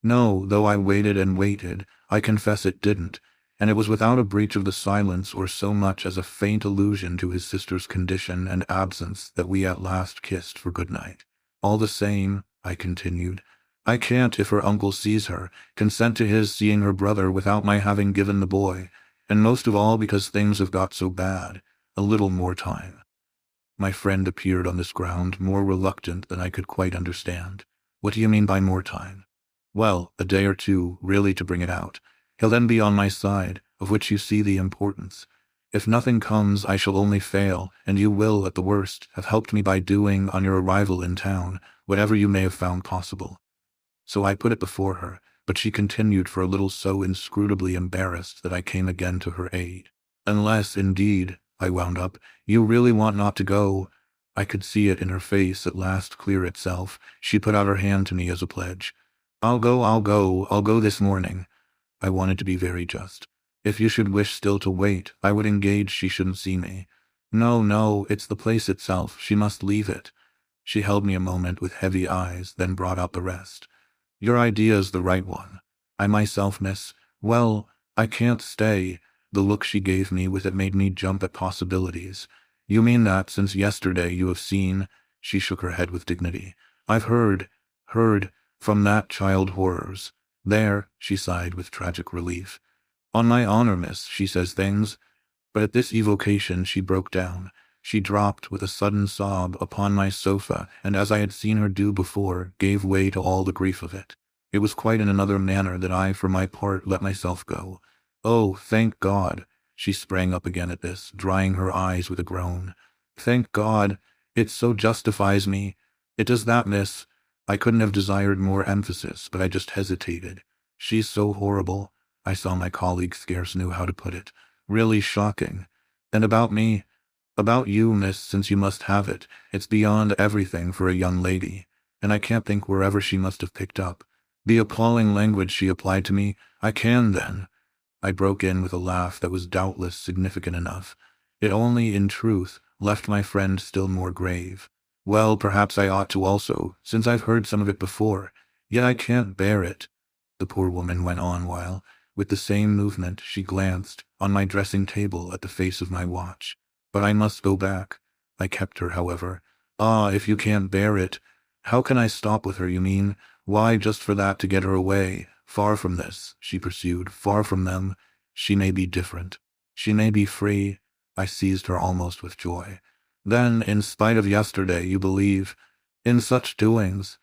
No, though I waited and waited, I confess it didn't, and it was without a breach of the silence or so much as a faint allusion to his sister's condition and absence that we at last kissed for good night. All the same, I continued, I can't, if her uncle sees her, consent to his seeing her brother without my having given the boy, and most of all because things have got so bad. A little more time. My friend appeared on this ground more reluctant than I could quite understand. What do you mean by more time? Well, a day or 2, really, to bring it out. He'll then be on my side, of which you see the importance. If nothing comes, I shall only fail, and you will, at the worst, have helped me by doing, on your arrival in town, whatever you may have found possible. So I put it before her, but she continued for a little so inscrutably embarrassed that I came again to her aid. Unless, indeed, I wound up, you really want not to go. I could see it in her face at last clear itself. She put out her hand to me as a pledge. I'll go this morning. I wanted to be very just. If you should wish still to wait, I would engage she shouldn't see me. No, it's the place itself. She must leave it. She held me a moment with heavy eyes, then brought out the rest. Your idea's the right one. I myself, miss, well, I can't stay. The look she gave me with it made me jump at possibilities. You mean that since yesterday you have seen? She shook her head with dignity. I've heard, from that child horrors. There, she sighed with tragic relief. On my honor, miss, she says things. But at this evocation she broke down. She dropped with a sudden sob upon my sofa, and as I had seen her do before, gave way to all the grief of it. It was quite in another manner that I, for my part, let myself go. Oh, thank God! She sprang up again at this, drying her eyes with a groan. Thank God! It so justifies me. It does that, miss. I couldn't have desired more emphasis, but I just hesitated. She's so horrible. I saw my colleague scarce knew how to put it. Really shocking. And about me? About you, miss, since you must have it. It's beyond everything for a young lady. And I can't think wherever she must have picked up the appalling language she applied to me. I can, then. I broke in with a laugh that was doubtless significant enough. It only, in truth, left my friend still more grave. Well, perhaps I ought to also, since I've heard some of it before. Yet I can't bear it, the poor woman went on while, with the same movement, she glanced, on my dressing table, at the face of my watch. But I must go back. I kept her, however. Ah, if you can't bear it. How can I stop with her, you mean? Why, just for that, to get her away. Far from this, she pursued, far from them. She may be different. She may be free. I seized her almost with joy. Then, in spite of yesterday, you believe in such doings?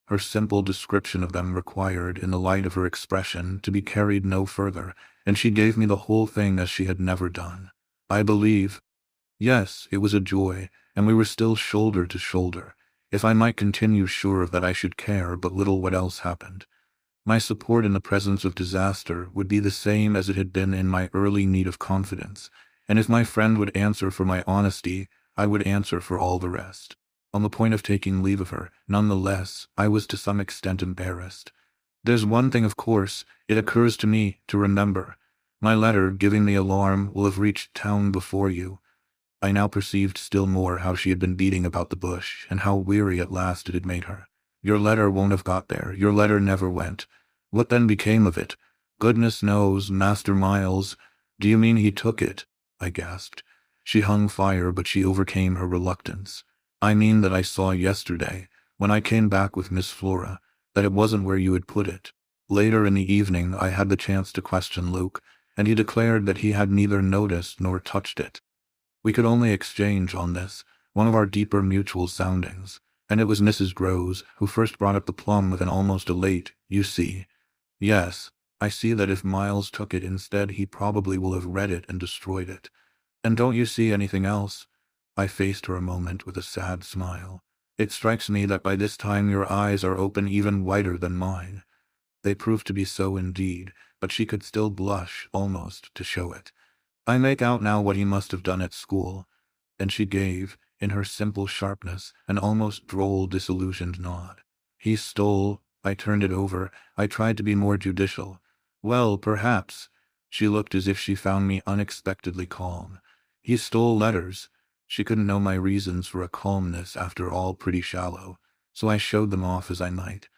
Her simple description of them required, in the light of her expression, to be carried no further, and she gave me the whole thing as she had never done. I believe. Yes, it was a joy, and we were still shoulder to shoulder. If I might continue sure that I should care but little what else happened. My support in the presence of disaster would be the same as it had been in my early need of confidence, and if my friend would answer for my honesty, I would answer for all the rest. On the point of taking leave of her, none the less, I was to some extent embarrassed. There's one thing, of course, it occurs to me to remember. My letter giving the alarm will have reached town before you. I now perceived still more how she had been beating about the bush, and how weary at last it had made her. Your letter won't have got there. Your letter never went. What then became of it? Goodness knows, Master Miles. Do you mean he took it? I gasped. She hung fire, but she overcame her reluctance. I mean that I saw yesterday, when I came back with Miss Flora, that it wasn't where you had put it. Later in the evening I had the chance to question Luke, and he declared that he had neither noticed nor touched it. We could only exchange on this, one of our deeper mutual soundings, and it was Mrs. Groves who first brought up the plum with an almost elate, "You see." Yes, I see that if Miles took it instead he probably will have read it and destroyed it. And don't you see anything else? I faced her a moment with a sad smile. It strikes me that by this time your eyes are open even wider than mine. They proved to be so indeed, but she could still blush, almost, to show it. I make out now what he must have done at school. And she gave, in her simple sharpness, an almost droll disillusioned nod. He stole. I turned it over. I tried to be more judicial. Well, perhaps. She looked as if she found me unexpectedly calm. He stole letters. She couldn't know my reasons for a calmness after all pretty shallow, so I showed them off as I might.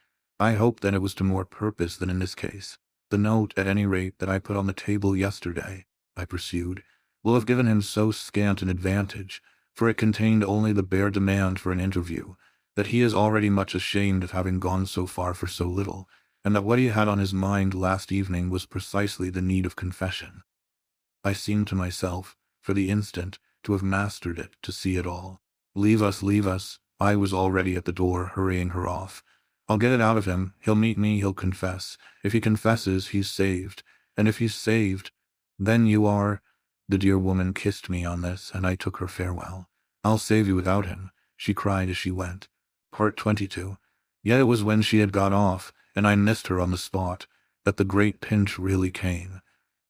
I hoped that it was to more purpose than in this case. The note, at any rate, that I put on the table yesterday, I pursued, will have given him so scant an advantage, for it contained only the bare demand for an interview, that he is already much ashamed of having gone so far for so little, and that what he had on his mind last evening was precisely the need of confession. I seemed to myself, for the instant, to have mastered it, to see it all. Leave us, leave us. I was already at the door, hurrying her off. I'll get it out of him. He'll meet me, he'll confess. If he confesses, he's saved. And if he's saved, then you are— The dear woman kissed me on this, and I took her farewell. I'll save you without him, she cried as she went. Part 22. Yet it was when she had got off, and I missed her on the spot, that the great pinch really came.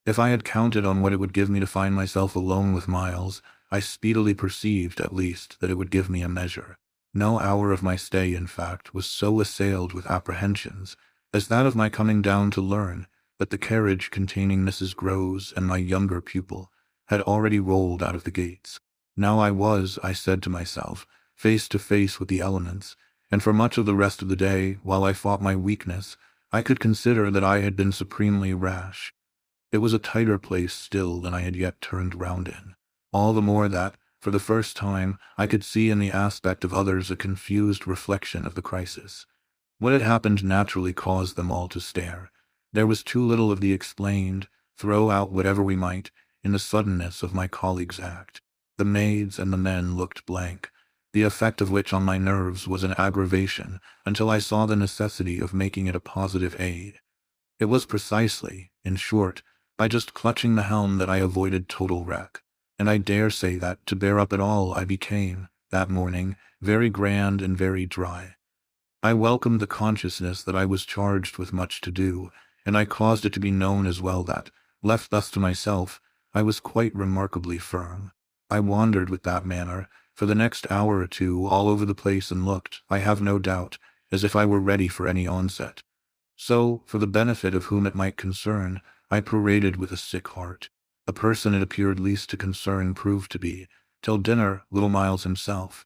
If I had counted on what it would give me to find myself alone with Miles, I speedily perceived, at least, that it would give me a measure. No hour of my stay, in fact, was so assailed with apprehensions as that of my coming down to learn that the carriage containing Mrs. Groves and my younger pupil had already rolled out of the gates. Now I was, I said to myself, face to face with the elements, and for much of the rest of the day, while I fought my weakness, I could consider that I had been supremely rash. It was a tighter place still than I had yet turned round in. All the more that, for the first time, I could see in the aspect of others a confused reflection of the crisis. What had happened naturally caused them all to stare. There was too little of the explained, throw out whatever we might, in the suddenness of my colleague's act. The maids and the men looked blank, the effect of which on my nerves was an aggravation, until I saw the necessity of making it a positive aid. It was precisely, in short, by just clutching the helm that I avoided total wreck. And I dare say that, to bear up at all, I became, that morning, very grand and very dry. I welcomed the consciousness that I was charged with much to do, and I caused it to be known as well that, left thus to myself, I was quite remarkably firm. I wandered with that manner, for the next hour or two, all over the place, and looked, I have no doubt, as if I were ready for any onset. So, for the benefit of whom it might concern, I paraded with a sick heart. The person it appeared least to concern proved to be, till dinner, little Miles himself.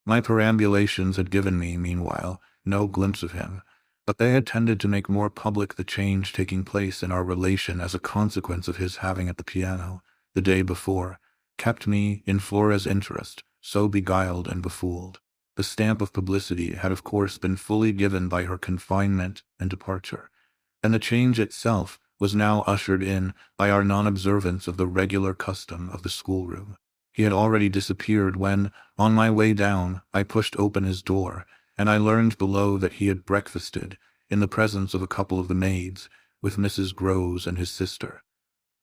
My perambulations had given me, meanwhile, no glimpse of him, but they had tended to make more public the change taking place in our relation as a consequence of his having at the piano, the day before, kept me, in Flora's interest, so beguiled and befooled. The stamp of publicity had of course been fully given by her confinement and departure, and the change itself was now ushered in by our non-observance of the regular custom of the schoolroom. He had already disappeared when, on my way down, I pushed open his door, and I learned below that he had breakfasted, in the presence of a couple of the maids, with Mrs. Groves and his sister.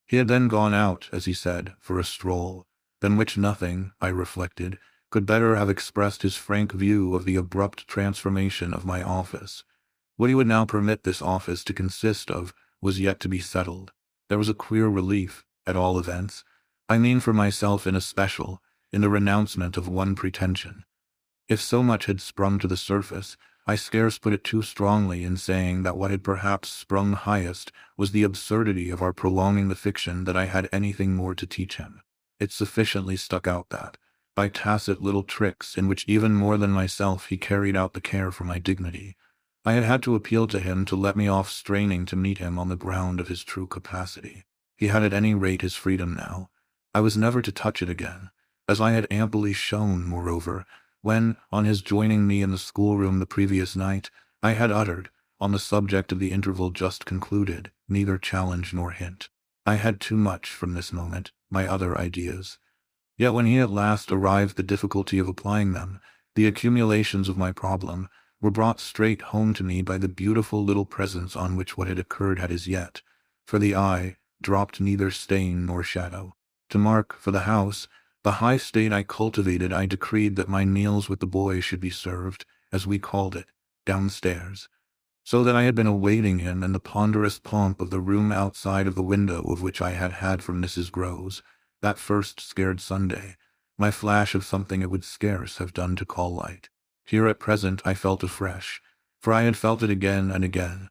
He had then gone out, as he said, for a stroll, than which nothing, I reflected, could better have expressed his frank view of the abrupt transformation of my office. What he would now permit this office to consist of was yet to be settled. There was a queer relief, at all events, I mean for myself in especial, in the renouncement of one pretension. If so much had sprung to the surface, I scarce put it too strongly in saying that what had perhaps sprung highest was the absurdity of our prolonging the fiction that I had anything more to teach him. It sufficiently stuck out that, by tacit little tricks in which even more than myself he carried out the care for my dignity, I had had to appeal to him to let me off straining to meet him on the ground of his true capacity. He had at any rate his freedom now. I was never to touch it again, as I had amply shown, moreover, when, on his joining me in the schoolroom the previous night, I had uttered, on the subject of the interval just concluded, neither challenge nor hint. I had too much, from this moment, my other ideas. Yet when he at last arrived the difficulty of applying them, the accumulations of my problem, were brought straight home to me by the beautiful little presence on which what had occurred had as yet, for the eye, dropped neither stain nor shadow. To mark, for the house, the high state I cultivated, I decreed that my meals with the boy should be served, as we called it, downstairs, so that I had been awaiting him in the ponderous pomp of the room outside of the window of which I had had from Mrs. Groves, that first scared Sunday, my flash of something it would scarce have done to call light. Here at present I felt afresh, for I had felt it again and again,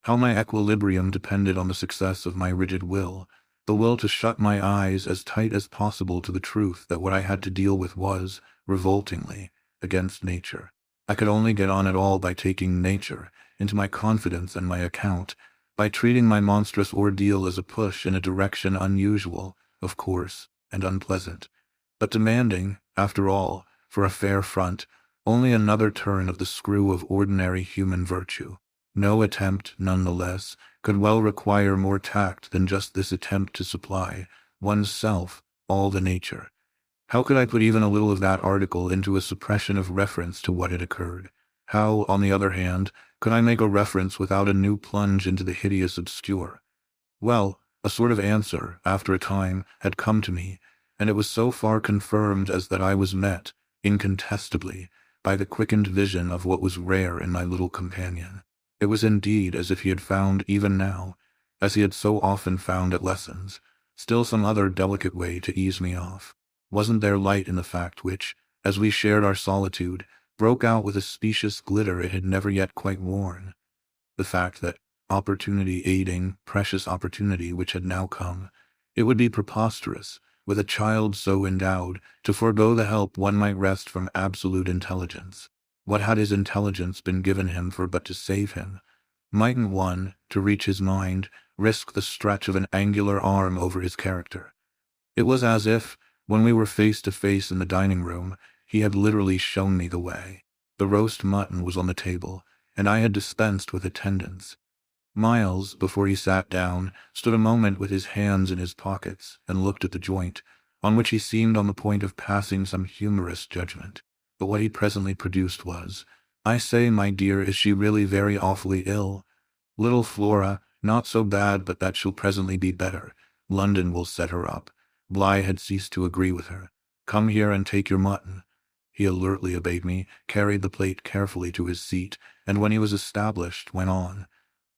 how my equilibrium depended on the success of my rigid will, the will to shut my eyes as tight as possible to the truth that what I had to deal with was, revoltingly, against nature. I could only get on at all by taking nature into my confidence and my account, by treating my monstrous ordeal as a push in a direction unusual, of course, and unpleasant, but demanding, after all, for a fair front, only another turn of the screw of ordinary human virtue. No attempt, none the less, could well require more tact than just this attempt to supply, one's self, all the nature. How could I put even a little of that article into a suppression of reference to what had occurred? How, on the other hand, could I make a reference without a new plunge into the hideous obscure? Well, a sort of answer, after a time, had come to me, and it was so far confirmed as that I was met, incontestably, by the quickened vision of what was rare in my little companion. It was indeed as if he had found even now, as he had so often found at lessons, still some other delicate way to ease me off. Wasn't there light in the fact which, as we shared our solitude, broke out with a specious glitter it had never yet quite worn? The fact that, opportunity aiding, precious opportunity which had now come, it would be preposterous, with a child so endowed, to forego the help one might wrest from absolute intelligence. What had his intelligence been given him for but to save him? Mightn't one, to reach his mind, risk the stretch of an angular arm over his character? It was as if, when we were face to face in the dining-room, he had literally shown me the way. The roast mutton was on the table, and I had dispensed with attendance. Miles, before he sat down, stood a moment with his hands in his pockets, and looked at the joint, on which he seemed on the point of passing some humorous judgment. But what he presently produced was, "I say, my dear, is she really very awfully ill?" "Little Flora, not so bad but that she'll presently be better. London will set her up." Bligh had ceased to agree with her. "Come here and take your mutton." He alertly obeyed me, carried the plate carefully to his seat, and when he was established, went on.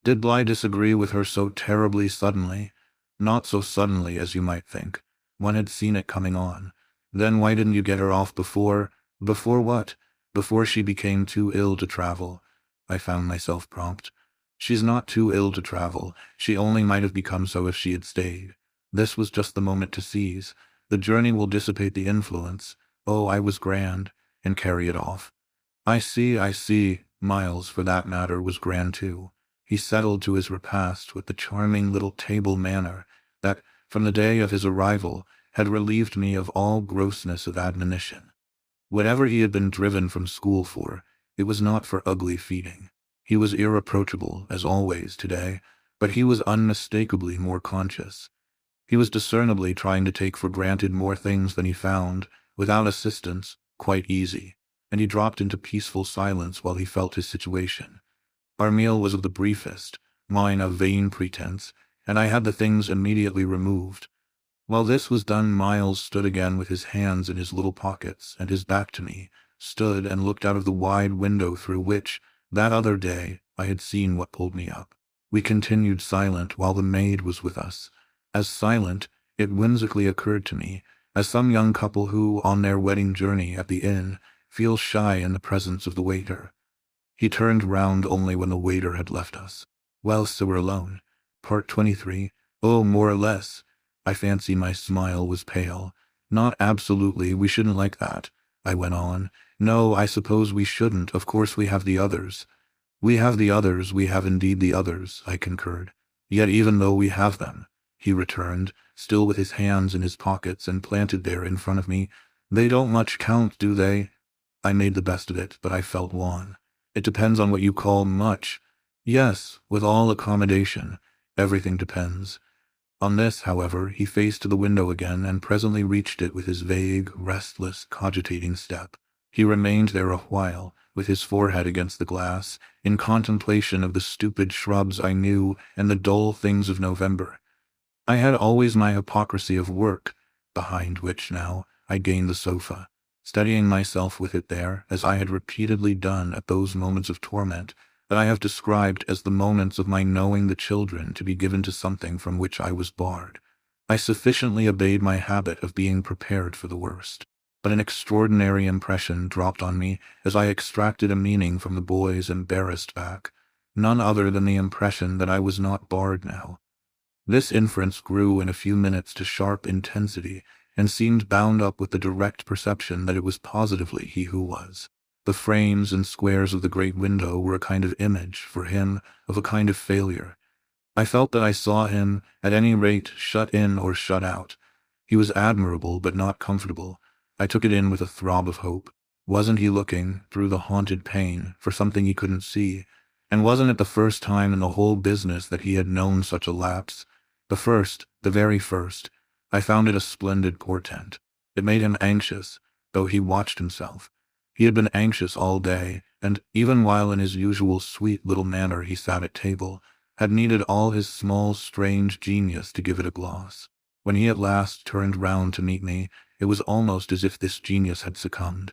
Did Bligh disagree with her so terribly suddenly? Not so suddenly as you might think. One had seen it coming on. Then why didn't you get her off before? Before what? Before she became too ill to travel. I found myself prompt. She's not too ill to travel. She only might have become so if she had stayed. This was just the moment to seize. The journey will dissipate the influence. Oh, I was grand, and carry it off. I see. Miles, for that matter, was grand too. He settled to his repast with the charming little table manner that, from the day of his arrival, had relieved me of all grossness of admonition. Whatever he had been driven from school for, it was not for ugly feeding. He was irreproachable, as always, today, but he was unmistakably more conscious. He was discernibly trying to take for granted more things than he found, without assistance, quite easy, and he dropped into peaceful silence while he felt his situation. Our meal was of the briefest, mine a vain pretense, and I had the things immediately removed. While this was done, Miles stood again with his hands in his little pockets and his back to me, stood and looked out of the wide window through which, that other day, I had seen what pulled me up. We continued silent while the maid was with us. As silent, it whimsically occurred to me, as some young couple who, on their wedding journey at the inn, feel shy in the presence of the waiter. He turned round only when the waiter had left us. Well, so we're alone. Part 23. Oh, more or less. I fancy my smile was pale. Not absolutely, we shouldn't like that, I went on. No, I suppose we shouldn't. Of course we have the others. We have the others, we have indeed the others, I concurred. Yet even though we have them, he returned, still with his hands in his pockets and planted there in front of me, they don't much count, do they? I made the best of it, but I felt wan. It depends on what you call much. Yes, with all accommodation, everything depends. On this, however, he faced to the window again and presently reached it with his vague, restless, cogitating step. He remained there a while, with his forehead against the glass, in contemplation of the stupid shrubs I knew and the dull things of November. I had always my hypocrisy of work, behind which now I gained the sofa, steadying myself with it there, as I had repeatedly done at those moments of torment that I have described as the moments of my knowing the children to be given to something from which I was barred. I sufficiently obeyed my habit of being prepared for the worst, but an extraordinary impression dropped on me as I extracted a meaning from the boy's embarrassed back, none other than the impression that I was not barred now. This inference grew in a few minutes to sharp intensity, and seemed bound up with the direct perception that it was positively he who was. The frames and squares of the great window were a kind of image, for him, of a kind of failure. I felt that I saw him, at any rate, shut in or shut out. He was admirable, but not comfortable. I took it in with a throb of hope. Wasn't he looking, through the haunted pane, for something he couldn't see? And wasn't it the first time in the whole business that he had known such a lapse? The first, the very first. I found it a splendid portent. It made him anxious, though he watched himself. He had been anxious all day, and, even while in his usual sweet little manner he sat at table, had needed all his small, strange genius to give it a gloss. When he at last turned round to meet me, it was almost as if this genius had succumbed.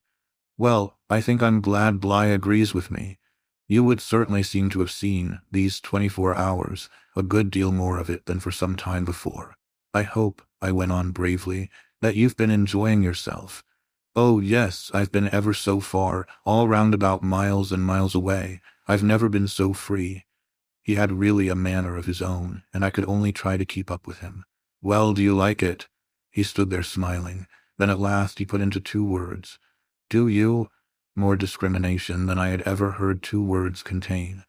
Well, I think I'm glad Bly agrees with me. You would certainly seem to have seen, these 24 hours, a good deal more of it than for some time before. I hope, I went on bravely, that you've been enjoying yourself. Oh, yes, I've been ever so far, all round about miles and miles away. I've never been so free. He had really a manner of his own, and I could only try to keep up with him. Well, do you like it? He stood there smiling. Then at last he put into 2 words. Do you? More discrimination than I had ever heard 2 words contain.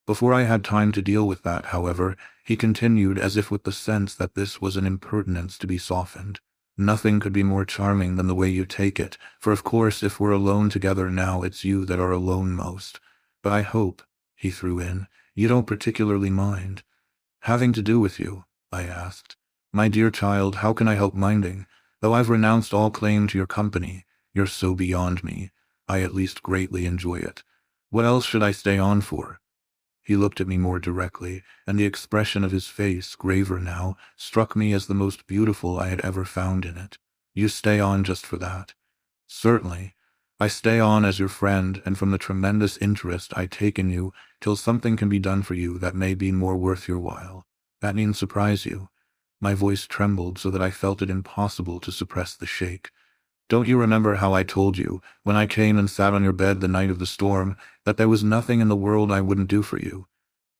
Before I had time to deal with that, however, he continued as if with the sense that this was an impertinence to be softened. Nothing could be more charming than the way you take it, for of course if we're alone together now it's you that are alone most. But I hope, he threw in, you don't particularly mind. Having to do with you? I asked. My dear child, how can I help minding? Though I've renounced all claim to your company, you're so beyond me. I at least greatly enjoy it. What else should I stay on for? He looked at me more directly, and the expression of his face, graver now, struck me as the most beautiful I had ever found in it. You stay on just for that? Certainly. I stay on as your friend, and from the tremendous interest I take in you, till something can be done for you that may be more worth your while. That needn't surprise you. My voice trembled so that I felt it impossible to suppress the shake. Don't you remember how I told you, when I came and sat on your bed the night of the storm, that there was nothing in the world I wouldn't do for you?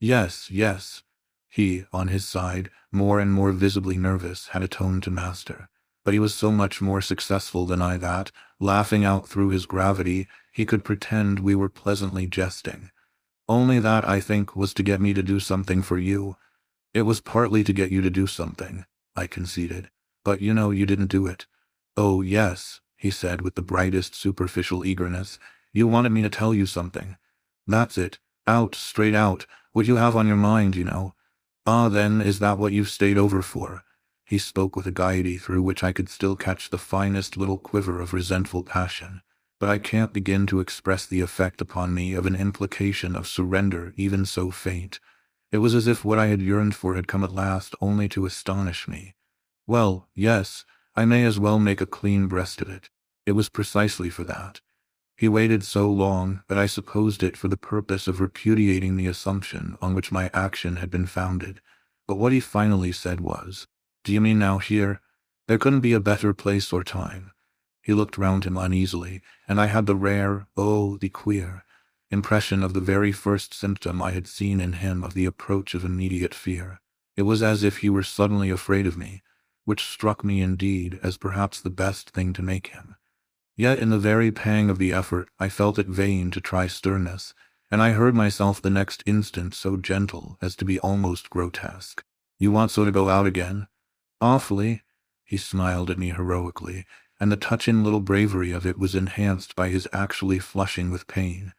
Yes, yes. He, on his side, more and more visibly nervous, had a tone to master. But he was so much more successful than I that, laughing out through his gravity, he could pretend we were pleasantly jesting. Only that, I think, was to get me to do something for you. It was partly to get you to do something, I conceded. But you know you didn't do it. Oh, yes, he said with the brightest superficial eagerness. You wanted me to tell you something. That's it. Out, straight out. What you have on your mind, you know. "Ah, then, is that what you've stayed over for?" He spoke with a gaiety through which I could still catch the finest little quiver of resentful passion, but I can't begin to express the effect upon me of an implication of surrender even so faint. It was as if what I had yearned for had come at last only to astonish me. Well, yes, I may as well make a clean breast of it. It was precisely for that. He waited so long that I supposed it for the purpose of repudiating the assumption on which my action had been founded. But what he finally said was, "Do you mean now here? There couldn't be a better place or time." He looked round him uneasily, and I had the rare, oh, the queer, impression of the very first symptom I had seen in him of the approach of immediate fear. It was as if he were suddenly afraid of me, which struck me indeed as perhaps the best thing to make him. Yet in the very pang of the effort I felt it vain to try sternness, and I heard myself the next instant so gentle as to be almost grotesque. "You want so to go out again?" "Awfully." He smiled at me heroically, and the touching little bravery of it was enhanced by his actually flushing with pain.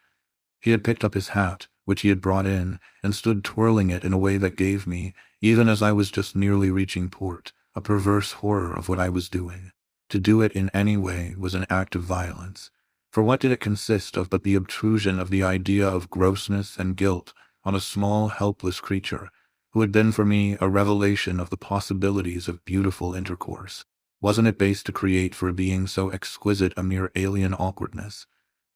He had picked up his hat, which he had brought in, and stood twirling it in a way that gave me, even as I was just nearly reaching port, a perverse horror of what I was doing. To do it in any way was an act of violence. For what did it consist of but the obtrusion of the idea of grossness and guilt on a small, helpless creature, who had been for me a revelation of the possibilities of beautiful intercourse? Wasn't it base to create for a being so exquisite a mere alien awkwardness?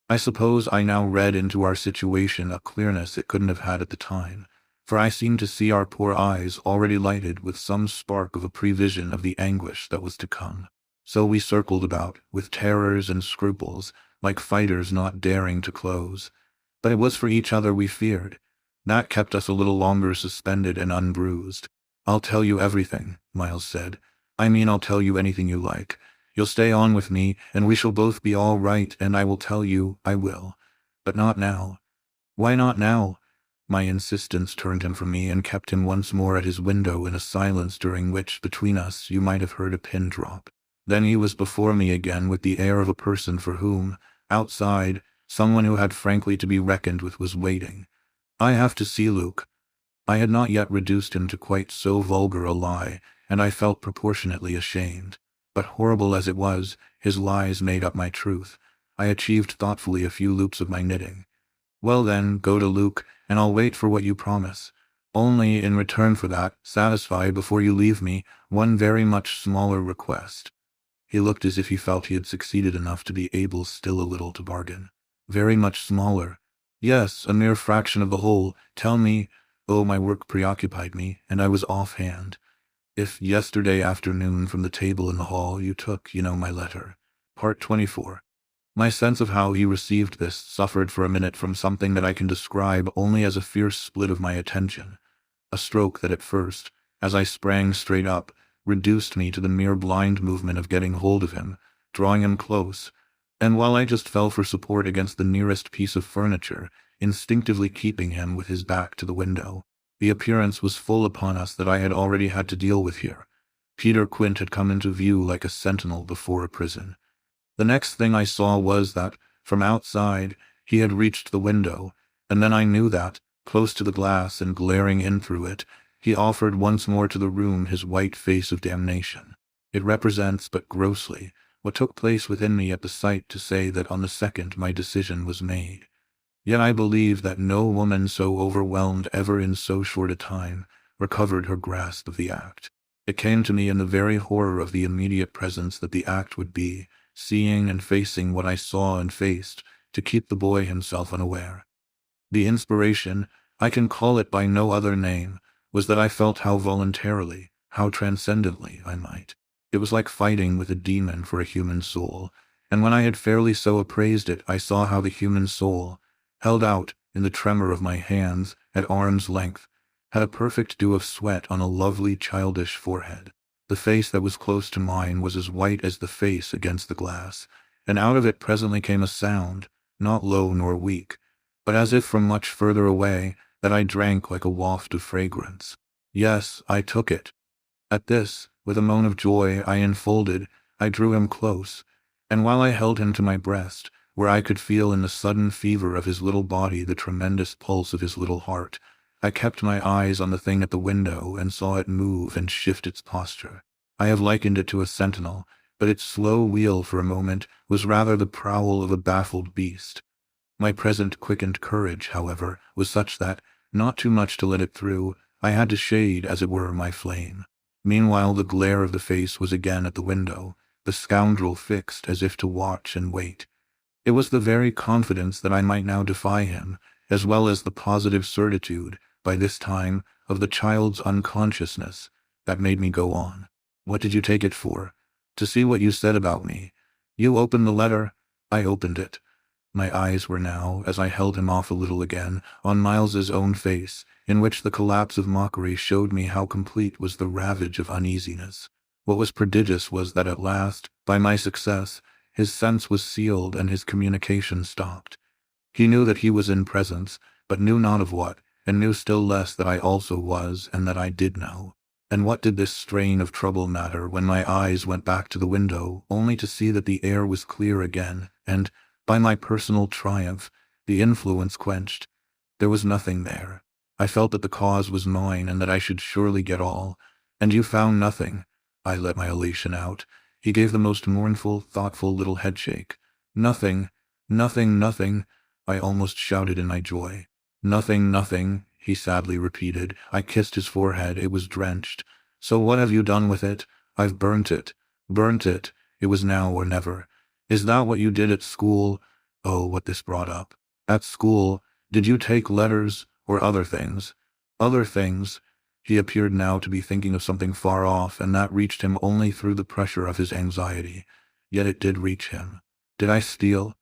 I suppose I now read into our situation a clearness it couldn't have had at the time, for I seemed to see our poor eyes already lighted with some spark of a prevision of the anguish that was to come. So we circled about, with terrors and scruples, like fighters not daring to close. But it was for each other we feared. That kept us a little longer suspended and unbruised. "I'll tell you everything," Miles said. "I mean, I'll tell you anything you like. You'll stay on with me, and we shall both be all right, and I will tell you, I will. But not now." "Why not now?" My insistence turned him from me and kept him once more at his window in a silence during which, between us, you might have heard a pin drop. Then he was before me again with the air of a person for whom, outside, someone who had frankly to be reckoned with was waiting. "I have to see Luke." I had not yet reduced him to quite so vulgar a lie, and I felt proportionately ashamed. But horrible as it was, his lies made up my truth. I achieved thoughtfully a few loops of my knitting. "Well then, go to Luke, and I'll wait for what you promise. Only, in return for that, satisfy, before you leave me, one very much smaller request." He looked as if he felt he had succeeded enough to be able still a little to bargain. "Very much smaller?" "Yes, a mere fraction of the whole. Tell me—" Oh, my work preoccupied me, and I was offhand. "If yesterday afternoon from the table in the hall you took, my letter." Part 24. My sense of how he received this suffered for a minute from something that I can describe only as a fierce split of my attention. A stroke that at first, as I sprang straight up, reduced me to the mere blind movement of getting hold of him, drawing him close, and while I just fell for support against the nearest piece of furniture, instinctively keeping him with his back to the window. The appearance was full upon us that I had already had to deal with here. Peter Quint had come into view like a sentinel before a prison. The next thing I saw was that, from outside, he had reached the window, and then I knew that, close to the glass and glaring in through it, he offered once more to the room his white face of damnation. It represents but grossly what took place within me at the sight to say that on the second my decision was made. Yet I believe that no woman so overwhelmed ever in so short a time recovered her grasp of the act. It came to me in the very horror of the immediate presence that the act would be, seeing and facing what I saw and faced, to keep the boy himself unaware. The inspiration, I can call it by no other name, was that I felt how voluntarily, how transcendently I might. It was like fighting with a demon for a human soul, and when I had fairly so appraised it, I saw how the human soul, held out, in the tremor of my hands, at arm's length, had a perfect dew of sweat on a lovely childish forehead. The face that was close to mine was as white as the face against the glass, and out of it presently came a sound, not low nor weak, but as if from much further away, that I drank like a waft of fragrance. Yes, I took it. At this, with a moan of joy I enfolded, I drew him close, and while I held him to my breast, where I could feel in the sudden fever of his little body the tremendous pulse of his little heart, I kept my eyes on the thing at the window and saw it move and shift its posture. I have likened it to a sentinel, but its slow wheel for a moment was rather the prowl of a baffled beast. My present quickened courage, however, was such that, not too much to let it through, I had to shade, as it were, my flame. Meanwhile the glare of the face was again at the window, the scoundrel fixed as if to watch and wait. It was the very confidence that I might now defy him, as well as the positive certitude, by this time, of the child's unconsciousness, that made me go on. What did you take it for? To see what you said about me. You opened the letter. I opened it. My eyes were now, as I held him off a little again, on Miles's own face, in which the collapse of mockery showed me how complete was the ravage of uneasiness. What was prodigious was that at last, by my success, his sense was sealed and his communication stopped. He knew that he was in presence, but knew not of what, and knew still less that I also was, and that I did know. And what did this strain of trouble matter when my eyes went back to the window, only to see that the air was clear again, and, by my personal triumph, the influence quenched? There was nothing there. I felt that the cause was mine, and that I should surely get all. And you found nothing. I let my elation out. He gave the most mournful, thoughtful little headshake. Nothing, nothing, nothing, I almost shouted in my joy. Nothing, nothing, he sadly repeated. I kissed his forehead. It was drenched. So what have you done with it? I've burnt it. Burnt it. It was now or never. Is that what you did at school? Oh, what this brought up. At school, did you take letters, or other things? Other things? He appeared now to be thinking of something far off, and that reached him only through the pressure of his anxiety. Yet it did reach him. Did I steal?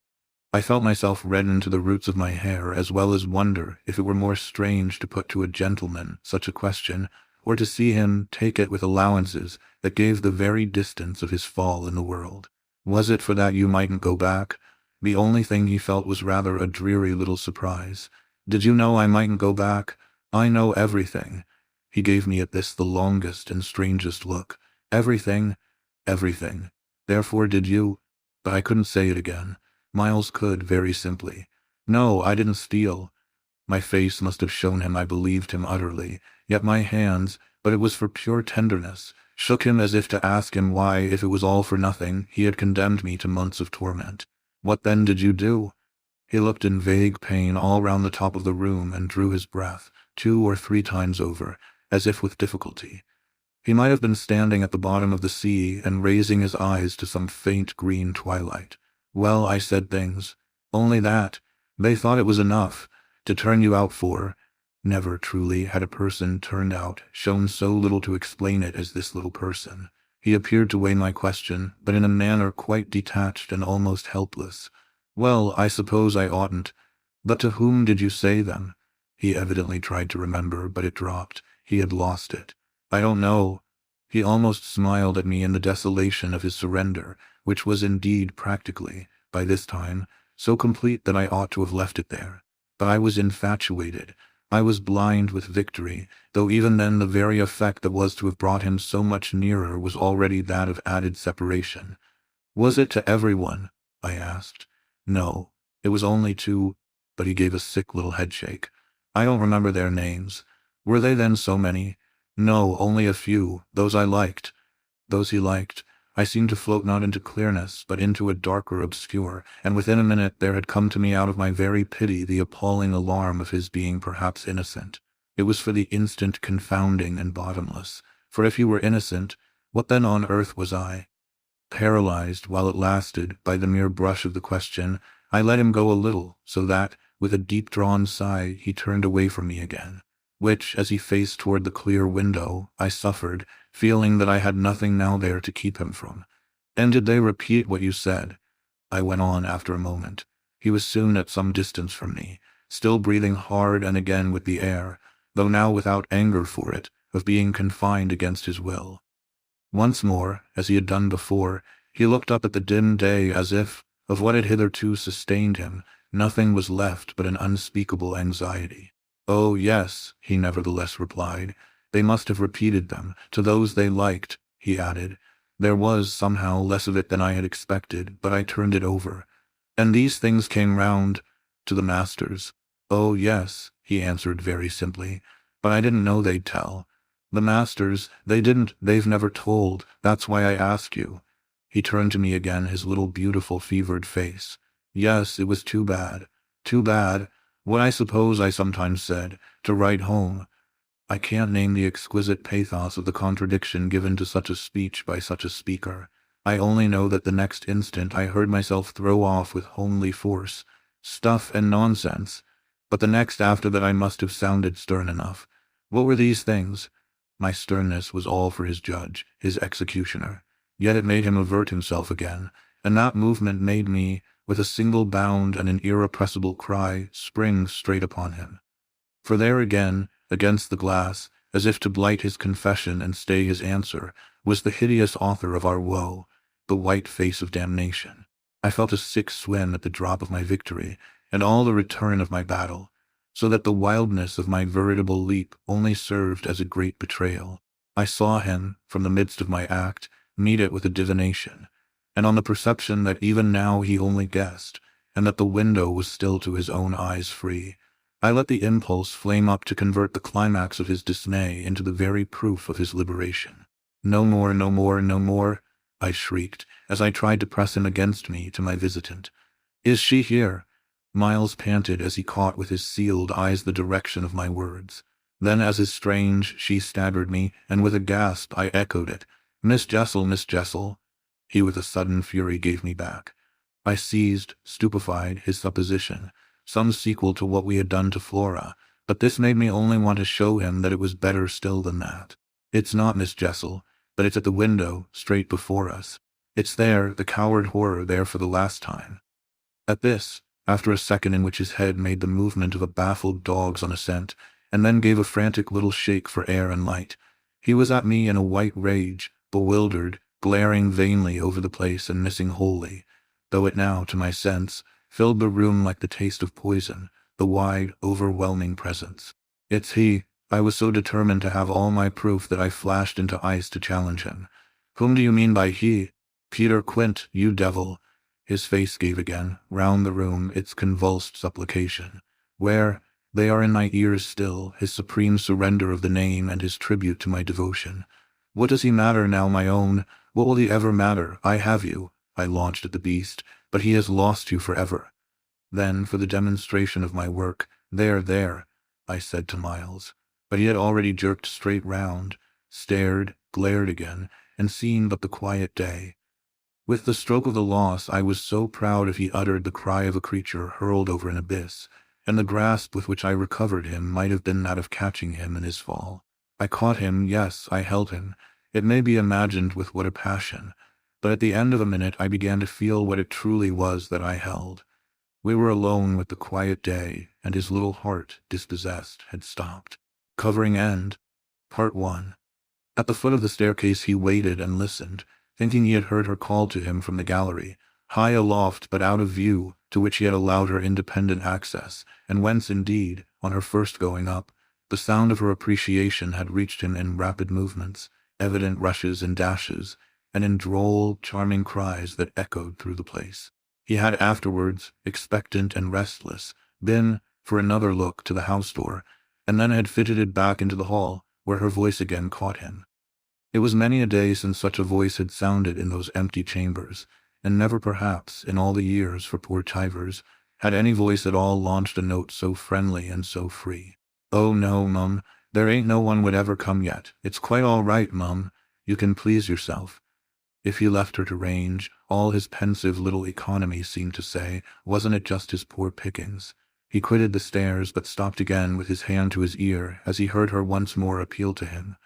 I felt myself redden to the roots of my hair, as well as wonder if it were more strange to put to a gentleman such a question, or to see him take it with allowances that gave the very distance of his fall in the world. Was it for that you mightn't go back? The only thing he felt was rather a dreary little surprise. Did you know I mightn't go back? I know everything. He gave me at this the longest and strangest look. Everything? Everything. Therefore did you? But I couldn't say it again. Miles could, very simply. No, I didn't steal. My face must have shown him I believed him utterly, yet my hands, but it was for pure tenderness, shook him as if to ask him why, if it was all for nothing, he had condemned me to months of torment. What then did you do? He looked in vague pain all round the top of the room and drew his breath 2 or 3 times over, as if with difficulty. He might have been standing at the bottom of the sea and raising his eyes to some faint green twilight. Well, I said things. Only that. They thought it was enough. To turn you out for. Never, truly, had a person turned out shown so little to explain it as this little person. He appeared to weigh my question, but in a manner quite detached and almost helpless. Well, I suppose I oughtn't. But to whom did you say them? He evidently tried to remember, but it dropped. He had lost it. I don't know. He almost smiled at me in the desolation of his surrender, which was indeed practically, by this time, so complete that I ought to have left it there. But I was infatuated. I was blind with victory, though even then the very effect that was to have brought him so much nearer was already that of added separation. Was it to everyone? I asked. No, it was only to... But he gave a sick little headshake. I don't remember their names. Were they then so many? No, only a few, those I liked. Those he liked. I seemed to float not into clearness, but into a darker obscure, and within a minute there had come to me out of my very pity the appalling alarm of his being perhaps innocent. It was for the instant confounding and bottomless, for if he were innocent, what then on earth was I? Paralyzed, while it lasted, by the mere brush of the question, I let him go a little, so that, with a deep-drawn sigh, he turned away from me again, which, as he faced toward the clear window, I suffered, feeling that I had nothing now there to keep him from. And did they repeat what you said? I went on after a moment. He was soon at some distance from me, still breathing hard and again with the air, though now without anger for it, of being confined against his will. Once more, as he had done before, he looked up at the dim day as if, of what had hitherto sustained him, nothing was left but an unspeakable anxiety. Oh, yes, he nevertheless replied. They must have repeated them, to those they liked, he added. There was, somehow, less of it than I had expected, but I turned it over. And these things came round to the masters. Oh, yes, he answered very simply. But I didn't know they'd tell. The masters, they've never told. That's why I asked you. He turned to me again, his little beautiful fevered face. Yes, it was too bad. Too bad. What I suppose I sometimes said, to write home. I can't name the exquisite pathos of the contradiction given to such a speech by such a speaker. I only know that the next instant I heard myself throw off with homely force, stuff and nonsense, but the next after that I must have sounded stern enough. What were these things? My sternness was all for his judge, his executioner. Yet it made him avert himself again, and that movement made me, with a single bound and an irrepressible cry, spring straight upon him. For there again, against the glass, as if to blight his confession and stay his answer, was the hideous author of our woe, the white face of damnation. I felt a sick swim at the drop of my victory, and all the return of my battle, so that the wildness of my veritable leap only served as a great betrayal. I saw him, from the midst of my act, meet it with a divination, and on the perception that even now he only guessed, and that the window was still to his own eyes free, I let the impulse flame up to convert the climax of his dismay into the very proof of his liberation. No more, no more, no more, I shrieked, as I tried to press him against me to my visitant. Is she here? Miles panted as he caught with his sealed eyes the direction of my words. Then, as is strange, she staggered me, and with a gasp I echoed it. Miss Jessel, Miss Jessel. He with a sudden fury gave me back. I seized, stupefied, his supposition, some sequel to what we had done to Flora, but this made me only want to show him that it was better still than that. It's not Miss Jessel, but it's at the window, straight before us. It's there, the coward horror there for the last time. At this, after a second in which his head made the movement of a baffled dog's on a scent, and then gave a frantic little shake for air and light, he was at me in a white rage, bewildered, glaring vainly over the place and missing wholly, though it now, to my sense, filled the room like the taste of poison, the wide, overwhelming presence. It's he. I was so determined to have all my proof that I flashed into ice to challenge him. Whom do you mean by he? Peter Quint, you devil. His face gave again, round the room, its convulsed supplication. Where? They are in my ears still, his supreme surrender of the name and his tribute to my devotion. What does he matter now, my own? What will he ever matter? I have you. I launched at the beast, but he has lost you forever. Then, for the demonstration of my work, there, I said to Miles. But he had already jerked straight round, stared, glared again, and seen but the quiet day. With the stroke of the loss, I was so proud if he uttered the cry of a creature hurled over an abyss, and the grasp with which I recovered him might have been that of catching him in his fall. I caught him, yes, I held him. It may be imagined with what a passion, but at the end of a minute I began to feel what it truly was that I held. We were alone with the quiet day, and his little heart, dispossessed, had stopped. Covering end. Part 1. At the foot of the staircase he waited and listened, thinking he had heard her call to him from the gallery, high aloft but out of view, to which he had allowed her independent access, and whence indeed, on her first going up, the sound of her appreciation had reached him in rapid movements, evident rushes and dashes, and in droll, charming cries that echoed through the place. He had afterwards, expectant and restless, been, for another look, to the house door, and then had fidgeted back into the hall, where her voice again caught him. It was many a day since such a voice had sounded in those empty chambers, and never perhaps, in all the years for poor Chivers, had any voice at all launched a note so friendly and so free. "Oh no, mum, there ain't no one would ever come yet. It's quite all right, mum. You can please yourself." If he left her to range, all his pensive little economy seemed to say, wasn't it just his poor pickings? He quitted the stairs, but stopped again with his hand to his ear as he heard her once more appeal to him.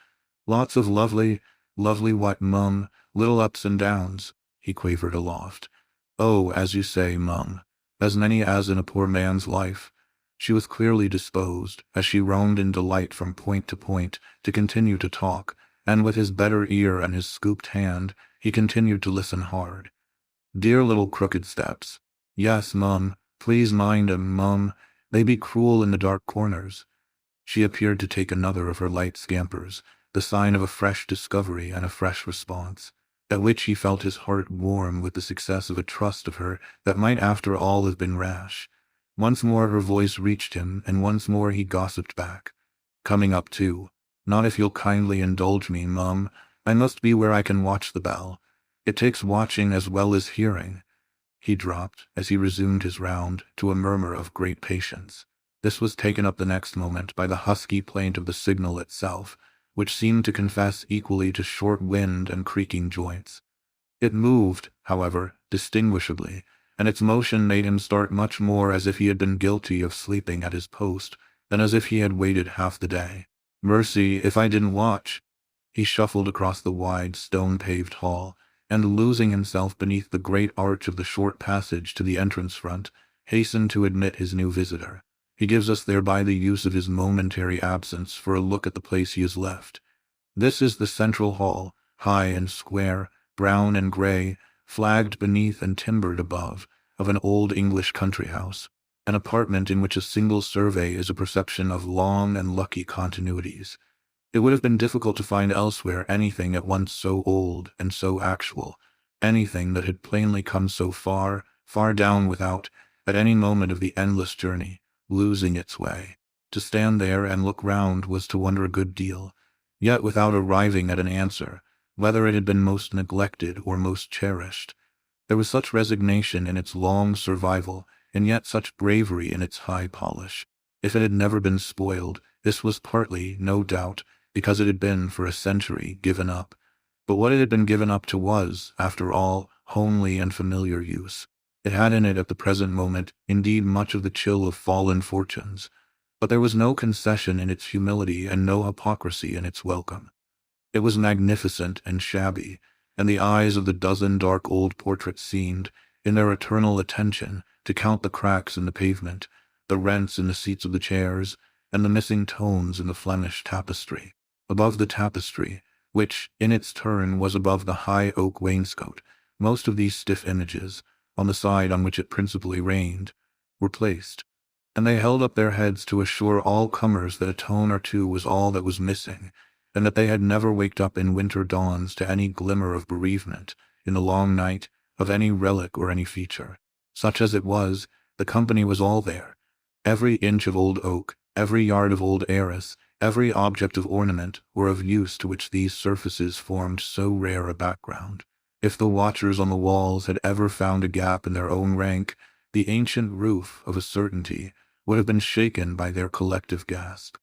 "Lots of lovely what, mum, little ups and downs," he quavered aloft. "Oh, as you say, mum, as many as in a poor man's life." She was clearly disposed, as she roamed in delight from point to point, to continue to talk, and with his better ear and his scooped hand, he continued to listen hard. "Dear little crooked steps. Yes, mum, please mind 'em, mum. They be cruel in the dark corners." She appeared to take another of her light scampers, the sign of a fresh discovery and a fresh response, at which he felt his heart warm with the success of a trust of her that might after all have been rash. Once more her voice reached him, and once more he gossiped back. "Coming up too. Not if you'll kindly indulge me, Mum. I must be where I can watch the bell. It takes watching as well as hearing." He dropped, as he resumed his round, to a murmur of great patience. This was taken up the next moment by the husky plaint of the signal itself, which seemed to confess equally to short wind and creaking joints. It moved, however, distinguishably, and its motion made him start much more as if he had been guilty of sleeping at his post than as if he had waited half the day. "Mercy, if I didn't watch!" He shuffled across the wide, stone-paved hall, and losing himself beneath the great arch of the short passage to the entrance front, hastened to admit his new visitor. He gives us thereby the use of his momentary absence for a look at the place he has left. This is the central hall, high and square, brown and grey, flagged beneath and timbered above, of an old English country house, an apartment in which a single survey is a perception of long and lucky continuities. It would have been difficult to find elsewhere anything at once so old and so actual, anything that had plainly come so far, far down without, at any moment of the endless journey, losing its way. To stand there and look round was to wonder a good deal, yet without arriving at an answer, whether it had been most neglected or most cherished. There was such resignation in its long survival, and yet such bravery in its high polish. If it had never been spoiled, this was partly, no doubt, because it had been for a century given up. But what it had been given up to was, after all, homely and familiar use. It had in it at the present moment, indeed, much of the chill of fallen fortunes, but there was no concession in its humility and no hypocrisy in its welcome. It was magnificent and shabby, and the eyes of the dozen dark old portraits seemed, in their eternal attention, to count the cracks in the pavement, the rents in the seats of the chairs, and the missing tones in the Flemish tapestry. Above the tapestry, which, in its turn, was above the high oak wainscot, most of these stiff images, on the side on which it principally reigned, were placed, and they held up their heads to assure all comers that a tone or two was all that was missing, and that they had never waked up in winter dawns to any glimmer of bereavement, in the long night, of any relic or any feature. Such as it was, the company was all there. Every inch of old oak, every yard of old arras, every object of ornament were of use to which these surfaces formed so rare a background. If the watchers on the walls had ever found a gap in their own rank, the ancient roof, of a certainty, would have been shaken by their collective gasp.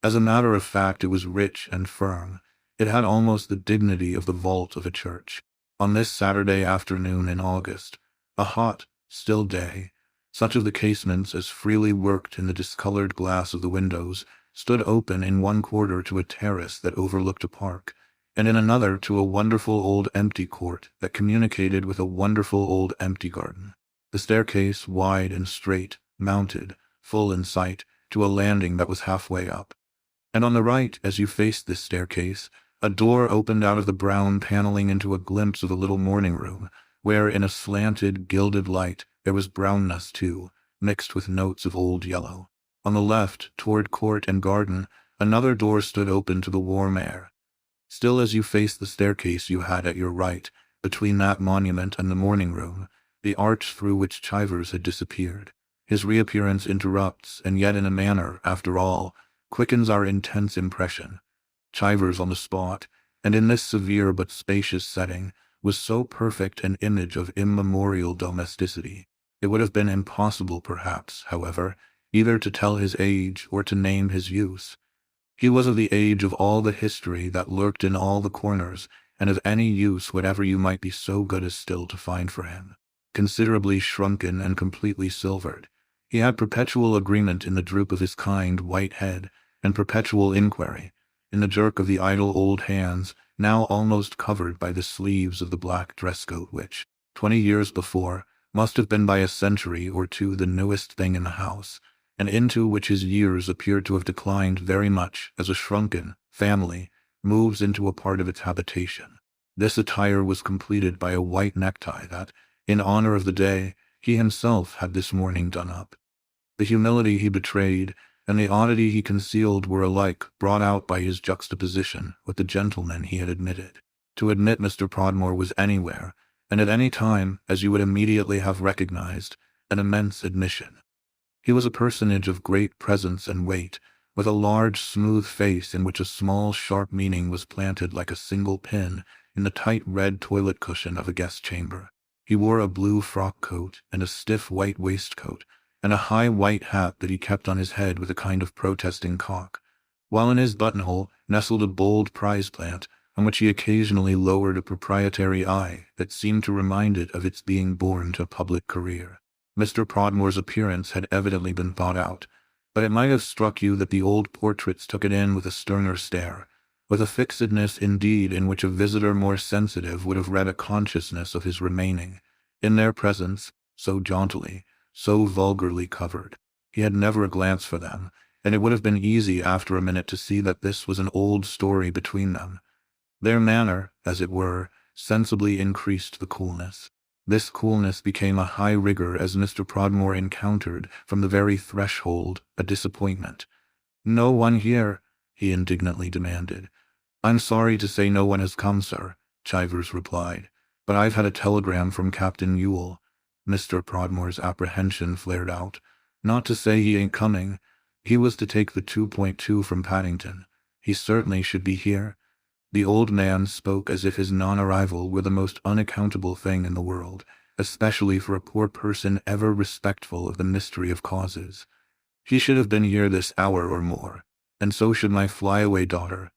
As a matter of fact, it was rich and firm. It had almost the dignity of the vault of a church. On this Saturday afternoon in August, a hot, still day, such of the casements as freely worked in the discolored glass of the windows stood open in one quarter to a terrace that overlooked a park, and in another to a wonderful old empty court that communicated with a wonderful old empty garden. The staircase, wide and straight, mounted, full in sight, to a landing that was halfway up. And on the right, as you faced this staircase, a door opened out of the brown paneling into a glimpse of a little morning room, where in a slanted, gilded light there was brownness too, mixed with notes of old yellow. On the left, toward court and garden, another door stood open to the warm air. Still as you faced the staircase you had at your right, between that monument and the morning room, the arch through which Chivers had disappeared. His reappearance interrupts, and yet in a manner, after all, quickens our intense impression. Chivers on the spot, and in this severe but spacious setting, was so perfect an image of immemorial domesticity. It would have been impossible, perhaps, however, either to tell his age or to name his use. He was of the age of all the history that lurked in all the corners, and of any use whatever you might be so good as still to find for him. Considerably shrunken and completely silvered, he had perpetual agreement in the droop of his kind white head, and perpetual inquiry, in the jerk of the idle old hands, now almost covered by the sleeves of the black dress-coat which, 20 years before, must have been by a century or two the newest thing in the house, and into which his years appeared to have declined very much as a shrunken family moves into a part of its habitation. This attire was completed by a white necktie that, in honor of the day, he himself had this morning done up. The humility he betrayed and the oddity he concealed were alike brought out by his juxtaposition with the gentleman he had admitted. To admit Mr. Podmore was anywhere, and at any time, as you would immediately have recognized, an immense admission. He was a personage of great presence and weight, with a large, smooth face in which a small, sharp meaning was planted like a single pin in the tight red toilet cushion of a guest chamber. He wore a blue frock coat and a stiff white waistcoat, and a high white hat that he kept on his head with a kind of protesting cock, while in his buttonhole nestled a bold prize plant, on which he occasionally lowered a proprietary eye that seemed to remind it of its being born to a public career. Mr. Podmore's appearance had evidently been thought out, but it might have struck you that the old portraits took it in with a sterner stare, with a fixedness indeed in which a visitor more sensitive would have read a consciousness of his remaining, in their presence, so jauntily, so vulgarly covered. He had never a glance for them, and it would have been easy after a minute to see that this was an old story between them. Their manner, as it were, sensibly increased the coolness. This coolness became a high rigor as Mr. Podmore encountered, from the very threshold, a disappointment. "No one here?" he indignantly demanded. "I'm sorry to say no one has come, sir," Chivers replied, "but I've had a telegram from Captain Ewell." Mr. Podmore's apprehension flared out. "Not to say he ain't coming. He was to take the 2.2 from Paddington. He certainly should be here." The old man spoke as if his non-arrival were the most unaccountable thing in the world, especially for a poor person ever respectful of the mystery of causes. "He should have been here this hour or more, and so should my flyaway daughter."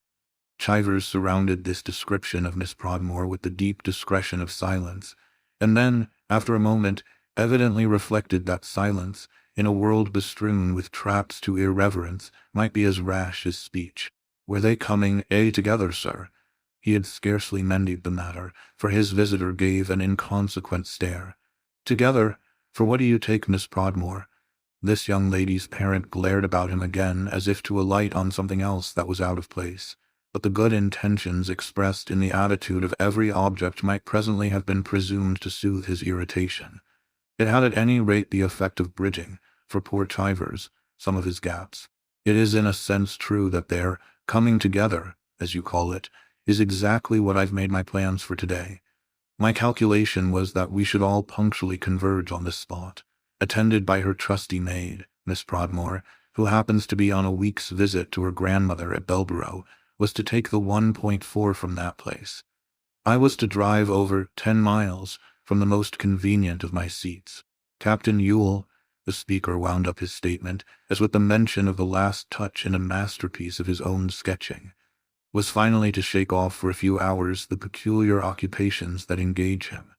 Chivers surrounded this description of Miss Podmore with the deep discretion of silence, and then, after a moment, evidently reflected that silence, in a world bestrewn with traps to irreverence, might be as rash as speech. "Were they coming, together, sir?" He had scarcely mended the matter, for his visitor gave an inconsequent stare. "Together? For what do you take Miss Podmore?" This young lady's parent glared about him again as if to alight on something else that was out of place, but the good intentions expressed in the attitude of every object might presently have been presumed to soothe his irritation. It had at any rate the effect of bridging, for poor Chivers, some of his gaps. It is in a sense true that their coming together, as you call it, is exactly what I've made my plans for today. My calculation was that we should all punctually converge on this spot, attended by her trusty maid, Miss Podmore, who happens to be on a week's visit to her grandmother at Belborough, was to take the 1.4 from that place. I was to drive over 10 miles from the most convenient of my seats. Captain Ewell, the speaker wound up his statement, as with the mention of the last touch in a masterpiece of his own sketching, was finally to shake off for a few hours the peculiar occupations that engage him.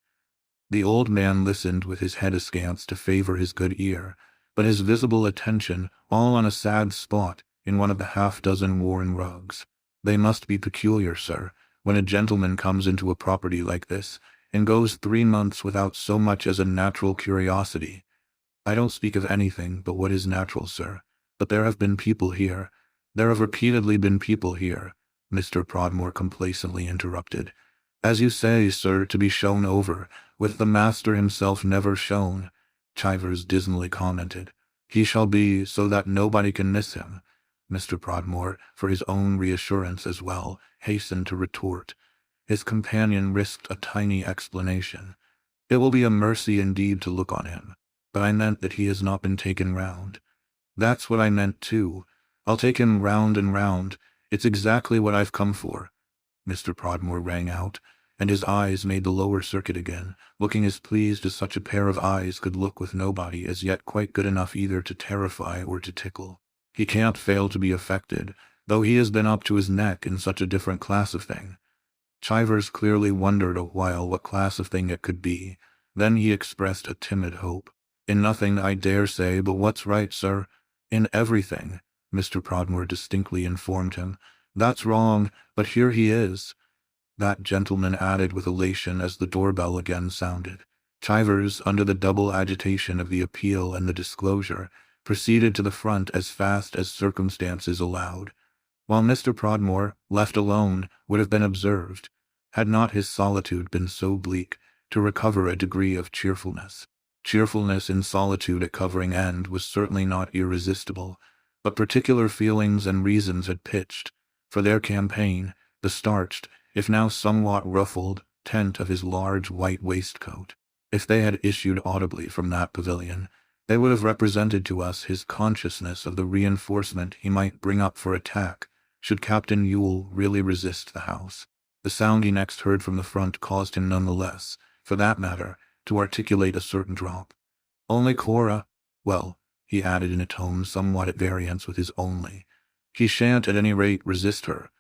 The old man listened with his head askance to favor his good ear, but his visible attention all on a sad spot in one of the half-dozen worn rugs. "They must be peculiar, sir, when a gentleman comes into a property like this, and goes 3 months without so much as a natural curiosity." "I don't speak of anything but what is natural, sir. But there have been people here. There have repeatedly been people here," Mr. Podmore complacently interrupted. "As you say, sir, to be shown over, with the master himself never shown," Chivers dismally commented. "He shall be, so that nobody can miss him." Mr. Podmore, for his own reassurance as well, hastened to retort. His companion risked a tiny explanation. "It will be a mercy indeed to look on him. But I meant that he has not been taken round." "That's what I meant too. I'll take him round and round. It's exactly what I've come for," Mr. Podmore rang out, and his eyes made the lower circuit again, looking as pleased as such a pair of eyes could look with nobody as yet quite good enough either to terrify or to tickle. "He can't fail to be affected, though he has been up to his neck in such a different class of thing." Chivers clearly wondered a while what class of thing it could be. Then he expressed a timid hope. "In nothing, I dare say, but what's right, sir?" "In everything," Mr. Podmore distinctly informed him. "That's wrong, but here he is," that gentleman added with elation as the doorbell again sounded. Chivers, under the double agitation of the appeal and the disclosure, proceeded to the front as fast as circumstances allowed, while Mr. Podmore, left alone, would have been observed, had not his solitude been so bleak, to recover a degree of cheerfulness. Cheerfulness in solitude at covering end was certainly not irresistible, but particular feelings and reasons had pitched, for their campaign, the starched, if now somewhat ruffled, tent of his large white waistcoat. If they had issued audibly from that pavilion, They would have represented to us his consciousness of the reinforcement he might bring up for attack, should Captain Yule really resist the house. The sound he next heard from the front caused him none the less, for that matter, to articulate a certain drop. "Only Cora? Well," he added in a tone somewhat at variance with his "only." "He shan't at any rate resist her."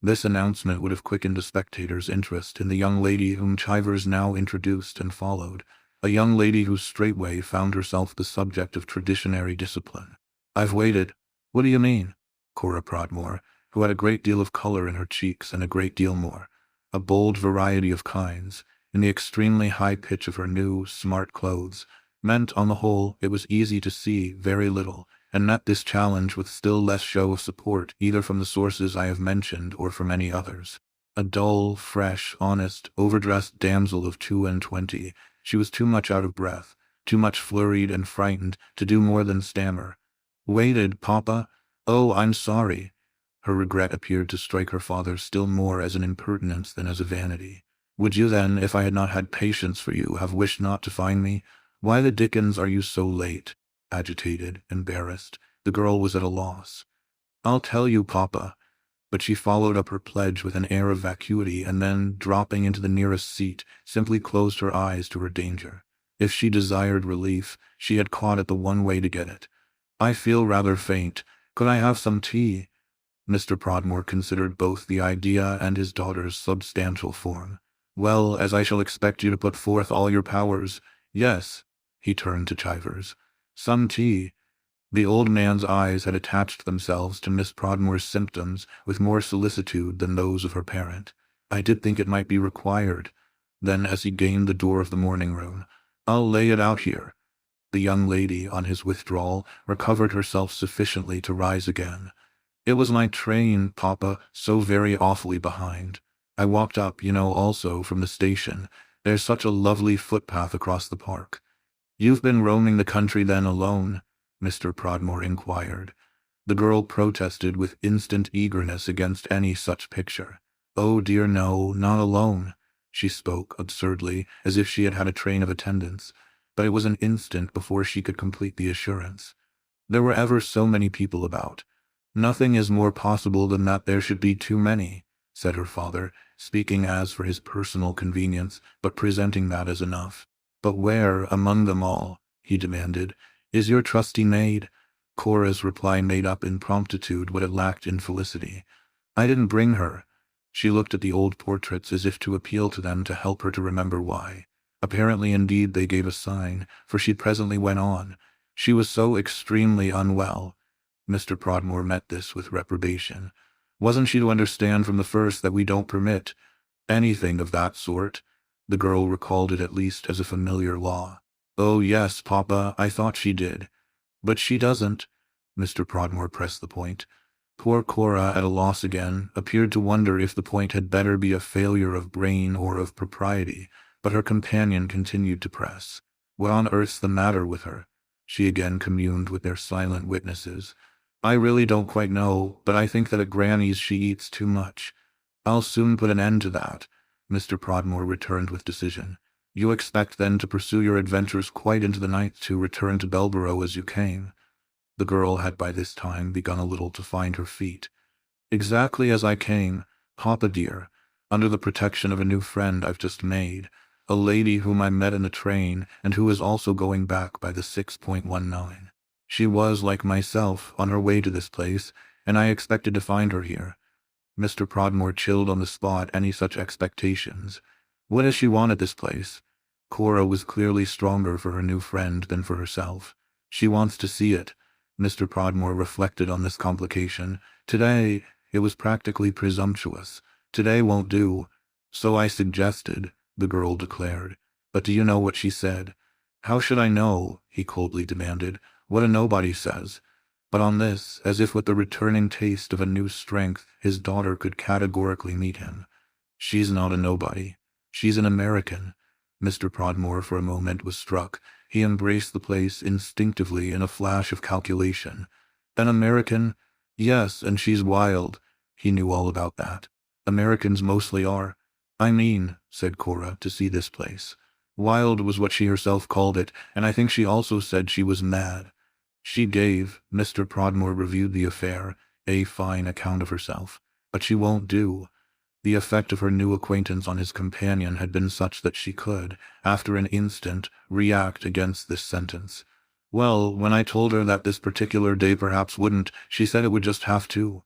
This announcement would have quickened the spectators' interest in the young lady whom Chivers now introduced and followed, a young lady who straightway found herself the subject of traditionary discipline. "I've waited." "What do you mean?" Cora Prodmore, who had a great deal of color in her cheeks and a great deal more, a bold variety of kinds, in the extremely high pitch of her new, smart clothes, meant, on the whole, it was easy to see, very little, and met this challenge with still less show of support either from the sources I have mentioned or from any others. A dull, fresh, honest, overdressed damsel of 22, she was too much out of breath, too much flurried and frightened to do more than stammer. "Waited, Papa? Oh, I'm sorry." Her regret appeared to strike her father still more as an impertinence than as a vanity. "Would you then, if I had not had patience for you, have wished not to find me? Why the dickens are you so late?" Agitated, embarrassed, the girl was at a loss. "I'll tell you, Papa." But she followed up her pledge with an air of vacuity and then, dropping into the nearest seat, simply closed her eyes to her danger. If she desired relief, she had caught at the one way to get it. "I feel rather faint. Could I have some tea?" Mr. Prodmore considered both the idea and his daughter's substantial form. "Well, as I shall expect you to put forth all your powers, yes." He turned to Chivers. "Some tea." The old man's eyes had attached themselves to Miss Prodmore's symptoms with more solicitude than those of her parent. "I did think it might be required." Then, as he gained the door of the morning room, "I'll lay it out here." The young lady, on his withdrawal, recovered herself sufficiently to rise again. "It was my train, Papa, so very awfully behind. I walked up, also, from the station. There's such a lovely footpath across the park." "You've been roaming the country then alone?" Mr. Prodmore inquired. The girl protested with instant eagerness against any such picture. "Oh dear no, not alone." She spoke absurdly, as if she had had a train of attendants, but it was an instant before she could complete the assurance. "There were ever so many people about. Nothing is more possible than that there should be too many," said her father, speaking as for his personal convenience, but presenting that as enough. "But where, among them all," he demanded, "is your trusty maid?" Cora's reply made up in promptitude what it lacked in felicity. "I didn't bring her." She looked at the old portraits as if to appeal to them to help her to remember why. Apparently, indeed, they gave a sign, for she presently went on. "She was so extremely unwell." Mr. Prodmore met this with reprobation. "Wasn't she to understand from the first that we don't permit anything of that sort?" The girl recalled it at least as a familiar law. "Oh yes, Papa, I thought she did." "But she doesn't." Mr. Prodmore pressed the point. Poor Cora, at a loss again, appeared to wonder if the point had better be a failure of brain or of propriety, but her companion continued to press. "What on earth's the matter with her?" She again communed with their silent witnesses. "I really don't quite know, but I think that at Granny's she eats too much." "I'll soon put an end to that," Mr. Prodmore returned with decision. "You expect then to pursue your adventures quite into the night, to return to Belborough as you came?" The girl had by this time begun a little to find her feet. "Exactly as I came, Papa dear, under the protection of a new friend I've just made, a lady whom I met in the train and who is also going back by the 6.19. She was, like myself, on her way to this place, and I expected to find her here." Mr. Prodmore chilled on the spot any such expectations. "What does she want at this place?" Cora was clearly stronger for her new friend than for herself. "She wants to see it." Mr. Prodmore reflected on this complication. "Today, it was practically presumptuous. Today won't do." "So I suggested," the girl declared. "But do you know what she said?" "How should I know?" he coldly demanded. "What a nobody says." But on this, as if with the returning taste of a new strength, his daughter could categorically meet him. "She's not a nobody. She's an American." Mr. Prodmore for a moment was struck. He embraced the place instinctively in a flash of calculation. "An American? Yes, and she's wild." He knew all about that. "Americans mostly are." "I mean," said Cora, "to see this place." Wild was what she herself called it, and I think she also said she was mad. She gave, Mr. Prodmore reviewed the affair, a fine account of herself. But she won't do. The effect of her new acquaintance on his companion had been such that she could, after an instant, react against this sentence. Well, when I told her that this particular day perhaps wouldn't, she said it would just have to.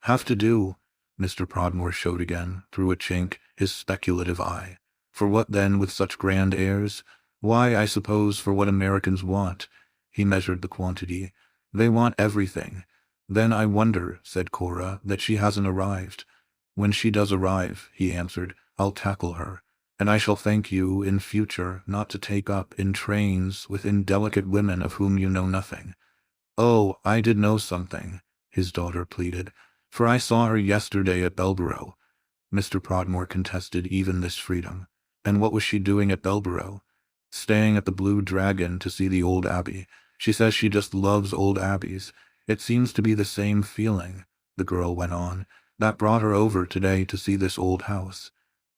Have to do, Mr. Prodmore showed again, through a chink, his speculative eye. For what then, with such grand airs? Why, I suppose, for what Americans want. He measured the quantity. They want everything. Then I wonder, said Cora, that she hasn't arrived. When she does arrive, he answered, I'll tackle her. And I shall thank you, in future, not to take up in trains with indelicate women of whom you know nothing. Oh, I did know something, his daughter pleaded, for I saw her yesterday at Belborough. Mr. Prodmore contested even this freedom. And what was she doing at Belborough? Staying at the Blue Dragon to see the old abbey. She says she just loves old abbeys. It seems to be the same feeling, the girl went on, that brought her over today to see this old house.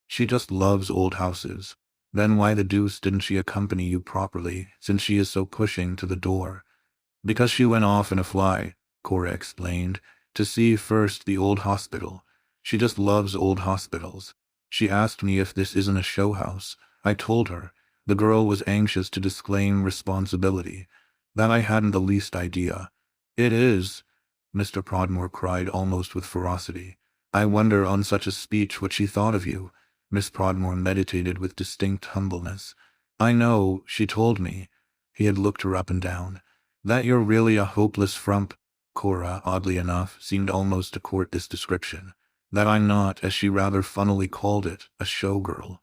She just loves old houses. Then why the deuce didn't she accompany you properly, since she is so pushing to the door? Because she went off in a fly, Cora explained, to see first the old hospital. She just loves old hospitals. She asked me if this isn't a show house. I told her. The girl was anxious to disclaim responsibility. That I hadn't the least idea. It is, Mr. Prodmore cried almost with ferocity. I wonder on such a speech what she thought of you. Miss Prodmore meditated with distinct humbleness. I know, she told me. He had looked her up and down. That you're really a hopeless frump. Cora, oddly enough, seemed almost to court this description. That I'm not, as she rather funnily called it, a showgirl.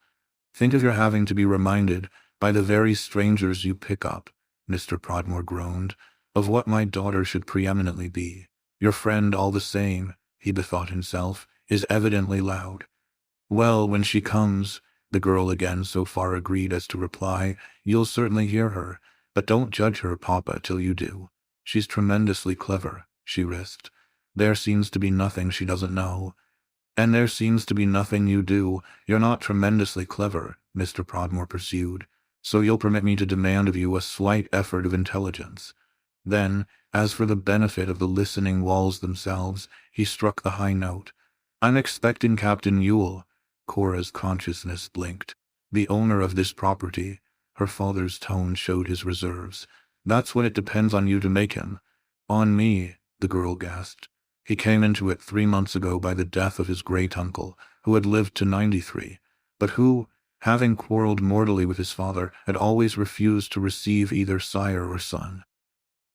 Think of your having to be reminded, by the very strangers you pick up, Mr. Prodmore groaned, of what my daughter should preeminently be. Your friend all the same, he bethought himself, is evidently loud. Well, when she comes, the girl again so far agreed as to reply, you'll certainly hear her, but don't judge her, Papa, till you do. She's tremendously clever, she risked. There seems to be nothing she doesn't know. And there seems to be nothing you do. You're not tremendously clever, Mr. Prodmore pursued, so you'll permit me to demand of you a slight effort of intelligence. Then, as for the benefit of the listening walls themselves, he struck the high note. I'm expecting Captain Ewell. Cora's consciousness blinked. The owner of this property. Her father's tone showed his reserves. That's what it depends on you to make him. On me, the girl gasped. He came into it 3 months ago by the death of his great-uncle, who had lived to 93, but who, having quarreled mortally with his father, had always refused to receive either sire or son.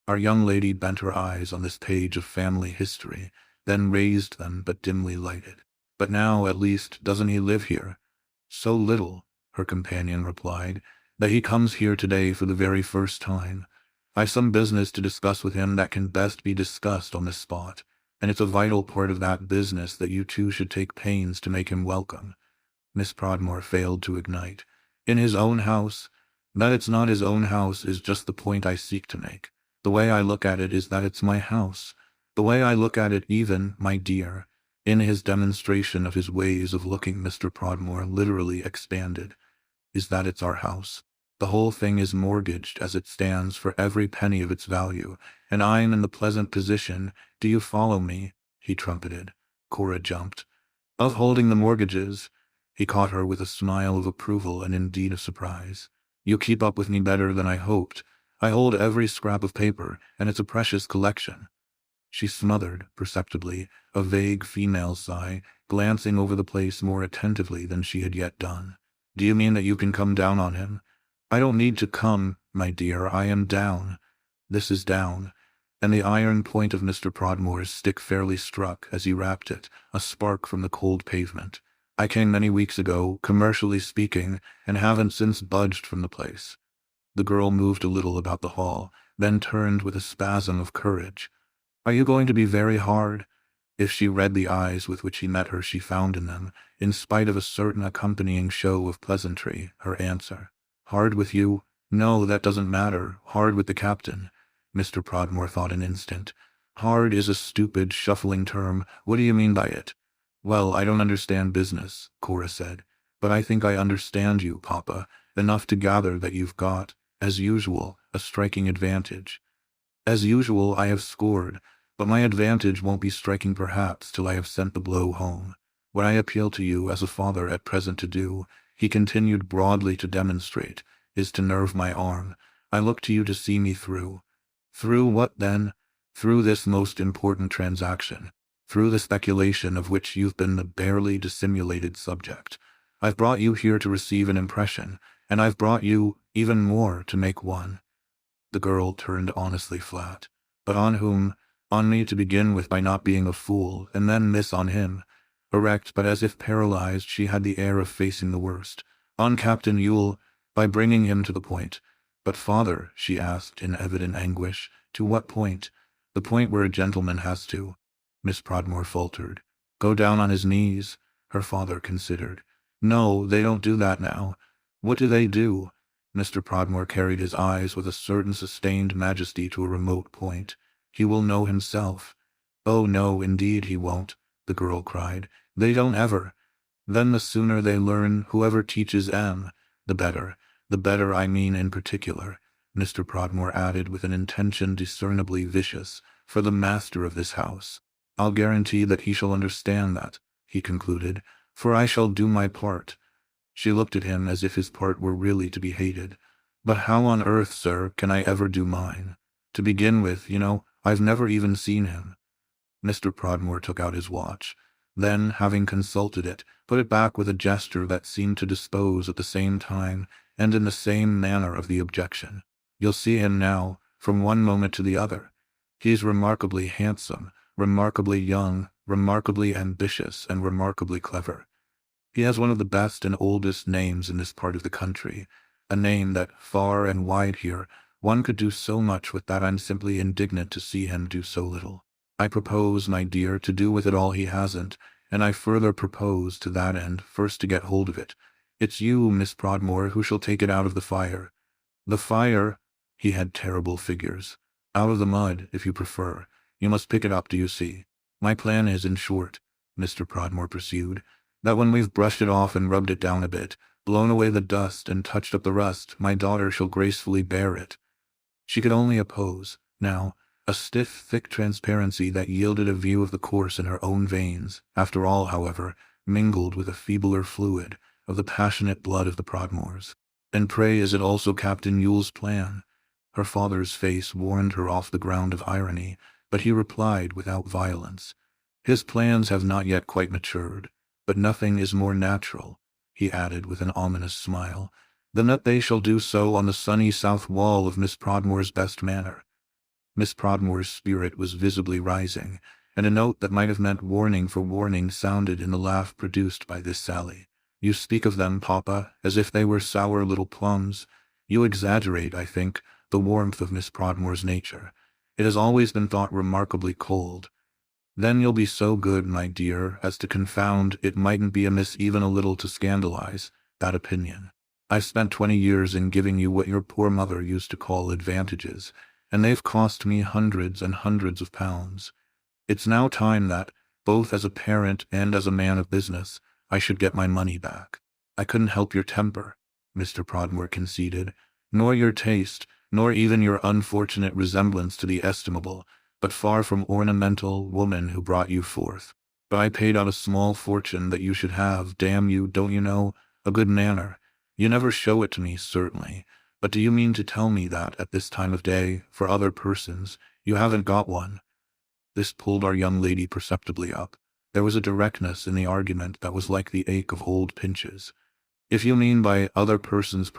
Our young lady bent her eyes on this page of family history, then raised them but dimly lighted. But now, at least, doesn't he live here? So little, her companion replied, that he comes here today for the very first time. I've some business to discuss with him that can best be discussed on the spot, and it's a vital part of that business that you two should take pains to make him welcome. Miss Prodmore failed to ignite. In his own house? That it's not his own house is just the point I seek to make. The way I look at it is that it's my house. The way I look at it even, my dear. In his demonstration of his ways of looking, Mr. Prodmore literally expanded, is that it's our house. The whole thing is mortgaged as it stands for every penny of its value, and I'm in the pleasant position, do you follow me? He trumpeted. Cora jumped. Of holding the mortgages. He caught her with a smile of approval and indeed of surprise. You keep up with me better than I hoped. I hold every scrap of paper, and it's a precious collection. She smothered, perceptibly, a vague female sigh, glancing over the place more attentively than she had yet done. Do you mean that you can come down on him? I don't need to come, my dear, I am down. This is down. And the iron point of Mr. Prodmore's stick fairly struck, as he rapped it, a spark from the cold pavement. I came many weeks ago, commercially speaking, and haven't since budged from the place. The girl moved a little about the hall, then turned with a spasm of courage. Are you going to be very hard? If she read the eyes with which he met her, she found in them, in spite of a certain accompanying show of pleasantry, her answer. Hard with you? No, that doesn't matter. Hard with the captain. Mr. Prodmore thought an instant. Hard is a stupid, shuffling term. What do you mean by it? Well, I don't understand business, Cora said. But I think I understand you, Papa, enough to gather that you've got, as usual, a striking advantage. As usual, I have scored, but my advantage won't be striking perhaps till I have sent the blow home. What I appeal to you as a father at present to do," he continued broadly to demonstrate, "is to nerve my arm. I look to you to see me through." "Through what, then?" "Through this most important transaction. Through the speculation of which you've been the barely dissimulated subject. I've brought you here to receive an impression, and I've brought you, even more, to make one." The girl turned honestly flat. "But on whom?" "On me to begin with, by not being a fool, and then miss on him." Erect, but as if paralyzed, she had the air of facing the worst. "On Captain Yule, by bringing him to the point." "But father," she asked in evident anguish, "to what point?" "The point where a gentleman has to," Miss Prodmore faltered. "Go down on his knees?" Her father considered. "No, they don't do that now." "What do they do?" Mr. Prodmore carried his eyes with a certain sustained majesty to a remote point. "He will know himself." "Oh no, indeed he won't," the girl cried. "They don't ever." "Then the sooner they learn, whoever teaches them, the better. The better, I mean, in particular," Mr. Prodmore added with an intention discernibly vicious, "for the master of this house. I'll guarantee that he shall understand that," he concluded, "for I shall do my part." She looked at him as if his part were really to be hated. "But how on earth, sir, can I ever do mine? To begin with, you know, I've never even seen him." Mr. Prodmore took out his watch. Then, having consulted it, put it back with a gesture that seemed to dispose at the same time and in the same manner of the objection. "You'll see him now, from one moment to the other. He's remarkably handsome, remarkably young, remarkably ambitious, and remarkably clever. He has one of the best and oldest names in this part of the country, a name that, far and wide here, one could do so much with that I'm simply indignant to see him do so little. I propose, my dear, to do with it all he hasn't, and I further propose, to that end, first to get hold of it. It's you, Miss Prodmore, who shall take it out of the fire." "The fire?" He had terrible figures. "Out of the mud, if you prefer. You must pick it up, do you see? My plan is, in short," Mr. Prodmore pursued, "that when we've brushed it off and rubbed it down a bit, blown away the dust and touched up the rust, my daughter shall gracefully bear it." She could only oppose, now, a stiff, thick transparency that yielded a view of the course in her own veins, after all, however, mingled with a feebler fluid of the passionate blood of the Prodmores. "And pray, is it also Captain Yule's plan?" Her father's face warned her off the ground of irony, but he replied without violence. "His plans have not yet quite matured, but nothing is more natural," he added with an ominous smile, "than that they shall do so on the sunny south wall of Miss Prodmore's best manor." Miss Prodmore's spirit was visibly rising, and a note that might have meant warning for warning sounded in the laugh produced by this sally. "You speak of them, papa, as if they were sour little plums. You exaggerate, I think, the warmth of Miss Prodmore's nature. It has always been thought remarkably cold. Then you'll be so good, my dear, as to confound, it mightn't be amiss even a little to scandalize, that opinion. I've spent 20 years in giving you what your poor mother used to call advantages, and they've cost me hundreds and hundreds of pounds. It's now time that, both as a parent and as a man of business, I should get my money back. I couldn't help your temper," Mr. Prodmore conceded, "nor your taste, nor even your unfortunate resemblance to the estimable, but far from ornamental, woman who brought you forth. But I paid out a small fortune that you should have, damn you, don't you know, a good manner. You never show it to me, certainly, but do you mean to tell me that, at this time of day, for other persons, you haven't got one?" This pulled our young lady perceptibly up. There was a directness in the argument that was like the ache of old pinches. "If you mean by other persons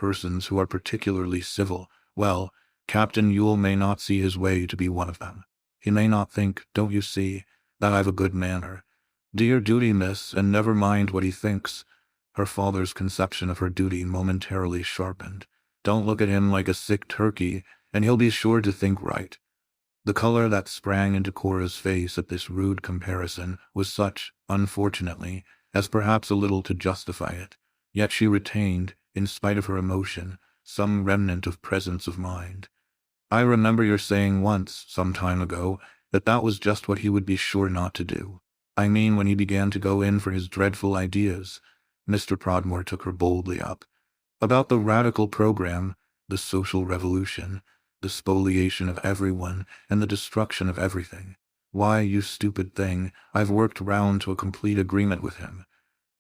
who are particularly civil, well, Captain Yule may not see his way to be one of them. He may not think, don't you see, that I've a good manner. Do your duty, miss, and never mind what he thinks." Her father's conception of her duty momentarily sharpened. "Don't look at him like a sick turkey, and he'll be sure to think right." The color that sprang into Cora's face at this rude comparison was such, unfortunately, as perhaps a little to justify it. Yet she retained, in spite of her emotion, some remnant of presence of mind. "I remember your saying once, some time ago, that that was just what he would be sure not to do. I mean when he began to go in for his dreadful ideas." Mr. Prodmore took her boldly up. About the radical program, the social revolution, the spoliation of everyone, and the destruction of everything. Why, you stupid thing, I've worked round to a complete agreement with him.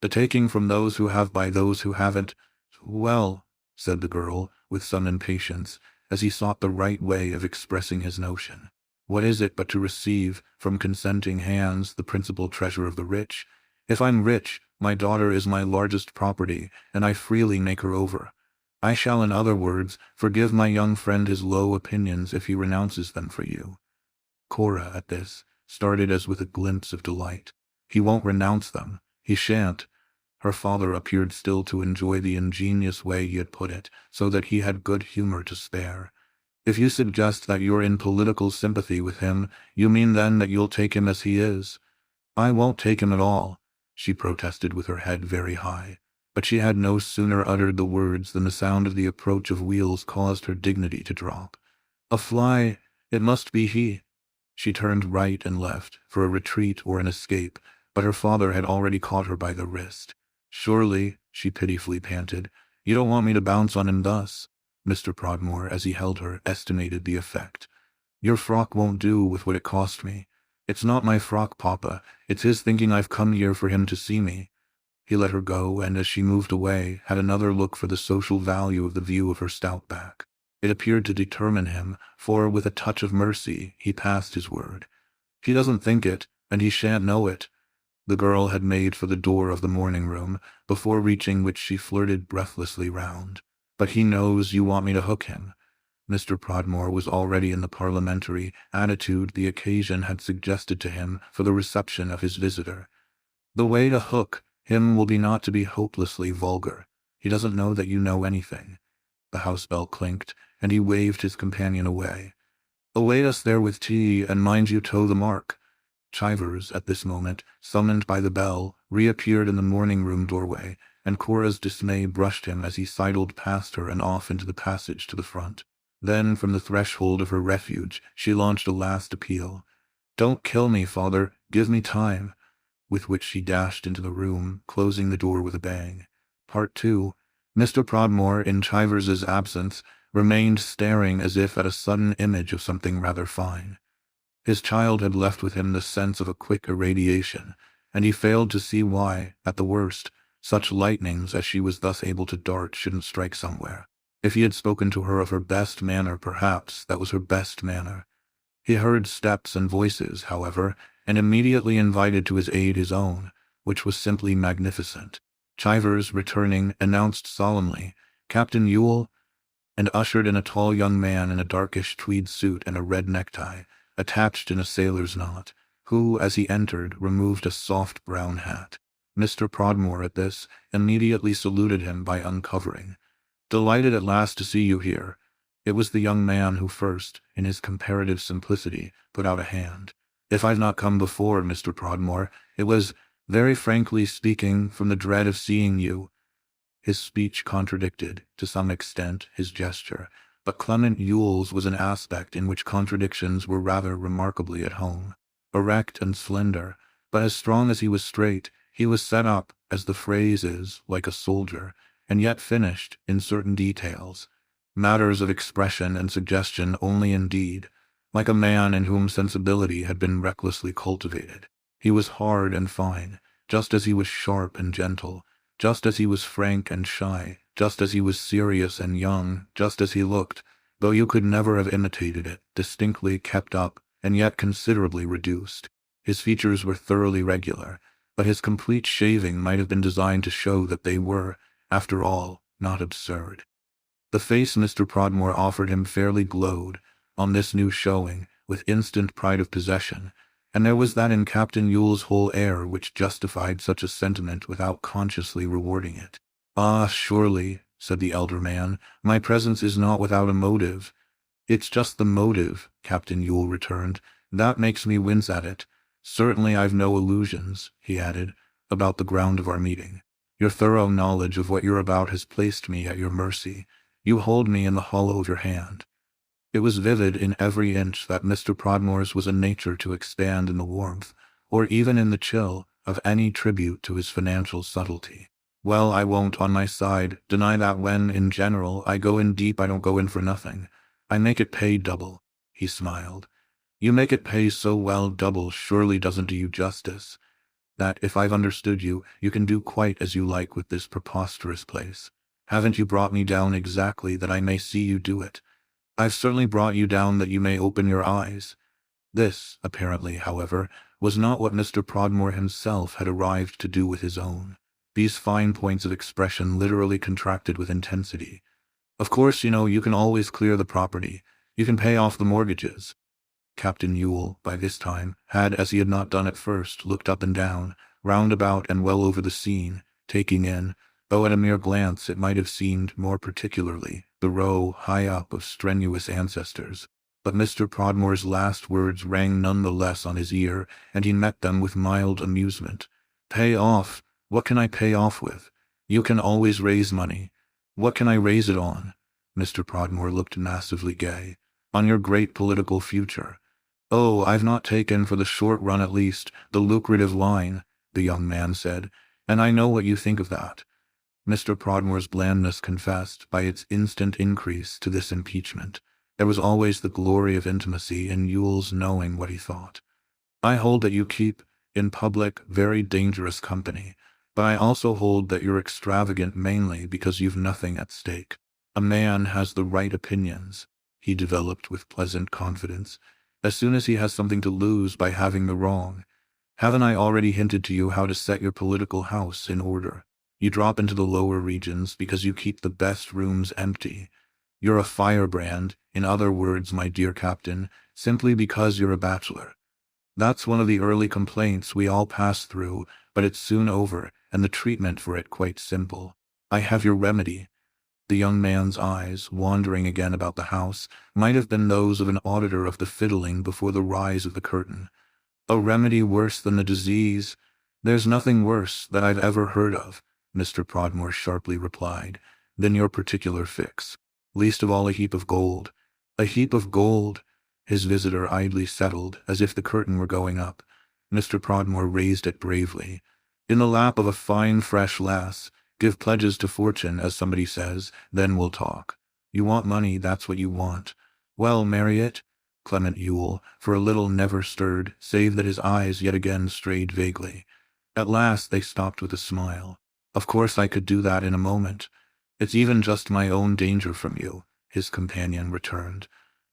The taking from those who have by those who haven't. Well, said the girl, with some impatience, as he sought the right way of expressing his notion. What is it but to receive, from consenting hands, the principal treasure of the rich? If I'm rich, my daughter is my largest property, and I freely make her over. I shall, in other words, forgive my young friend his low opinions if he renounces them for you. Cora, at this, started as with a glimpse of delight. He won't renounce them. He shan't. Her father appeared still to enjoy the ingenious way he had put it, so that he had good humor to spare. If you suggest that you're in political sympathy with him, you mean then that you'll take him as he is? I won't take him at all, she protested with her head very high. But she had no sooner uttered the words than the sound of the approach of wheels caused her dignity to drop. A fly! It must be he! She turned right and left, for a retreat or an escape, but her father had already caught her by the wrist. Surely, she pitifully panted, you don't want me to bounce on him thus? Mr. Prodmore, as he held her, estimated the effect. Your frock won't do with what it cost me. It's not my frock, Papa. It's his thinking I've come here for him to see me. He let her go, and as she moved away, had another look for the social value of the view of her stout back. It appeared to determine him, for, with a touch of mercy, he passed his word. He doesn't think it, and he shan't know it. The girl had made for the door of the morning-room, before reaching which she flirted breathlessly round. But he knows you want me to hook him. Mr. Prodmore was already in the parliamentary attitude the occasion had suggested to him for the reception of his visitor. The way to hook him will be not to be hopelessly vulgar. He doesn't know that you know anything. The house bell clinked, and he waved his companion away. Await us there with tea, and mind you toe the mark. Chivers, at this moment, summoned by the bell, reappeared in the morning-room doorway, and Cora's dismay brushed him as he sidled past her and off into the passage to the front. Then, from the threshold of her refuge, she launched a last appeal. Don't kill me, father, give me time, with which she dashed into the room, closing the door with a bang. Part 2. Mr. Prodmore, in Chivers's absence, remained staring as if at a sudden image of something rather fine. His child had left with him the sense of a quick irradiation, and he failed to see why, at the worst, such lightnings as she was thus able to dart shouldn't strike somewhere. If he had spoken to her of her best manner, perhaps that was her best manner. He heard steps and voices, however, and immediately invited to his aid his own, which was simply magnificent. Chivers, returning, announced solemnly, Captain Ewell, and ushered in a tall young man in a darkish tweed suit and a red necktie, attached in a sailor's knot, who, as he entered, removed a soft brown hat. Mr. Prodmore, at this, immediately saluted him by uncovering. Delighted at last to see you here. It was the young man who first, in his comparative simplicity, put out a hand. If I've not come before, Mr. Prodmore, it was, very frankly speaking, from the dread of seeing you. His speech contradicted, to some extent, his gesture, but Clement Ewell's was an aspect in which contradictions were rather remarkably at home. Erect and slender, but as strong as he was straight, he was set up, as the phrase is, like a soldier, and yet finished, in certain details. Matters of expression and suggestion only indeed, like a man in whom sensibility had been recklessly cultivated. He was hard and fine, just as he was sharp and gentle, just as he was frank and shy, just as he was serious and young, just as he looked, though you could never have imitated it, distinctly kept up, and yet considerably reduced. His features were thoroughly regular, but his complete shaving might have been designed to show that they were, after all, not absurd. The face Mr. Prodmore offered him fairly glowed, on this new showing, with instant pride of possession, and there was that in Captain Ewell's whole air which justified such a sentiment without consciously rewarding it. Ah, surely, said the elder man, my presence is not without a motive. It's just the motive, Captain Ewell returned, that makes me wince at it. Certainly I've no illusions, he added, about the ground of our meeting. Your thorough knowledge of what you're about has placed me at your mercy. You hold me in the hollow of your hand. It was vivid in every inch that Mr. Prodmore's was a nature to expand in the warmth, or even in the chill, of any tribute to his financial subtlety. Well, I won't, on my side, deny that when, in general, I go in deep, I don't go in for nothing. I make it pay double." He smiled. "You make it pay so well, double surely doesn't do you justice. That, if I've understood you, you can do quite as you like with this preposterous place. Haven't you brought me down exactly that I may see you do it? I've certainly brought you down that you may open your eyes." This, apparently, however, was not what Mr. Prodmore himself had arrived to do with his own. These fine points of expression literally contracted with intensity. "Of course, you can always clear the property. You can pay off the mortgages." Captain Ewell, by this time, had, as he had not done at first, looked up and down, round about and well over the scene, taking in, though at a mere glance it might have seemed, more particularly, the row, high up, of strenuous ancestors. But Mr. Prodmore's last words rang none the less on his ear, and he met them with mild amusement. "Pay off? What can I pay off with? You can always raise money. What can I raise it on?" Mr. Prodmore looked massively gay. "On your great political future." "Oh, I've not taken, for the short run at least, the lucrative line," the young man said, "and I know what you think of that." Mr. Prodmore's blandness confessed, by its instant increase, to this impeachment. There was always the glory of intimacy in Ewell's knowing what he thought. "I hold that you keep, in public, very dangerous company, but I also hold that you're extravagant mainly because you've nothing at stake. A man has the right opinions," he developed with pleasant confidence, "as soon as he has something to lose by having the wrong. Haven't I already hinted to you how to set your political house in order? You drop into the lower regions because you keep the best rooms empty. You're a firebrand, in other words, my dear captain, simply because you're a bachelor. That's one of the early complaints we all pass through, but it's soon over, and the treatment for it quite simple. I have your remedy." The young man's eyes, wandering again about the house, might have been those of an auditor of the fiddling before the rise of the curtain. "A remedy worse than the disease? There's nothing worse that I've ever heard of," Mr. Prodmore sharply replied, "than your particular fix. Least of all a heap of gold." "A heap of gold?" His visitor idly settled, as if the curtain were going up. Mr. Prodmore raised it bravely. "In the lap of a fine fresh lass. Give pledges to fortune, as somebody says, then we'll talk. You want money, that's what you want. Well, marry it?" Clement Ewell, for a little, never stirred, save that his eyes yet again strayed vaguely. At last they stopped with a smile. "Of course I could do that in a moment. It's even just my own danger from you," his companion returned.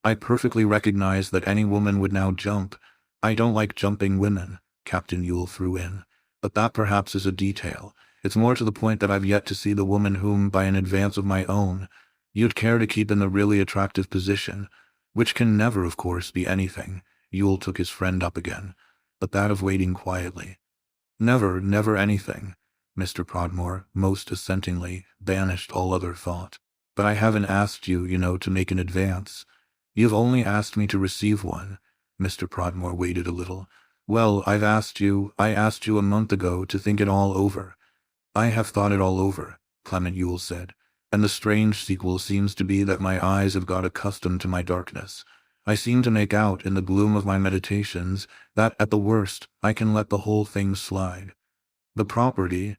"I perfectly recognize that any woman would now jump." "I don't like jumping women," Captain Ewell threw in. "But that perhaps is a detail. It's more to the point that I've yet to see the woman whom, by an advance of my own, you'd care to keep in the really attractive position, which can never, of course, be anything." Ewell took his friend up again, "but that of waiting quietly." "Never, never anything." Mr. Prodmore, most assentingly, banished all other thought. "But I haven't asked you, to make an advance. You've only asked me to receive one." Mr. Prodmore waited a little. "Well, I asked you a month ago to think it all over." "I have thought it all over," Clement Ewell said, "and the strange sequel seems to be that my eyes have got accustomed to my darkness. I seem to make out, in the gloom of my meditations, that, at the worst, I can let the whole thing slide. The property—"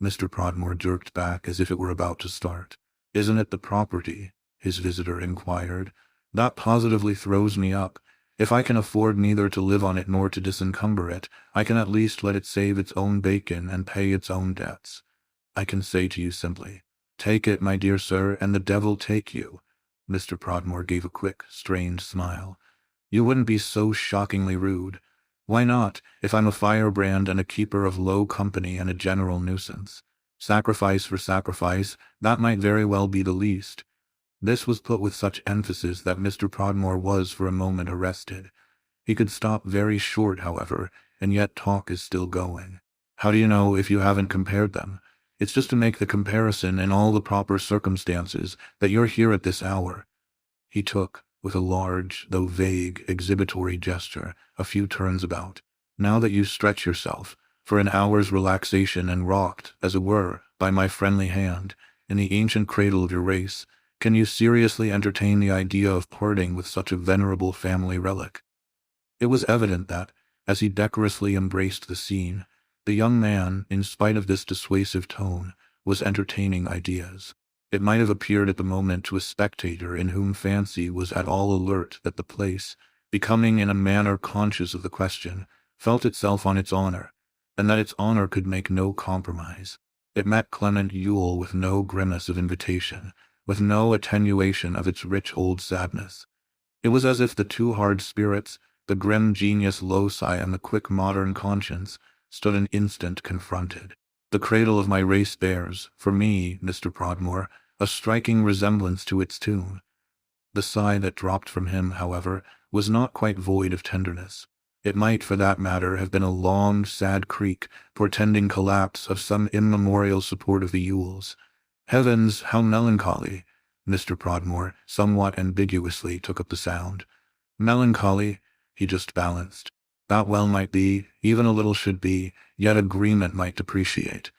Mr. Prodmore jerked back as if it were about to start. "Isn't it the property?" his visitor inquired. "That positively throws me up. If I can afford neither to live on it nor to disencumber it, I can at least let it save its own bacon and pay its own debts. I can say to you simply, take it, my dear sir, and the devil take you." Mr. Prodmore gave a quick, strained smile. "You wouldn't be so shockingly rude." "Why not, if I'm a firebrand and a keeper of low company and a general nuisance? Sacrifice for sacrifice, that might very well be the least." This was put with such emphasis that Mr. Prodmore was for a moment arrested. He could stop very short, however, and yet talk is still going. "How do you know if you haven't compared them? It's just to make the comparison in all the proper circumstances that you're here at this hour." He took, with a large, though vague, exhibitory gesture, a few turns about. "Now that you stretch yourself, for an hour's relaxation and rocked, as it were, by my friendly hand, in the ancient cradle of your race, can you seriously entertain the idea of parting with such a venerable family relic?" It was evident that, as he decorously embraced the scene, the young man, in spite of this dissuasive tone, was entertaining ideas. It might have appeared at the moment to a spectator in whom fancy was at all alert that the place, becoming in a manner conscious of the question, felt itself on its honor, and that its honor could make no compromise. It met Clement Yule with no grimace of invitation, with no attenuation of its rich old sadness. It was as if the two hard spirits, the grim genius loci and the quick modern conscience, stood an instant confronted. The cradle of my race bears, for me, Mr. Prodmore, a striking resemblance to its tomb. The sigh that dropped from him, however, was not quite void of tenderness. It might, for that matter, have been a long, sad creak, portending collapse of some immemorial support of the Yules. Heavens, how melancholy! Mr. Prodmore, somewhat ambiguously, took up the sound. Melancholy, he just balanced. That well might be, even a little should be, yet agreement might depreciate.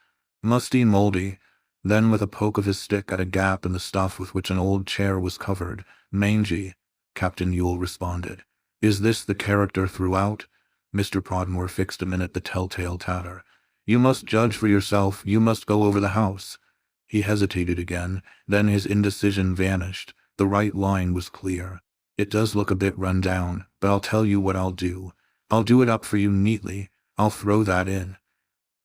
Musty, mouldy. Then, with a poke of his stick at a gap in the stuff with which an old chair was covered, mangy, Captain Yule responded. Is this the character throughout? Mr. Prodmore fixed a minute the telltale tatter. You must judge for yourself, you must go over the house. He hesitated again, then his indecision vanished. The right line was clear. It does look a bit run down, but I'll tell you what I'll do. I'll do it up for you neatly. I'll throw that in.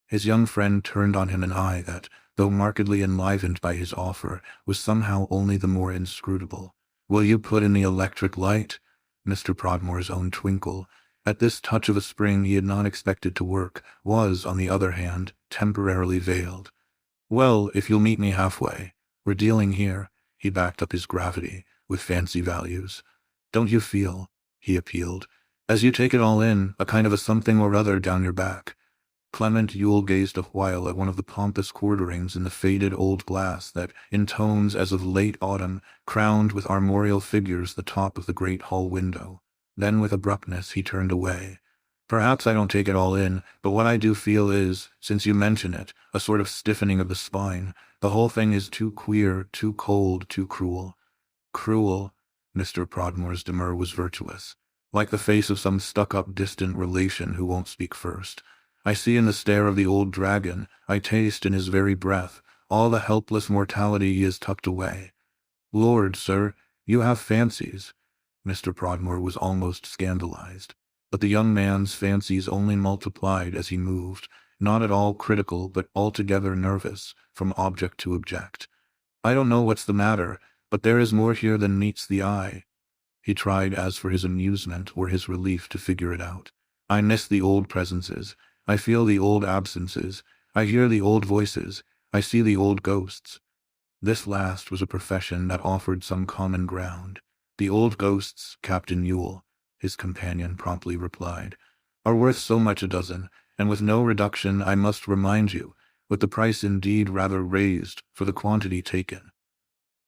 His young friend turned on him an eye that, though markedly enlivened by his offer, was somehow only the more inscrutable. Will you put in the electric light? Mr. Prodmore's own twinkle, at this touch of a spring he had not expected to work, was, on the other hand, temporarily veiled. Well, if you'll meet me halfway. We're dealing here, he backed up his gravity, with fancy values. Don't you feel, he appealed, as you take it all in, a kind of a something or other down your back? Clement Yule gazed a while at one of the pompous quarterings in the faded old glass that, in tones as of late autumn, crowned with armorial figures the top of the great hall window. Then with abruptness he turned away. Perhaps I don't take it all in, but what I do feel is, since you mention it, a sort of stiffening of the spine. The whole thing is too queer, too cold, too cruel. Cruel? Mr. Prodmore's demur was virtuous. Like the face of some stuck-up distant relation who won't speak first. I see in the stare of the old dragon, I taste in his very breath, all the helpless mortality he has tucked away. Lord, sir, you have fancies. Mr. Prodmore was almost scandalized. But the young man's fancies only multiplied as he moved, not at all critical but altogether nervous, from object to object. I don't know what's the matter, but there is more here than meets the eye. He tried as for his amusement or his relief to figure it out. I miss the old presences. I feel the old absences. I hear the old voices. I see the old ghosts. This last was a profession that offered some common ground. The old ghosts, Captain Yule, his companion promptly replied, are worth so much a dozen, and with no reduction, I must remind you, with the price indeed rather raised for the quantity taken.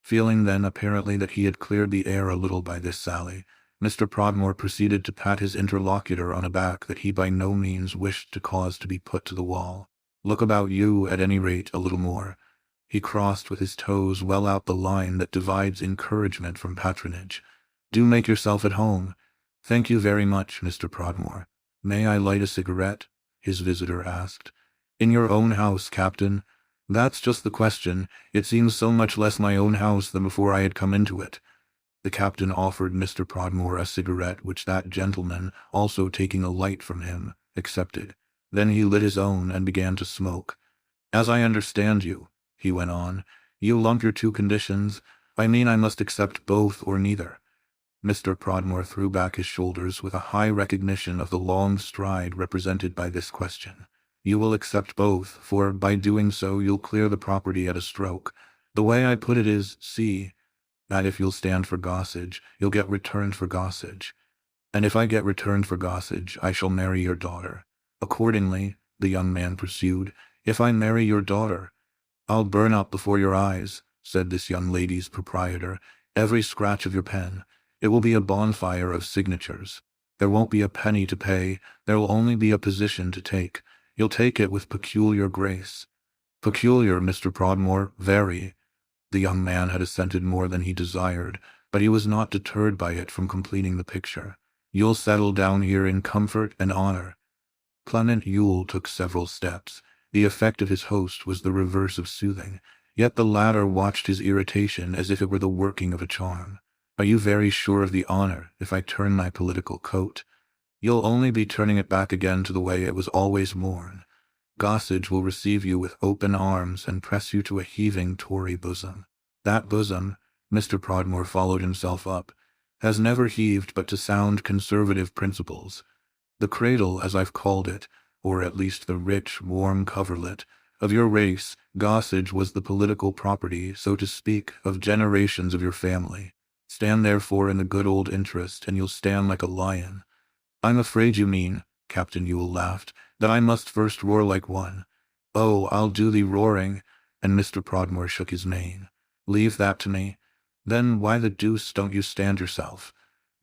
Feeling then apparently that he had cleared the air a little by this sally, Mr. Prodmore proceeded to pat his interlocutor on a back that he by no means wished to cause to be put to the wall. Look about you, at any rate, a little more. He crossed with his toes well out the line that divides encouragement from patronage. Do make yourself at home. Thank you very much, Mr. Prodmore. May I light a cigarette? His visitor asked. In your own house, Captain? That's just the question. It seems so much less my own house than before I had come into it. The captain offered Mr. Prodmore a cigarette, which that gentleman, also taking a light from him, accepted. Then he lit his own and began to smoke. As I understand you, he went on, you lump your two conditions. I mean I must accept both or neither. Mr. Prodmore threw back his shoulders with a high recognition of the long stride represented by this question. You will accept both, for by doing so you'll clear the property at a stroke. The way I put it is, see, that if you'll stand for Gossage, you'll get returned for Gossage. And if I get returned for Gossage, I shall marry your daughter. Accordingly, the young man pursued, if I marry your daughter, I'll burn up before your eyes, said this young lady's proprietor, every scratch of your pen. It will be a bonfire of signatures. There won't be a penny to pay, there will only be a position to take. You'll take it with peculiar grace. Peculiar, Mr. Prodmore, very. The young man had assented more than he desired, but he was not deterred by it from completing the picture. You'll settle down here in comfort and honor. Clement Yule took several steps, The effect of his host was the reverse of soothing, yet the latter watched his irritation as if it were the working of a charm. "Are you very sure of the honor if I turn my political coat? You'll only be turning it back again to the way it was always worn. Gossage will receive you with open arms and press you to a heaving Tory bosom. That bosom," Mr. Prodmore followed himself up, "has never heaved but to sound conservative principles. The cradle, as I've called it, or at least the rich, warm coverlet, of your race, Gossage was the political property, so to speak, of generations of your family. Stand therefore in the good old interest, and you'll stand like a lion." "I'm afraid you mean," Captain Yule laughed, "that I must first roar like one." "Oh, I'll do the roaring," and Mr. Prodmore shook his mane. "Leave that to me." "Then why the deuce don't you stand yourself?"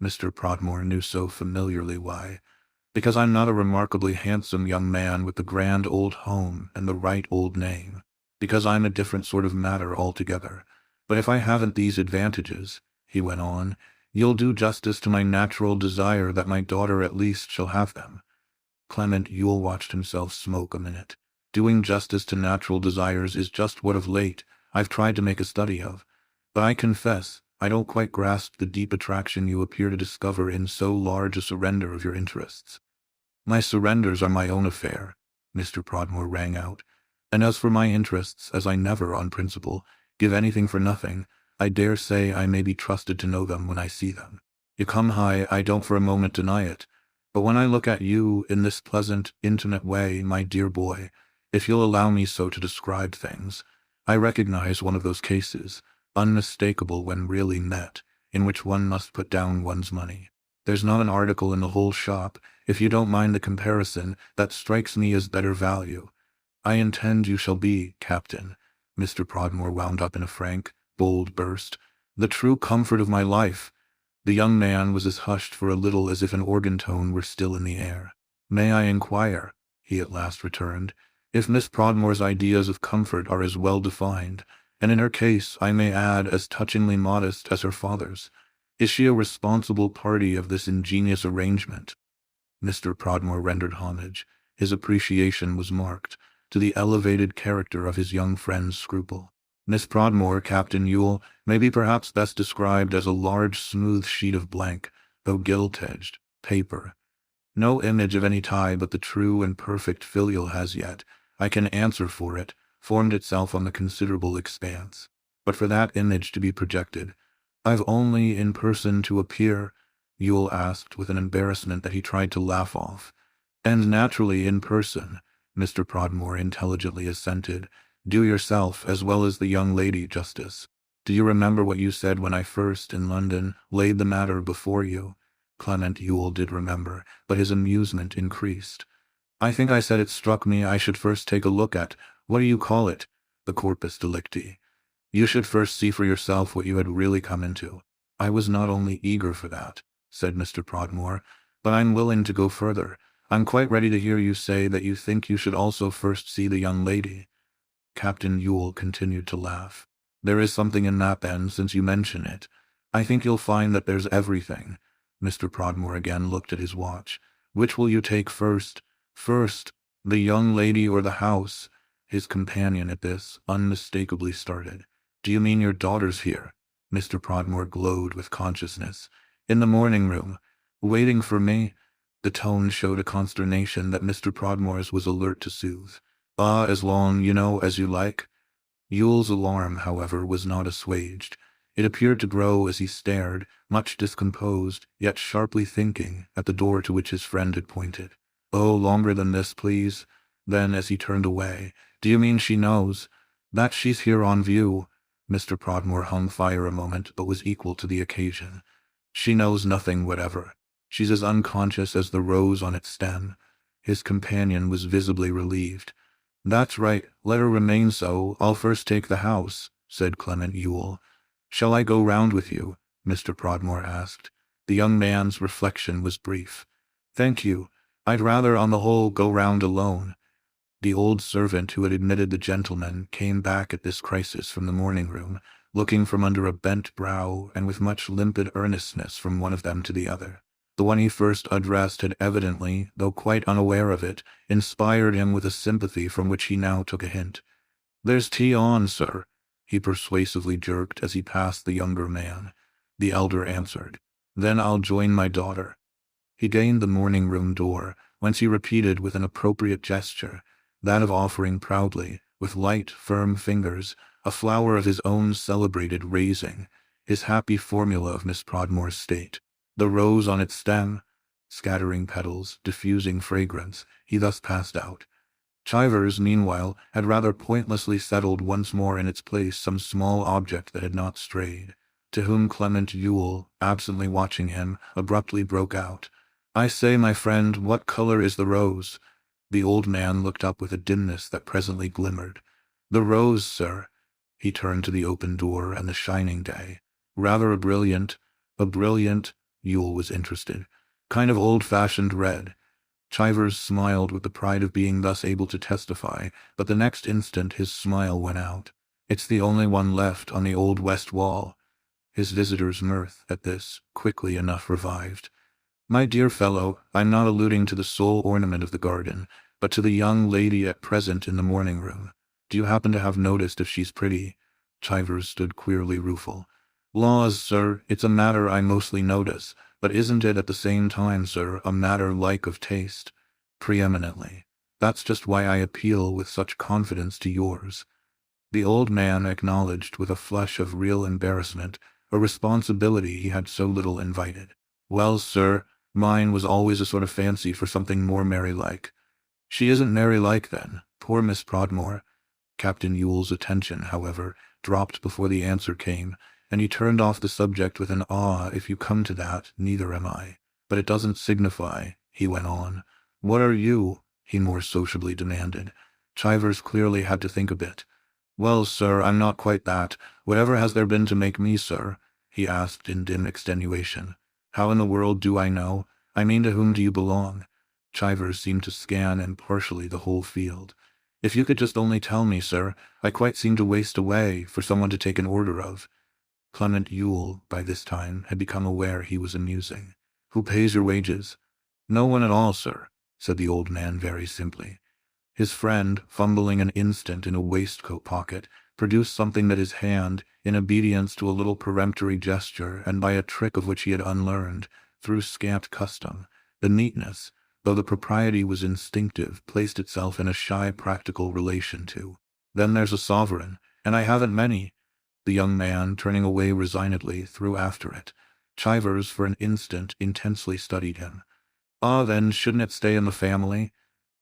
Mr. Prodmore knew so familiarly why. "Because I'm not a remarkably handsome young man with the grand old home and the right old name. Because I'm a different sort of matter altogether. But if I haven't these advantages," he went on, "you'll do justice to my natural desire that my daughter at least shall have them." Clement Yule watched himself smoke a minute. "Doing justice to natural desires is just what of late I've tried to make a study of. But I confess I don't quite grasp the deep attraction you appear to discover in so large a surrender of your interests." "My surrenders are my own affair," Mr. Prodmore rang out. "And as for my interests, as I never, on principle, give anything for nothing, I dare say I may be trusted to know them when I see them. You come high, I don't for a moment deny it. But when I look at you in this pleasant, intimate way, my dear boy, if you'll allow me so to describe things, I recognize one of those cases, unmistakable when really met, in which one must put down one's money. There's not an article in the whole shop, if you don't mind the comparison, that strikes me as better value. I intend you shall be, Captain," Mr. Prodmore wound up in a frank, bold burst, "the true comfort of my life." The young man was as hushed for a little as if an organ tone were still in the air. "May I inquire," he at last returned, "if Miss Prodmore's ideas of comfort are as well defined, and in her case, I may add, as touchingly modest as her father's? Is she a responsible party of this ingenious arrangement?" Mr. Prodmore rendered homage. His appreciation was marked, to the elevated character of his young friend's scruple. "Miss Prodmore, Captain Yule, may be perhaps best described as a large smooth sheet of blank, though gilt-edged, paper. No image of any type but the true and perfect filial has yet, I can answer for it, formed itself on the considerable expanse. But for that image to be projected, I've only in person to appear," Yule asked with an embarrassment that he tried to laugh off. "And naturally in person," Mr. Prodmore intelligently assented. "Do yourself, as well as the young lady, justice. Do you remember what you said when I first, in London, laid the matter before you?" Clement Yule did remember, but his amusement increased. "I think I said it struck me I should first take a look at, what do you call it, the corpus delicti. You should first see for yourself what you had really come into." "I was not only eager for that," said Mr. Prodmore, "but I'm willing to go further. I'm quite ready to hear you say that you think you should also first see the young lady." Captain Yule continued to laugh. "There is something in that, then, since you mention it. I think you'll find that there's everything." Mr. Prodmore again looked at his watch. "Which will you take first? First, the young lady or the house?" His companion at this unmistakably started. "Do you mean your daughter's here?" Mr. Prodmore glowed with consciousness. "In the morning room, waiting for me?" The tone showed a consternation that Mr. Prodmore's was alert to soothe. "Ah, as long, as you like." Yule's alarm, however, was not assuaged. It appeared to grow as he stared, much discomposed, yet sharply thinking, at the door to which his friend had pointed. "Oh, longer than this, please." Then, as he turned away, "Do you mean she knows that she's here on view?" Mr. Prodmore hung fire a moment, but was equal to the occasion. "She knows nothing whatever. She's as unconscious as the rose on its stem." His companion was visibly relieved. "That's right, let her remain so. I'll first take the house," said Clement Yule. "Shall I go round with you?" Mr. Prodmore asked. The young man's reflection was brief. "Thank you. I'd rather, on the whole, go round alone." The old servant who had admitted the gentleman came back at this crisis from the morning-room, looking from under a bent brow and with much limpid earnestness from one of them to the other. The one he first addressed had evidently, though quite unaware of it, inspired him with a sympathy from which he now took a hint. "There's tea on, sir," he persuasively jerked as he passed the younger man. The elder answered, "Then I'll join my daughter." He gained the morning room door, whence he repeated with an appropriate gesture, that of offering proudly, with light, firm fingers, a flower of his own celebrated raising, his happy formula of Miss Prodmore's state. The rose on its stem, scattering petals, diffusing fragrance, he thus passed out. Chivers, meanwhile, had rather pointlessly settled once more in its place some small object that had not strayed, to whom Clement Yule, absently watching him, abruptly broke out, "I say, my friend, what color is the rose?" The old man looked up with a dimness that presently glimmered. "The rose, sir." He turned to the open door and the shining day. "Rather a brilliant, Yule was interested. Kind of old-fashioned red." Chivers smiled with the pride of being thus able to testify, but the next instant his smile went out. "It's the only one left on the old west wall." His visitor's mirth, at this, quickly enough revived. "My dear fellow, I'm not alluding to the sole ornament of the garden, but to the young lady at present in the morning room. Do you happen to have noticed if she's pretty?" Chivers stood queerly rueful. "Laws, sir, it's a matter I mostly notice, but isn't it at the same time, sir, a matter like of taste?" "Preeminently. That's just why I appeal with such confidence to yours." The old man acknowledged with a flush of real embarrassment a responsibility he had so little invited. "Well, sir, mine was always a sort of fancy for something more merry-like." "She isn't merry-like, then, poor Miss Prodmore." Captain Yule's attention, however, dropped before the answer came, and he turned off the subject with an "if you come to that, neither am I. But it doesn't signify," he went on. "What are you?" he more sociably demanded. Chivers clearly had to think a bit. "Well, sir, I'm not quite that. Whatever has there been to make me, sir?" he asked in dim extenuation. "How in the world do I know? I mean, to whom do you belong?" Chivers seemed to scan impartially the whole field. "If you could just only tell me, sir, I quite seem to waste away for someone to take an order of." Clement Yule, by this time, had become aware he was amusing. "Who pays your wages?" "No one at all, sir," said the old man very simply. His friend, fumbling an instant in a waistcoat pocket, produced something that his hand, in obedience to a little peremptory gesture and by a trick of which he had unlearned, through scant custom, the neatness, though the propriety was instinctive, placed itself in a shy practical relation to. "Then there's a sovereign, and I haven't many." The young man, turning away resignedly, threw after it. Chivers, for an instant, intensely studied him. "Ah, then, shouldn't it stay in the family?"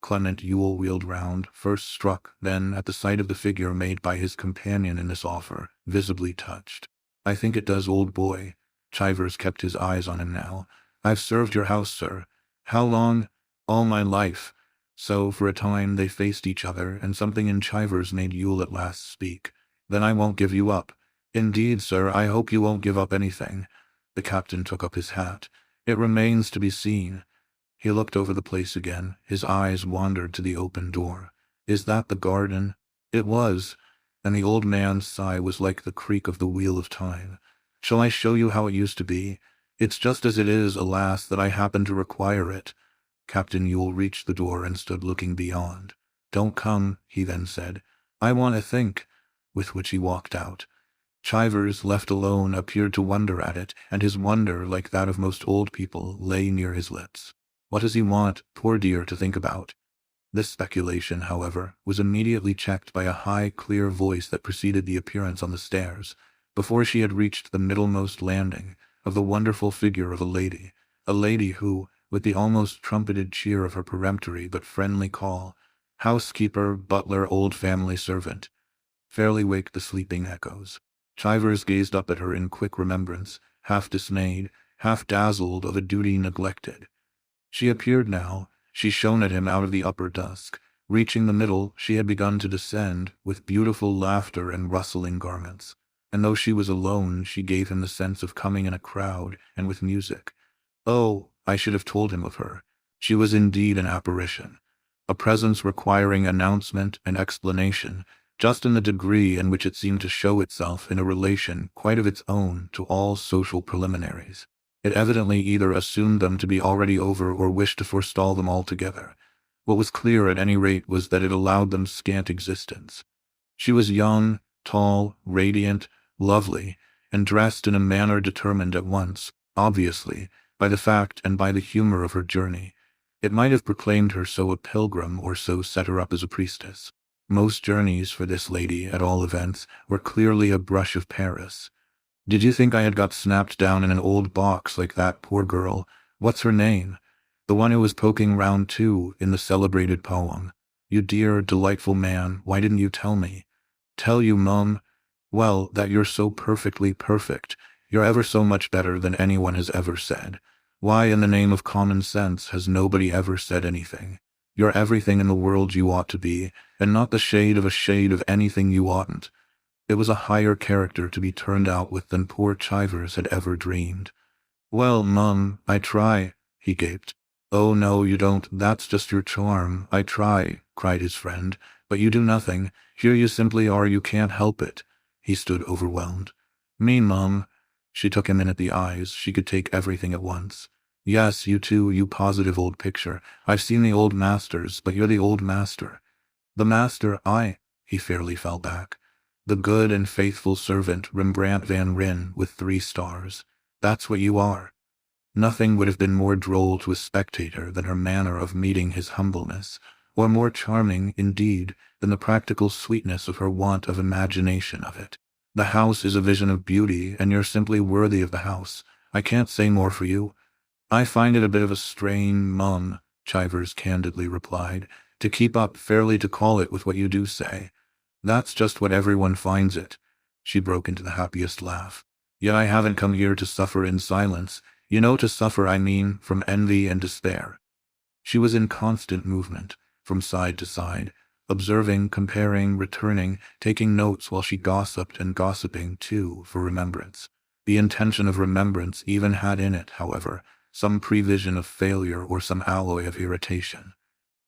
Clement Yule wheeled round, first struck, then, at the sight of the figure made by his companion in this offer, visibly touched. "I think it does, old boy." Chivers kept his eyes on him now. "I've served your house, sir." "How long?" "All my life." So, for a time, they faced each other, and something in Chivers made Yule at last speak. "Then I won't give you up." "Indeed, sir, I hope you won't give up anything." The captain took up his hat. "It remains to be seen." He looked over the place again. His eyes wandered to the open door. "Is that the garden?" It was, and the old man's sigh was like the creak of the wheel of time. "Shall I show you how it used to be? It's just as it is, alas, that I happen to require it." Captain Yule reached the door and stood looking beyond. "Don't come," he then said. "I want to think," with which he walked out. Chivers, left alone, appeared to wonder at it, and his wonder, like that of most old people, lay near his lips. What does he want, poor dear, to think about? This speculation, however, was immediately checked by a high, clear voice that preceded the appearance on the stairs, before she had reached the middlemost landing, of the wonderful figure of a lady who, with the almost trumpeted cheer of her peremptory but friendly call, "Housekeeper, butler, old family servant," fairly waked the sleeping echoes. Chivers gazed up at her in quick remembrance, half dismayed, half dazzled of a duty neglected. She appeared now. She shone at him out of the upper dusk. Reaching the middle, she had begun to descend, with beautiful laughter and rustling garments. And though she was alone, she gave him the sense of coming in a crowd, and with music. Oh, I should have told him of her. She was indeed an apparition. A presence requiring announcement and explanation, just in the degree in which it seemed to show itself in a relation quite of its own to all social preliminaries. It evidently either assumed them to be already over or wished to forestall them altogether. What was clear at any rate was that it allowed them scant existence. She was young, tall, radiant, lovely, and dressed in a manner determined at once, obviously, by the fact and by the humor of her journey. It might have proclaimed her so a pilgrim or so set her up as a priestess. Most journeys for this lady, at all events, were clearly a brush of Paris. Did you think I had got snapped down in an old box like that poor girl? What's her name? The one who was poking round too, in the celebrated poem. You dear, delightful man, why didn't you tell me? Tell you, Mum? Well, that you're so perfectly perfect. You're ever so much better than anyone has ever said. Why, in the name of common sense, has nobody ever said anything? You're everything in the world you ought to be, and not the shade of anything you oughtn't. It was a higher character to be turned out with than poor Chivers had ever dreamed. Well, Mum, I try, he gaped. Oh no, you don't, that's just your charm. I try, cried his friend, but you do nothing. Here you simply are, you can't help it. He stood overwhelmed. Me, Mum. She took him in at the eyes. She could take everything at once. Yes, you too, you positive old picture. I've seen the old masters, but you're the old master. The master, he fairly fell back. The good and faithful servant, Rembrandt van Ryn, with 3 stars. That's what you are. Nothing would have been more droll to a spectator than her manner of meeting his humbleness, or more charming, indeed, than the practical sweetness of her want of imagination of it. The house is a vision of beauty, and you're simply worthy of the house. I can't say more for you. I find it a bit of a strain, Mum, Chivers candidly replied, to keep up fairly to call it with what you do say. That's just what everyone finds it. She broke into the happiest laugh. Yet I haven't come here to suffer in silence. You know, to suffer, I mean, from envy and despair. She was in constant movement, from side to side, observing, comparing, returning, taking notes while she gossiped and gossiping, too, for remembrance. The intention of remembrance even had in it, however, some prevision of failure or some alloy of irritation.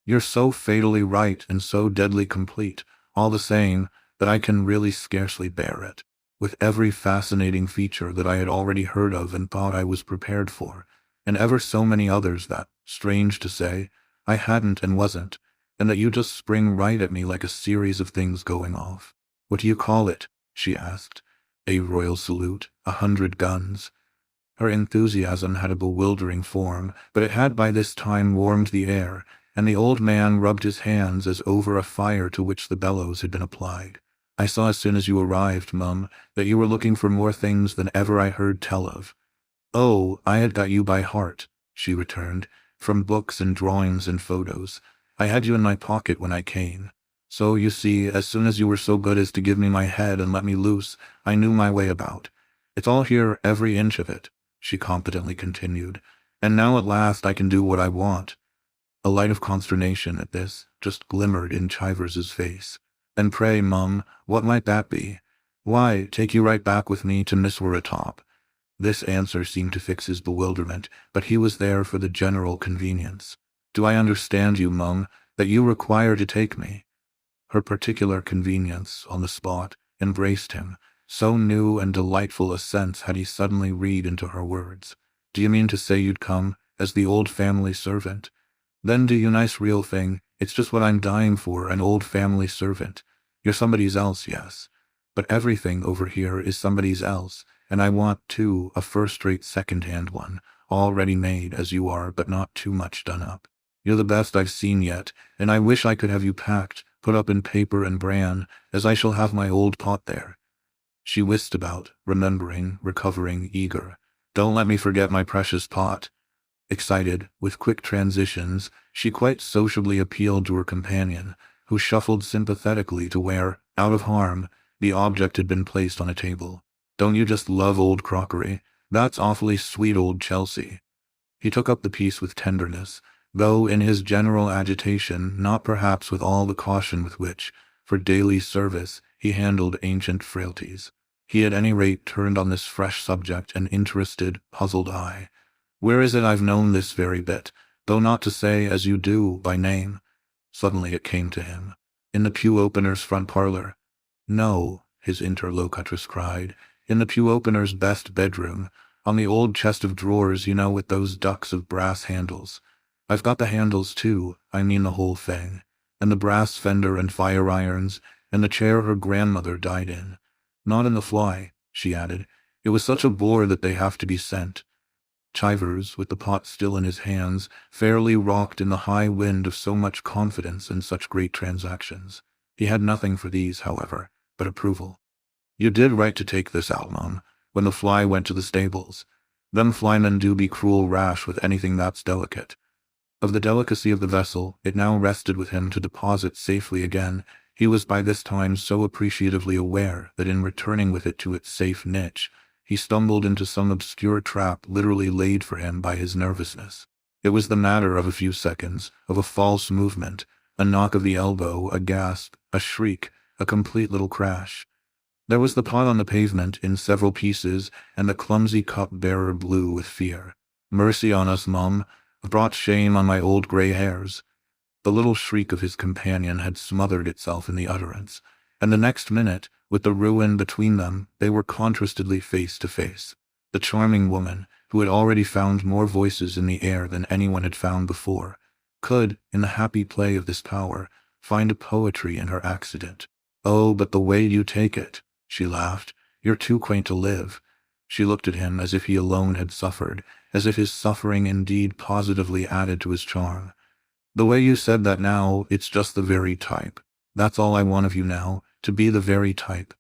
You're so fatally right and so deadly complete, all the same, that I can really scarcely bear it. With every fascinating feature that I had already heard of and thought I was prepared for, and ever so many others that, strange to say, I hadn't and wasn't, and that you just spring right at me like a series of things going off. What do you call it? She asked. A royal salute, 100 guns. Her enthusiasm had a bewildering form, but it had by this time warmed the air, and the old man rubbed his hands as over a fire to which the bellows had been applied. I saw as soon as you arrived, Mum, that you were looking for more things than ever I heard tell of. Oh, I had got you by heart, she returned, from books and drawings and photos. I had you in my pocket when I came. So, you see, as soon as you were so good as to give me my head and let me loose, I knew my way about. It's all here, every inch of it, she competently continued, and now at last I can do what I want. A light of consternation at this just glimmered in Chivers's face. And pray, Mum, what might that be? Why, take you right back with me to Miss Weratop. This answer seemed to fix his bewilderment, but he was there for the general convenience. Do I understand you, Mum, that you require to take me? Her particular convenience, on the spot, embraced him. So new and delightful a sense had he suddenly read into her words. Do you mean to say you'd come, as the old family servant? Then do you, nice real thing. It's just what I'm dying for, an old family servant. You're somebody's else, yes. But everything over here is somebody's else, and I want, too, a first-rate second-hand one, all ready-made as you are, but not too much done up. You're the best I've seen yet, and I wish I could have you packed, put up in paper and bran, as I shall have my old pot there. She whisked about, remembering, recovering, eager. Don't let me forget my precious pot. Excited, with quick transitions, she quite sociably appealed to her companion, who shuffled sympathetically to where, out of harm, the object had been placed on a table. Don't you just love old crockery? That's awfully sweet, old Chelsea. He took up the piece with tenderness, though in his general agitation not perhaps with all the caution with which, for daily service, he handled ancient frailties. He at any rate turned on this fresh subject an interested, puzzled eye. Where is it I've known this very bit, though not to say, as you do, by name? Suddenly it came to him. In the pew opener's front parlor. No, his interlocutress cried. In the pew opener's best bedroom. On the old chest of drawers, with those ducks of brass handles. I've got the handles too, I mean the whole thing. And the brass fender and fire irons, and the chair her grandmother died in. Not in the fly, she added. It was such a bore that they have to be sent. Chivers, with the pot still in his hands, fairly rocked in the high wind of so much confidence and such great transactions. He had nothing for these, however, but approval. You did right to take this out, Mum, when the fly went to the stables. Them flymen do be cruel rash with anything that's delicate. Of the delicacy of the vessel, it now rested with him to deposit safely again. He was by this time so appreciatively aware that in returning with it to its safe niche, he stumbled into some obscure trap literally laid for him by his nervousness. It was the matter of a few seconds, of a false movement, a knock of the elbow, a gasp, a shriek, a complete little crash. There was the pot on the pavement in several pieces, and the clumsy cup-bearer blew with fear. Mercy on us, Mum. I've brought shame on my old grey hairs. The little shriek of his companion had smothered itself in the utterance, and the next minute, with the ruin between them, they were contrastedly face to face. The charming woman, who had already found more voices in the air than anyone had found before, could, in the happy play of this power, find a poetry in her accident. "Oh, but the way you take it," she laughed. "You're too quaint to live." She looked at him as if he alone had suffered, as if his suffering indeed positively added to his charm. "The way you said that now, it's just the very type. That's all I want of you now, to be the very type.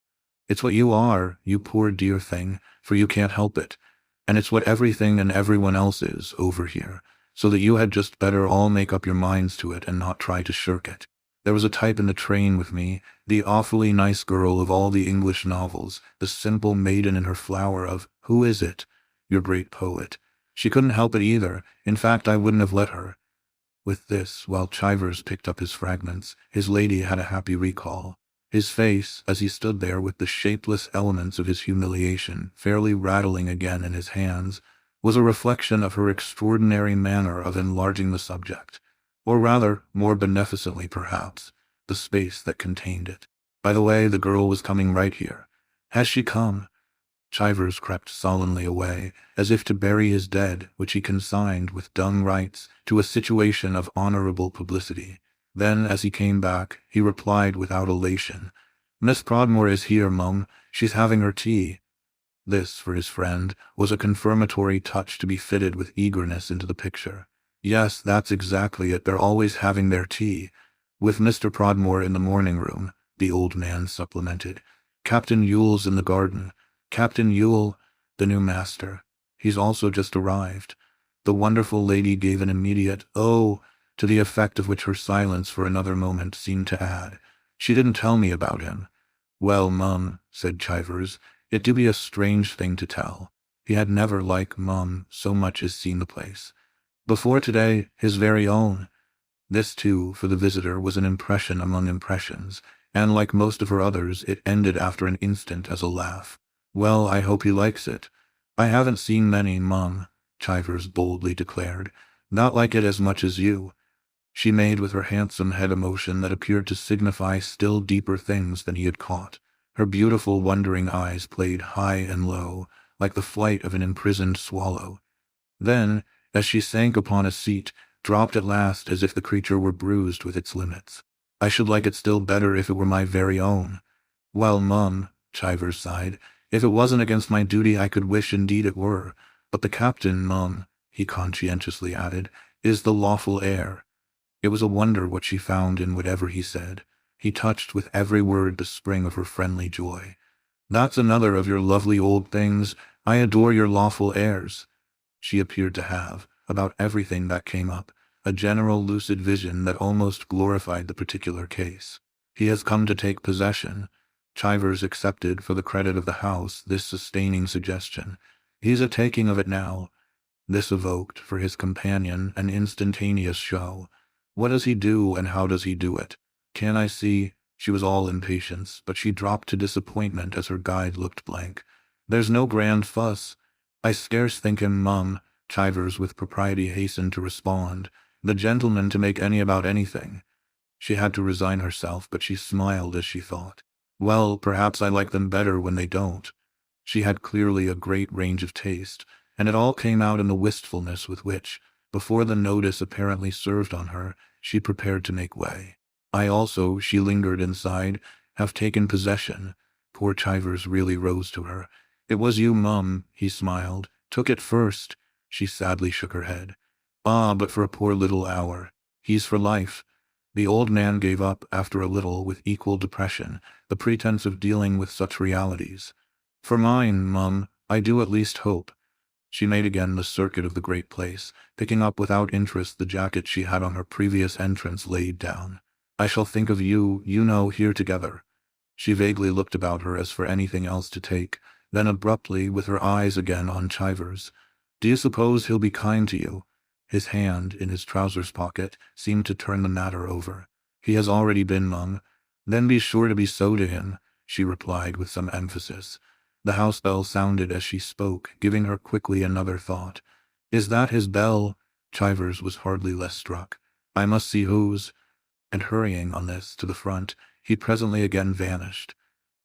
It's what you are, you poor dear thing, for you can't help it. And it's what everything and everyone else is, over here, so that you had just better all make up your minds to it and not try to shirk it. There was a type in the train with me, the awfully nice girl of all the English novels, the simple maiden in her flower of, who is it? Your great poet. She couldn't help it either. In fact, I wouldn't have let her." With this, while Chivers picked up his fragments, his lady had a happy recall. His face, as he stood there with the shapeless elements of his humiliation fairly rattling again in his hands, was a reflection of her extraordinary manner of enlarging the subject, or rather, more beneficently perhaps, the space that contained it. "By the way, the girl was coming right here. Has she come?" Chivers crept sullenly away, as if to bury his dead, which he consigned with dumb rites to a situation of honorable publicity. Then, as he came back, he replied without elation, "Miss Prodmore is here, Mum. She's having her tea." This, for his friend, was a confirmatory touch to be fitted with eagerness into the picture. "Yes, that's exactly it. They're always having their tea. With Mr. Prodmore in the morning room," the old man supplemented. "Captain Yule's in the garden. Captain Yule, the new master. He's also just arrived." The wonderful lady gave an immediate "oh," to the effect of which her silence for another moment seemed to add, "She didn't tell me about him." "Well, Mum," said Chivers, "it do be a strange thing to tell. He had never, like Mum, so much as seen the place. Before today, his very own." This, too, for the visitor, was an impression among impressions, and like most of her others, it ended after an instant as a laugh. "Well, I hope he likes it." "I haven't seen many, Mum," Chivers boldly declared. "Not like it as much as you." She made with her handsome head a motion that appeared to signify still deeper things than he had caught. Her beautiful, wondering eyes played high and low, like the flight of an imprisoned swallow. Then, as she sank upon a seat, dropped at last as if the creature were bruised with its limits. "I should like it still better if it were my very own." "Well, Mum," Chivers sighed, "if it wasn't against my duty I could wish indeed it were. But the captain, Mum," he conscientiously added, "is the lawful heir." It was a wonder what she found in whatever he said. He touched with every word the spring of her friendly joy. "That's another of your lovely old things. I adore your lawful heirs." She appeared to have, about everything that came up, a general lucid vision that almost glorified the particular case. "He has come to take possession." Chivers accepted for the credit of the house this sustaining suggestion. "He's a taking of it now." This evoked, for his companion, an instantaneous show. "What does he do, and how does he do it? Can I see?" She was all impatience, but she dropped to disappointment as her guide looked blank. "There's no grand fuss." "I scarce think him, Mum," Chivers with propriety hastened to respond, "the gentleman to make any about anything." She had to resign herself, but she smiled as she thought, "Well, perhaps I like them better when they don't." She had clearly a great range of taste, and it all came out in the wistfulness with which, before the notice apparently served on her, she prepared to make way. I also, she lingered inside, have taken possession. Poor Chivers really rose to her. It was you, Mum, he smiled. Took it first. She sadly shook her head. Ah, but for a poor little hour. He's for life. The old man gave up, after a little, with equal depression, the pretense of dealing with such realities. For mine, Mum, I do at least hope. She made again the circuit of the great place, picking up without interest the jacket she had on her previous entrance laid down. I shall think of you, you know, here together. She vaguely looked about her as for anything else to take, then abruptly, with her eyes again on Chivers. Do you suppose he'll be kind to you? His hand, in his trousers pocket, seemed to turn the matter over. He has already been, Mum. Then be sure to be so to him, she replied with some emphasis. The house bell sounded as she spoke, giving her quickly another thought. Is that his bell? Chivers was hardly less struck. I must see whose. And hurrying on this to the front, he presently again vanished.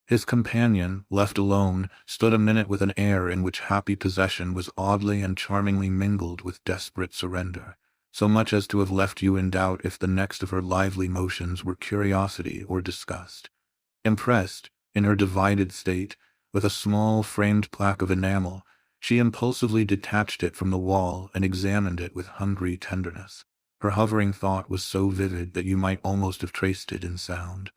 His companion, left alone, stood a minute with an air in which happy possession was oddly and charmingly mingled with desperate surrender, so much as to have left you in doubt if the next of her lively motions were curiosity or disgust. Impressed, in her divided state, with a small framed plaque of enamel, she impulsively detached it from the wall and examined it with hungry tenderness. Her hovering thought was so vivid that you might almost have traced it in sound.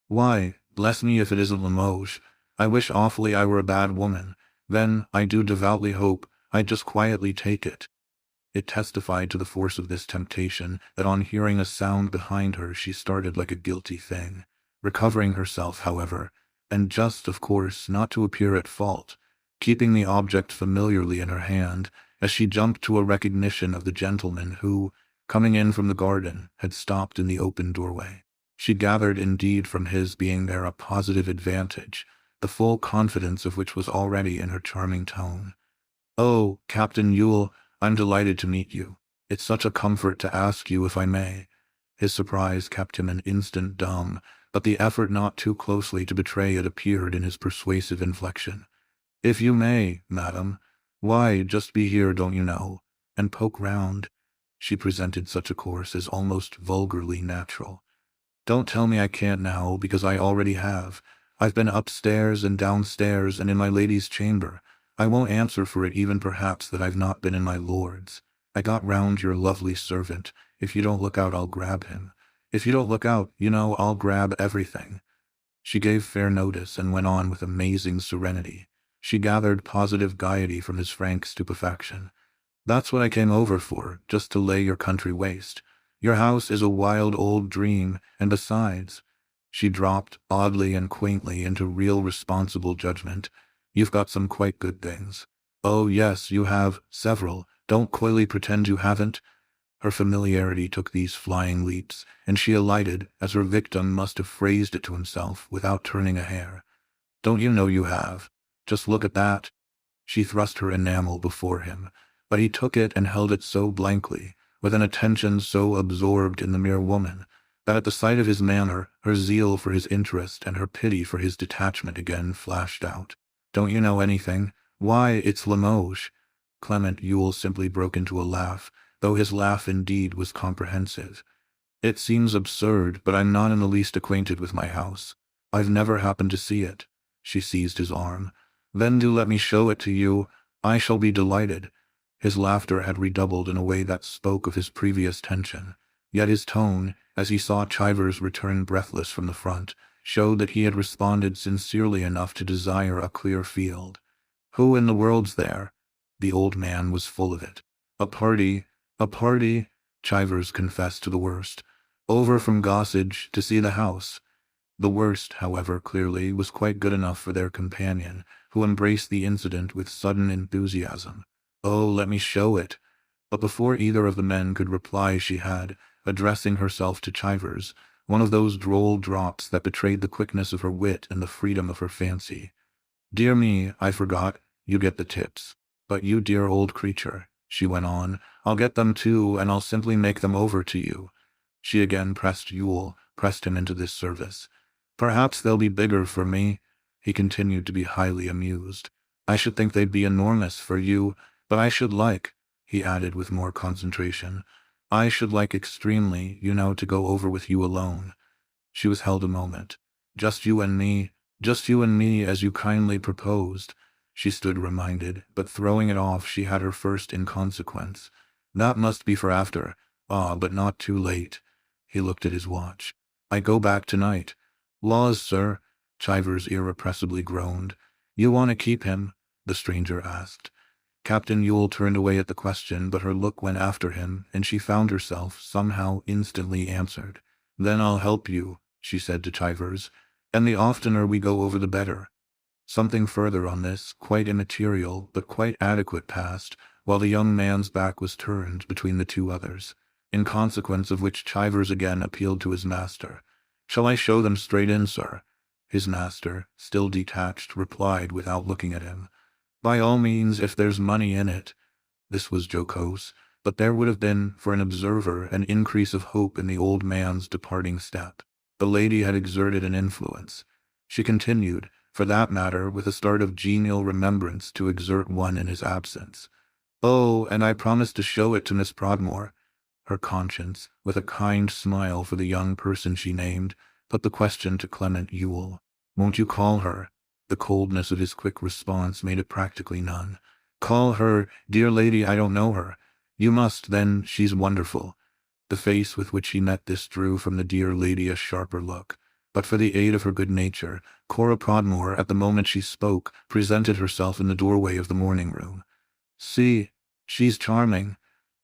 Why, bless me if it isn't Limoges. I wish awfully I were a bad woman. Then, I do devoutly hope, I'd just quietly take it. It testified to the force of this temptation that on hearing a sound behind her she started like a guilty thing, recovering herself, however, and just, of course, not to appear at fault, keeping the object familiarly in her hand, as she jumped to a recognition of the gentleman who, coming in from the garden, had stopped in the open doorway. She gathered indeed from his being there a positive advantage, the full confidence of which was already in her charming tone. Oh, Captain Yule, I'm delighted to meet you. It's such a comfort to ask you if I may. His surprise kept him an instant dumb, but the effort not too closely to betray it appeared in his persuasive inflection. If you may, madam. Why, just be here, don't you know, and poke round. She presented such a course as almost vulgarly natural. Don't tell me I can't now, because I already have. I've been upstairs and downstairs and in my lady's chamber. I won't answer for it even perhaps that I've not been in my lord's. I got round your lovely servant. If you don't look out, I'll grab him. If you don't look out, you know, I'll grab everything. She gave fair notice and went on with amazing serenity. She gathered positive gaiety from his frank stupefaction. That's what I came over for, just to lay your country waste. Your house is a wild old dream, and besides, she dropped, oddly and quaintly, into real responsible judgment, you've got some quite good things. Oh yes, you have, several. Don't coyly pretend you haven't. Her familiarity took these flying leaps, and she alighted, as her victim must have phrased it to himself, without turning a hair. Don't you know you have? Just look at that. She thrust her enamel before him, but he took it and held it so blankly, with an attention so absorbed in the mere woman, that at the sight of his manner, her zeal for his interest and her pity for his detachment again flashed out. Don't you know anything? Why, it's Limoges. Clement Yule simply broke into a laugh, though his laugh indeed was comprehensive. It seems absurd, but I'm not in the least acquainted with my house. I've never happened to see it. She seized his arm. Then do let me show it to you. I shall be delighted. His laughter had redoubled in a way that spoke of his previous tension, yet his tone, as he saw Chivers return breathless from the front, showed that he had responded sincerely enough to desire a clear field. Who in the world's there? The old man was full of it. A party, Chivers confessed to the worst. Over from Gossage to see the house. The worst, however, clearly, was quite good enough for their companion, who embraced the incident with sudden enthusiasm. Oh, let me show it. But before either of the men could reply she had, addressing herself to Chivers, one of those droll drops that betrayed the quickness of her wit and the freedom of her fancy. Dear me, I forgot, you get the tips. But you dear old creature, she went on, I'll get them too, and I'll simply make them over to you. She again pressed him into this service. Perhaps they'll be bigger for me. He continued to be highly amused. I should think they'd be enormous for you, but I should like," he added with more concentration, "I should like extremely, to go over with you alone." She was held a moment. "Just you and me, as you kindly proposed," she stood reminded, but throwing it off she had her first inconsequence. "That must be for after. Ah, but not too late." He looked at his watch. "I go back tonight." "Laws, sir," Chivers irrepressibly groaned. "You want to keep him?" the stranger asked. Captain Yule turned away at the question, but her look went after him, and she found herself, somehow, instantly answered. "Then I'll help you," she said to Chivers, "and the oftener we go over the better." Something further on this, quite immaterial, but quite adequate, passed, while the young man's back was turned between the two others, in consequence of which Chivers again appealed to his master. "Shall I show them straight in, sir?" His master, still detached, replied without looking at him, "By all means, if there's money in it." This was jocose, but there would have been, for an observer, an increase of hope in the old man's departing step. The lady had exerted an influence. She continued, for that matter, with a start of genial remembrance, to exert one in his absence. "Oh, and I promised to show it to Miss Prodmore." Her conscience, with a kind smile for the young person she named, put the question to Clement Yule. "Won't you call her?" The coldness of his quick response made it practically none. "Call her? Dear lady, I don't know her." "You must, then, she's wonderful." The face with which he met this drew from the dear lady a sharper look. But for the aid of her good nature, Cora Prodmore, at the moment she spoke, presented herself in the doorway of the morning-room. "See, she's charming."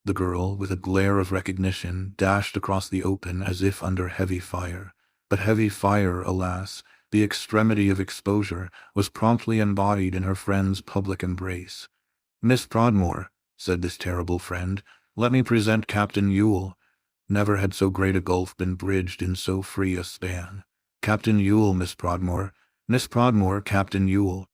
The girl, with a glare of recognition, dashed across the open as if under heavy fire. But heavy fire, alas, the extremity of exposure, was promptly embodied in her friend's public embrace. "Miss Prodmore," said this terrible friend, "let me present Captain Yule." Never had so great a gulf been bridged in so free a span. "Captain Yule, Miss Prodmore. Miss Prodmore, Captain Yule."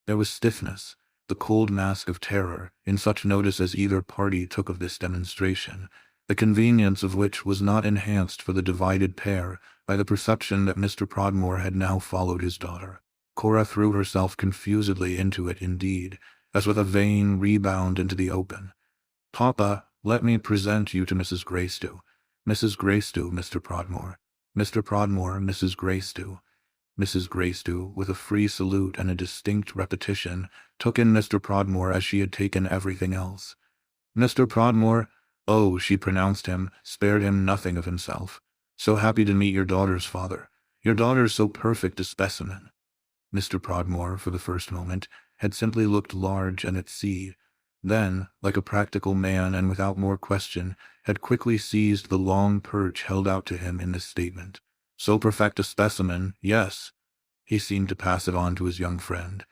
There was stiffness, the cold mask of terror, in such notice as either party took of this demonstration, the convenience of which was not enhanced for the divided pair by the perception that Mr. Prodmore had now followed his daughter. Cora threw herself confusedly into it, indeed, as with a vain rebound into the open. "Papa, let me present you to Mrs. Greystow. Mrs. Greystow, Mr. Prodmore. Mr. Prodmore, Mrs. Greystow." Mrs. Greystow, with a free salute and a distinct repetition, took in Mr. Prodmore as she had taken everything else. "Mr. Prodmore, oh," she pronounced him, spared him nothing of himself. "So happy to meet your daughter's father. Your daughter's so perfect a specimen." Mr. Prodmore, for the first moment, had simply looked large and at sea. Then, like a practical man and without more question, had quickly seized the long perch held out to him in this statement. "So perfect a specimen, yes." He seemed to pass it on to his young friend.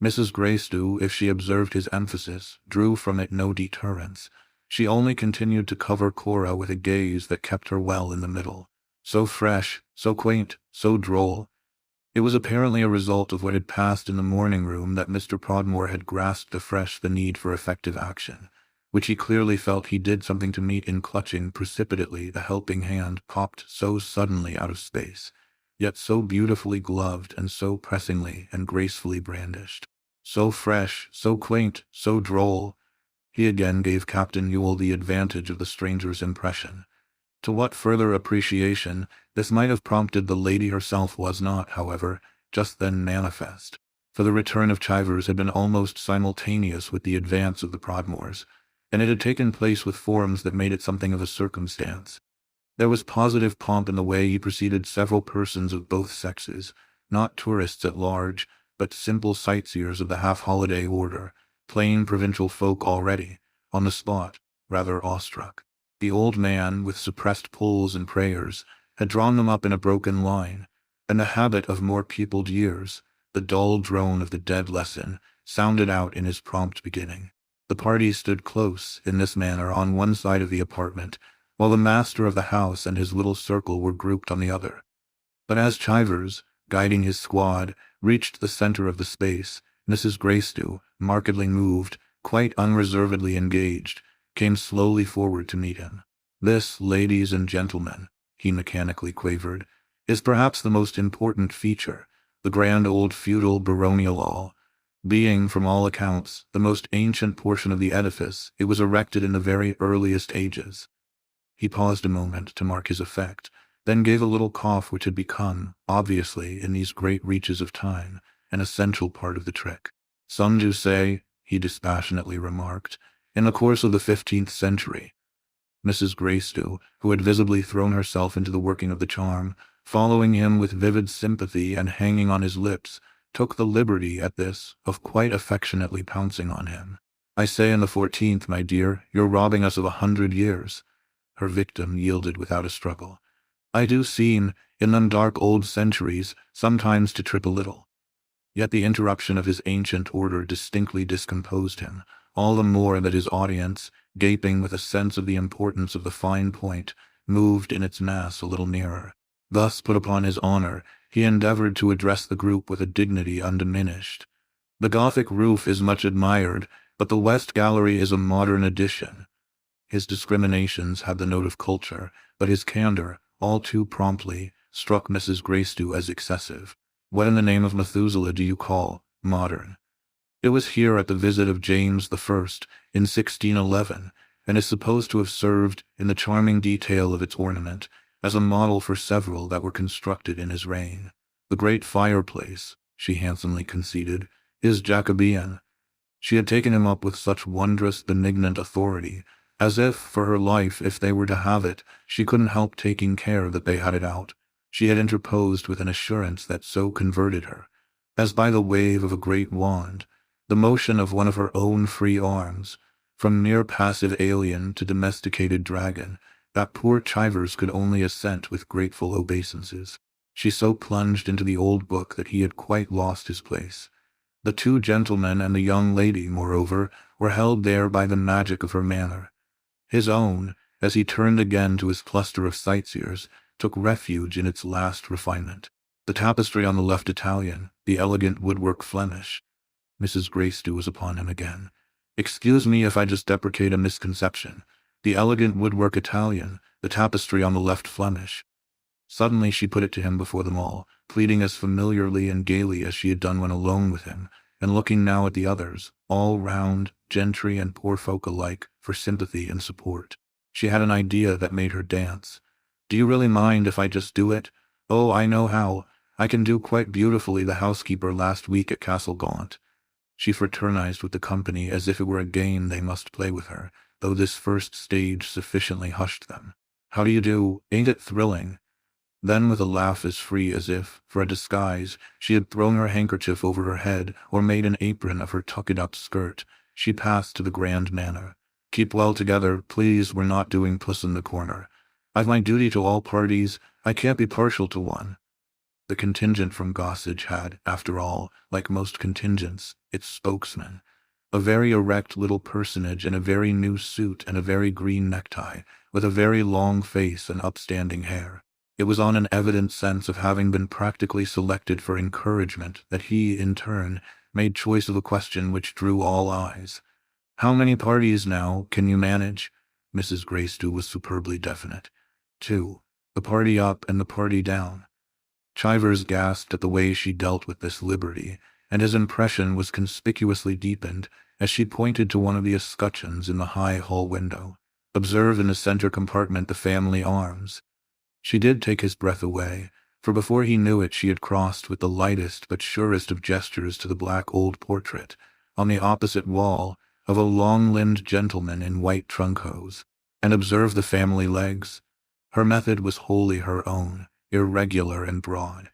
Mrs. Greystow, if she observed his emphasis, drew from it no deterrence. She only continued to cover Cora with a gaze that kept her well in the middle. So fresh, so quaint, so droll. It was apparently a result of what had passed in the morning-room that Mr. Prodmore had grasped afresh the need for effective action, which he clearly felt he did something to meet in clutching precipitately the helping hand popped so suddenly out of space, yet so beautifully gloved and so pressingly and gracefully brandished. So fresh, so quaint, so droll. He again gave Captain Yule the advantage of the stranger's impression. To what further appreciation this might have prompted the lady herself was not, however, just then manifest, for the return of Chivers had been almost simultaneous with the advance of the Prodmores, and it had taken place with forms that made it something of a circumstance. There was positive pomp in the way he preceded several persons of both sexes, not tourists at large, but simple sightseers of the half-holiday order, plain provincial folk already, on the spot, rather awestruck. The old man, with suppressed pulls and prayers, had drawn them up in a broken line, and the habit of more peopled years, the dull drone of the dead lesson, sounded out in his prompt beginning. The party stood close, in this manner, on one side of the apartment, while the master of the house and his little circle were grouped on the other. But as Chivers, guiding his squad, reached the center of the space, Mrs. Greystow, markedly moved, quite unreservedly engaged, came slowly forward to meet him. "This, ladies and gentlemen," he mechanically quavered, "is perhaps the most important feature, the grand old feudal baronial hall. Being, from all accounts, the most ancient portion of the edifice, it was erected in the very earliest ages. He paused a moment to mark his effect, then gave a little cough which had become, obviously, in these great reaches of time, an essential part of the trick. Some do say, he dispassionately remarked, in the course of the 15th century. Mrs. Gracedieu, who had visibly thrown herself into the working of the charm, following him with vivid sympathy and hanging on his lips, took the liberty at this of quite affectionately pouncing on him. I say in the 14th, my dear, you're robbing us of 100 years. Her victim yielded without a struggle. I do seem, in them dark old centuries, sometimes to trip a little. Yet the interruption of his ancient order distinctly discomposed him, all the more that his audience, gaping with a sense of the importance of the fine point, moved in its mass a little nearer. Thus put upon his honor, he endeavored to address the group with a dignity undiminished. The Gothic roof is much admired, but the West Gallery is a modern addition. His discriminations had the note of culture, but his candor, all too promptly, struck Mrs. Gracedieu as excessive. What in the name of Methuselah do you call modern? It was here at the visit of James I in 1611, and is supposed to have served, in the charming detail of its ornament, as a model for several that were constructed in his reign. The great fireplace, she handsomely conceded, is Jacobean. She had taken him up with such wondrous benignant authority, as if, for her life, if they were to have it, she couldn't help taking care that they had it out. She had interposed with an assurance that so converted her, as by the wave of a great wand, the motion of one of her own free arms, from mere passive alien to domesticated dragon, that poor Chivers could only assent with grateful obeisances. She so plunged into the old book that he had quite lost his place. The two gentlemen and the young lady, moreover, were held there by the magic of her manner. His own, as he turned again to his cluster of sightseers, took refuge in its last refinement. The tapestry on the left Italian, the elegant woodwork Flemish. Mrs. Gracedieu was upon him again. Excuse me if I just deprecate a misconception. The elegant woodwork Italian, the tapestry on the left Flemish. Suddenly she put it to him before them all, pleading as familiarly and gaily as she had done when alone with him, and looking now at the others, all round, gentry and poor folk alike, for sympathy and support. She had an idea that made her dance. Do you really mind if I just do it? Oh, I know how. I can do quite beautifully the housekeeper last week at Castle Gaunt. She fraternized with the company as if it were a game they must play with her, though this first stage sufficiently hushed them. How do you do? Ain't it thrilling? Then, with a laugh as free as if, for a disguise, she had thrown her handkerchief over her head or made an apron of her tucked-up skirt, she passed to the grand manner. Keep well together, please, we're not doing Puss in the Corner. I've my duty to all parties, I can't be partial to one. The contingent from Gossage had, after all, like most contingents, its spokesman. A very erect little personage in a very new suit and a very green necktie, with a very long face and upstanding hair. It was on an evident sense of having been practically selected for encouragement that he, in turn, made choice of a question which drew all eyes. How many parties, now, can you manage? Mrs. Gracedieu was superbly definite. 2. The party up and the party down. Chivers gasped at the way she dealt with this liberty, and his impression was conspicuously deepened as she pointed to one of the escutcheons in the high hall window. Observe in the center compartment the family arms. She did take his breath away, for before he knew it she had crossed with the lightest but surest of gestures to the black old portrait, on the opposite wall, of a long-limbed gentleman in white trunk hose. And observe the family legs. Her method was wholly her own, irregular and broad.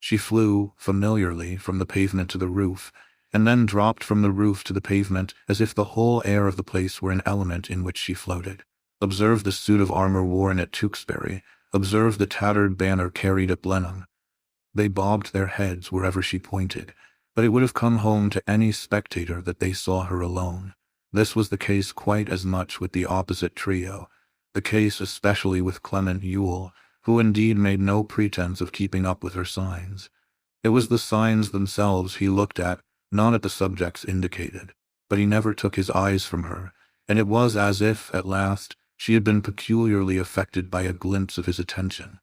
She flew, familiarly, from the pavement to the roof, and then dropped from the roof to the pavement as if the whole air of the place were an element in which she floated. Observe the suit of armor worn at Tewkesbury. Observe the tattered banner carried at Blenheim. They bobbed their heads wherever she pointed, but it would have come home to any spectator that they saw her alone. This was the case quite as much with the opposite trio, the case especially with Clement Yule, who indeed made no pretense of keeping up with her signs. It was the signs themselves he looked at, not at the subjects indicated, but he never took his eyes from her, and it was as if, at last, she had been peculiarly affected by a glimpse of his attention.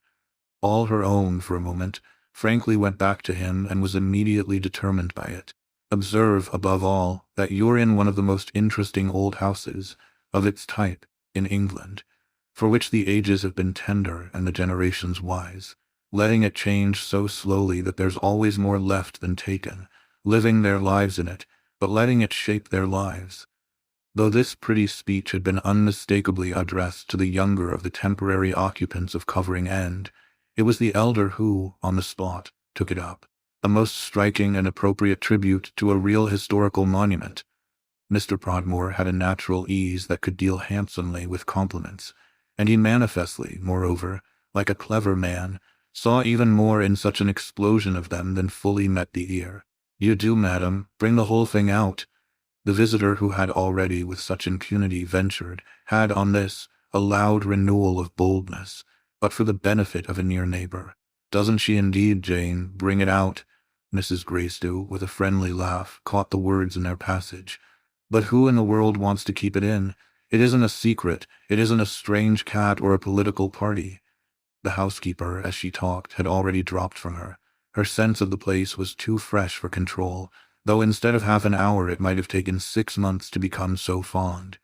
All her own, for a moment, frankly went back to him and was immediately determined by it. Observe, above all, that you're in one of the most interesting old houses of its type in England, for which the ages have been tender and the generations wise, letting it change so slowly that there's always more left than taken, living their lives in it, but letting it shape their lives. Though this pretty speech had been unmistakably addressed to the younger of the temporary occupants of Covering End, it was the elder who, on the spot, took it up, a most striking and appropriate tribute to a real historical monument. Mr. Podmore had a natural ease that could deal handsomely with compliments, and he manifestly, moreover, like a clever man, saw even more in such an explosion of them than fully met the ear. "You do, madam, bring the whole thing out." The visitor who had already with such impunity ventured, had on this a loud renewal of boldness, but for the benefit of a near neighbor. "Doesn't she indeed, Jane? Bring it out." Mrs. Gracedieu, with a friendly laugh, caught the words in their passage. "But who in the world wants to keep it in? It isn't a secret, it isn't a strange cat or a political party." The housekeeper, as she talked, had already dropped from her. Her sense of the place was too fresh for control, though instead of half an hour it might have taken 6 months to become so fond.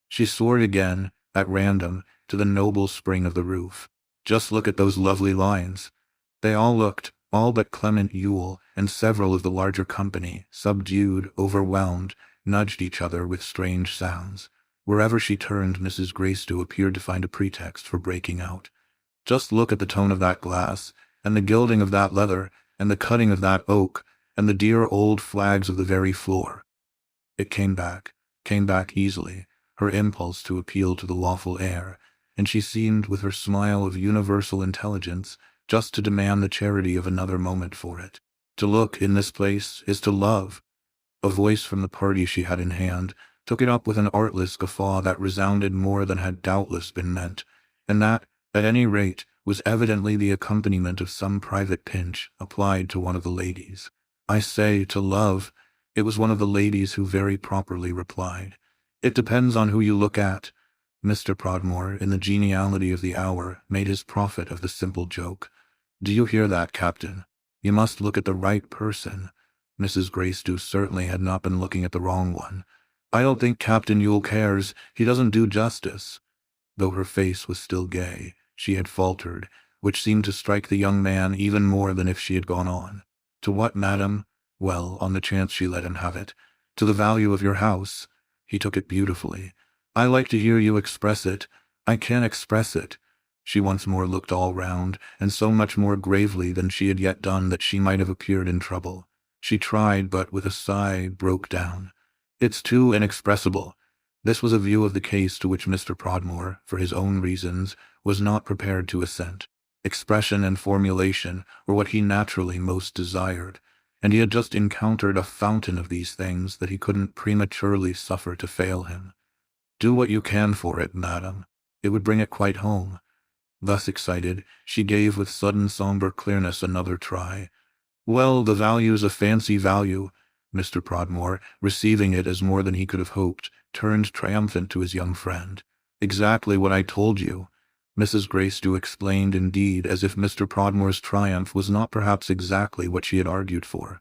She soared again, at random, to the noble spring of the roof. "Just look at those lovely lines." They all looked, all but Clement Yule and several of the larger company, subdued, overwhelmed, nudged each other with strange sounds. Wherever she turned, Mrs. Gracedieu appeared to find a pretext for breaking out. "Just look at the tone of that glass, and the gilding of that leather, and the cutting of that oak, and the dear old flags of the very floor." It came back easily, her impulse to appeal to the lawful heir, and she seemed, with her smile of universal intelligence, just to demand the charity of another moment for it. "To look in this place is to love." A voice from the party she had in hand took it up with an artless guffaw that resounded more than had doubtless been meant, and that, at any rate, was evidently the accompaniment of some private pinch applied to one of the ladies. "I say, to love," it was one of the ladies who very properly replied. "It depends on who you look at." Mr. Podmore, in the geniality of the hour, made his profit of the simple joke. "Do you hear that, Captain? You must look at the right person." Mrs. Gracedieu certainly had not been looking at the wrong one. "I don't think Captain Yule cares. He doesn't do justice." Though her face was still gay, she had faltered, which seemed to strike the young man even more than if she had gone on. "To what, madam?" "Well, on the chance she let him have it. To the value of your house." He took it beautifully. "I like to hear you express it. I can't express it." She once more looked all round, and so much more gravely than she had yet done that she might have appeared in trouble. She tried, but with a sigh broke down. "It's too inexpressible." This was a view of the case to which Mr. Podmore, for his own reasons, was not prepared to assent. Expression and formulation were what he naturally most desired, and he had just encountered a fountain of these things that he couldn't prematurely suffer to fail him. "Do what you can for it, madam. It would bring it quite home." Thus excited, she gave with sudden sombre clearness another try. "Well, the value's a fancy value." Mr. Podmore, receiving it as more than he could have hoped, turned triumphant to his young friend. "Exactly what I told you." Mrs. Gracedieu explained, indeed, as if Mr. Podmore's triumph was not perhaps exactly what she had argued for.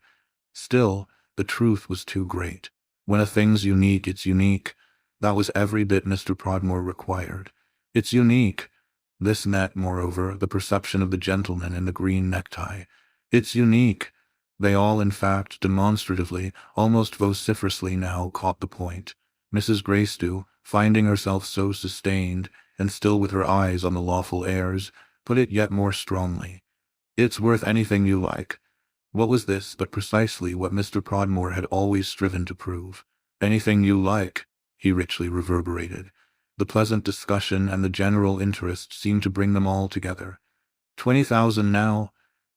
Still, the truth was too great. When a thing's unique, it's unique. That was every bit Mr. Podmore required. "It's unique." This met, moreover, the perception of the gentleman in the green necktie. "It's unique." They all, in fact, demonstratively, almost vociferously now, caught the point. Mrs. Gracedieu, finding herself so sustained, and still with her eyes on the lawful heirs, put it yet more strongly. "It's worth anything you like." What was this but precisely what Mr. Podmore had always striven to prove? "Anything you like," he richly reverberated. The pleasant discussion and the general interest seemed to bring them all together. 20,000 now?"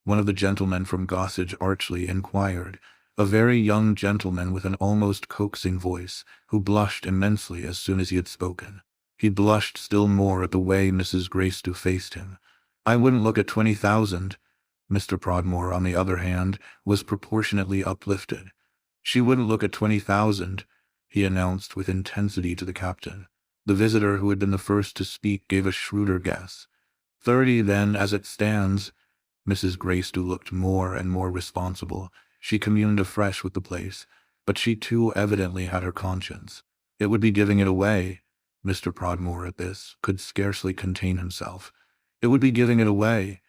one of the gentlemen from Gothic archly inquired, a very young gentleman with an almost coaxing voice, who blushed immensely as soon as he had spoken. He blushed still more at the way Mrs. Gracedieu faced him. "I wouldn't look at 20,000. Mr. Podmore, on the other hand, was proportionately uplifted. "She wouldn't look at 20,000, he announced with intensity to the captain. The visitor who had been the first to speak gave a shrewder guess. 30, then, as it stands." Mrs. Gracedieu looked more and more responsible. She communed afresh with the place. but she too evidently had her conscience. It would be giving it away. Mr. Prodmore at this could scarcely contain himself. It would be giving it away.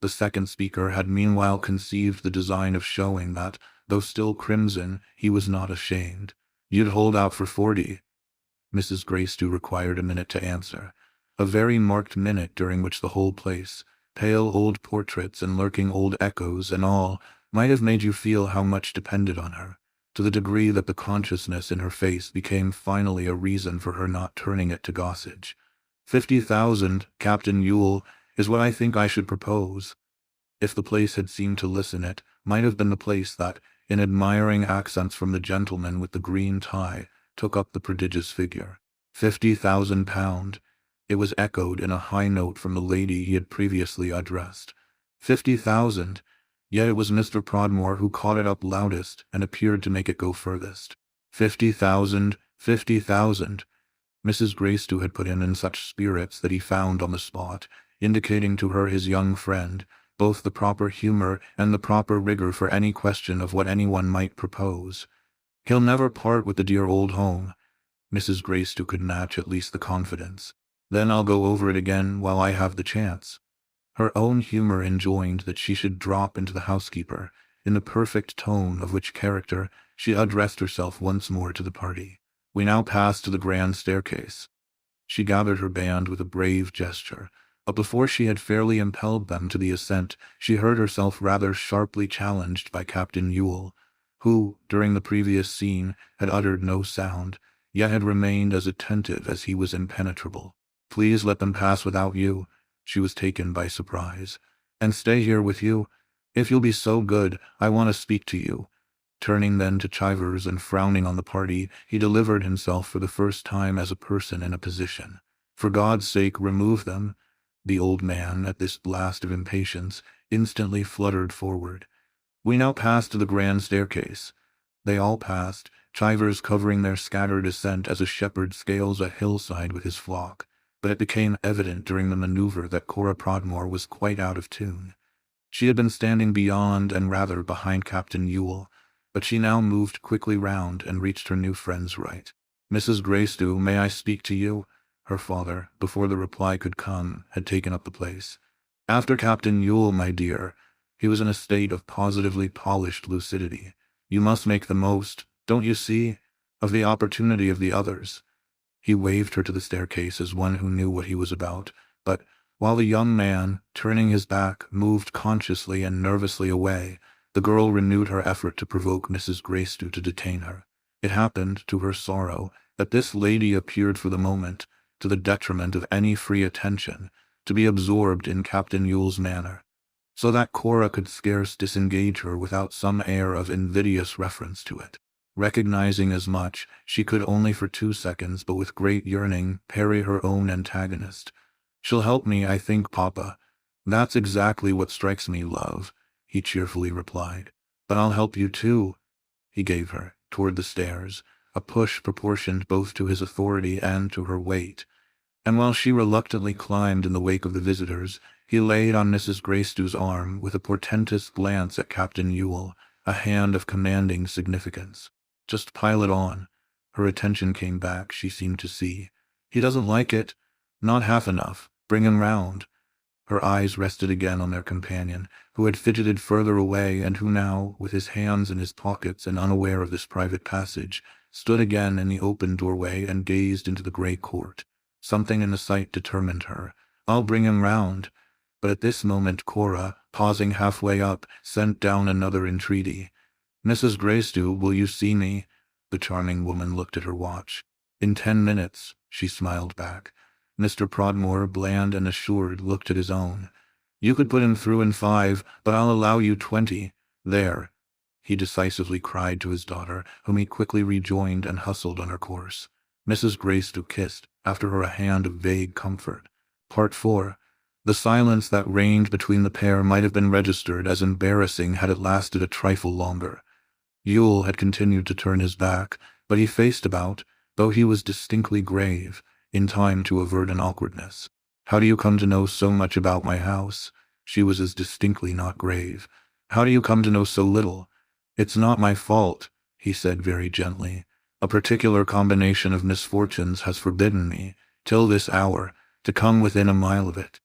The second speaker had meanwhile conceived the design of showing that, though still crimson, he was not ashamed. "You'd hold out for 40. Mrs. Gracedieu required a minute to answer. A very marked minute during which the whole place, pale old portraits and lurking old echoes and all, might have made you feel how much depended on her, to the degree that the consciousness in her face became finally a reason for her not turning it to Gossage. 50,000, Captain Ewell, is what I think I should propose. If the place had seemed to listen, it might have been the place that, in admiring accents from the gentleman with the green tie, took up the prodigious figure. £50,000. It was echoed in a high note from the lady he had previously addressed. 50,000. Yet it was Mr. Prodmore who caught it up loudest and appeared to make it go furthest. 50,000, 50,000. Mrs. Gracedieu had put him in such spirits that he found on the spot, indicating to her his young friend, both the proper humor and the proper rigor for any question of what anyone might propose. "He'll never part with the dear old home." Mrs. Gracedieu could match at least the confidence. "Then I'll go over it again while I have the chance." Her own humor enjoined that she should drop into the housekeeper, in the perfect tone of which character she addressed herself once more to the party. "We now pass to the grand staircase." She gathered her band with a brave gesture, but before she had fairly impelled them to the ascent, she heard herself rather sharply challenged by Captain Ewell, who, during the previous scene, had uttered no sound, yet had remained as attentive as he was impenetrable. "Please let them pass without you." She was taken by surprise. "And stay here with you? If you'll be so good, I want to speak to you." Turning then to Chivers and frowning on the party, he delivered himself for the first time as a person in a position. "For God's sake, remove them." The old man, at this blast of impatience, instantly fluttered forward. "We now pass to the grand staircase." They all passed, Chivers covering their scattered ascent as a shepherd scales a hillside with his flock, but it became evident during the maneuver that Cora Prodmore was quite out of tune. She had been standing beyond and rather behind Captain Ewell, but she now moved quickly round and reached her new friend's right. "Mrs. Gracedieu, may I speak to you?" Her father, before the reply could come, had taken up the place. "After Captain Ewell, my dear." He was in a state of positively polished lucidity. "You must make the most, don't you see, of the opportunity of the others." He waved her to the staircase as one who knew what he was about, but, while the young man, turning his back, moved consciously and nervously away, the girl renewed her effort to provoke Mrs. Gracedieu to detain her. It happened, to her sorrow, that this lady appeared for the moment, to the detriment of any free attention, to be absorbed in Captain Ewell's manner, so that Cora could scarce disengage her without some air of invidious reference to it. Recognizing as much, she could only for 2 seconds, but with great yearning, parry her own antagonist. "She'll help me, I think, Papa." "That's exactly what strikes me, love," he cheerfully replied. "But I'll help you too." He gave her, toward the stairs, a push proportioned both to his authority and to her weight, and while she reluctantly climbed in the wake of the visitors, he laid on Mrs. Gracedieu's arm with a portentous glance at Captain Ewell, a hand of commanding significance. "Just pile it on." Her attention came back, she seemed to see. "He doesn't like it. Not half enough. Bring him round." Her eyes rested again on their companion, who had fidgeted further away and who now, with his hands in his pockets and unaware of this private passage, stood again in the open doorway and gazed into the grey court. Something in the sight determined her. "I'll bring him round." But at this moment Cora, pausing halfway up, sent down another entreaty. "Mrs. Gracedieu, will you see me?" The charming woman looked at her watch. "In 10 minutes," she smiled back. Mr. Prodmore, bland and assured, looked at his own. "You could put him through in 5, but I'll allow you 20. There," he decisively cried to his daughter, whom he quickly rejoined and hustled on her course. Mrs. Gracedieu kissed, after her, a hand of vague comfort. Part 4. The silence that reigned between the pair might have been registered as embarrassing had it lasted a trifle longer. Ewell had continued to turn his back, but he faced about, though he was distinctly grave, in time to avert an awkwardness. "How do you come to know so much about my house?" She was as distinctly not grave. "How do you come to know so little?" "It's not my fault." he said very gently. A particular combination of misfortunes has forbidden me, till this hour, to come within a mile of it.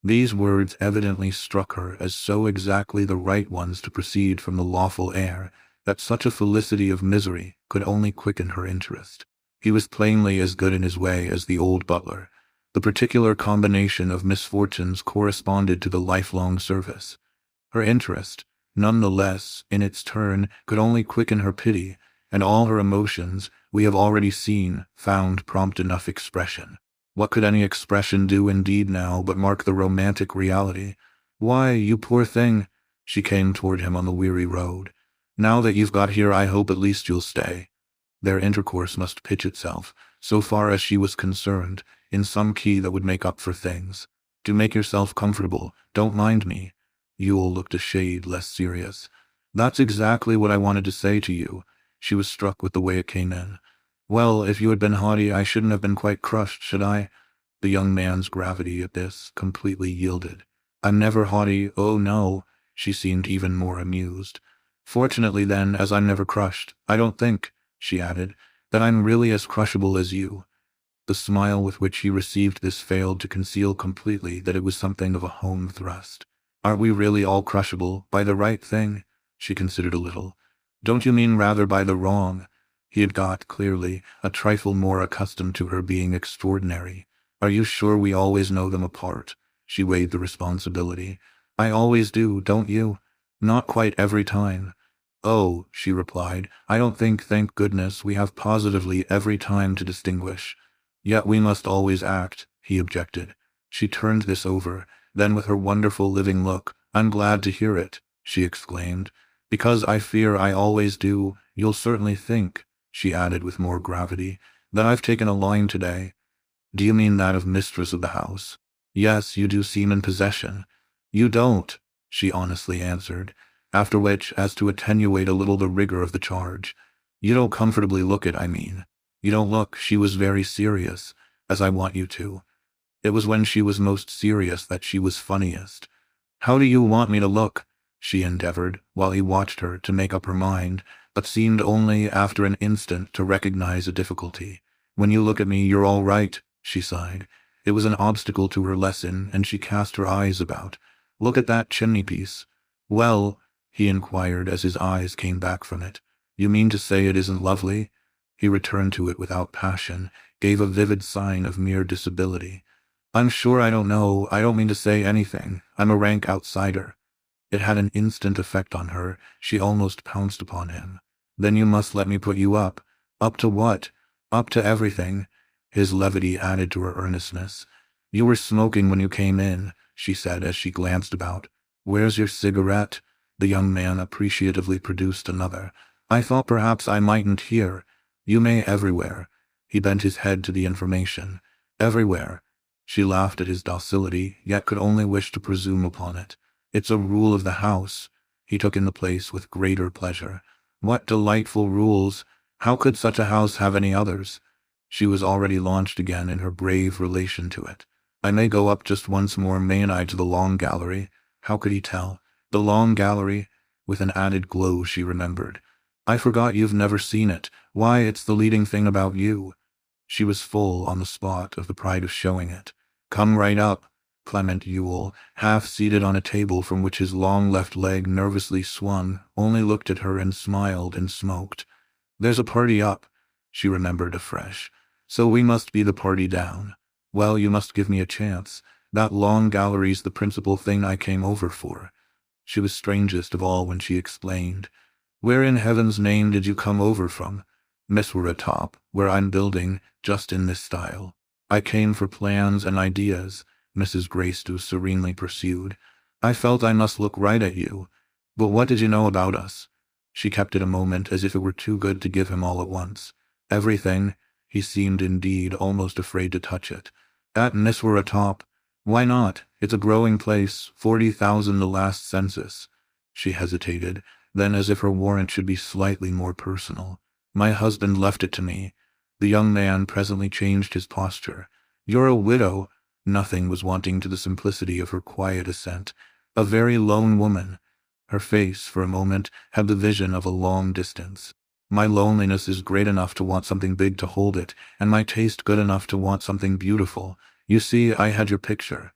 These words evidently struck her as so exactly the right ones to proceed from the lawful heir, that such a felicity of misery could only quicken her interest. He was plainly as good in his way as the old butler. The particular combination of misfortunes corresponded to the lifelong service. Her interest, none the less, in its turn, could only quicken her pity, and all her emotions, we have already seen, found prompt enough expression. What could any expression do indeed now but mark the romantic reality? Why, you poor thing! She came toward him on the weary road. Now that you've got here, I hope at least you'll stay. Their intercourse must pitch itself, so far as she was concerned, in some key that would make up for things. Do make yourself comfortable, don't mind me. Yule looked a shade less serious. That's exactly what I wanted to say to you. She was struck with the way it came in. Well, if you had been haughty, I shouldn't have been quite crushed, should I? The young man's gravity at this completely yielded. I'm never haughty, oh no. She seemed even more amused. Fortunately then, as I'm never crushed, I don't think, she added, that I'm really as crushable as you. The smile with which he received this failed to conceal completely that it was something of a home thrust. Aren't we really all crushable, by the right thing? She considered a little. Don't you mean rather by the wrong? He had got, clearly, a trifle more accustomed to her being extraordinary. Are you sure we always know them apart? She weighed the responsibility. I always do, don't you? Not quite every time. Oh, she replied, I don't think, thank goodness, we have positively every time to distinguish. Yet we must always act, he objected. She turned this over, then with her wonderful living look, I'm glad to hear it, she exclaimed. Because I fear I always do, you'll certainly think, she added with more gravity, that I've taken a line today. Do you mean that of mistress of the house? Yes, you do seem in possession. You don't, she honestly answered, after which, as to attenuate a little the rigor of the charge, you don't comfortably look it, I mean. You don't look, she was very serious, as I want you to. It was when she was most serious that she was funniest. How do you want me to look? She endeavored, while he watched her, to make up her mind, but seemed only after an instant to recognize a difficulty. When you look at me, you're all right, she sighed. It was an obstacle to her lesson, and she cast her eyes about. Look at that chimney-piece. Well, he inquired as his eyes came back from it. You mean to say it isn't lovely? He returned to it without passion, gave a vivid sign of mere disability. I'm sure I don't know, I don't mean to say anything. I'm a rank outsider. It had an instant effect on her. She almost pounced upon him. Then you must let me put you up. Up to what? Up to everything. His levity added to her earnestness. You were smoking when you came in, she said as she glanced about. Where's your cigarette? The young man appreciatively produced another. I thought perhaps I mightn't hear. You may everywhere. He bent his head to the information. Everywhere. She laughed at his docility, yet could only wish to presume upon it. It's a rule of the house. He took in the place with greater pleasure. What delightful rules! How could such a house have any others? She was already launched again in her brave relation to it. I may go up just once more, mayn't I, to the long gallery? How could he tell? The long gallery? With an added glow she remembered. I forgot you've never seen it. Why, it's the leading thing about you. She was full on the spot of the pride of showing it. Come right up. Clement Yule, half seated on a table from which his long left leg nervously swung, only looked at her and smiled and smoked. There's a party up, she remembered afresh. So we must be the party down. Well, you must give me a chance. That long gallery's the principal thing I came over for. She was strangest of all when she explained. Where in heaven's name did you come over from? Miss We're atop, where I'm building, just in this style. I came for plans and ideas, Mrs. Gracedieu serenely pursued. I felt I must look right at you. But what did you know about us? She kept it a moment as if it were too good to give him all at once. Everything. He seemed indeed almost afraid to touch it. At Miss We're atop. Why not? It's a growing place, 40,000 the last census. She hesitated, then as if her warrant should be slightly more personal. My husband left it to me. The young man presently changed his posture. You're a widow. Nothing was wanting to the simplicity of her quiet assent. A very lone woman. Her face, for a moment, had the vision of a long distance. My loneliness is great enough to want something big to hold it, and my taste good enough to want something beautiful. You see, I had your picture."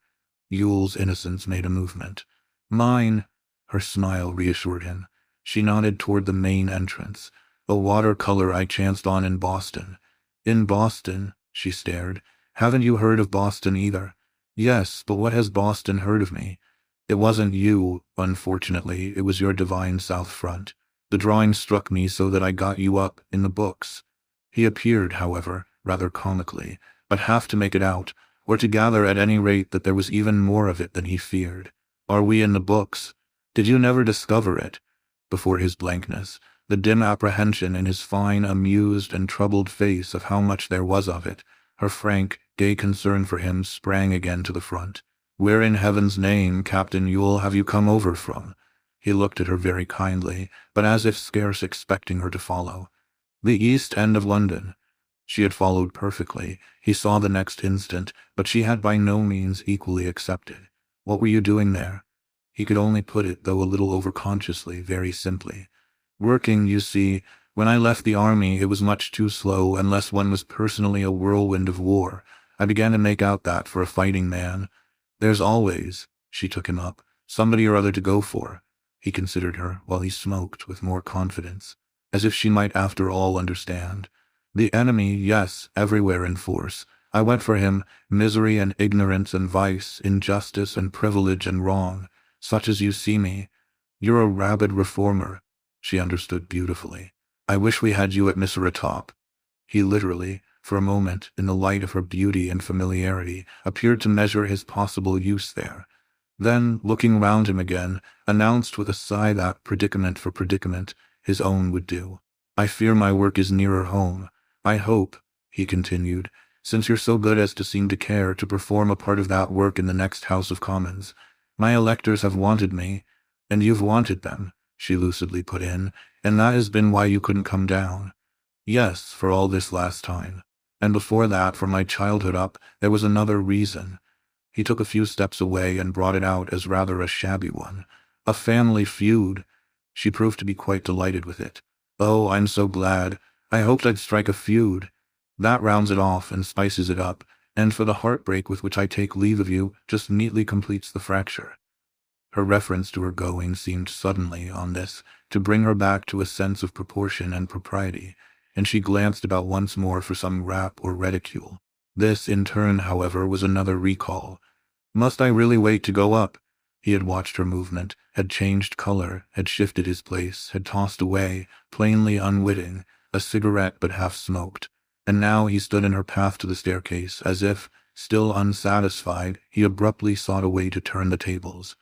Yule's innocence made a movement. "Mine," her smile reassured him. She nodded toward the main entrance. "A watercolor I chanced on in Boston." "In Boston?" She stared. "Haven't you heard of Boston either?" "Yes, but what has Boston heard of me?" "It wasn't you, unfortunately. It was your divine South Front. The drawing struck me so that I got you up in the books." He appeared, however, rather comically, but half to make it out, or to gather at any rate that there was even more of it than he feared. "Are we in the books? Did you never discover it?" Before his blankness, the dim apprehension in his fine, amused and troubled face of how much there was of it, her frank, gay concern for him sprang again to the front. "Where in heaven's name, Captain Yule, have you come over from?" He looked at her very kindly, but as if scarce expecting her to follow. "The East End of London." She had followed perfectly, he saw the next instant, but she had by no means equally accepted. "What were you doing there?" He could only put it, though a little overconsciously, very simply. "Working, you see. When I left the army, it was much too slow unless one was personally a whirlwind of war. I began to make out that for a fighting man. There's always," she took him up, "somebody or other to go for." He considered her, while he smoked, with more confidence, as if she might after all understand. "The enemy, yes, everywhere in force. I went for him, misery and ignorance and vice, injustice and privilege and wrong, such as you see me. You're a rabid reformer." She understood beautifully. "I wish we had you at Miseratop." He literally, for a moment, in the light of her beauty and familiarity, appeared to measure his possible use there. Then, looking round him again, announced with a sigh that, predicament for predicament, his own would do. "I fear my work is nearer home. I hope," he continued, "since you're so good as to seem to care, to perform a part of that work in the next House of Commons. My electors have wanted me." "And you've wanted them," she lucidly put in, "and that has been why you couldn't come down." "Yes, for all this last time. And before that, from my childhood up, there was another reason." He took a few steps away and brought it out as rather a shabby one. "A family feud." She proved to be quite delighted with it. "Oh, I'm so glad. I hoped I'd strike a feud. That rounds it off and spices it up, and for the heartbreak with which I take leave of you, just neatly completes the fracture." Her reference to her going seemed suddenly, on this, to bring her back to a sense of proportion and propriety, and she glanced about once more for some rap or ridicule. This, in turn, however, was another recall. "Must I really wait to go up?" He had watched her movement, had changed color, had shifted his place, had tossed away, plainly unwitting, a cigarette but half-smoked, and now he stood in her path to the staircase, as if, still unsatisfied, he abruptly sought a way to turn the tables.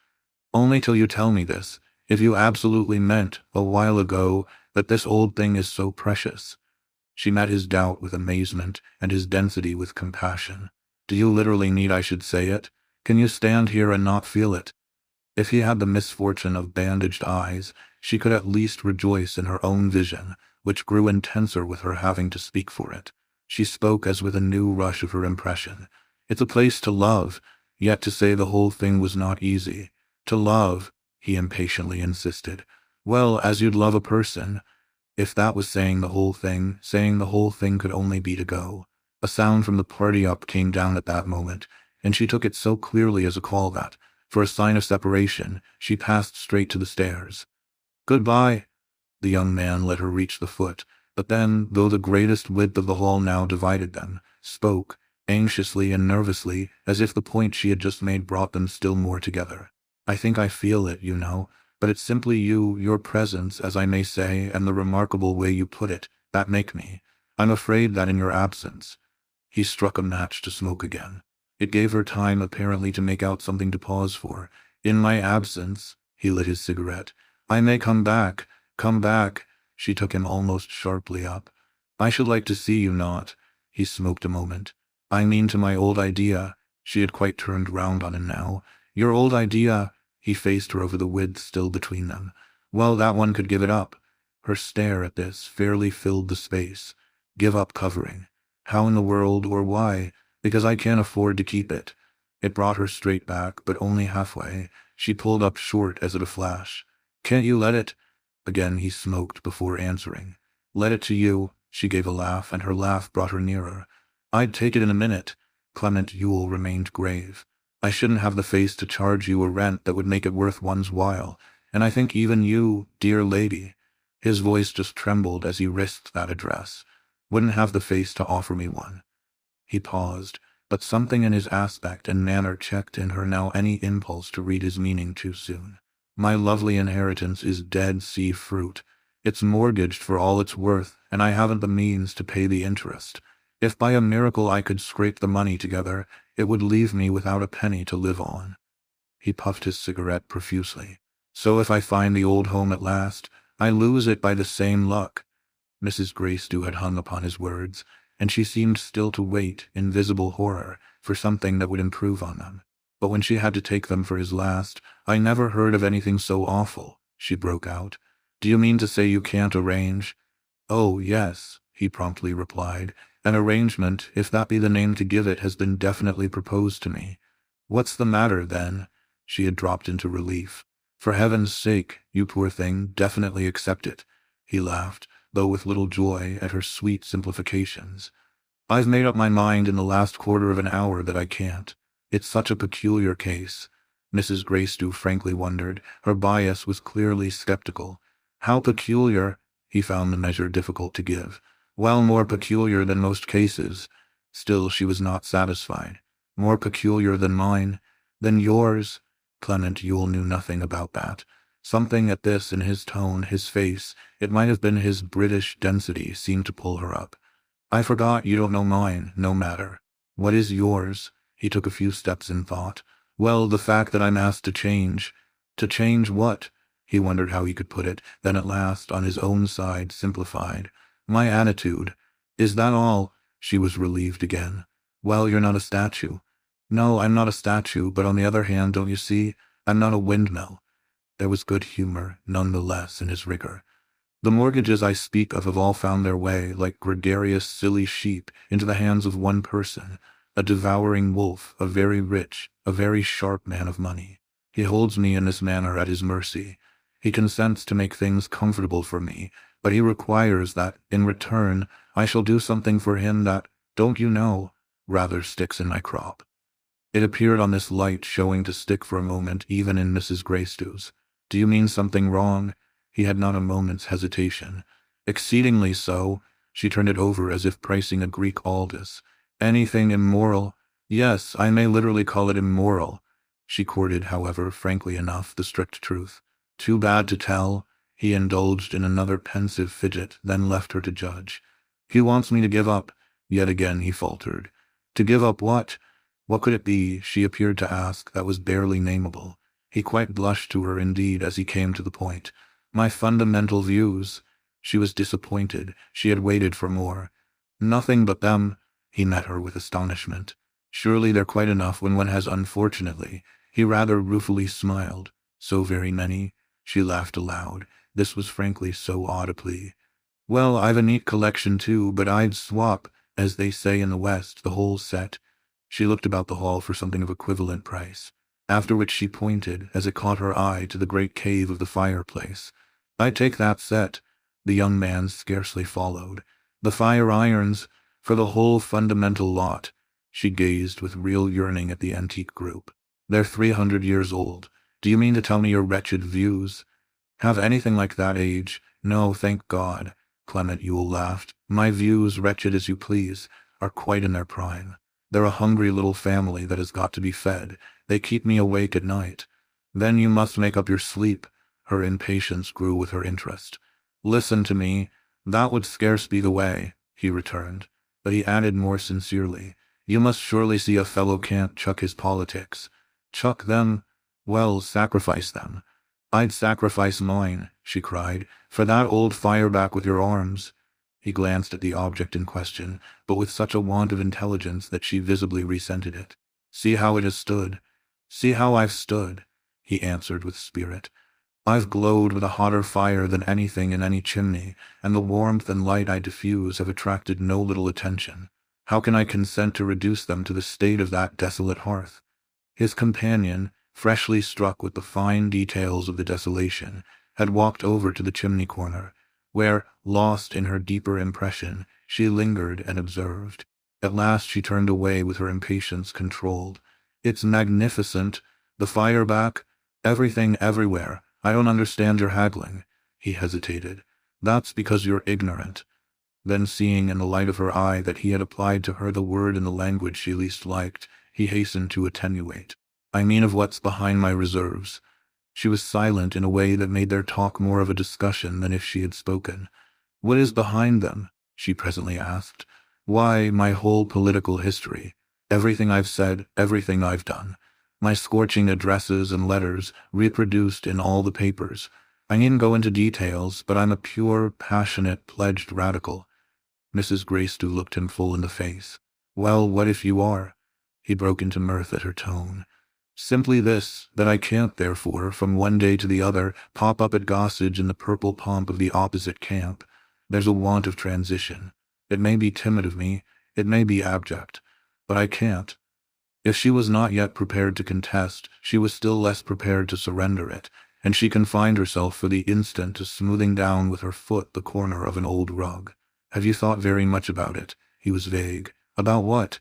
"Only till you tell me this, if you absolutely meant, a while ago, that this old thing is so precious." She met his doubt with amazement, and his density with compassion. "Do you literally need I should say it? Can you stand here and not feel it?" If he had the misfortune of bandaged eyes, she could at least rejoice in her own vision, which grew intenser with her having to speak for it. She spoke as with a new rush of her impression. "It's a place to love, yet to say the whole thing was not easy. To love," he impatiently insisted. "Well, as you'd love a person." If that was saying the whole thing could only be to go. A sound from the party up came down at that moment, and she took it so clearly as a call that, for a sign of separation, she passed straight to the stairs. "Goodbye." The young man let her reach the foot, but then, though the greatest width of the hall now divided them, spoke, anxiously and nervously, as if the point she had just made brought them still more together. "I think I feel it, you know. But it's simply you, your presence, as I may say, and the remarkable way you put it, that make me. I'm afraid that in your absence—" He struck a match to smoke again. It gave her time apparently to make out something to pause for. "In my absence," he lit his cigarette. "I may come back. Come back." She took him almost sharply up. "I should like to see you not." He smoked a moment. "I mean to my old idea." She had quite turned round on him now. "Your old idea." He faced her over the width still between them. "Well, that one could give it up." Her stare at this fairly filled the space. "Give up covering. How in the world, or why?" "Because I can't afford to keep it." It brought her straight back, but only halfway. She pulled up short as at a flash. "Can't you let it?" Again he smoked before answering. Let it to you." She gave a laugh, and her laugh brought her nearer. "I'd take it in a minute." Clement Yule remained grave. "I shouldn't have the face to charge you a rent that would make it worth one's while, and I think even you, dear lady," his voice just trembled as he risked that address, "wouldn't have the face to offer me one." He paused, but something in his aspect and manner checked in her now any impulse to read his meaning too soon. "My lovely inheritance is Dead Sea fruit. It's mortgaged for all it's worth, and I haven't the means to pay the interest. If by a miracle I could scrape the money together, it would leave me without a penny to live on." He puffed his cigarette profusely. "So if I find the old home at last, I lose it by the same luck." Mrs. Gracedieu had hung upon his words, and she seemed still to wait, in visible horror, for something that would improve on them. "But when she had to take them for his last, I never heard of anything so awful," she broke out. "Do you mean to say you can't arrange?" "Oh, yes," he promptly replied. "An arrangement, if that be the name to give it, has been definitely proposed to me." "What's the matter, then?" She had dropped into relief. "For heaven's sake, you poor thing, definitely accept it." He laughed, though with little joy at her sweet simplifications. "I've made up my mind in the last quarter of an hour that I can't. It's such a peculiar case." Mrs. Gracedieu frankly wondered. Her bias was clearly skeptical. How peculiar? He found the measure difficult to give. Well, more peculiar than most cases. Still, she was not satisfied. "More peculiar than mine? Than yours?" Clement Yule knew nothing about that. Something at this in his tone, his face, it might have been his British density, seemed to pull her up. "I forgot you don't know mine. No matter. What is yours?" He took a few steps in thought. "Well, the fact that I'm asked to change." To change what? He wondered how he could put it, then at last, on his own side, simplified. "My attitude." "Is that all?" She was relieved again. "Well, you're not a statue." "No, I'm not a statue, but on the other hand, don't you see, I'm not a windmill." There was good humor, none the less, in his rigor. "The mortgages I speak of have all found their way, like gregarious, silly sheep, into the hands of one person, a devouring wolf, a very rich, a very sharp man of money. He holds me in this manner at his mercy. He consents to make things comfortable for me, but he requires that, in return, I shall do something for him that, don't you know, rather sticks in my crop." It appeared on this light showing to stick for a moment even in Mrs. Gracedieu's. "Do you mean something wrong?" He had not a moment's hesitation. "Exceedingly so." She turned it over as if pricing a Greek Aldus. "Anything immoral?" "Yes, I may literally call it immoral." She courted, however, frankly enough, the strict truth. "Too bad to tell." He indulged in another pensive fidget, then left her to judge. "He wants me to give up." Yet again he faltered. "To give up what?" What could it be, she appeared to ask, that was barely nameable? He quite blushed to her indeed as he came to the point. "My fundamental views." She was disappointed. She had waited for more. "Nothing but them." He met her with astonishment. "Surely they're quite enough when one has unfortunately." He rather ruefully smiled. "So very many?" She laughed aloud. This was frankly so odd a plea. "Well, I've a neat collection too, but I'd swap, as they say in the West, the whole set." She looked about the hall for something of equivalent price, after which she pointed, as it caught her eye, to the great cave of the fireplace. "I'd take that set." The young man scarcely followed. "The fire irons, for the whole fundamental lot." She gazed with real yearning at the antique group. "They're 300 years old. Do you mean to tell me your wretched views have anything like that age?" "No, thank God." Clement Yule laughed. "My views, wretched as you please, are quite in their prime. They're a hungry little family that has got to be fed. They keep me awake at night." "Then you must make up your sleep." Her impatience grew with her interest. "Listen to me." "That would scarce be the way," he returned. But he added more sincerely, "You must surely see a fellow can't chuck his politics." "Chuck them?" "Well, sacrifice them." "I'd sacrifice mine," she cried, "for that old fireback with your arms." He glanced at the object in question, but with such a want of intelligence that she visibly resented it. "See how it has stood." "See how I've stood," he answered with spirit. "I've glowed with a hotter fire than anything in any chimney, and the warmth and light I diffuse have attracted no little attention. How can I consent to reduce them to the state of that desolate hearth?" His companion, freshly struck with the fine details of the desolation, had walked over to the chimney corner. where, lost in her deeper impression, she lingered and observed. At last she turned away with her impatience controlled. "It's magnificent. The fire back. Everything everywhere. I don't understand your haggling." He hesitated. "That's because you're ignorant." Then, seeing in the light of her eye that he had applied to her the word in the language she least liked, he hastened to attenuate. "I mean of what's behind my reserves." She was silent in a way that made their talk more of a discussion than if she had spoken. "What is behind them?" she presently asked. "Why, my whole political history. Everything I've said, everything I've done. My scorching addresses and letters, reproduced in all the papers. I needn't go into details, but I'm a pure, passionate, pledged radical." Mrs. Gracedieu looked him full in the face. "Well, what if you are?" He broke into mirth at her tone. "Simply this, that I can't, therefore, from one day to the other, pop up at Gossage in the purple pomp of the opposite camp. There's a want of transition. It may be timid of me, it may be abject, but I can't." If she was not yet prepared to contest, she was still less prepared to surrender it, and she confined herself for the instant to smoothing down with her foot the corner of an old rug. "Have you thought very much about it?" He was vague. "About what?"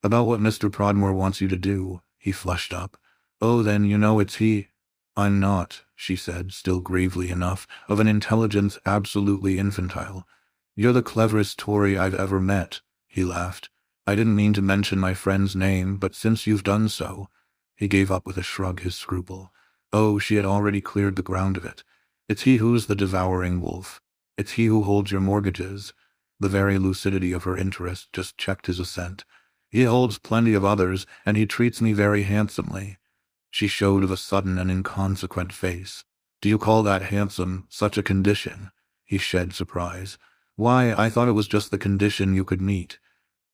"About what Mr. Prodmore wants you to do." He flushed up. "Oh, then you know it's he." "I'm not," she said, still gravely enough, "of an intelligence absolutely infantile." "You're the cleverest Tory I've ever met." He laughed. "I didn't mean to mention my friend's name, but since you've done so—" He gave up with a shrug his scruple. Oh, she had already cleared the ground of it. "It's he who's the devouring wolf. It's he who holds your mortgages." The very lucidity of her interest just checked his assent. "He holds plenty of others, and he treats me very handsomely." She showed of a sudden an inconsequent face. "Do you call that handsome, such a condition?" He shed surprise. "Why, I thought it was just the condition you could meet."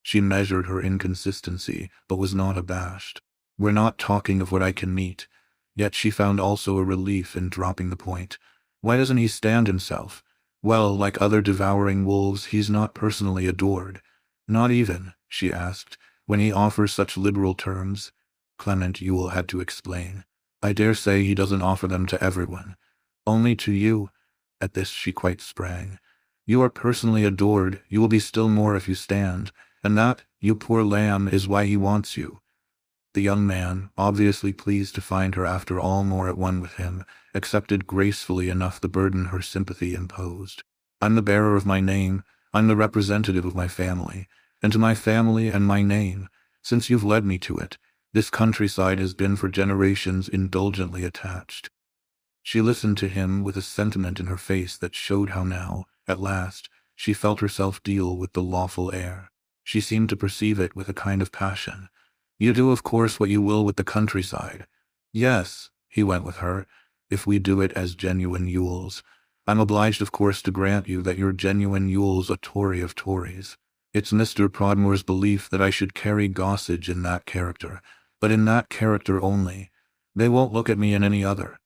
She measured her inconsistency, but was not abashed. "We're not talking of what I can meet." Yet she found also a relief in dropping the point. "Why doesn't he stand himself?" "Well, like other devouring wolves, he's not personally adored." "Not even," she asked, "when he offers such liberal terms?" Clement Yule had to explain. "I dare say he doesn't offer them to everyone." "Only to you." At this she quite sprang. "You are personally adored, you will be still more if you stand, and that, you poor lamb, is why he wants you." The young man, obviously pleased to find her after all more at one with him, accepted gracefully enough the burden her sympathy imposed. "I'm the bearer of my name, I'm the representative of my family, and to my family and my name, since you've led me to it, this countryside has been for generations indulgently attached." She listened to him with a sentiment in her face that showed how now, at last, she felt herself deal with the lawful heir. She seemed to perceive it with a kind of passion. "You do of course what you will with the countryside." "Yes," he went with her, "if we do it as genuine Yules. I'm obliged of course to grant you that your genuine Yule's a Tory of Tories. It's Mr. Prodmore's belief that I should carry Gossage in that character, but in that character only. They won't look at me in any other."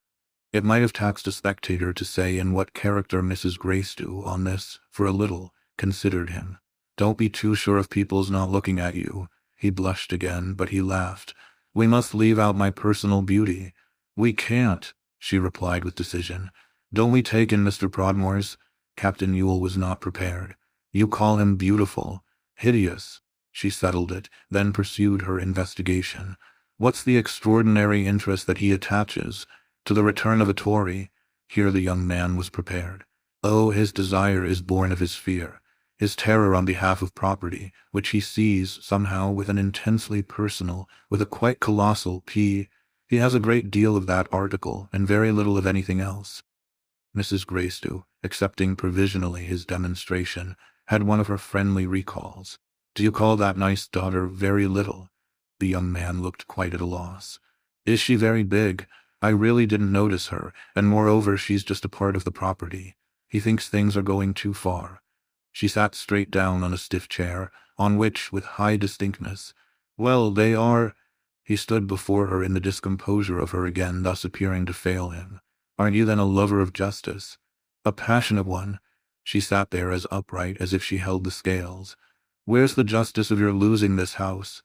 It might have taxed a spectator to say in what character Mrs. Gracedieu, on this, for a little, considered him. "Don't be too sure of people's not looking at you." He blushed again, but he laughed. "We must leave out my personal beauty." "We can't," she replied with decision. "Don't we take in Mr. Prodmore's?" Captain Yule was not prepared. "You call him beautiful. Hideous." She settled it, then pursued her investigation. "What's the extraordinary interest that he attaches to the return of a Tory?" Here the young man was prepared. "Oh, his desire is born of his fear. His terror on behalf of property, which he sees, somehow, with an intensely personal, with a quite colossal P. He has a great deal of that article, and very little of anything else." Mrs. Gracedieu, accepting provisionally his demonstration, had one of her friendly recalls. "Do you call that nice daughter very little?" The young man looked quite at a loss. "Is she very big? I really didn't notice her, and moreover she's just a part of the property. He thinks things are going too far." She sat straight down on a stiff chair, on which, with high distinctness, "Well, they are—" He stood before her in the discomposure of her again thus appearing to fail him. "Aren't you then a lover of justice?" "A passionate one." She sat there as upright as if she held the scales. "Where's the justice of your losing this house?"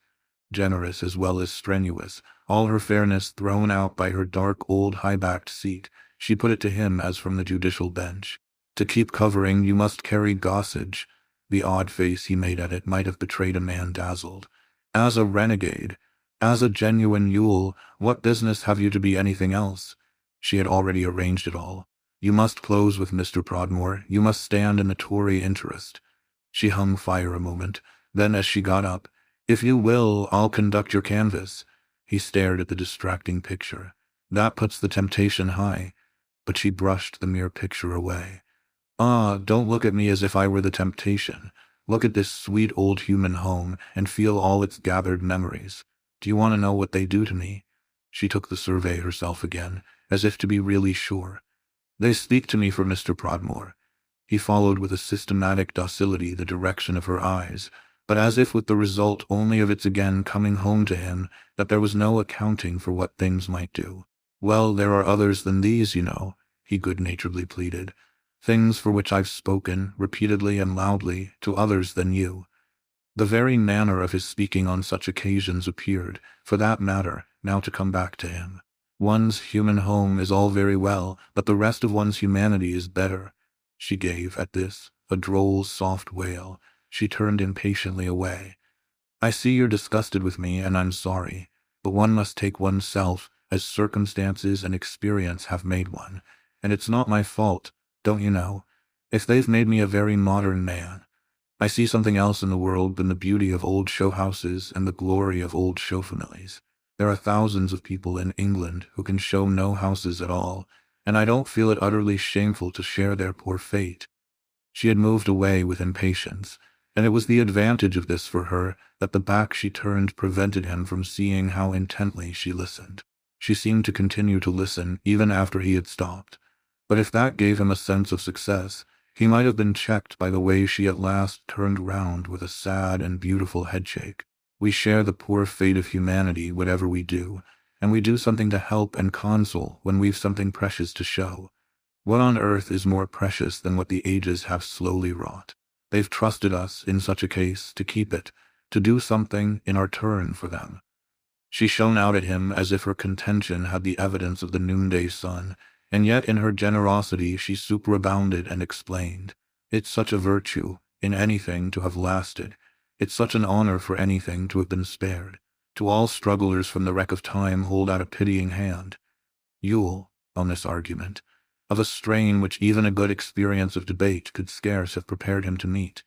Generous as well as strenuous, all her fairness thrown out by her dark old high-backed seat, she put it to him as from the judicial bench. To keep covering, you must carry gossage. The odd face he made at it might have betrayed a man dazzled. As a renegade, as a genuine Yule, what business have you to be anything else? She had already arranged it all. You must close with Mr. Prodmore. You must stand in the Tory interest. She hung fire a moment. Then as she got up, if you will, I'll conduct your canvass. He stared at the distracting picture. That puts the temptation high. But she brushed the mere picture away. Ah, don't look at me as if I were the temptation. Look at this sweet old human home and feel all its gathered memories. Do you want to know what they do to me? She took the survey herself again, as if to be really sure. They speak to me for Mr. Prodmore. He followed with a systematic docility the direction of her eyes, but as if with the result only of its again coming home to him that there was no accounting for what things might do. Well, there are others than these, you know, he good-naturedly pleaded. Things for which I've spoken, repeatedly and loudly, to others than you. The very manner of his speaking on such occasions appeared, for that matter, now to come back to him. One's human home is all very well, but the rest of one's humanity is better. She gave, at this, a droll, soft wail. She turned impatiently away. I see you're disgusted with me, and I'm sorry, but one must take oneself, as circumstances and experience have made one, and it's not my fault, don't you know, if they've made me a very modern man. I see something else in the world than the beauty of old show houses and the glory of old show families. There are thousands of people in England who can show no houses at all, and I don't feel it utterly shameful to share their poor fate. She had moved away with impatience, and it was the advantage of this for her that the back she turned prevented him from seeing how intently she listened. She seemed to continue to listen even after he had stopped. But if that gave him a sense of success, he might have been checked by the way she at last turned round with a sad and beautiful headshake. We share the poor fate of humanity, whatever we do, and we do something to help and console when we've something precious to show. What on earth is more precious than what the ages have slowly wrought? They've trusted us, in such a case, to keep it, to do something in our turn for them. She shone out at him as if her contention had the evidence of the noonday sun, and yet in her generosity she superabounded and explained. It's such a virtue, in anything, to have lasted. It's such an honor for anything to have been spared. To all strugglers from the wreck of time hold out a pitying hand. Yule, on this argument, of a strain which even a good experience of debate could scarce have prepared him to meet,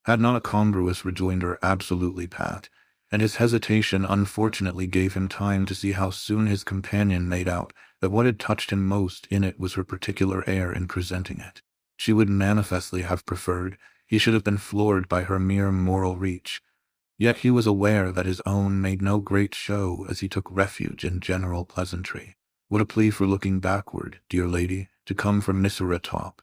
had not a congruous rejoinder absolutely pat, and his hesitation unfortunately gave him time to see how soon his companion made out that what had touched him most in it was her particular air in presenting it. She would manifestly have preferred he should have been floored by her mere moral reach. Yet he was aware that his own made no great show as he took refuge in general pleasantry. What a plea for looking backward, dear lady, to come from Nisera Top.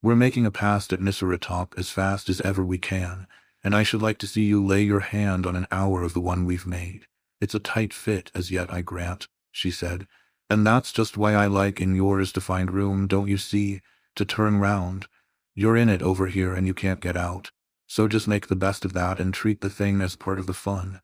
We're making a pass at Nisera Top as fast as ever we can, and I should like to see you lay your hand on an hour of the one we've made. It's a tight fit as yet, I grant, she said, and that's just why I like in yours to find room, don't you see, to turn round. You're in it over here and you can't get out. So just make the best of that and treat the thing as part of the fun.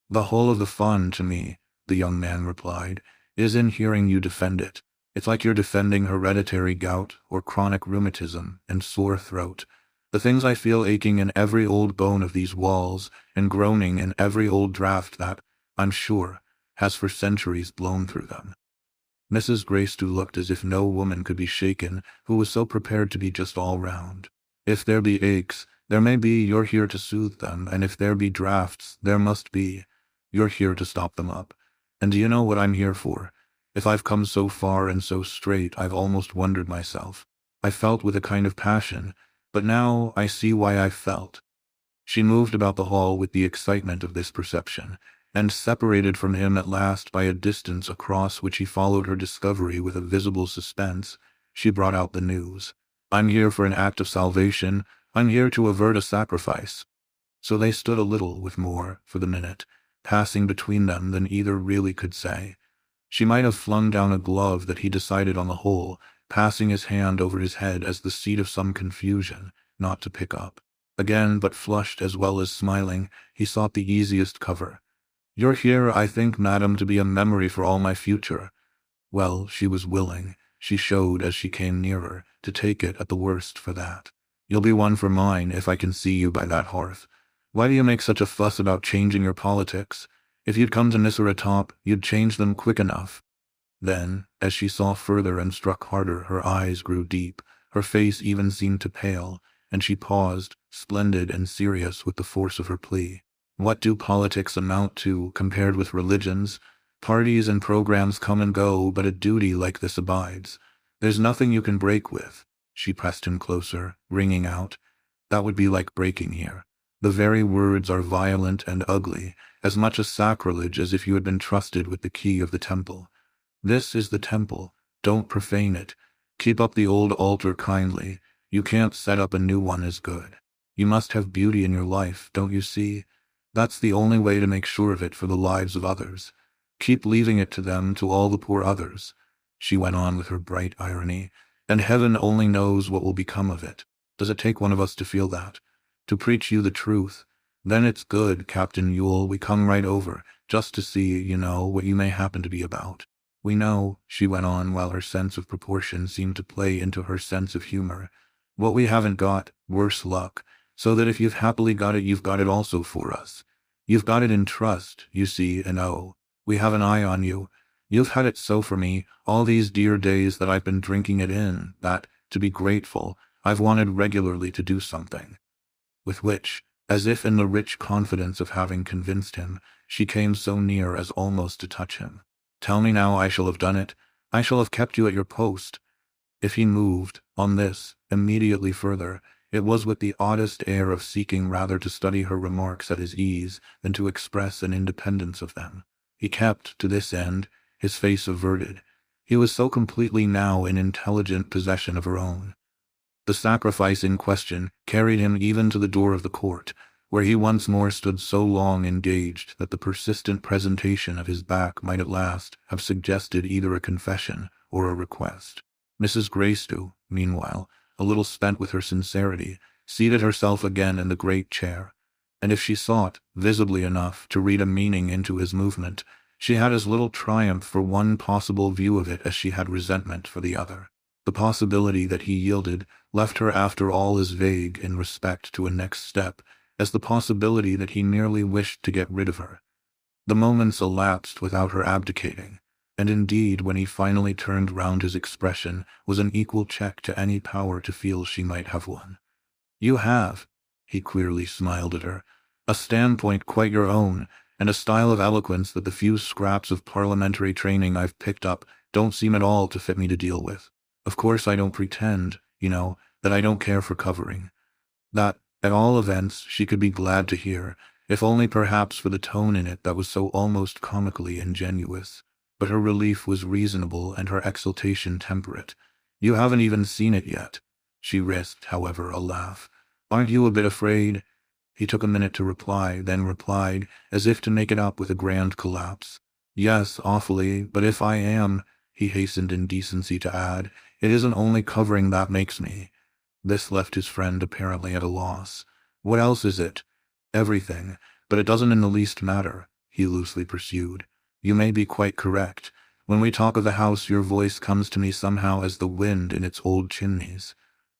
The whole of the fun, to me, the young man replied, is in hearing you defend it. It's like you're defending hereditary gout or chronic rheumatism and sore throat. The things I feel aching in every old bone of these walls and groaning in every old draught that, I'm sure, has for centuries blown through them. Mrs. Gracedieu looked as if no woman could be shaken who was so prepared to be just all round. If there be aches, there may be, you're here to soothe them, and if there be draughts, there must be. You're here to stop them up. And do you know what I'm here for? If I've come so far and so straight, I've almost wondered myself. I felt with a kind of passion, but now I see why I felt. She moved about the hall with the excitement of this perception, and separated from him at last by a distance across which he followed her discovery with a visible suspense, she brought out the news. I'm here for an act of salvation. I'm here to avert a sacrifice. So they stood a little with more, for the minute, passing between them than either really could say. She might have flung down a glove that he decided on the whole, passing his hand over his head as the seat of some confusion, not to pick up. Again, but flushed as well as smiling, he sought the easiest cover. You're here, I think, madam, to be a memory for all my future. Well, she was willing. She showed as she came nearer to take it at the worst for that. You'll be one for mine if I can see you by that hearth. Why do you make such a fuss about changing your politics? If you'd come to Nissera top, you'd change them quick enough. Then, as she saw further and struck harder, her eyes grew deep, her face even seemed to pale, and she paused, splendid and serious with the force of her plea. What do politics amount to, compared with religions? Parties and programs come and go, but a duty like this abides. There's nothing you can break with. She pressed him closer, ringing out. That would be like breaking here. The very words are violent and ugly, as much a sacrilege as if you had been trusted with the key of the temple. This is the temple. Don't profane it. Keep up the old altar kindly. You can't set up a new one as good. You must have beauty in your life, don't you see? That's the only way to make sure of it for the lives of others. Keep leaving it to them, to all the poor others. She went on with her bright irony, and heaven only knows what will become of it. Does it take one of us to feel that? To preach you the truth? Then it's good, Captain Yule, we come right over, just to see, what you may happen to be about. We know, she went on while her sense of proportion seemed to play into her sense of humor, what we haven't got, worse luck, so that if you've happily got it, you've got it also for us. You've got it in trust, you see, and oh, we have an eye on you. You've had it so for me, all these dear days that I've been drinking it in, that, to be grateful, I've wanted regularly to do something. With which, as if in the rich confidence of having convinced him, she came so near as almost to touch him. Tell me now, I shall have done it. I shall have kept you at your post. If he moved, on this, immediately further, it was with the oddest air of seeking rather to study her remarks at his ease than to express an independence of them. He kept, to this end, his face averted. He was so completely now in intelligent possession of her own. The sacrifice in question carried him even to the door of the court, where he once more stood so long engaged that the persistent presentation of his back might at last have suggested either a confession or a request. Mrs. Greystow, meanwhile, a little spent with her sincerity, seated herself again in the great chair, and if she sought, visibly enough, to read a meaning into his movement, she had as little triumph for one possible view of it as she had resentment for the other. The possibility that he yielded left her after all as vague in respect to a next step as the possibility that he merely wished to get rid of her. The moments elapsed without her abdicating, and indeed when he finally turned round his expression was an equal check to any power to feel she might have one. You have, he queerly smiled at her, a standpoint quite your own, and a style of eloquence that the few scraps of parliamentary training I've picked up don't seem at all to fit me to deal with. Of course I don't pretend, that I don't care for covering. That, at all events, she could be glad to hear, if only perhaps for the tone in it that was so almost comically ingenuous. But her relief was reasonable and her exultation temperate. You haven't even seen it yet. She risked, however, a laugh. Aren't you a bit afraid? He took a minute to reply, then replied, as if to make it up with a grand collapse. Yes, awfully, but if I am, he hastened in decency to add, it isn't only covering that makes me. This left his friend apparently at a loss. What else is it? Everything, but it doesn't in the least matter, he loosely pursued. You may be quite correct. When we talk of the house, your voice comes to me somehow as the wind in its old chimneys.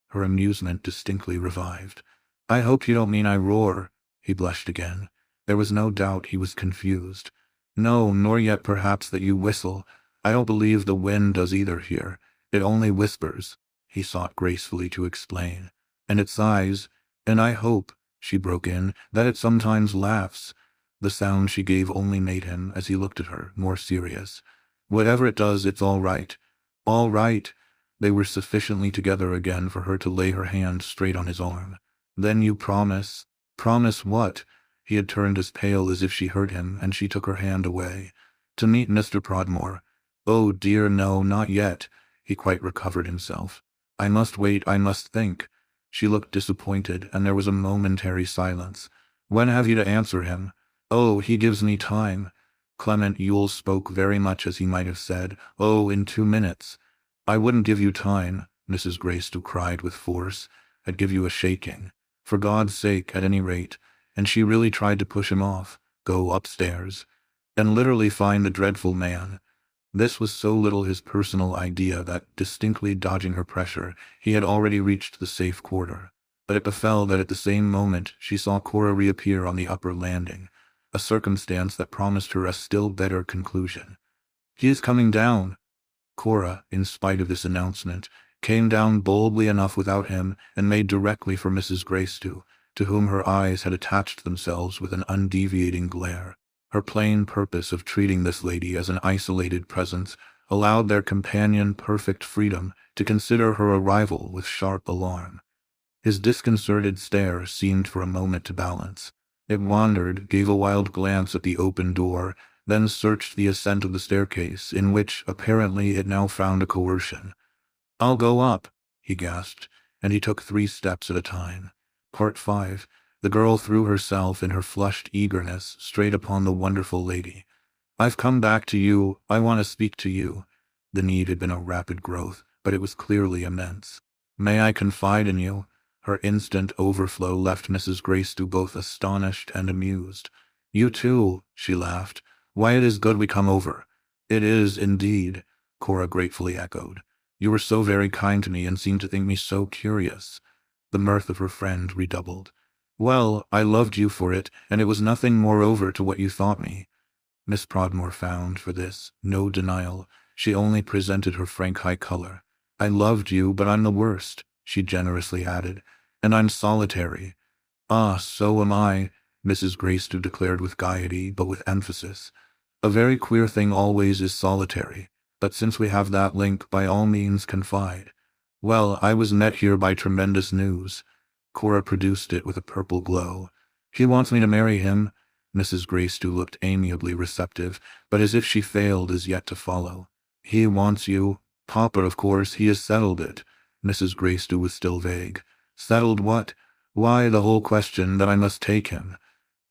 Her amusement distinctly revived. I hope you don't mean I roar. He blushed again. There was no doubt he was confused. No, nor yet perhaps that you whistle. I don't believe the wind does either here. It only whispers, he sought gracefully to explain. And it sighs, and I hope, she broke in, that it sometimes laughs. The sound she gave only made him, as he looked at her, more serious. Whatever it does, it's all right. All right. They were sufficiently together again for her to lay her hand straight on his arm. Then you promise? Promise what? He had turned as pale as if she heard him, and she took her hand away. To meet Mr. Prodmore. Oh dear no, not yet. He quite recovered himself. I must wait, I must think. She looked disappointed, and there was a momentary silence. When have you to answer him? Oh, he gives me time. Clement Yule spoke very much as he might have said, oh, in 2 minutes. I wouldn't give you time, Mrs. Greystow cried with force. I'd give you a shaking. For God's sake, at any rate. And she really tried to push him off. Go upstairs. And literally find the dreadful man. This was so little his personal idea that, distinctly dodging her pressure, he had already reached the safe quarter. But it befell that at the same moment she saw Cora reappear on the upper landing, a circumstance that promised her a still better conclusion. "He is coming down!" Cora, in spite of this announcement, came down boldly enough without him and made directly for Mrs. Gracedieu, to whom her eyes had attached themselves with an undeviating glare. Her plain purpose of treating this lady as an isolated presence allowed their companion perfect freedom to consider her arrival with sharp alarm. His disconcerted stare seemed for a moment to balance. It wandered, gave a wild glance at the open door, then searched the ascent of the staircase, in which, apparently, it now found a coercion. "I'll go up," he gasped, and he took 3 steps at a time. Part 5. The girl threw herself in her flushed eagerness straight upon the wonderful lady. "I've come back to you. I want to speak to you." The need had been a rapid growth, but it was clearly immense. "May I confide in you?" Her instant overflow left Mrs. Gracedieu both astonished and amused. "You too," she laughed. "Why, it is good we come over." "It is, indeed," Cora gratefully echoed. "You were so very kind to me and seemed to think me so curious." The mirth of her friend redoubled. "Well, I loved you for it, and it was nothing moreover to what you thought me." Miss Prodmore found, for this, no denial. She only presented her frank high color. "I loved you, but I'm the worst," she generously added, "and I'm solitary." "Ah, so am I," Mrs. Gracedieu declared with gaiety, but with emphasis. "A very queer thing always is solitary, but since we have that link, by all means confide." "Well, I was met here by tremendous news." Cora produced it with a purple glow. "He wants me to marry him." Mrs. Gracedieu looked amiably receptive, but as if she failed as yet to follow. "He wants you. Papa, of course, he has settled it." Mrs. Gracedieu was still vague. "Settled what?" "Why, the whole question that I must take him."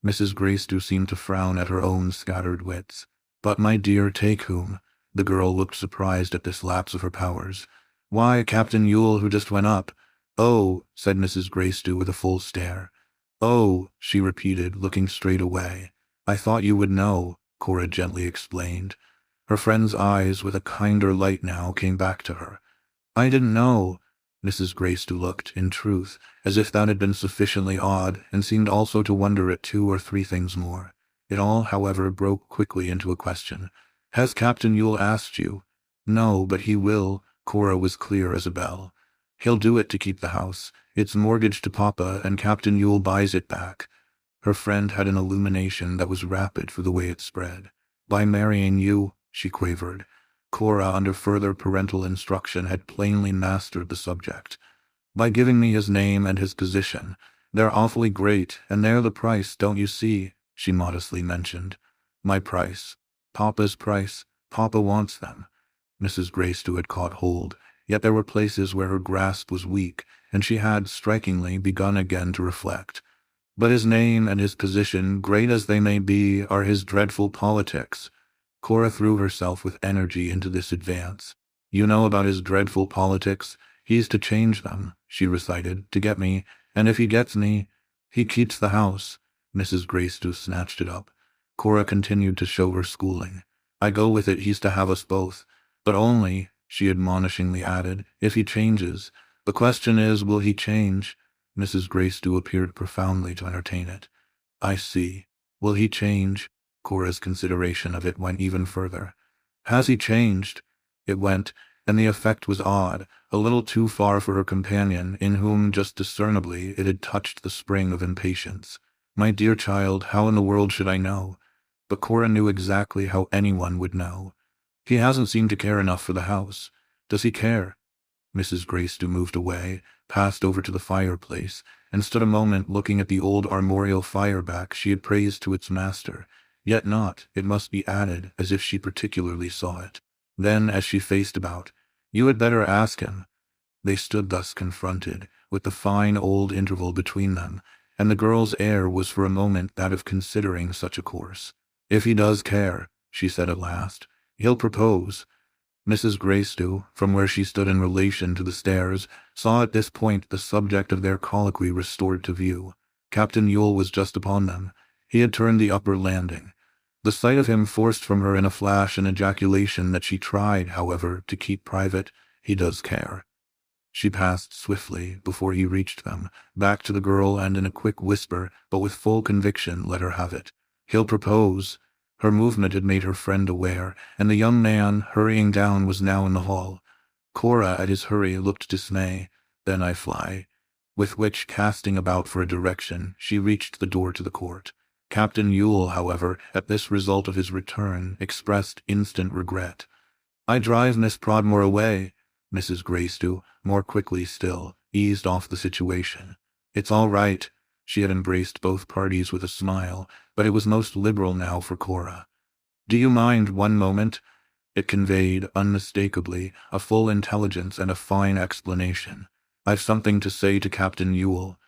Mrs. Gracedieu seemed to frown at her own scattered wits. "But, my dear, take whom?" The girl looked surprised at this lapse of her powers. "Why, Captain Yule, who just went up." "Oh," said Mrs. Gracedieu with a full stare. "Oh," she repeated, looking straight away. "I thought you would know," Cora gently explained. Her friend's eyes, with a kinder light now, came back to her. "I didn't know." Mrs. Gracedieu looked, in truth, as if that had been sufficiently odd, and seemed also to wonder at 2 or 3 things more. It all, however, broke quickly into a question. "Has Captain Yule asked you?" "No, but he will." Cora was clear as a bell. "He'll do it to keep the house. It's mortgaged to Papa, and Captain Yule buys it back." Her friend had an illumination that was rapid for the way it spread. "By marrying you," she quavered. Cora, under further parental instruction, had plainly mastered the subject. "By giving me his name and his position. They're awfully great, and they're the price, don't you see?" she modestly mentioned. "My price. Papa's price. Papa wants them." Mrs. Gracedieu had caught hold, yet there were places where her grasp was weak, and she had, strikingly, begun again to reflect. "But his name and his position, great as they may be, are his dreadful politics." Cora threw herself with energy into this advance. "You know about his dreadful politics? He's to change them," she recited, "to get me, and if he gets me, he keeps the house." Mrs. Gracedieu snatched it up. Cora continued to show her schooling. "I go with it, he's to have us both. But only," she admonishingly added, "if he changes. The question is, will he change?" Mrs. Gracedieu appeared profoundly to entertain it. "I see. Will he change?" Cora's consideration of it went even further. "Has he changed?" It went, and the effect was odd, a little too far for her companion, in whom, just discernibly, it had touched the spring of impatience. "My dear child, how in the world should I know?" But Cora knew exactly how anyone would know. "He hasn't seemed to care enough for the house. Does he care?" Mrs. Gracedieu moved away, passed over to the fireplace, and stood a moment looking at the old armorial fire-back she had praised to its master, yet not, it must be added, as if she particularly saw it. Then, as she faced about, "You had better ask him." They stood thus confronted, with the fine old interval between them, and the girl's air was for a moment that of considering such a course. "If he does care," she said at last, "he'll propose." Mrs. Gracedieu, from where she stood in relation to the stairs, saw at this point the subject of their colloquy restored to view. Captain Yule was just upon them. He had turned the upper landing. The sight of him forced from her in a flash an ejaculation that she tried, however, to keep private. "He does care." She passed swiftly, before he reached them, back to the girl and in a quick whisper, but with full conviction, let her have it. "He'll propose." Her movement had made her friend aware, and the young man, hurrying down, was now in the hall. Cora, at his hurry, looked dismay. "Then I fly." With which, casting about for a direction, she reached the door to the court. Captain Yule, however, at this result of his return, expressed instant regret. "I drive Miss Prodmore away." Mrs. Greystow, more quickly still, eased off the situation. "It's all right." She had embraced both parties with a smile, but it was most liberal now for Cora. "Do you mind one moment?" It conveyed, unmistakably, a full intelligence and a fine explanation. "I've something to say to Captain Yule."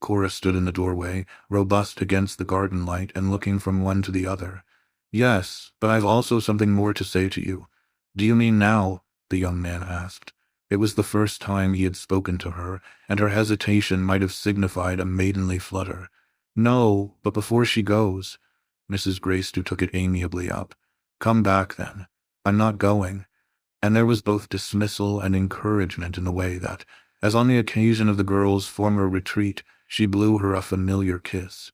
Cora stood in the doorway, robust against the garden light and looking from one to the other. "Yes, but I've also something more to say to you." "Do you mean now?" the young man asked. It was the first time he had spoken to her, and her hesitation might have signified a maidenly flutter. "No, but before she goes." Mrs. Greystow took it amiably up. "Come back, then." "I'm not going." And there was both dismissal and encouragement in the way that, as on the occasion of the girl's former retreat, she blew her a familiar kiss.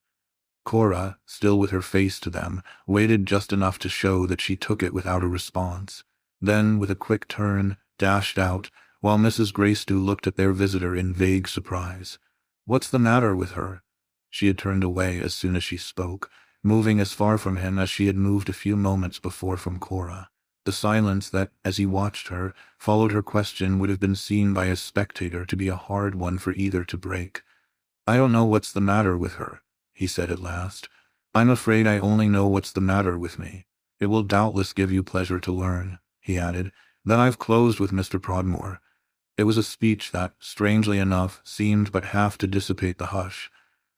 Cora, still with her face to them, waited just enough to show that she took it without a response. Then, with a quick turn, dashed out, while Mrs. Greystow looked at their visitor in vague surprise. "What's the matter with her?" She had turned away as soon as she spoke, moving as far from him as she had moved a few moments before from Cora. The silence that, as he watched her, followed her question would have been seen by a spectator to be a hard one for either to break. "I don't know what's the matter with her," he said at last. "I'm afraid I only know what's the matter with me. It will doubtless give you pleasure to learn," he added, "that I've closed with Mr. Prodmore." It was a speech that, strangely enough, seemed but half to dissipate the hush.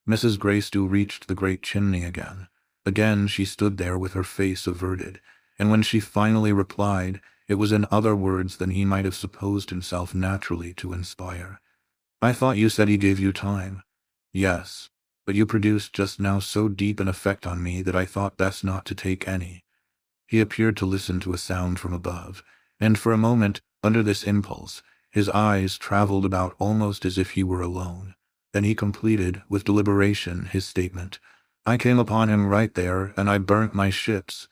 Mrs. Greystow reached the great chimney again. Again she stood there with her face averted, and when she finally replied, it was in other words than he might have supposed himself naturally to inspire. "I thought you said he gave you time." "Yes, but you produced just now so deep an effect on me that I thought best not to take any." He appeared to listen to a sound from above, and for a moment, under this impulse, his eyes traveled about almost as if he were alone. Then he completed, with deliberation, his statement. "I came upon him right there, and I burnt my ships."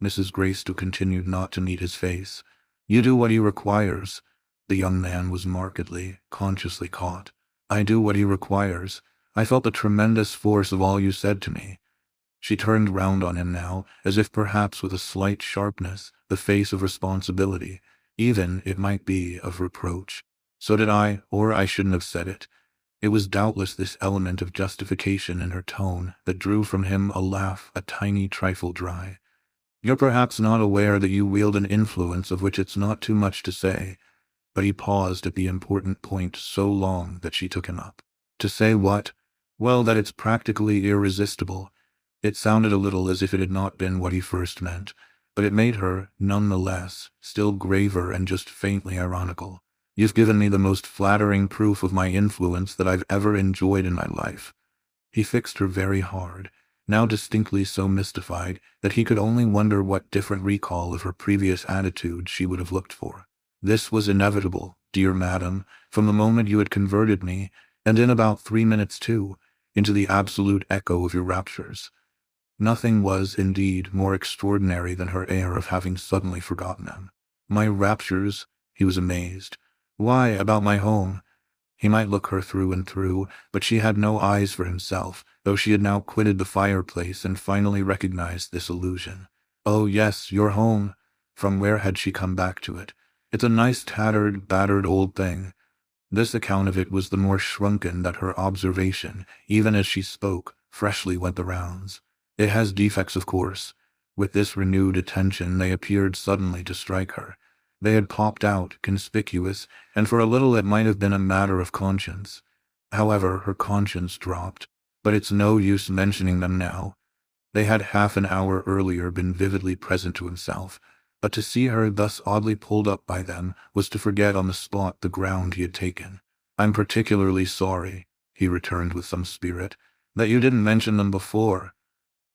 Mrs. Greystow continued not to meet his face. "You do what he requires." The young man was markedly, consciously caught. "I do what he requires. I felt the tremendous force of all you said to me." She turned round on him now, as if perhaps with a slight sharpness, the face of responsibility, even, it might be, of reproach. "So did I, or I shouldn't have said it." It was doubtless this element of justification in her tone that drew from him a laugh a tiny trifle dry. "You're perhaps not aware that you wield an influence of which it's not too much to say." But he paused at the important point so long that she took him up. "To say what?" "Well, that it's practically irresistible." It sounded a little as if it had not been what he first meant, but it made her, none the less, still graver and just faintly ironical. "You've given me the most flattering proof of my influence that I've ever enjoyed in my life." He fixed her very hard, now distinctly so mystified that he could only wonder what different recall of her previous attitude she would have looked for. "This was inevitable, dear madam, from the moment you had converted me, and in about 3 minutes too, into the absolute echo of your raptures." Nothing was, indeed, more extraordinary than her air of having suddenly forgotten them. "My raptures?" He was amazed. "Why, about my home?" He might look her through and through, but she had no eyes for himself, though she had now quitted the fireplace and finally recognized this illusion. "Oh, yes, your home." From where had she come back to it? "It's a nice tattered, battered old thing." This account of it was the more shrunken that her observation, even as she spoke, freshly went the rounds. "It has defects, of course." With this renewed attention they appeared suddenly to strike her. They had popped out, conspicuous, and for a little it might have been a matter of conscience. However, her conscience dropped. But it's no use mentioning them now. They had half an hour earlier been vividly present to himself, but to see her thus oddly pulled up by them was to forget on the spot the ground he had taken. "I'm particularly sorry," he returned with some spirit, "that you didn't mention them before."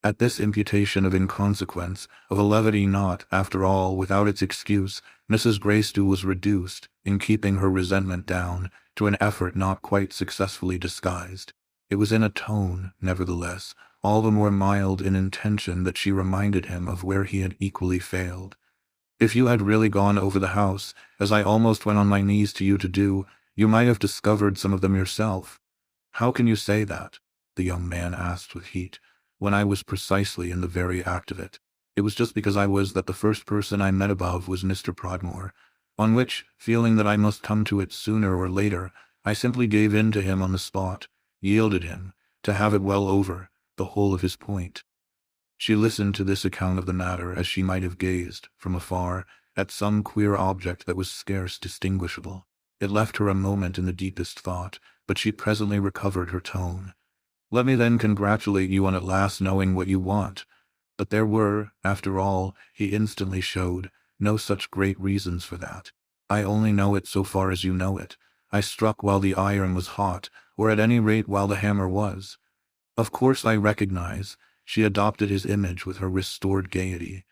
At this imputation of inconsequence, of a levity not, after all, without its excuse, Mrs. Greystow was reduced, in keeping her resentment down, to an effort not quite successfully disguised. It was in a tone, nevertheless, all the more mild in intention that she reminded him of where he had equally failed. If you had really gone over the house, as I almost went on my knees to you to do, you might have discovered some of them yourself. How can you say that? The young man asked with heat, when I was precisely in the very act of it. It was just because I was that the first person I met above was Mr. Prodmore, on which, feeling that I must come to it sooner or later, I simply gave in to him on the spot, yielded him, to have it well over, the whole of his point. She listened to this account of the matter as she might have gazed, from afar, at some queer object that was scarce distinguishable. It left her a moment in the deepest thought, but she presently recovered her tone. Let me then congratulate you on at last knowing what you want. But there were, after all, he instantly showed, no such great reasons for that. I only know it so far as you know it. I struck while the iron was hot, or at any rate while the hammer was. Of course I recognize, she adopted his image with her restored gaiety,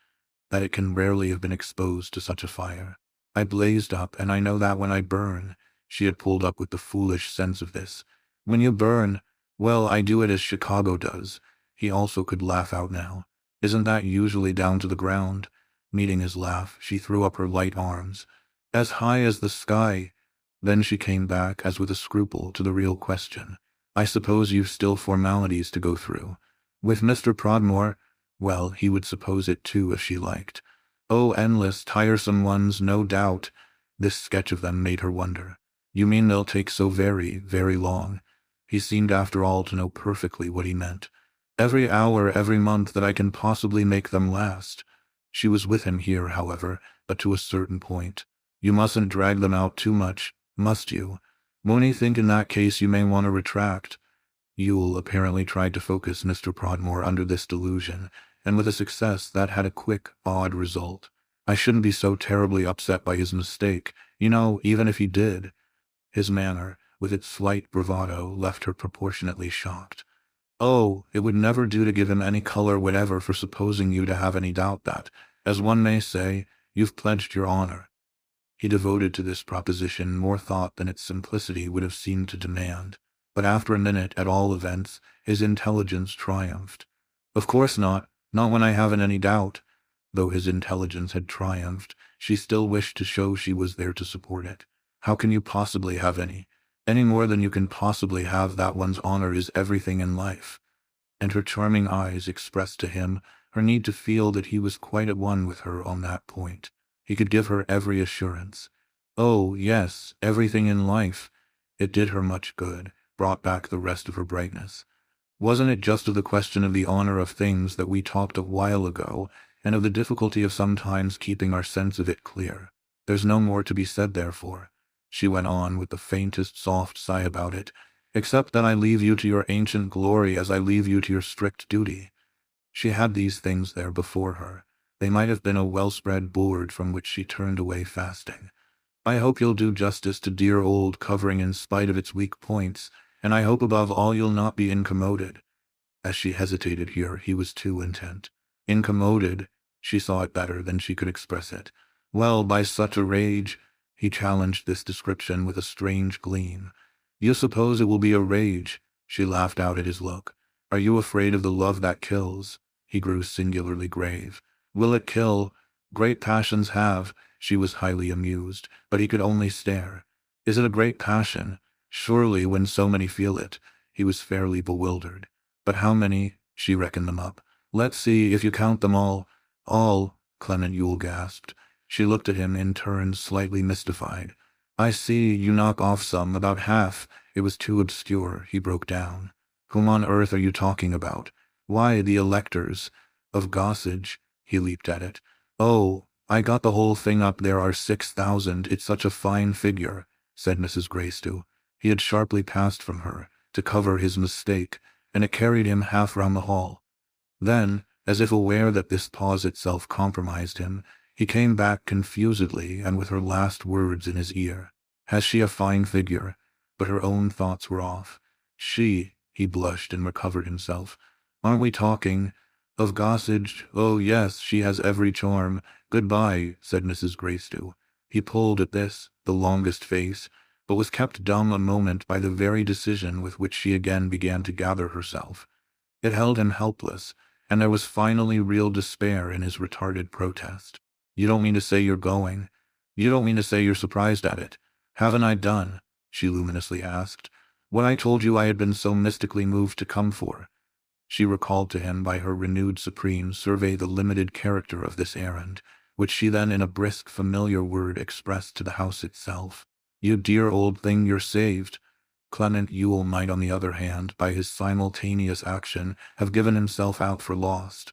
that it can rarely have been exposed to such a fire. I blazed up, and I know that when I burn, she had pulled up with the foolish sense of this. When you burn, well, I do it as Chicago does. He also could laugh out now. Isn't that usually down to the ground? Meeting his laugh, she threw up her light arms. As high as the sky. Then she came back, as with a scruple, to the real question. I suppose you've still formalities to go through. With Mr. Prodmore, well, he would suppose it too if she liked. Oh, endless, tiresome ones, no doubt. This sketch of them made her wonder. You mean they'll take so very, very long? He seemed after all to know perfectly what he meant. Every hour, every month that I can possibly make them last. She was with him here, however, but to a certain point. You mustn't drag them out too much, must you? Won't he think in that case you may want to retract? Yule apparently tried to focus Mr. Prodmore under this delusion, and with a success that had a quick, odd result. I shouldn't be so terribly upset by his mistake, you know, even if he did. His manner, with its slight bravado, left her proportionately shocked. Oh, it would never do to give him any color whatever for supposing you to have any doubt that, as one may say, you've pledged your honor. He devoted to this proposition more thought than its simplicity would have seemed to demand, but after a minute, at all events, his intelligence triumphed. Of course not when I haven't any doubt. Though his intelligence had triumphed, she still wished to show she was there to support it. How can you possibly have any more than you can possibly have that one's honor is everything in life? And her charming eyes expressed to him her need to feel that he was quite at one with her on that point. He could give her every assurance. Oh, yes, everything in life. It did her much good, brought back the rest of her brightness. Wasn't it just of the question of the honor of things that we talked a while ago, and of the difficulty of sometimes keeping our sense of it clear? There's no more to be said, therefore. She went on with the faintest soft sigh about it, except that I leave you to your ancient glory as I leave you to your strict duty. She had these things there before her. They might have been a well-spread board from which she turned away fasting. I hope you'll do justice to dear old covering in spite of its weak points, and I hope above all you'll not be incommoded. As she hesitated here, he was too intent. Incommoded, she saw it better than she could express it. Well, by such a rage, he challenged this description with a strange gleam. You suppose it will be a rage? She laughed out at his look. Are you afraid of the love that kills? He grew singularly grave. Will it kill? Great passions have. She was highly amused, but he could only stare. Is it a great passion? Surely, when so many feel it. He was fairly bewildered. But how many? She reckoned them up. Let's see, if you count them all. All, Clement Yule gasped. She looked at him in turn, slightly mystified. I see, you knock off some, about half. It was too obscure, he broke down. Whom on earth are you talking about? Why, the electors of Gossage. He leaped at it. Oh, I got the whole thing up. There are 6,000. It's such a fine figure, said Mrs. Greystow. He had sharply passed from her, to cover his mistake, and it carried him half round the hall. Then, as if aware that this pause itself compromised him, he came back confusedly and with her last words in his ear. Has she a fine figure? But her own thoughts were off. She, he blushed and recovered himself. Aren't we talking? Of Gossage? Oh yes, she has every charm. Goodbye, said Mrs. Gracedieu. He pulled at this, the longest face, but was kept dumb a moment by the very decision with which she again began to gather herself. It held him helpless, and there was finally real despair in his retarded protest. You don't mean to say you're going? You don't mean to say you're surprised at it? Haven't I done, she luminously asked, what I told you I had been so mystically moved to come for? She recalled to him by her renewed supreme survey the limited character of this errand, which she then in a brisk familiar word expressed to the house itself. You dear old thing, you're saved. Clement Yule might, on the other hand, by his simultaneous action, have given himself out for lost.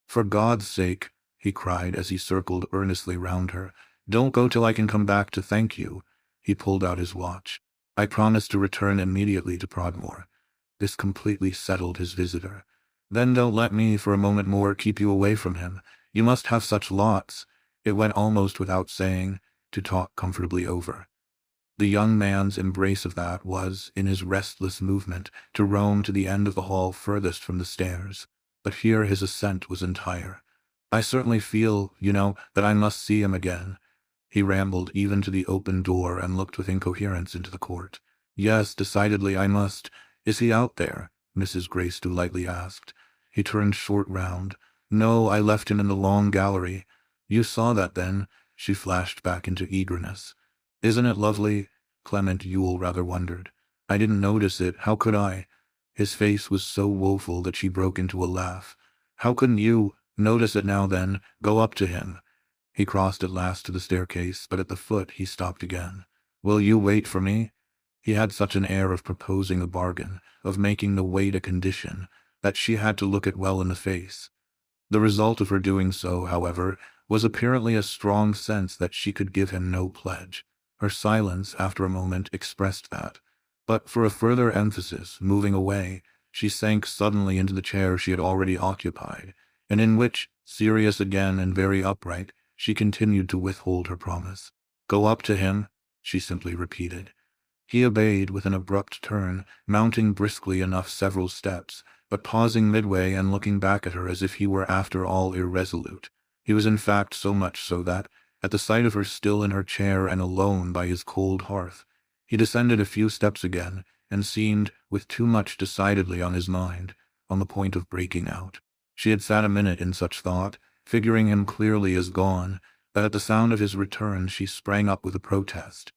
For God's sake, he cried as he circled earnestly round her, don't go till I can come back to thank you. He pulled out his watch. I promise to return immediately to Prodmore. This completely settled his visitor. Then don't let me for a moment more keep you away from him. You must have such lots, it went almost without saying, to talk comfortably over. The young man's embrace of that was, in his restless movement, to roam to the end of the hall furthest from the stairs. But here his assent was entire. I certainly feel, you know, that I must see him again. He rambled even to the open door and looked with incoherence into the court. Yes, decidedly I must. Is he out there? Mrs. Gracedieu lightly asked. He turned short round. No, I left him in the long gallery. You saw that then? She flashed back into eagerness. Isn't it lovely? Clement Yule rather wondered. I didn't notice it. How could I? His face was so woeful that she broke into a laugh. How couldn't you? Notice it now then. Go up to him. He crossed at last to the staircase, but at the foot he stopped again. Will you wait for me? He had such an air of proposing a bargain, of making the wait a condition, that she had to look it well in the face. The result of her doing so, however, was apparently a strong sense that she could give him no pledge. Her silence, after a moment, expressed that. But for a further emphasis, moving away, she sank suddenly into the chair she had already occupied, and in which, serious again and very upright, she continued to withhold her promise. Go up to him, she simply repeated. He obeyed with an abrupt turn, mounting briskly enough several steps, but pausing midway and looking back at her as if he were after all irresolute. He was in fact so much so that, at the sight of her still in her chair and alone by his cold hearth, he descended a few steps again, and seemed, with too much decidedly on his mind, on the point of breaking out. She had sat a minute in such thought, figuring him clearly as gone, that at the sound of his return she sprang up with a protest.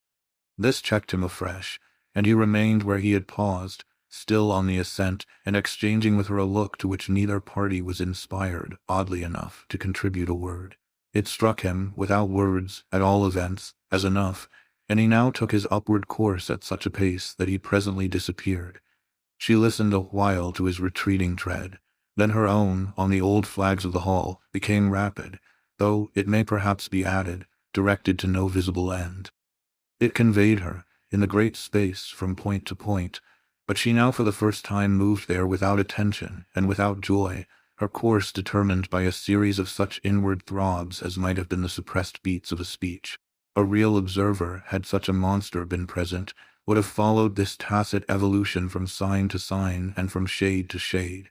This checked him afresh, and he remained where he had paused, still on the ascent, and exchanging with her a look to which neither party was inspired, oddly enough, to contribute a word. It struck him, without words, at all events, as enough, and he now took his upward course at such a pace that he presently disappeared. She listened a while to his retreating tread. Then her own, on the old flags of the hall, became rapid, though, it may perhaps be added, directed to no visible end. It conveyed her, in the great space, from point to point, but she now for the first time moved there without attention and without joy, her course determined by a series of such inward throbs as might have been the suppressed beats of a speech. A real observer, had such a monster been present, would have followed this tacit evolution from sign to sign and from shade to shade.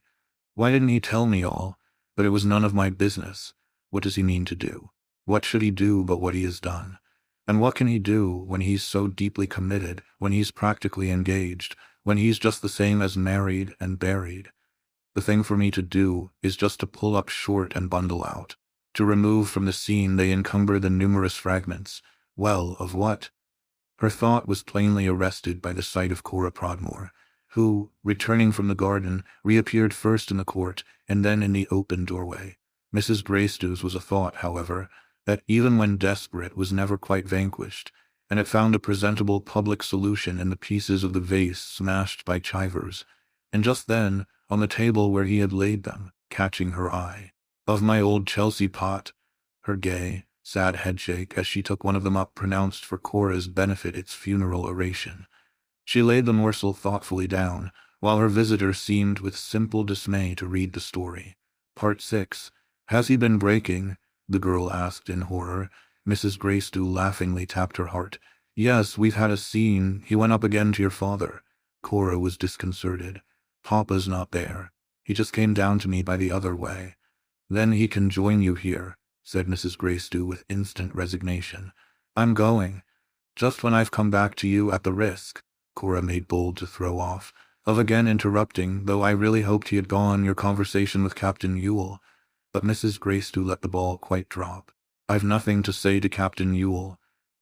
Why didn't he tell me all? But it was none of my business. What does he mean to do? What should he do but what he has done? And what can he do when he's so deeply committed, when he's practically engaged, when he's just the same as married and buried? The thing for me to do is just to pull up short and bundle out. To remove from the scene they encumber the numerous fragments. Well, of what? Her thought was plainly arrested by the sight of Cora Prodmore, who, returning from the garden, reappeared first in the court and then in the open doorway. Mrs. Gracedieu's was a thought, however, that even when desperate was never quite vanquished, and it found a presentable public solution in the pieces of the vase smashed by Chivers, and just then, on the table where he had laid them, catching her eye. Of my old Chelsea pot, her gay, sad headshake as she took one of them up pronounced for Cora's benefit its funeral oration. She laid the morsel thoughtfully down, while her visitor seemed with simple dismay to read the story. Part 6. Has he been breaking? The girl asked in horror. Mrs. Gracedieu laughingly tapped her heart. Yes, we've had a scene. He went up again to your father. Cora was disconcerted. Papa's not there. He just came down to me by the other way. Then he can join you here, said Mrs. Gracedieu with instant resignation. I'm going. Just when I've come back to you at the risk, Cora made bold to throw off, of again interrupting, though I really hoped he had gone, your conversation with Captain Ewell. But Mrs. Gracedieu let the ball quite drop. I've nothing to say to Captain Ewell.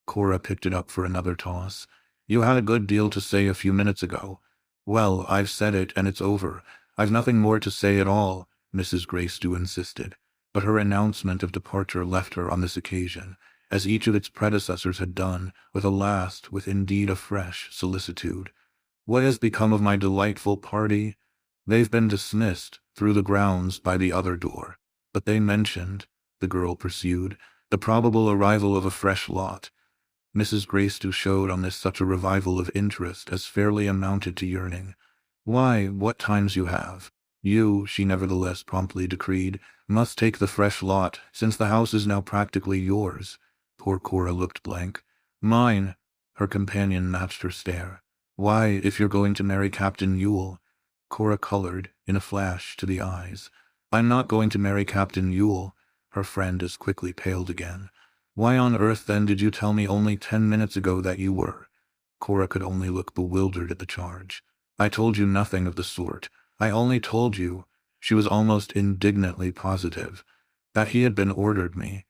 Cora picked it up for another toss. You had a good deal to say a few minutes ago. Well, I've said it, and it's over. I've nothing more to say at all, Mrs. Gracedieu insisted. But her announcement of departure left her on this occasion, as each of its predecessors had done, with indeed a fresh solicitude. What has become of my delightful party? They've been dismissed through the grounds by the other door. But they mentioned, the girl pursued, the probable arrival of a fresh lot. Mrs. Gracedieu showed on this such a revival of interest as fairly amounted to yearning. Why, what times you have! You, she nevertheless promptly decreed, must take the fresh lot, since the house is now practically yours. Poor Cora looked blank. Mine, her companion matched her stare. Why, if you're going to marry Captain Ewell? Cora colored, in a flash, to the eyes. I'm not going to marry Captain Ewell. Her friend as quickly paled again. Why on earth then did you tell me only 10 minutes ago that you were? Cora could only look bewildered at the charge. I told you nothing of the sort. I only told you, she was almost indignantly positive, that he had been ordered me.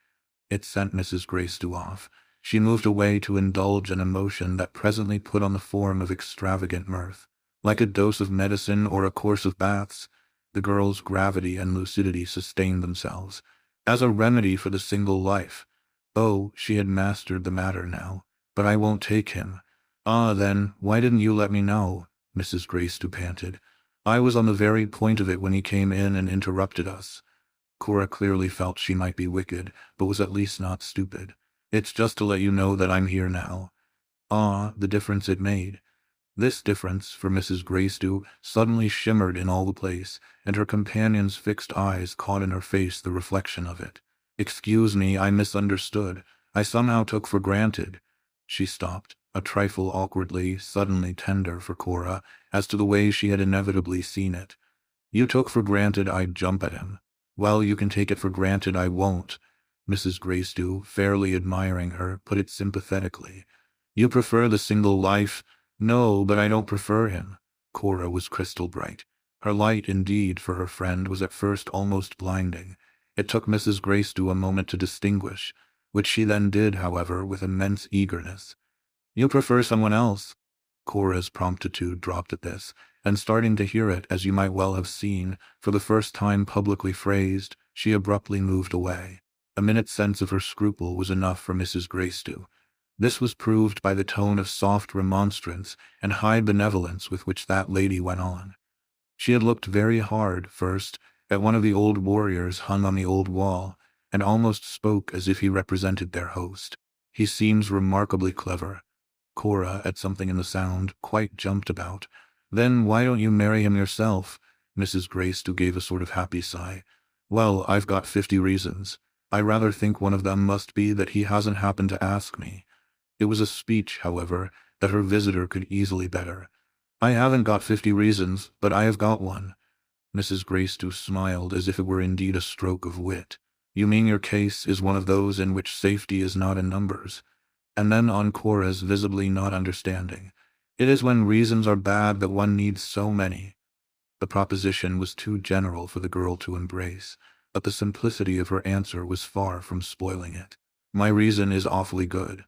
It sent Mrs. Gracedieu off. She moved away to indulge an emotion that presently put on the form of extravagant mirth. Like a dose of medicine or a course of baths, the girl's gravity and lucidity sustained themselves. As a remedy for the single life. Oh, she had mastered the matter now. But I won't take him. Ah, then, why didn't you let me know? Mrs. Gracedieu panted. I was on the very point of it when he came in and interrupted us. Cora clearly felt she might be wicked, but was at least not stupid. It's just to let you know that I'm here now. Ah, the difference it made. This difference, for Mrs. Gracedieu, suddenly shimmered in all the place, and her companion's fixed eyes caught in her face the reflection of it. Excuse me, I misunderstood. I somehow took for granted. She stopped, a trifle awkwardly, suddenly tender for Cora, as to the way she had inevitably seen it. You took for granted I'd jump at him. Well, you can take it for granted I won't. Mrs. Gracedieu, fairly admiring her, put it sympathetically. You prefer the single life? No, but I don't prefer him. Cora was crystal bright. Her light, indeed, for her friend was at first almost blinding. It took Mrs. Gracedieu a moment to distinguish, which she then did, however, with immense eagerness. You prefer someone else? Cora's promptitude dropped at this, and starting to hear it, as you might well have seen, for the first time publicly phrased, she abruptly moved away. A minute's sense of her scruple was enough for Mrs. Gracedieu. This was proved by the tone of soft remonstrance and high benevolence with which that lady went on. She had looked very hard, first, at one of the old warriors hung on the old wall, and almost spoke as if he represented their host. He seems remarkably clever. Cora, at something in the sound, quite jumped about. Then why don't you marry him yourself? Mrs. Gracedieu gave a sort of happy sigh. Well, I've got 50 reasons. I rather think one of them must be that he hasn't happened to ask me. It was a speech, however, that her visitor could easily better. I haven't got 50 reasons, but I have got one. Mrs. Gracedieu smiled as if it were indeed a stroke of wit. You mean your case is one of those in which safety is not in numbers? And then on Cora's visibly not understanding. It is when reasons are bad that one needs so many. The proposition was too general for the girl to embrace, but the simplicity of her answer was far from spoiling it. My reason is awfully good.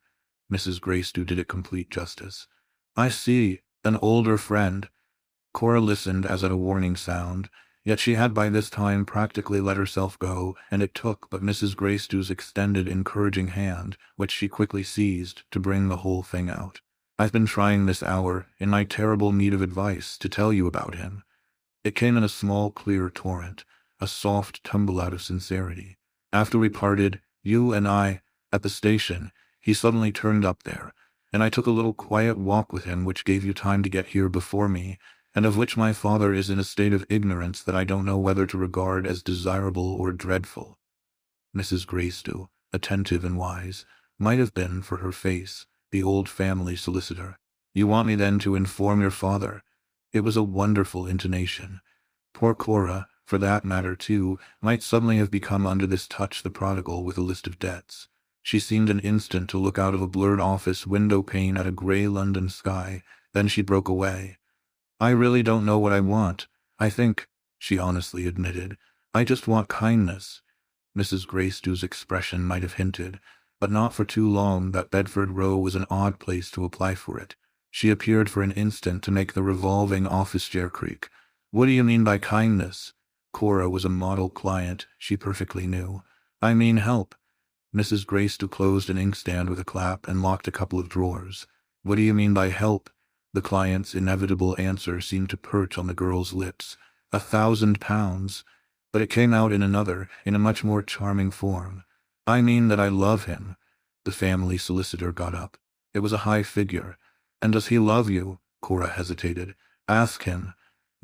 Mrs. Gracedieu did it complete justice. I see, an older friend. Cora listened as at a warning sound, yet she had by this time practically let herself go, and it took but Mrs. Gracedieu's extended encouraging hand, which she quickly seized, to bring the whole thing out. I've been trying this hour, in my terrible need of advice, to tell you about him. It came in a small, clear torrent, a soft tumble out of sincerity. After we parted, you and I, at the station, he suddenly turned up there, and I took a little quiet walk with him which gave you time to get here before me, and of which my father is in a state of ignorance that I don't know whether to regard as desirable or dreadful. Mrs. Gracedieu, attentive and wise, might have been, for her face, the old family solicitor. You want me then to inform your father? It was a wonderful intonation. Poor Cora, for that matter too, might suddenly have become under this touch the prodigal with a list of debts. She seemed an instant to look out of a blurred office window pane at a grey London sky, then she broke away. I really don't know what I want. I think, she honestly admitted, I just want kindness. Mrs. Greystow's expression might have hinted, but not for too long, that Bedford Row was an odd place to apply for it. She appeared for an instant to make the revolving office chair creak. What do you mean by kindness? Cora was a model client, she perfectly knew. I mean help. Mrs. Greystow closed an inkstand with a clap and locked a couple of drawers. What do you mean by help? The client's inevitable answer seemed to perch on the girl's lips. £1,000. But it came out in a much more charming form. I mean that I love him. The family solicitor got up. It was a high figure. And does he love you? Cora hesitated. Ask him.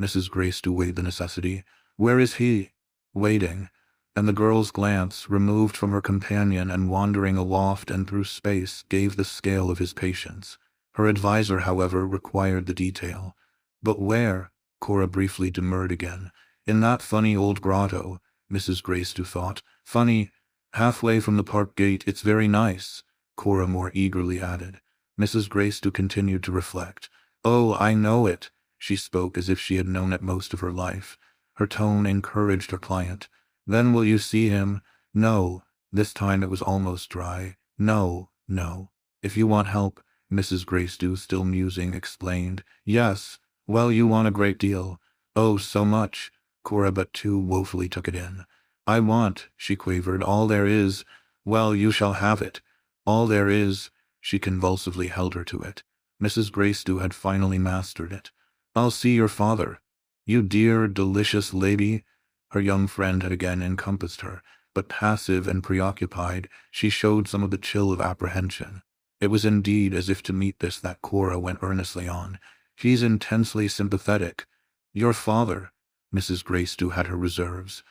Mrs. Greystow weighed the necessity. Where is he? Waiting. And the girl's glance, removed from her companion and wandering aloft and through space, gave the scale of his patience. Her adviser, however, required the detail. But where? Cora briefly demurred again. In that funny old grotto, Mrs. Greystow thought. Funny. Halfway from the park gate. It's very nice, Cora more eagerly added. Mrs. Greystow continued to reflect. Oh, I know it. She spoke as if she had known it most of her life. Her tone encouraged her client. Then will you see him? No. This time it was almost dry. No, no. If you want help, Mrs. Greystow, still musing, explained. Yes. Well, you want a great deal. Oh, so much. Cora but too woefully took it in. I want, she quavered, all there is. Well, you shall have it. All there is. She convulsively held her to it. Mrs. Greystow had finally mastered it. I'll see your father. You dear, delicious lady. Her young friend had again encompassed her, but passive and preoccupied, she showed some of the chill of apprehension. It was indeed as if to meet this that Cora went earnestly on. He's intensely sympathetic. Your father. Mrs. Greystow had her reserves.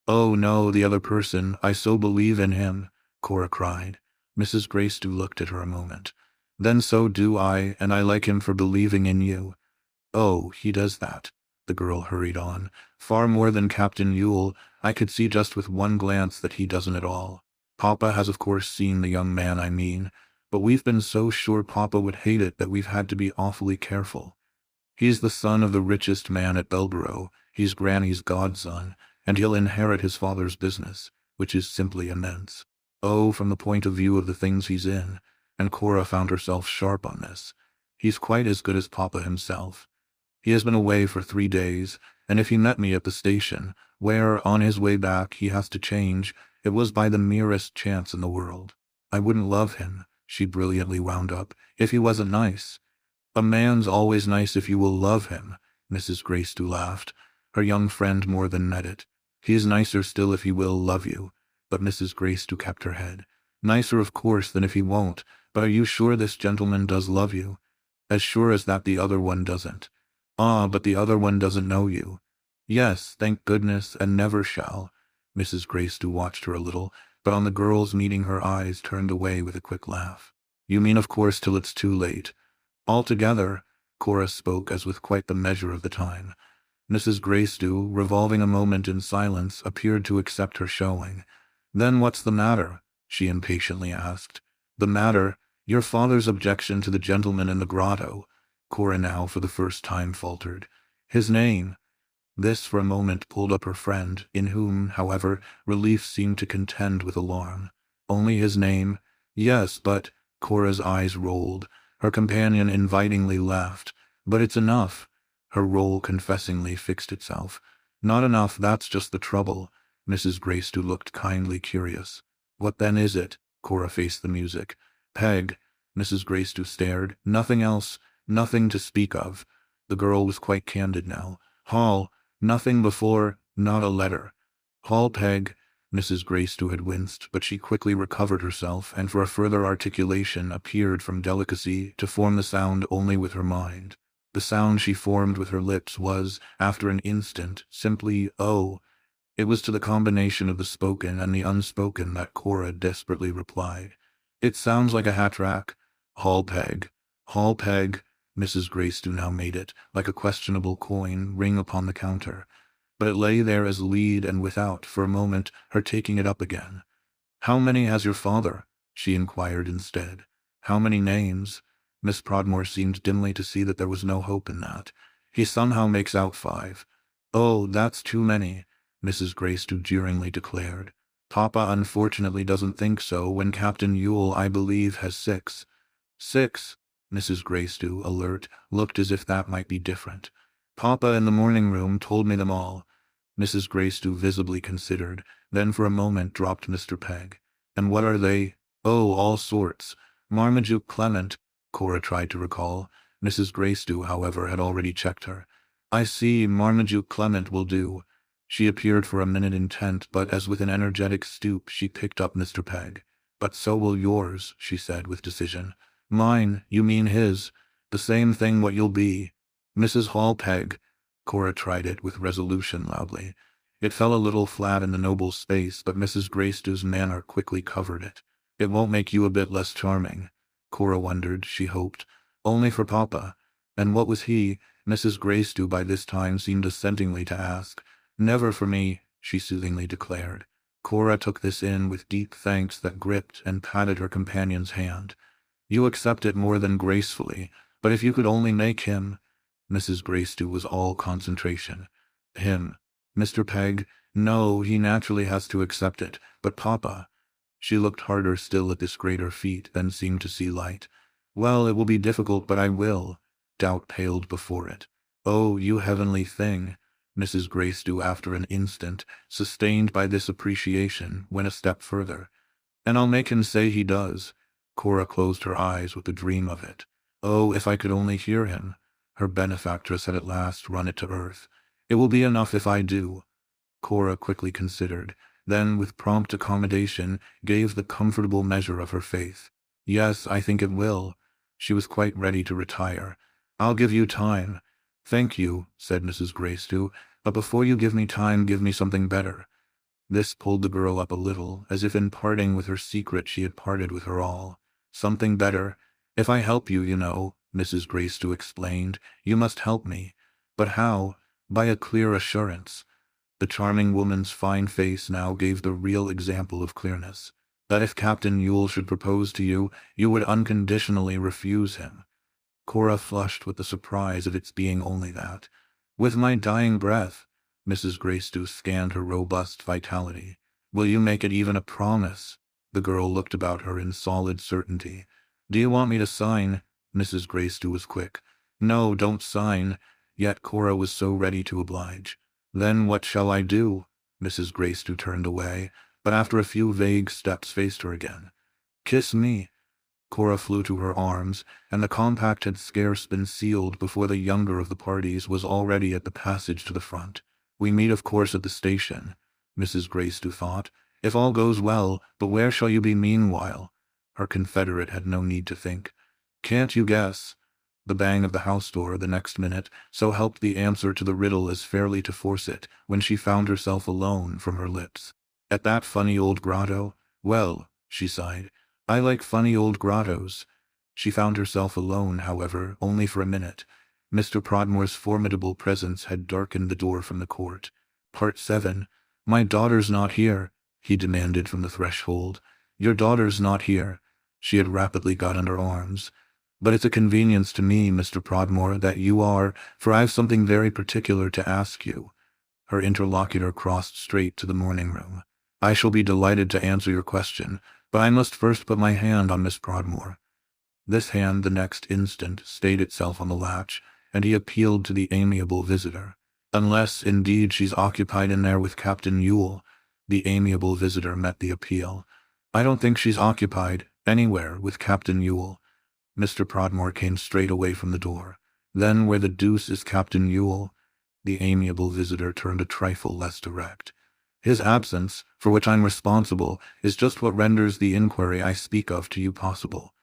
Oh, no, the other person. I so believe in him, Cora cried. Mrs. Greystow looked at her a moment. Then so do I, and I like him for believing in you. Oh, he does that, the girl hurried on. Far more than Captain Yule. I could see just with one glance that he doesn't at all. Papa has of course seen the young man I mean, but we've been so sure Papa would hate it that we've had to be awfully careful. He's the son of the richest man at Belborough. He's Granny's godson, and he'll inherit his father's business, which is simply immense. Oh, from the point of view of the things he's in, and Cora found herself sharp on this, he's quite as good as Papa himself. He has been away for 3 days, and if he met me at the station, where, on his way back, he has to change, it was by the merest chance in the world. I wouldn't love him, she brilliantly wound up, if he wasn't nice. A man's always nice if you will love him, Mrs. Greystow laughed. Her young friend more than met it. He is nicer still if he will love you. But Mrs. Greystow kept her head. Nicer, of course, than if he won't. But are you sure this gentleman does love you? As sure as that the other one doesn't. Ah, but the other one doesn't know you. Yes, thank goodness, and never shall. Mrs. Greystow watched her a little, but on the girl's meeting her eyes turned away with a quick laugh. You mean, of course, till it's too late. Altogether, Cora spoke as with quite the measure of the time. Mrs. Greystow, revolving a moment in silence, appeared to accept her showing. Then what's the matter? She impatiently asked. The matter? Your father's objection to the gentleman in the grotto. Cora now for the first time faltered. His name. This for a moment pulled up her friend, in whom, however, relief seemed to contend with alarm. Only his name? Yes, but... Cora's eyes rolled. Her companion invitingly laughed. But it's enough. Her role confessingly fixed itself. Not enough, that's just the trouble. Mrs. Greystow looked kindly curious. What then is it? Cora faced the music. Peg. Mrs. Greystow stared. Nothing else. Nothing to speak of. The girl was quite candid now. Hall. Nothing before. Not a letter. Hall, Peg. Mrs. Greystow had winced, but she quickly recovered herself, and for a further articulation appeared from delicacy to form the sound only with her mind. The sound she formed with her lips was, after an instant, simply "oh." It was to the combination of the spoken and the unspoken that Cora desperately replied. It sounds like a hat rack. Hall, Peg. Hall, Peg. Mrs. Greystow now made it, like a questionable coin, ring upon the counter. but it lay there as lead, and without, for a moment, her taking it up again. "How many has your father?" she inquired instead. "How many names?" Miss Prodmore seemed dimly to see that there was no hope in that. "He somehow makes out 5. "Oh, that's too many," Mrs. Gracedieu jeeringly declared. "Papa unfortunately doesn't think so when Captain Yule, I believe, has 6. "6?" Mrs. Gracedieu, alert, looked as if that might be different. "Papa in the morning room told me them all." Mrs. Gracedieu visibly considered, then for a moment dropped Mr. Pegg. "And what are they?" "Oh, all sorts. Marmaduke Clement," Cora tried to recall. Mrs. Gracedieu, however, had already checked her. "I see, Marmaduke Clement will do." She appeared for a minute intent, but as with an energetic stoop she picked up Mr. Pegg. "But so will yours," she said with decision. "Mine, you mean his. The same thing what you'll be." "Mrs. Hall Pegg." Cora tried it with resolution loudly. It fell a little flat in the noble space, but Mrs. Gracedieu's manner quickly covered it. "It won't make you a bit less charming." Cora wondered, she hoped. "Only for Papa." "And what was he?" Mrs. Gracedieu by this time seemed assentingly to ask. "Never for me," she soothingly declared. Cora took this in with deep thanks that gripped and patted her companion's hand. "You accept it more than gracefully, but if you could only make him—" Mrs. Gracedieu was all concentration. "Him. Mr. Pegg? No, he naturally has to accept it, but Papa—" She looked harder still at this greater feat, then seemed to see light. "Well, it will be difficult, but I will." Doubt paled before it. "Oh, you heavenly thing!" Mrs. Gracedieu, after an instant, sustained by this appreciation, went a step further. "And I'll make him say he does." Cora closed her eyes with the dream of it. Oh, if I could only hear him! Her benefactress had at last run it to earth. "It will be enough if I do." Cora quickly considered, then with prompt accommodation gave the comfortable measure of her faith. "Yes, I think it will." She was quite ready to retire. "I'll give you time." "Thank you," said Mrs. Gracedieu, "but before you give me time, give me something better." This pulled the girl up a little, as if in parting with her secret she had parted with her all. "Something better? If I help you, you know," Mrs. Gracedieu explained, "you must help me." "But how?" "By a clear assurance." The charming woman's fine face now gave the real example of clearness. "That if Captain Yule should propose to you, you would unconditionally refuse him." Cora flushed with the surprise of its being only that. "With my dying breath." Mrs. Gracedieu scanned her robust vitality. "Will you make it even a promise?" The girl looked about her in solid certainty. "Do you want me to sign?" Mrs. Gracedieu was quick. "No, don't sign." Yet Cora was so ready to oblige. "Then what shall I do?" Mrs. Gracedieu turned away, but after a few vague steps faced her again. "Kiss me." Cora flew to her arms, and the compact had scarce been sealed before the younger of the parties was already at the passage to the front. "We meet, of course, at the station," Mrs. Gracedieu thought, "if all goes well, but where shall you be meanwhile?" Her confederate had no need to think. "Can't you guess?" The bang of the house door the next minute so helped the answer to the riddle as fairly to force it when she found herself alone from her lips. "At that funny old grotto? Well," she sighed, "I like funny old grottos." She found herself alone, however, only for a minute. Mr. Prodmore's formidable presence had darkened the door from the court. Part 7. "My daughter's not here," he demanded from the threshold. "Your daughter's not here." She had rapidly got under arms. "But it's a convenience to me, Mr. Prodmore, that you are, for I've something very particular to ask you." Her interlocutor crossed straight to the morning room. "I shall be delighted to answer your question, but I must first put my hand on Miss Prodmore." This hand the next instant stayed itself on the latch, and he appealed to the amiable visitor. "Unless, indeed, she's occupied in there with Captain Yule." The amiable visitor met the appeal. "I don't think she's occupied, anywhere, with Captain Yule." Mr. Prodmore came straight away from the door. "Then where the deuce is Captain Yule?" The amiable visitor turned a trifle less direct. "His absence, for which I'm responsible, is just what renders the inquiry I speak of to you possible."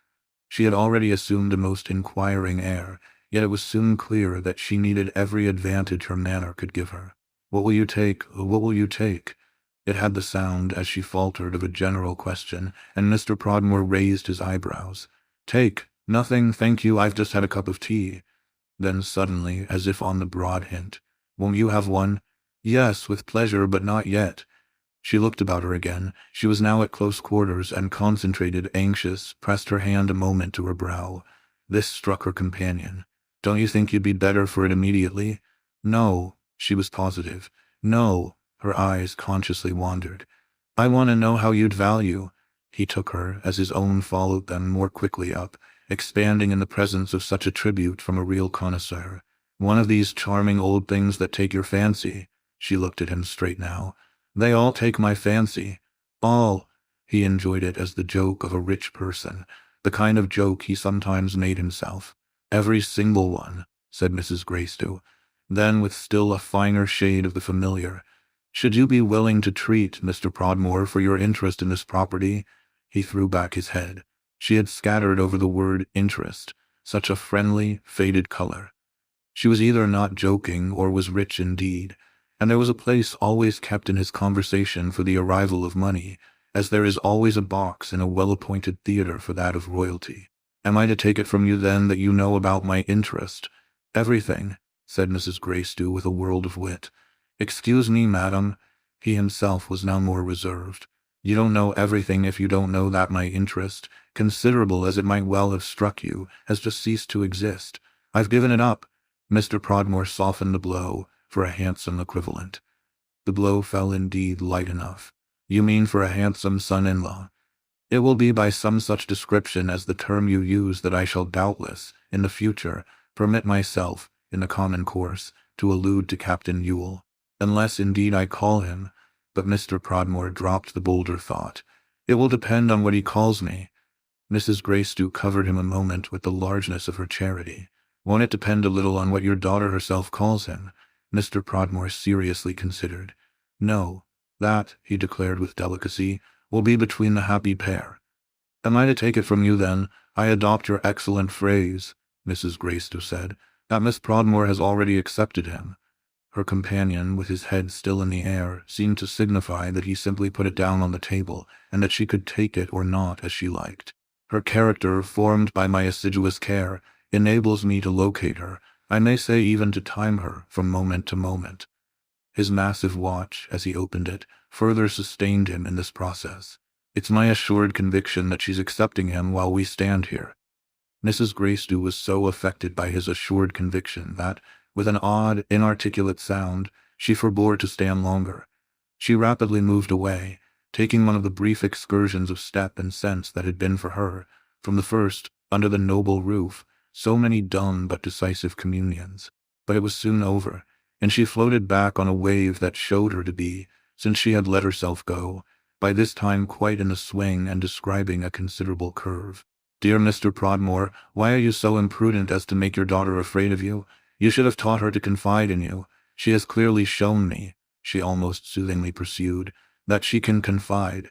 She had already assumed a most inquiring air, yet it was soon clear that she needed every advantage her manner could give her. "What will you take? What will you take?" It had the sound, as she faltered, of a general question, and Mr. Prodmore raised his eyebrows. "Take? Nothing, thank you, I've just had a cup of tea." Then suddenly, as if on the broad hint, "Won't you have one?" Yes, with pleasure, but not yet. She looked about her again. She was now at close quarters and concentrated, anxious, pressed her hand a moment to her brow. This struck her companion. Don't you think you'd be better for it immediately? No, she was positive. No, her eyes consciously wandered. I want to know how you'd value. He took her, as his own followed them more quickly up, expanding in the presence of such a tribute from a real connoisseur. One of these charming old things that take your fancy. She looked at him straight now. They all take my fancy. All. He enjoyed it as the joke of a rich person, the kind of joke he sometimes made himself. Every single one, said Mrs. Gracedieu. Then, with still a finer shade of the familiar, should you be willing to treat Mr. Prodmore for your interest in this property? He threw back his head. She had scattered over the word interest, such a friendly, faded color. She was either not joking or was rich indeed, and there was a place always kept in his conversation for the arrival of money, as there is always a box in a well-appointed theater for that of royalty. Am I to take it from you, then, that you know about my interest? Everything, said Mrs. Gracedieu with a world of wit. Excuse me, madam. He himself was now more reserved. You don't know everything if you don't know that my interest, considerable as it might well have struck you, has just ceased to exist. I've given it up. Mr. Prodmore softened the blow for a handsome equivalent. The blow fell indeed light enough. You mean for a handsome son-in-law. It will be by some such description as the term you use that I shall doubtless, in the future, permit myself, in the common course, to allude to Captain Ewell, unless indeed I call him. But Mr. Prodmore dropped the bolder thought. It will depend on what he calls me. Mrs. Gracedieu covered him a moment with the largeness of her charity. Won't it depend a little on what your daughter herself calls him? Mr. Prodmore seriously considered. No, that, he declared with delicacy, will be between the happy pair. Am I to take it from you, then, I adopt your excellent phrase, Mrs. Gracedieu said, that Miss Prodmore has already accepted him? Her companion, with his head still in the air, seemed to signify that he simply put it down on the table, and that she could take it or not as she liked. Her character, formed by my assiduous care, enables me to locate her, I may say even to time her, from moment to moment. His massive watch, as he opened it, further sustained him in this process. It's my assured conviction that she's accepting him while we stand here. Mrs. Gracedieu was so affected by his assured conviction that, with an odd, inarticulate sound, she forbore to stand longer. She rapidly moved away, taking one of the brief excursions of step and sense that had been for her, from the first, under the noble roof, so many dumb but decisive communions. But it was soon over, and she floated back on a wave that showed her to be, since she had let herself go, by this time quite in the swing and describing a considerable curve. Dear Mr. Prodmore, why are you so imprudent as to make your daughter afraid of you? You should have taught her to confide in you. She has clearly shown me, she almost soothingly pursued, that she can confide.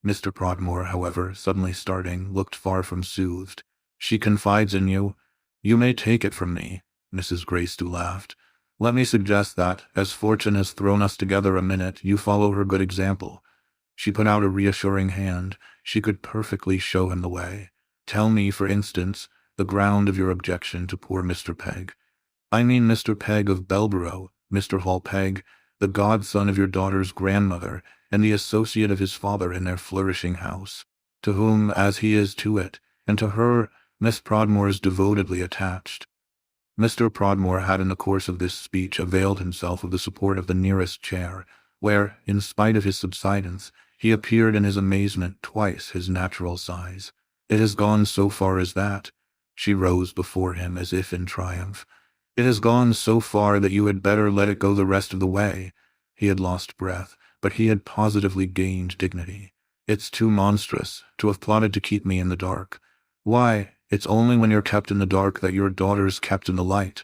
Mr. Prodmore, however, suddenly starting, looked far from soothed. She confides in you? You may take it from me, Mrs. Gracedieu laughed. Let me suggest that, as fortune has thrown us together a minute, you follow her good example. She put out a reassuring hand. She could perfectly show him the way. Tell me, for instance, the ground of your objection to poor Mr. Pegg. I mean Mr. Pegg of Belborough, Mr. Hall Pegg, the godson of your daughter's grandmother, and the associate of his father in their flourishing house, to whom, as he is to it, and to her, Miss Prodmore is devotedly attached. Mr. Prodmore had in the course of this speech availed himself of the support of the nearest chair, where, in spite of his subsidence, he appeared in his amazement twice his natural size. It has gone so far as that. She rose before him as if in triumph. It has gone so far that you had better let it go the rest of the way. He had lost breath, but he had positively gained dignity. It's too monstrous to have plotted to keep me in the dark. Why, it's only when you're kept in the dark that your daughter's kept in the light.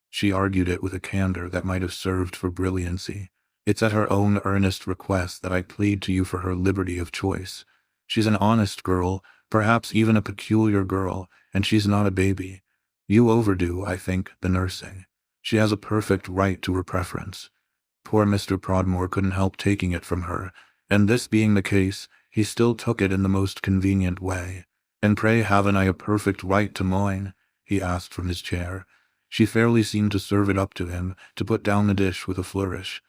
She argued it with a candor that might have served for brilliancy. It's at her own earnest request that I plead to you for her liberty of choice. She's an honest girl, perhaps even a peculiar girl, and she's not a baby. You overdo, I think, the nursing. She has a perfect right to her preference. Poor Mr. Prodmore couldn't help taking it from her, and this being the case, he still took it in the most convenient way. And pray haven't I a perfect right to mine? He asked from his chair. She fairly seemed to serve it up to him, to put down the dish with a flourish.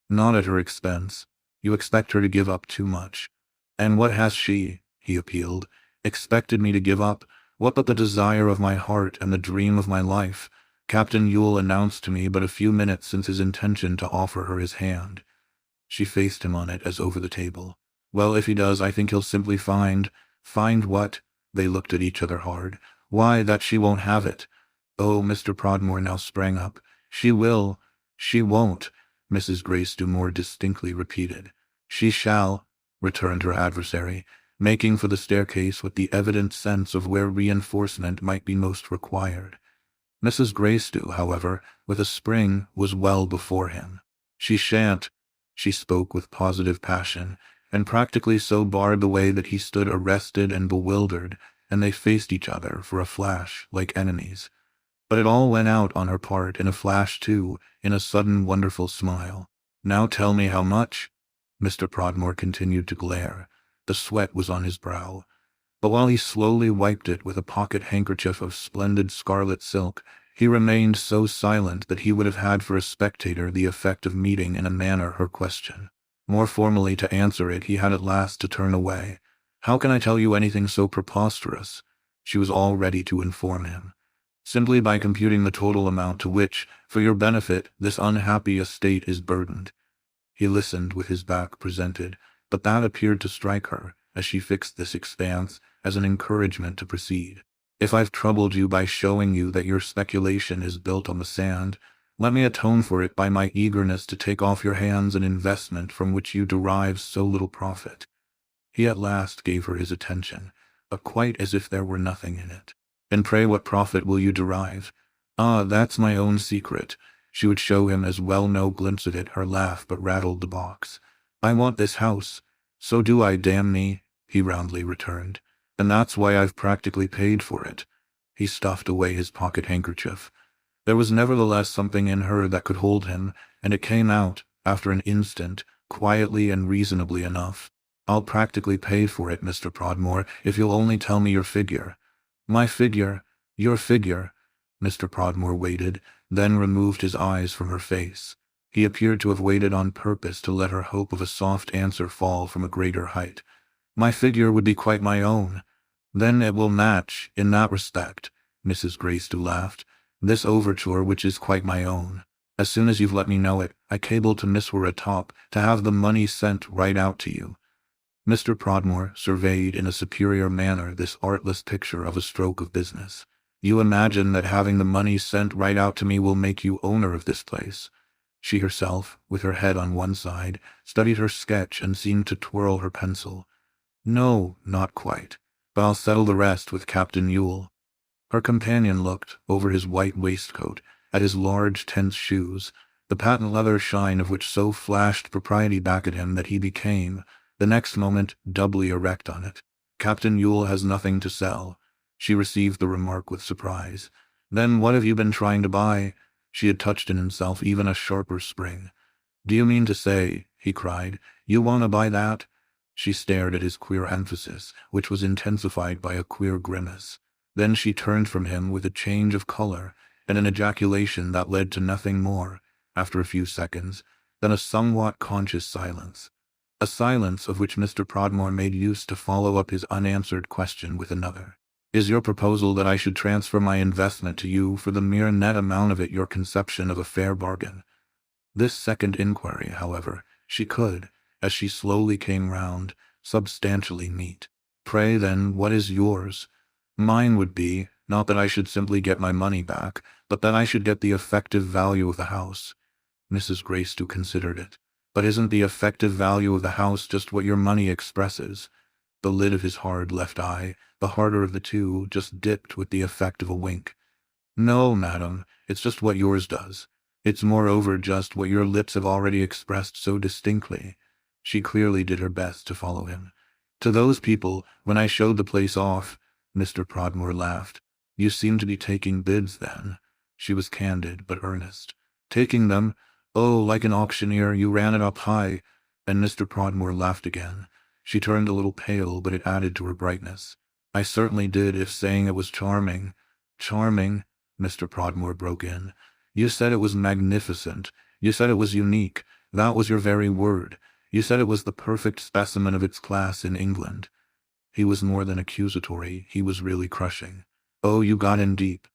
Not at her expense. You expect her to give up too much. And what has she, he appealed, expected me to give up? What but the desire of my heart and the dream of my life? Captain Yule announced to me but a few minutes since his intention to offer her his hand. She faced him on it as over the table. Well, if he does, I think he'll simply find. Find what? They looked at each other hard. Why, that she won't have it. Oh, Mr. Prodmore now sprang up. She will. She won't, Mrs. Gracedieu more distinctly repeated. She shall, returned her adversary, making for the staircase with the evident sense of where reinforcement might be most required. Mrs. Gracedieu, however, with a spring, was well before him. She shan't. She spoke with positive passion, and practically so barred the way that he stood arrested and bewildered, and they faced each other for a flash, like enemies. But it all went out on her part in a flash too, in a sudden wonderful smile. Now tell me how much? Mr. Prodmore continued to glare. The sweat was on his brow. But while he slowly wiped it with a pocket handkerchief of splendid scarlet silk, he remained so silent that he would have had for a spectator the effect of meeting in a manner her question. More formally to answer it, he had at last to turn away. How can I tell you anything so preposterous? She was all ready to inform him. Simply by computing the total amount to which, for your benefit, this unhappy estate is burdened. He listened with his back presented, but that appeared to strike her, as she fixed this expanse, as an encouragement to proceed. If I've troubled you by showing you that your speculation is built on the sand, let me atone for it by my eagerness to take off your hands an investment from which you derive so little profit. He at last gave her his attention, but quite as if there were nothing in it. And pray what profit will you derive? Ah, that's my own secret. She would show him as well no glimpse of it, her laugh but rattled the box. I want this house. So do I, damn me, he roundly returned. And that's why I've practically paid for it. He stuffed away his pocket handkerchief. There was nevertheless something in her that could hold him, and it came out, after an instant, quietly and reasonably enough. I'll practically pay for it, Mr. Prodmore, if you'll only tell me your figure. My figure? Your figure? Mr. Prodmore waited, then removed his eyes from her face. He appeared to have waited on purpose to let her hope of a soft answer fall from a greater height. My figure would be quite my own. Then it will match, in that respect, Mrs. Gracedieu laughed, this overture which is quite my own. As soon as you've let me know it, I cabled to Miss Weratop to have the money sent right out to you. Mr. Prodmore surveyed in a superior manner this artless picture of a stroke of business. You imagine that having the money sent right out to me will make you owner of this place. She herself, with her head on one side, studied her sketch and seemed to twirl her pencil. No, not quite, but I'll settle the rest with Captain Yule. Her companion looked, over his white waistcoat, at his large tense shoes, the patent leather shine of which so flashed propriety back at him that he became, the next moment, doubly erect on it. Captain Yule has nothing to sell. She received the remark with surprise. Then what have you been trying to buy? She had touched in himself even a sharper spring. Do you mean to say, he cried, you want to buy that? She stared at his queer emphasis, which was intensified by a queer grimace. Then she turned from him with a change of color, and an ejaculation that led to nothing more, after a few seconds, than a somewhat conscious silence. A silence of which Mr. Prodmore made use to follow up his unanswered question with another. Is your proposal that I should transfer my investment to you for the mere net amount of it your conception of a fair bargain? This second inquiry, however, she could, as she slowly came round, substantially meet. Pray, then, what is yours? Mine would be, not that I should simply get my money back, but that I should get the effective value of the house. Mrs. Gracedieu considered it. But isn't the effective value of the house just what your money expresses? The lid of his hard left eye, the harder of the two, just dipped with the effect of a wink. No, madam, it's just what yours does. It's moreover just what your lips have already expressed so distinctly. She clearly did her best to follow him. To those people, when I showed the place off, Mr. Prodmore laughed. You seem to be taking bids, then. She was candid, but earnest. Taking them? Oh, like an auctioneer, you ran it up high. And Mr. Prodmore laughed again. She turned a little pale, but it added to her brightness. I certainly did, if saying it was charming. Charming? Mr. Prodmore broke in. You said it was magnificent. You said it was unique. That was your very word. You said it was the perfect specimen of its class in England. He was more than accusatory, he was really crushing. Oh, you got in deep.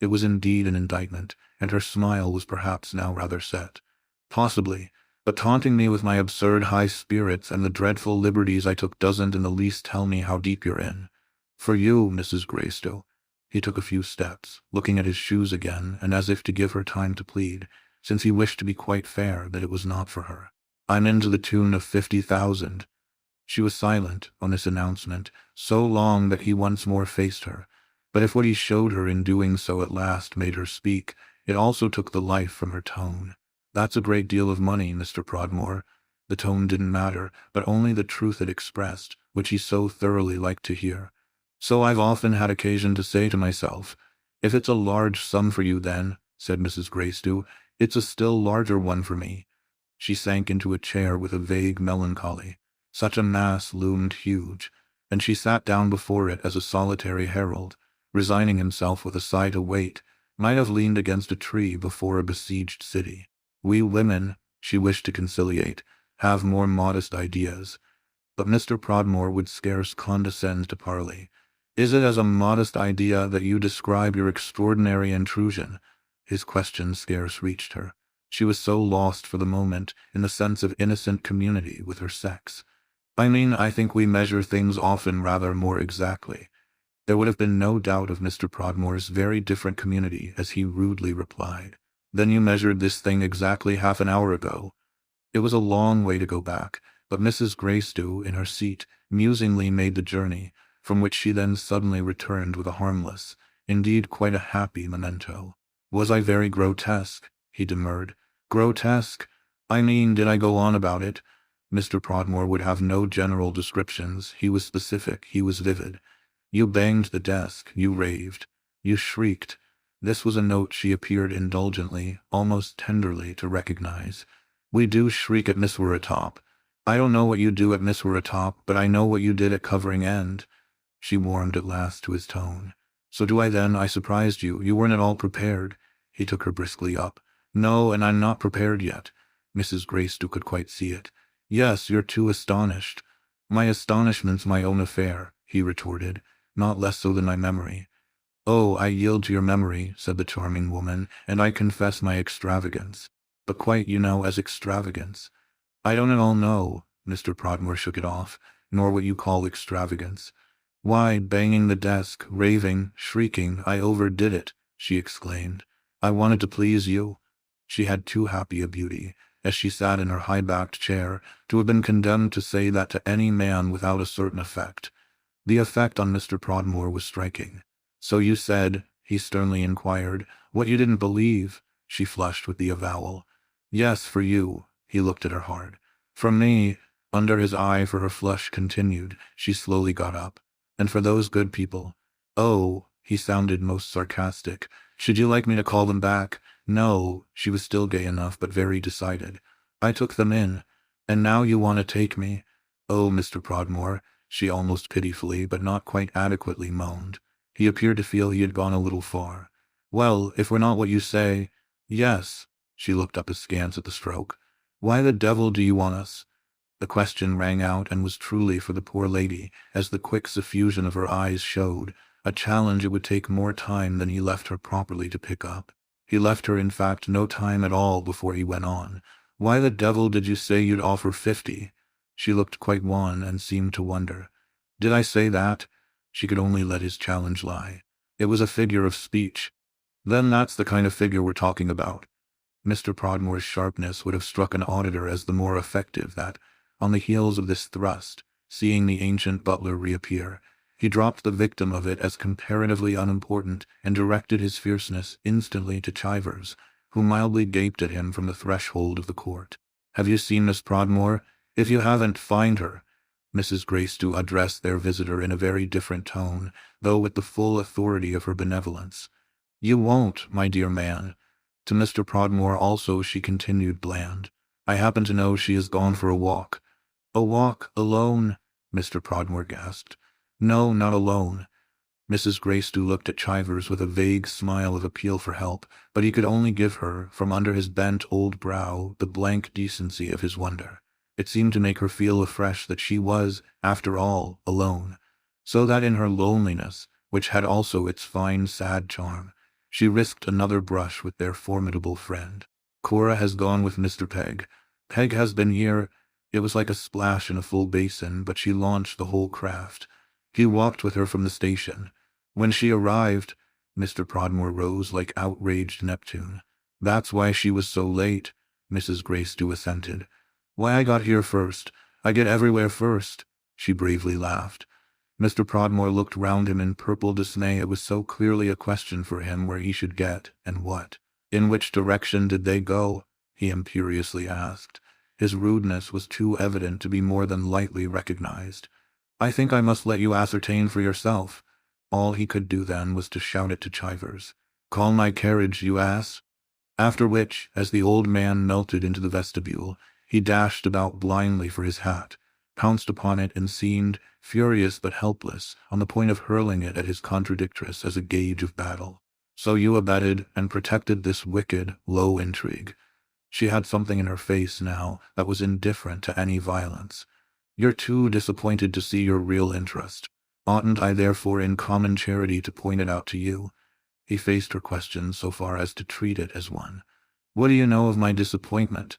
It was indeed an indictment, and her smile was perhaps now rather set. Possibly, but taunting me with my absurd high spirits and the dreadful liberties I took doesn't in the least tell me how deep you're in. For you, Mrs. Greystow. He took a few steps, looking at his shoes again, and as if to give her time to plead, since he wished to be quite fair that it was not for her. I'm in to the tune of 50,000. She was silent on this announcement, so long that he once more faced her. But if what he showed her in doing so at last made her speak, it also took the life from her tone. That's a great deal of money, Mr. Prodmore. The tone didn't matter, but only the truth it expressed, which he so thoroughly liked to hear. So I've often had occasion to say to myself, if it's a large sum for you then, said Mrs. Greystow, it's a still larger one for me. She sank into a chair with a vague melancholy. Such a mass loomed huge, and she sat down before it as a solitary herald, resigning himself with a sigh to wait, might have leaned against a tree before a besieged city. We women, she wished to conciliate, have more modest ideas. But Mr. Prodmore would scarce condescend to parley. Is it as a modest idea that you describe your extraordinary intrusion? His question scarce reached her. She was so lost for the moment in the sense of innocent community with her sex. I mean, I think we measure things often rather more exactly. There would have been no doubt of Mr. Prodmore's very different community as he rudely replied. Then you measured this thing exactly half an hour ago. It was a long way to go back, but Mrs. Greystow, in her seat, musingly made the journey, from which she then suddenly returned with a harmless, indeed quite a happy memento. Was I very grotesque? He demurred. Grotesque? I mean, did I go on about it? Mr. Prodmore would have no general descriptions. He was specific, he was vivid. You banged the desk, you raved, you shrieked. This was a note she appeared indulgently, almost tenderly, to recognize. We do shriek at Miss Weratop. I don't know what you do at Miss Weratop, but I know what you did at Covering End. She warmed at last to his tone. So do I then, I surprised you. You weren't at all prepared. He took her briskly up. No, and I'm not prepared yet. Mrs. Greystow could quite see it. Yes, you're too astonished. My astonishment's my own affair, he retorted, not less so than my memory. Oh, I yield to your memory, said the charming woman, and I confess my extravagance. But quite, you know, as extravagance. I don't at all know, Mr. Prodmore shook it off, nor what you call extravagance. Why, banging the desk, raving, shrieking, I overdid it, she exclaimed. I wanted to please you. She had too happy a beauty, as she sat in her high-backed chair, to have been condemned to say that to any man without a certain effect. The effect on Mr. Prodmore was striking. So you said, he sternly inquired, what you didn't believe? She flushed with the avowal. Yes, for you. He looked at her hard. For me, under his eye for her flush continued, she slowly got up. And for those good people. Oh, he sounded most sarcastic. Should you like me to call them back? No, she was still gay enough but very decided. I took them in. And now you want to take me? Oh, Mr. Prodmore, she almost pitifully but not quite adequately moaned. He appeared to feel he had gone a little far. Well, if we're not what you say. Yes. She looked up askance at the stroke. Why the devil do you want us? The question rang out and was truly for the poor lady, as the quick suffusion of her eyes showed, a challenge it would take more time than he left her properly to pick up. He left her, in fact, no time at all before he went on. Why the devil did you say you'd offer 50? She looked quite wan and seemed to wonder. Did I say that? She could only let his challenge lie. It was a figure of speech. Then that's the kind of figure we're talking about. Mr. Prodmore's sharpness would have struck an auditor as the more effective that, on the heels of this thrust, seeing the ancient butler reappear, he dropped the victim of it as comparatively unimportant and directed his fierceness instantly to Chivers, who mildly gaped at him from the threshold of the court. Have you seen Miss Prodmore? If you haven't, find her. Mrs. Greystow addressed their visitor in a very different tone, though with the full authority of her benevolence. You won't, my dear man. To Mr. Prodmore also she continued bland. I happen to know she has gone for a walk. A walk? Alone? Mr. Prodmore gasped. No, not alone. Mrs. Gracedieu looked at Chivers with a vague smile of appeal for help, but he could only give her, from under his bent old brow, the blank decency of his wonder. It seemed to make her feel afresh that she was, after all, alone, so that in her loneliness, which had also its fine sad charm, she risked another brush with their formidable friend. Cora has gone with Mr. Pegg. Pegg has been here. It was like a splash in a full basin, but she launched the whole craft. He walked with her from the station. When she arrived, Mr. Prodmore rose like outraged Neptune. That's why she was so late, Mrs. Gracedieu assented. Why I got here first. I get everywhere first, she bravely laughed. Mr. Prodmore looked round him in purple dismay. It was so clearly a question for him where he should get, and what. In which direction did they go? He imperiously asked. His rudeness was too evident to be more than lightly recognized. I think I must let you ascertain for yourself. All he could do then was to shout it to Chivers. Call my carriage, you ass. After which, as the old man melted into the vestibule, he dashed about blindly for his hat, pounced upon it, and seemed, furious but helpless, on the point of hurling it at his contradictress as a gauge of battle. So you abetted and protected this wicked, low intrigue. She had something in her face now that was indifferent to any violence. You're too disappointed to see your real interest. Oughtn't I therefore in common charity to point it out to you? He faced her question so far as to treat it as one. What do you know of my disappointment?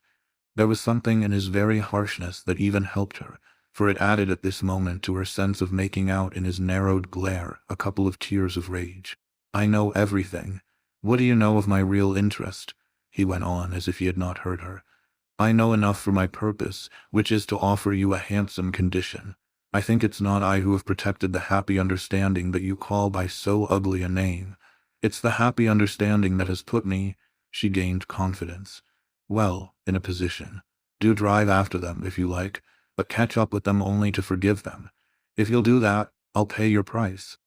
There was something in his very harshness that even helped her, for it added at this moment to her sense of making out in his narrowed glare a couple of tears of rage. I know everything. What do you know of my real interest? He went on as if he had not heard her. I know enough for my purpose, which is to offer you a handsome condition. I think it's not I who have protected the happy understanding that you call by so ugly a name. It's the happy understanding that has put me, she gained confidence, well, in a position. Do drive after them, if you like, but catch up with them only to forgive them. If you'll do that, I'll pay your price.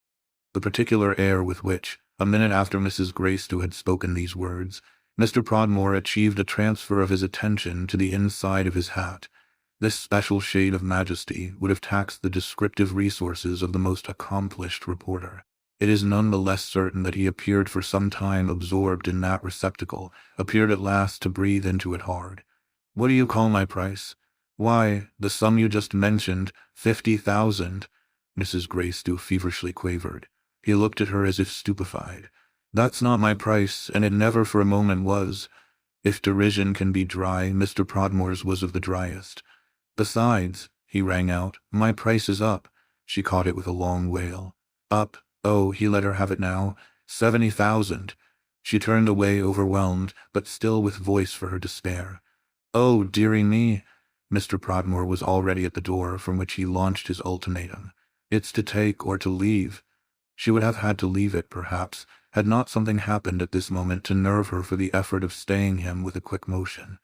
The particular air with which, a minute after Mrs. Gracedieu had spoken these words, Mr. Prodmore achieved a transfer of his attention to the inside of his hat. This special shade of majesty would have taxed the descriptive resources of the most accomplished reporter. It is none the less certain that he appeared for some time absorbed in that receptacle, appeared at last to breathe into it hard. What do you call my price? Why, the sum you just mentioned, 50,000, Mrs. Gracedieu feverishly quavered. He looked at her as if stupefied. That's not my price, and it never for a moment was. If derision can be dry, Mr. Prodmore's was of the driest. Besides, he rang out, my price is up. She caught it with a long wail. Up, oh, he let her have it now, 70,000. She turned away overwhelmed, but still with voice for her despair. Oh, dearie me. Mr. Prodmore was already at the door from which he launched his ultimatum. It's to take or to leave. She would have had to leave it, perhaps, had not something happened at this moment to nerve her for the effort of staying him with a quick motion.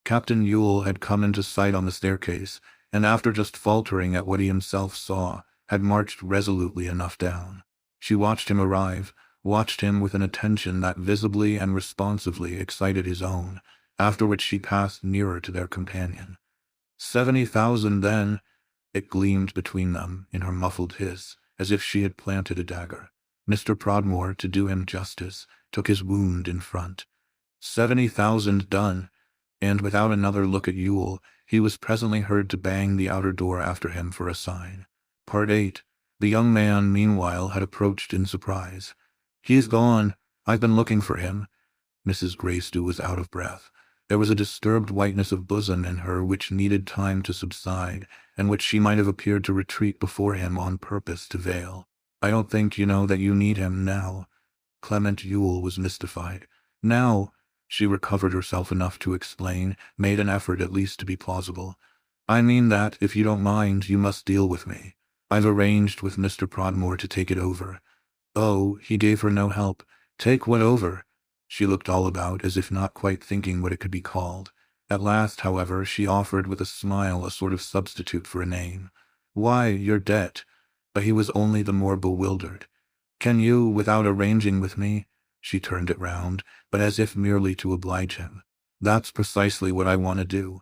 Captain Ewell had come into sight on the staircase, and after just faltering at what he himself saw, had marched resolutely enough down. She watched him arrive, watched him with an attention that visibly and responsively excited his own, after which she passed nearer to their companion. 70,000 then! It gleamed between them, in her muffled hiss, as if she had planted a dagger. Mr. Prodmore, to do him justice, took his wound in front. 70,000 done, and without another look at Ewell, he was presently heard to bang the outer door after him for a sign. Part 8. The young man, meanwhile, had approached in surprise. He's gone. I've been looking for him. Mrs. Gracedieu was out of breath. There was a disturbed whiteness of bosom in her which needed time to subside, and which she might have appeared to retreat before him on purpose to veil. I don't think, you know, that you need him now. Clement Ewell was mystified. Now, she recovered herself enough to explain, made an effort at least to be plausible. I mean that, if you don't mind, you must deal with me. I've arranged with Mr. Prodmore to take it over. Oh, he gave her no help. Take what over? She looked all about, as if not quite thinking what it could be called. At last, however, she offered with a smile a sort of substitute for a name. Why, your debt. But he was only the more bewildered. Can you, without arranging with me? She turned it round, but as if merely to oblige him. That's precisely what I want to do.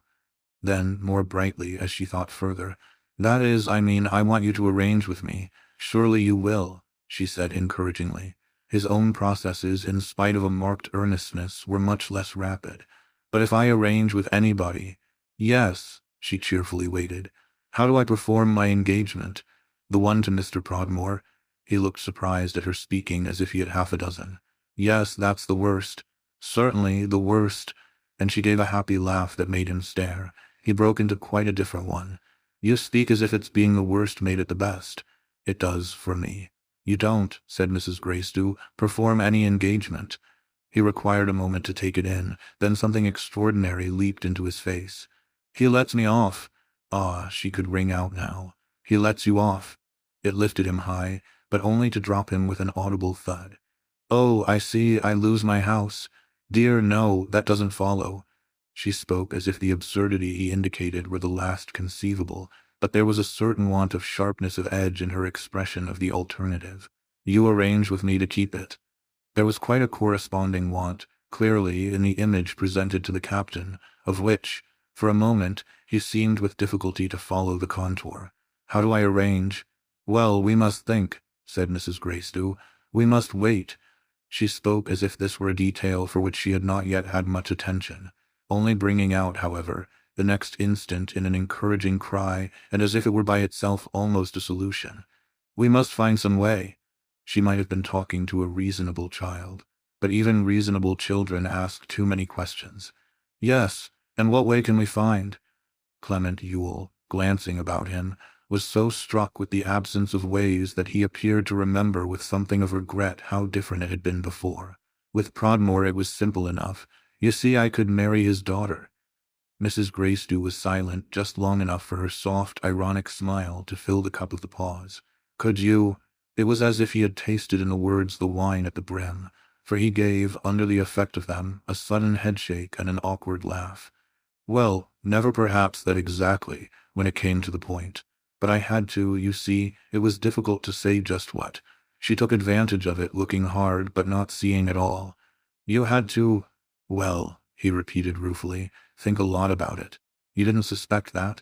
Then, more brightly, as she thought further, that is, I mean, I want you to arrange with me. Surely you will. she said encouragingly. His own processes, in spite of a marked earnestness, were much less rapid. But if I arrange with anybody— Yes, she cheerfully waited. How do I perform my engagement? The one to Mr. Prodmore? He looked surprised at her speaking as if he had half a dozen. Yes, that's the worst. Certainly, the worst. And she gave a happy laugh that made him stare. He broke into quite a different one. You speak as if it's being the worst made it the best. It does for me. You don't, said Mrs. Gracedieu, perform any engagement. He required a moment to take it in, then something extraordinary leaped into his face. He lets me off. Ah, she could ring out now. He lets you off. It lifted him high, but only to drop him with an audible thud. Oh, I see, I lose my house. Dear, no, that doesn't follow. She spoke as if the absurdity he indicated were the last conceivable, but there was a certain want of sharpness of edge in her expression of the alternative. You arrange with me to keep it. There was quite a corresponding want, clearly, in the image presented to the captain, of which, for a moment, he seemed with difficulty to follow the contour. How do I arrange? Well, we must think, said Mrs. Gracedieu. We must wait. She spoke as if this were a detail for which she had not yet had much attention, only bringing out, however, the next instant in an encouraging cry, and as if it were by itself almost a solution. We must find some way. She might have been talking to a reasonable child, but even reasonable children ask too many questions. Yes, and what way can we find? Clement Yule, glancing about him, was so struck with the absence of ways that he appeared to remember with something of regret how different it had been before. With Prodmore it was simple enough. You see, I could marry his daughter. Mrs. Gracedieu was silent just long enough for her soft, ironic smile to fill the cup of the pause. Could you? It was as if he had tasted in the words the wine at the brim, for he gave, under the effect of them, a sudden headshake and an awkward laugh. Well, never perhaps that exactly, when it came to the point. But I had to, you see, it was difficult to say just what. She took advantage of it, looking hard but not seeing at all. You had to— Well, he repeated ruefully, think a lot about it. You didn't suspect that?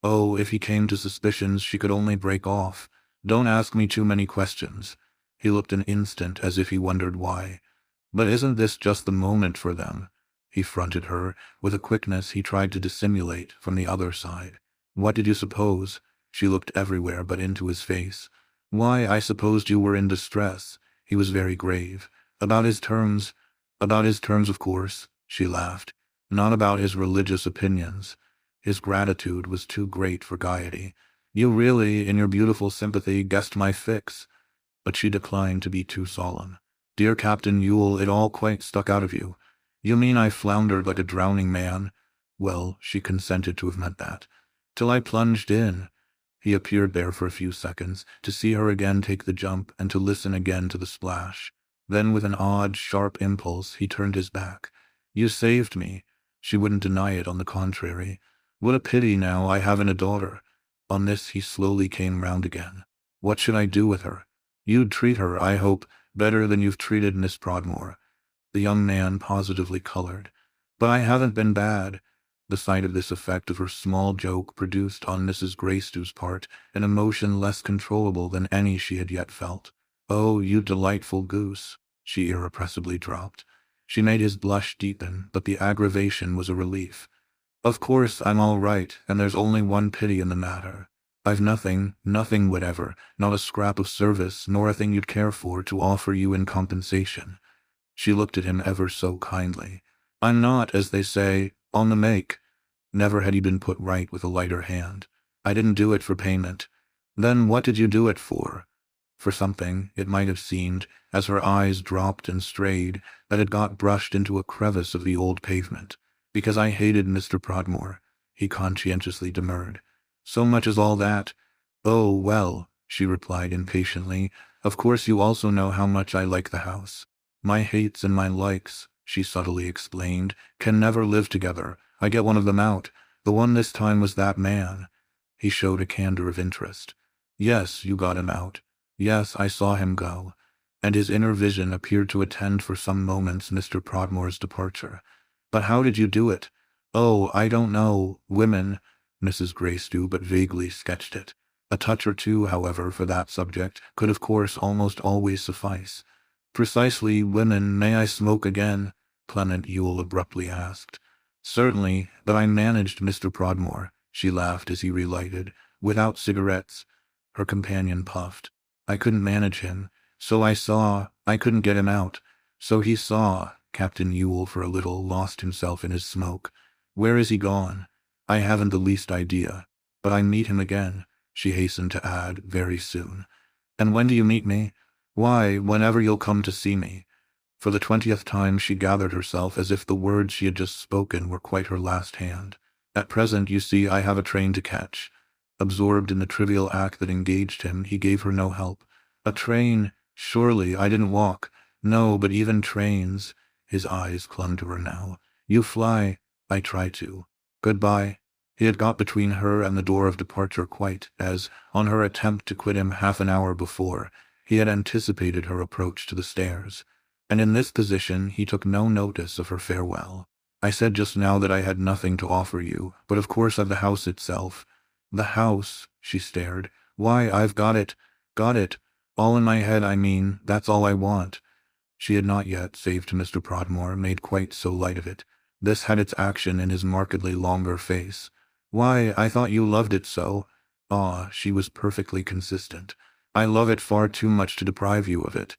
Oh, if he came to suspicions, she could only break off. Don't ask me too many questions. He looked an instant as if he wondered why. But isn't this just the moment for them? He fronted her, with a quickness he tried to dissimulate, from the other side. What did you suppose? She looked everywhere but into his face. Why, I supposed you were in distress. He was very grave. About his terms, of course, she laughed. Not about his religious opinions. His gratitude was too great for gaiety. You really, in your beautiful sympathy, guessed my fix. But she declined to be too solemn. Dear Captain Yule, it all quite stuck out of you. You mean I floundered like a drowning man? Well, she consented to have meant that. Till I plunged in. He appeared there for a few seconds, to see her again take the jump and to listen again to the splash. Then, with an odd, sharp impulse, he turned his back. You saved me. She wouldn't deny it, on the contrary. What a pity, now, I haven't a daughter. On this he slowly came round again. What should I do with her? You'd treat her, I hope, better than you've treated Miss Prodmore. The young man positively colored. But I haven't been bad. The sight of this effect of her small joke produced on Mrs. Gracedieu's part an emotion less controllable than any she had yet felt. Oh, you delightful goose, she irrepressibly dropped. She made his blush deepen, but the aggravation was a relief. Of course, I'm all right, and there's only one pity in the matter. I've nothing whatever, not a scrap of service, nor a thing you'd care for, to offer you in compensation. She looked at him ever so kindly. I'm not, as they say, on the make. Never had he been put right with a lighter hand. I didn't do it for payment. Then what did you do it for? For something, it might have seemed, as her eyes dropped and strayed, that had got brushed into a crevice of the old pavement. Because I hated Mr. Prodmore, he conscientiously demurred. So much as all that? Oh, well, she replied impatiently, of course you also know how much I like the house. My hates and my likes, she subtly explained, can never live together. I get one of them out. The one this time was that man. He showed a candor of interest. Yes, you got him out. Yes, I saw him go. And his inner vision appeared to attend for some moments Mr. Prodmore's departure. But how did you do it? Oh, I don't know. Women, Mrs. Gracedieu but vaguely sketched it. A touch or two, however, for that subject, could of course almost always suffice. "Precisely, women, may I smoke again?" Clement Yule abruptly asked. "Certainly, but I managed Mr. Prodmore," she laughed as he relighted, "without cigarettes." Her companion puffed. "I couldn't manage him. So I saw. I couldn't get him out. So he saw." Captain Yule for a little lost himself in his smoke. "Where is he gone?" "I haven't the least idea. But I meet him again," she hastened to add, "very soon." "And when do you meet me?" "Why, whenever you'll come to see me." For the 20th time she gathered herself as if the words she had just spoken were quite her last hand. "At present, you see, I have a train to catch." Absorbed in the trivial act that engaged him, he gave her no help. "A train? Surely, I didn't walk." "No, but even trains—" His eyes clung to her now. "You fly." "I try to. Goodbye." He had got between her and the door of departure quite as, on her attempt to quit him half an hour before, he had anticipated her approach to the stairs. And in this position he took no notice of her farewell. "I said just now that I had nothing to offer you, but of course I've the house itself." "The house?" She stared. "Why, I've got it. Got it. All in my head, I mean. That's all I want." She had not yet, save to Mr. Prodmore, made quite so light of it. This had its action in his markedly longer face. "Why, I thought you loved it so." Ah, she was perfectly consistent. "I love it far too much to deprive you of it."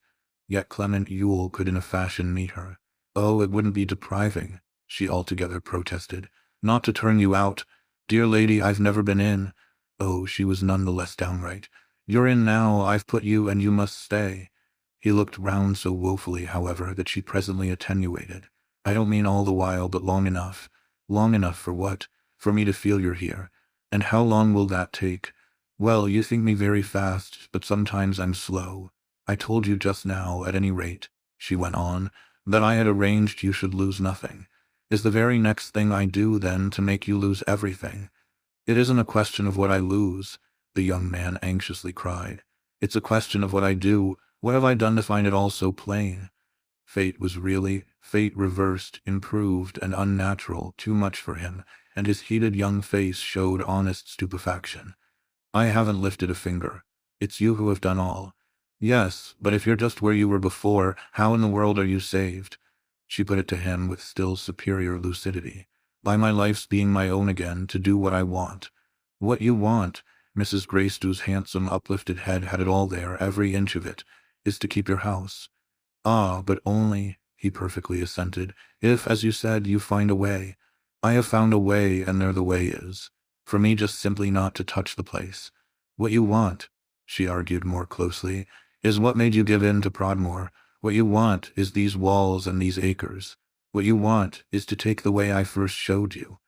Yet Clement Yule could in a fashion meet her. "Oh, it wouldn't be depriving," she altogether protested. "Not to turn you out. Dear lady, I've never been in." Oh, she was none the less downright. "You're in now. I've put you, and you must stay." He looked round so woefully, however, that she presently attenuated. "I don't mean all the while, but long enough." "Long enough for what?" "For me to feel you're here." "And how long will that take?" "Well, you think me very fast, but sometimes I'm slow. I told you just now, at any rate," she went on, "that I had arranged you should lose nothing. Is the very next thing I do, then, to make you lose everything?" "It isn't a question of what I lose," the young man anxiously cried. "It's a question of what I do. What have I done to find it all so plain?" Fate reversed, improved, and unnatural, too much for him, and his heated young face showed honest stupefaction. "I haven't lifted a finger. It's you who have done all." "Yes, but if you're just where you were before, how in the world are you saved?" She put it to him with still superior lucidity. "By my life's being my own again, to do what I want." "What you want?" Mrs. Greystow's handsome uplifted head had it all there, every inch of it. "Is to keep your house." "Ah, but only," he perfectly assented, "if, as you said, you find a way." "I have found a way, and there the way is. For me just simply not to touch the place." "What you want," she argued more closely, "is what made you give in to Prodmore. What you want is these walls and these acres. What you want is to take the way I first showed you."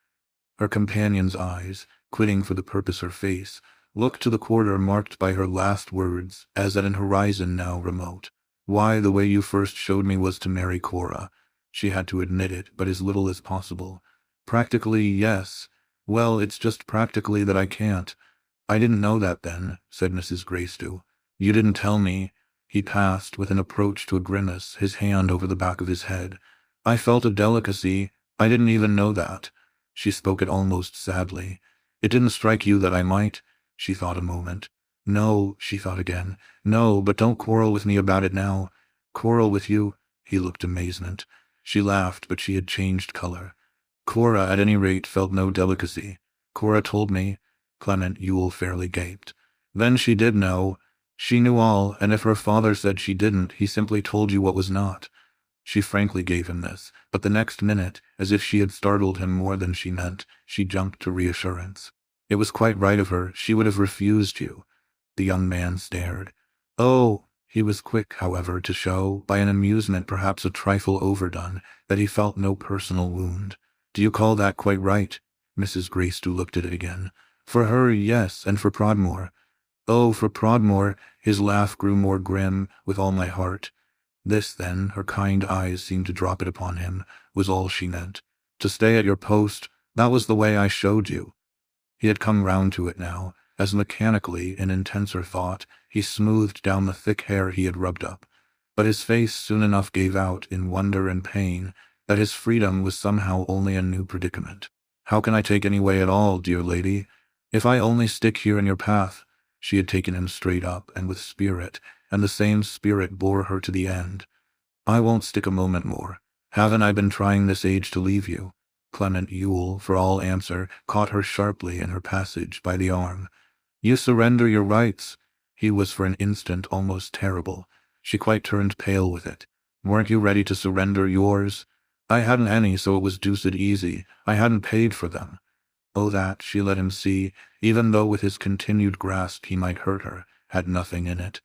Her companion's eyes, quitting for the purpose her face, looked to the quarter marked by her last words as at an horizon now remote. "Why, the way you first showed me was to marry Cora." She had to admit it, but as little as possible. "Practically, yes." "Well, it's just practically that I can't." "I didn't know that then," said Mrs. Greystow. "You didn't tell me." He passed, with an approach to a grimace, his hand over the back of his head. "I felt a delicacy. I didn't even know that." She spoke it almost sadly. "It didn't strike you that I might?" She thought a moment. "No," she thought again. "No, but don't quarrel with me about it now." "Quarrel with you?" He looked amazement. She laughed, but she had changed color. "Cora, at any rate, felt no delicacy. Cora told me." Clement Yule fairly gaped. "Then she did know. She knew all, and if her father said she didn't, he simply told you what was not." She frankly gave him this, but the next minute, as if she had startled him more than she meant, she jumped to reassurance. "It was quite right of her. She would have refused you." The young man stared. "Oh!" He was quick, however, to show, by an amusement perhaps a trifle overdone, that he felt no personal wound. "Do you call that quite right?" Mrs. Greystow looked at it again. "For her, yes, and for Prodmore." "Oh, for Prodmore!" His laugh grew more grim. "With all my heart." This, then, her kind eyes seemed to drop it upon him, was all she meant. "To stay at your post, that was the way I showed you." He had come round to it now, as mechanically, in intenser thought, he smoothed down the thick hair he had rubbed up. But his face soon enough gave out, in wonder and pain, that his freedom was somehow only a new predicament. "How can I take any way at all, dear lady? If I only stick here in your path." She had taken him straight up and with spirit, and the same spirit bore her to the end. I won't stick a moment more. Haven't I been trying this age to leave you? Clement Yule, for all answer, caught her sharply in her passage by the arm. You surrender your rights. He was for an instant almost terrible. She quite turned pale with it. Weren't you ready to surrender yours? I hadn't any, so it was deuced easy. I hadn't paid for them. Oh, that, she let him see, even though with his continued grasp he might hurt her, had nothing in it.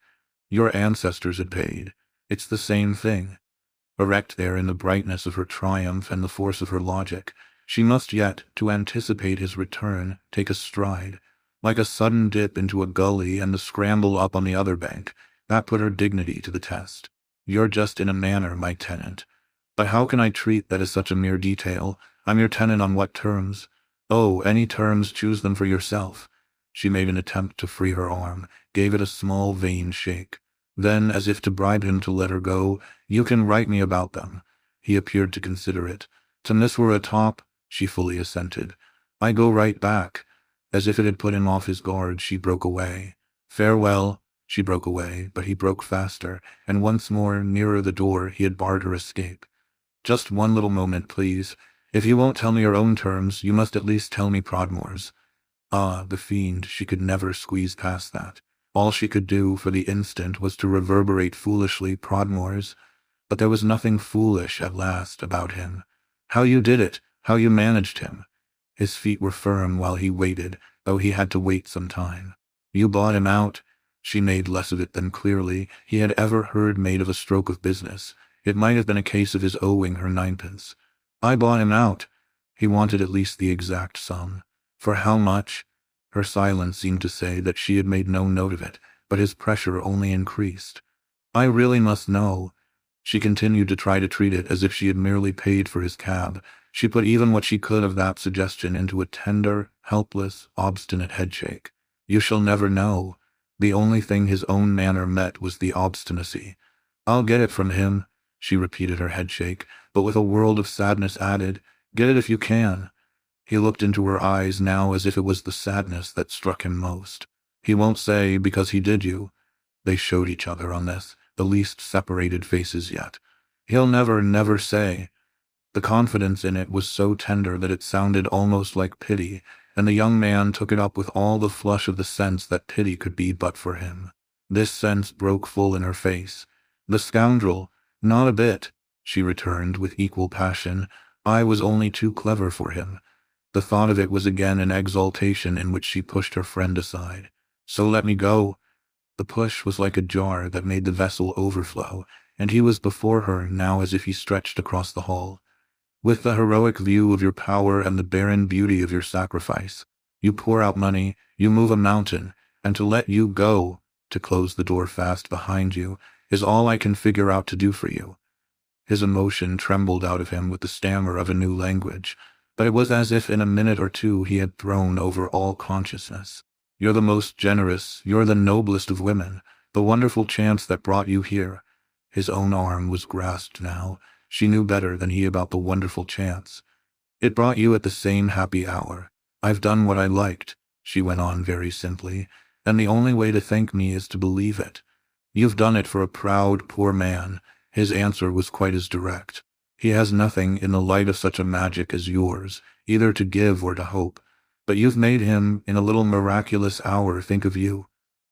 Your ancestors had paid. It's the same thing. Erect there in the brightness of her triumph and the force of her logic, she must yet, to anticipate his return, take a stride. Like a sudden dip into a gully and the scramble up on the other bank, that put her dignity to the test. You're just in a manner my tenant. But how can I treat that as such a mere detail? I'm your tenant on what terms? Oh, any terms, choose them for yourself. She made an attempt to free her arm, gave it a small vain shake. Then, as if to bribe him to let her go, you can write me about them. He appeared to consider it. To this were a top, she fully assented. I go right back. As if it had put him off his guard, she broke away. Farewell. She broke away, but he broke faster, and once more, nearer the door, he had barred her escape. Just one little moment, please. If you won't tell me your own terms, you must at least tell me Prodmore's. Ah, the fiend, she could never squeeze past that. All she could do for the instant was to reverberate foolishly Prodmore's. But there was nothing foolish at last about him. How you did it, how you managed him. His feet were firm while he waited, though he had to wait some time. You bought him out. She made less of it than clearly he had ever heard made of a stroke of business. It might have been a case of his owing her ninepence. I bought him out. He wanted at least the exact sum. For how much? Her silence seemed to say that she had made no note of it, but his pressure only increased. I really must know. She continued to try to treat it as if she had merely paid for his cab. She put even what she could of that suggestion into a tender, helpless, obstinate headshake. You shall never know. The only thing his own manner met was the obstinacy. I'll get it from him, she repeated her headshake, but with a world of sadness added, get it if you can. He looked into her eyes now as if it was the sadness that struck him most. He won't say because he did you. They showed each other on this, the least separated faces yet. He'll never say. The confidence in it was so tender that it sounded almost like pity, and the young man took it up with all the flush of the sense that pity could be but for him. This sense broke full in her face. The scoundrel! Not a bit, she returned with equal passion. I was only too clever for him. The thought of it was again an exaltation in which she pushed her friend aside. So let me go. The push was like a jar that made the vessel overflow, and he was before her now as if he stretched across the hall. With the heroic view of your power and the barren beauty of your sacrifice, you pour out money, you move a mountain, and to let you go, to close the door fast behind you, is all I can figure out to do for you. His emotion trembled out of him with the stammer of a new language, but it was as if in a minute or two he had thrown over all consciousness. You're the most generous, you're the noblest of women, the wonderful chance that brought you here. His own arm was grasped now. She knew better than he about the wonderful chance. It brought you at the same happy hour. I've done what I liked, she went on very simply, and the only way to thank me is to believe it. You've done it for a proud, poor man. His answer was quite as direct. He has nothing in the light of such a magic as yours, either to give or to hope. But you've made him, in a little miraculous hour, think of you.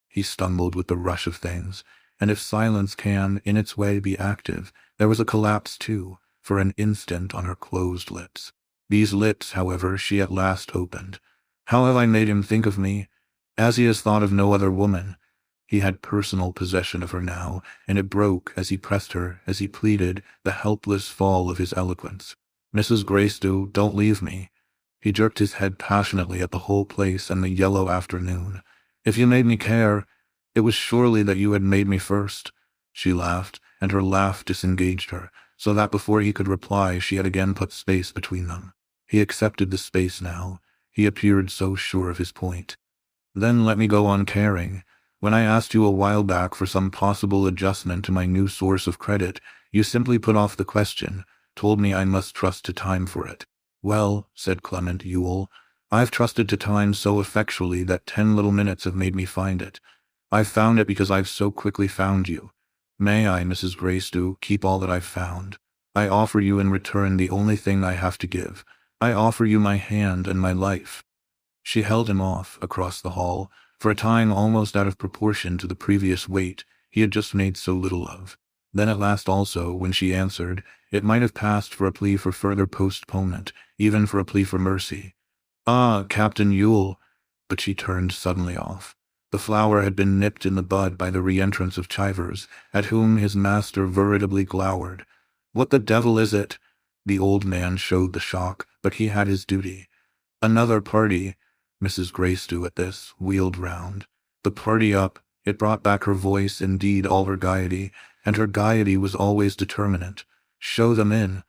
He stumbled with the rush of things, and if silence can, in its way, be active, there was a collapse too, for an instant on her closed lips. These lips, however, she at last opened. How have I made him think of me? As he has thought of no other woman. He had personal possession of her now, and it broke, as he pressed her, as he pleaded, the helpless fall of his eloquence. Mrs. Gracedieu, don't leave me. He jerked his head passionately at the whole place and the yellow afternoon. If you made me care, it was surely that you had made me first. She laughed, and her laugh disengaged her, so that before he could reply she had again put space between them. He accepted the space now. He appeared so sure of his point. Then let me go on caring. When I asked you a while back for some possible adjustment to my new source of credit, you simply put off the question, told me I must trust to time for it. Well, said Clement Yule, I've trusted to time so effectually that 10 little minutes have made me find it. I've found it because I've so quickly found you. May I, Mrs. Gracedieu, keep all that I've found? I offer you in return the only thing I have to give. I offer you my hand and my life." She held him off across the hall, for a time almost out of proportion to the previous weight he had just made so little of. Then at last also, when she answered, it might have passed for a plea for further postponement, even for a plea for mercy. "Ah, Captain Yule," but she turned suddenly off. The flower had been nipped in the bud by the re-entrance of Chivers, at whom his master veritably glowered. "What the devil is it?" The old man showed the shock, but he had his duty. "Another party." Mrs. Gracedieu at this wheeled round. "The party up." It brought back her voice, indeed all her gaiety, and her gaiety was always determinate. "Show them in."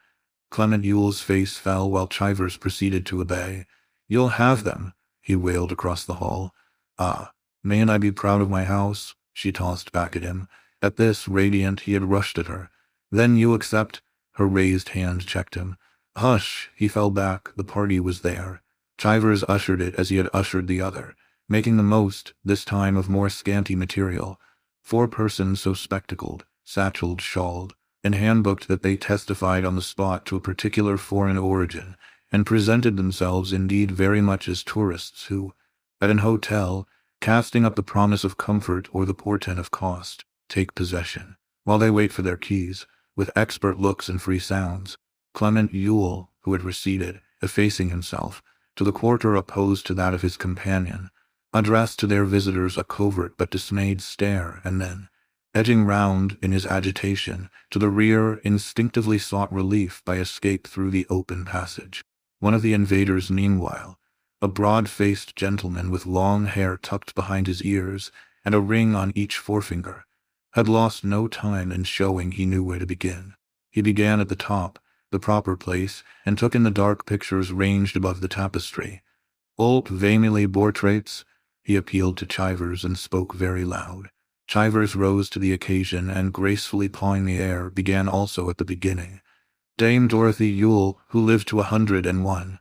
Clement Yule's face fell while Chivers proceeded to obey. "You'll have them," he wailed across the hall. "Ah, mayn't I be proud of my house?" she tossed back at him. At this, radiant, he had rushed at her. "Then you accept—" Her raised hand checked him. "Hush!" He fell back. The party was there. Chivers ushered it as he had ushered the other, making the most, this time, of more scanty material. 4 persons so spectacled, satcheled, shawled, and handbooked that they testified on the spot to a particular foreign origin, and presented themselves indeed very much as tourists who, at an hotel, casting up the promise of comfort or the portent of cost, take possession, while they wait for their keys, with expert looks and free sounds. Clement Yule, who had receded, effacing himself, to the quarter opposed to that of his companion, addressed to their visitors a covert but dismayed stare, and then, edging round in his agitation, to the rear instinctively sought relief by escape through the open passage. One of the invaders meanwhile, a broad-faced gentleman with long hair tucked behind his ears and a ring on each forefinger, had lost no time in showing he knew where to begin. He began at the top, the proper place, and took in the dark pictures ranged above the tapestry. "Old Vamily portraits," he appealed to Chivers and spoke very loud. Chivers rose to the occasion and, gracefully pawing the air, began also at the beginning. "Dame Dorothy Yule, who lived to 101.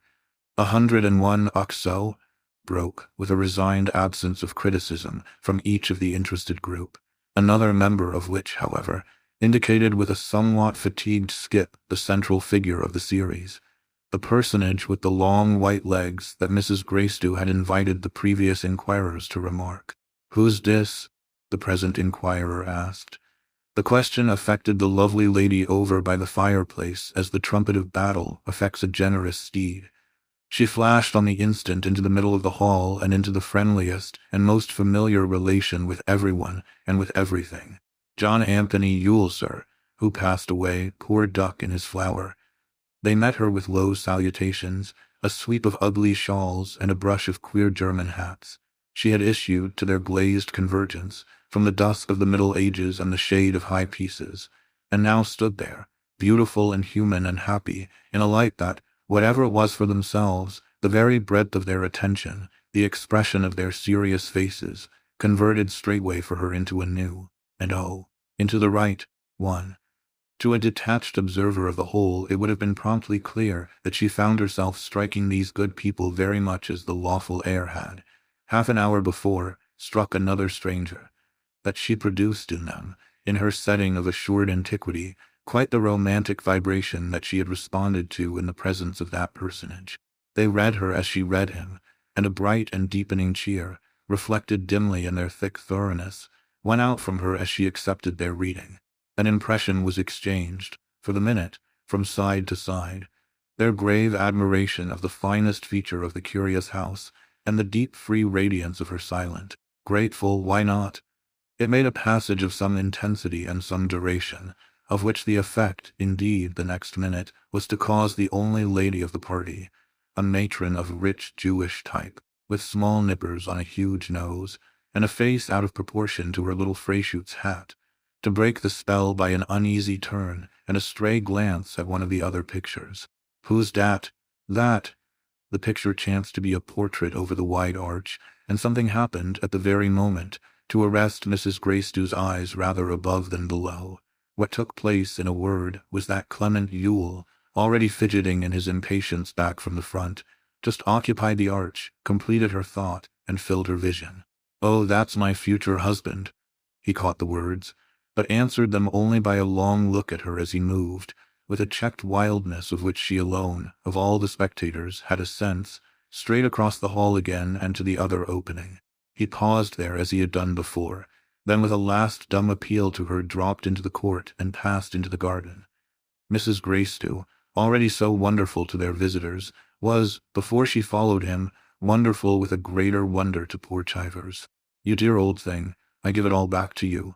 101 Oxo," broke, with a resigned absence of criticism, from each of the interested group, another member of which, however, indicated with a somewhat fatigued skip the central figure of the series, the personage with the long white legs that Mrs. Gracedieu had invited the previous inquirers to remark. "Who's dis?" the present inquirer asked. The question affected the lovely lady over by the fireplace as the trumpet of battle affects a generous steed. She flashed on the instant into the middle of the hall and into the friendliest and most familiar relation with everyone and with everything. "John Anthony Yule, sir, who passed away, poor duck in his flower." They met her with low salutations, a sweep of ugly shawls, and a brush of queer German hats. She had issued, to their glazed convergence, from the dusk of the Middle Ages and the shade of high pieces, and now stood there, beautiful and human and happy, in a light that, whatever it was for themselves, the very breadth of their attention, the expression of their serious faces, converted straightway for her into a new, and into the right one. To a detached observer of the whole, it would have been promptly clear that she found herself striking these good people very much as the lawful heir had, half an hour before, struck another stranger, that she produced in them, in her setting of assured antiquity, quite the romantic vibration that she had responded to in the presence of that personage. They read her as she read him, and a bright and deepening cheer, reflected dimly in their thick thoroughness, went out from her as she accepted their reading. An impression was exchanged, for the minute, from side to side. Their grave admiration of the finest feature of the curious house, and the deep free radiance of her silent, grateful "why not?" It made a passage of some intensity and some duration, of which the effect, indeed, the next minute, was to cause the only lady of the party, a matron of rich Jewish type, with small nippers on a huge nose, and a face out of proportion to her little Freyschutz hat, to break the spell by an uneasy turn and a stray glance at one of the other pictures. "Who's dat?" "That." The picture chanced to be a portrait over the wide arch, and something happened at the very moment to arrest Mrs. Gracedieu's eyes rather above than below. What took place, in a word, was that Clement Yule, already fidgeting in his impatience back from the front, Just occupied the arch, completed her thought, and filled her vision. "Oh, that's my future husband." He caught the words, but answered them only by a long look at her as he moved, with a checked wildness of which she alone, of all the spectators, had a sense, straight across the hall again and to the other opening. He paused there as he had done before, then with a last dumb appeal to her dropped into the court and passed into the garden. Mrs. Gracedieu, already so wonderful to their visitors, was, before she followed him, wonderful with a greater wonder to poor Chivers. "You dear old thing, I give it all back to you,"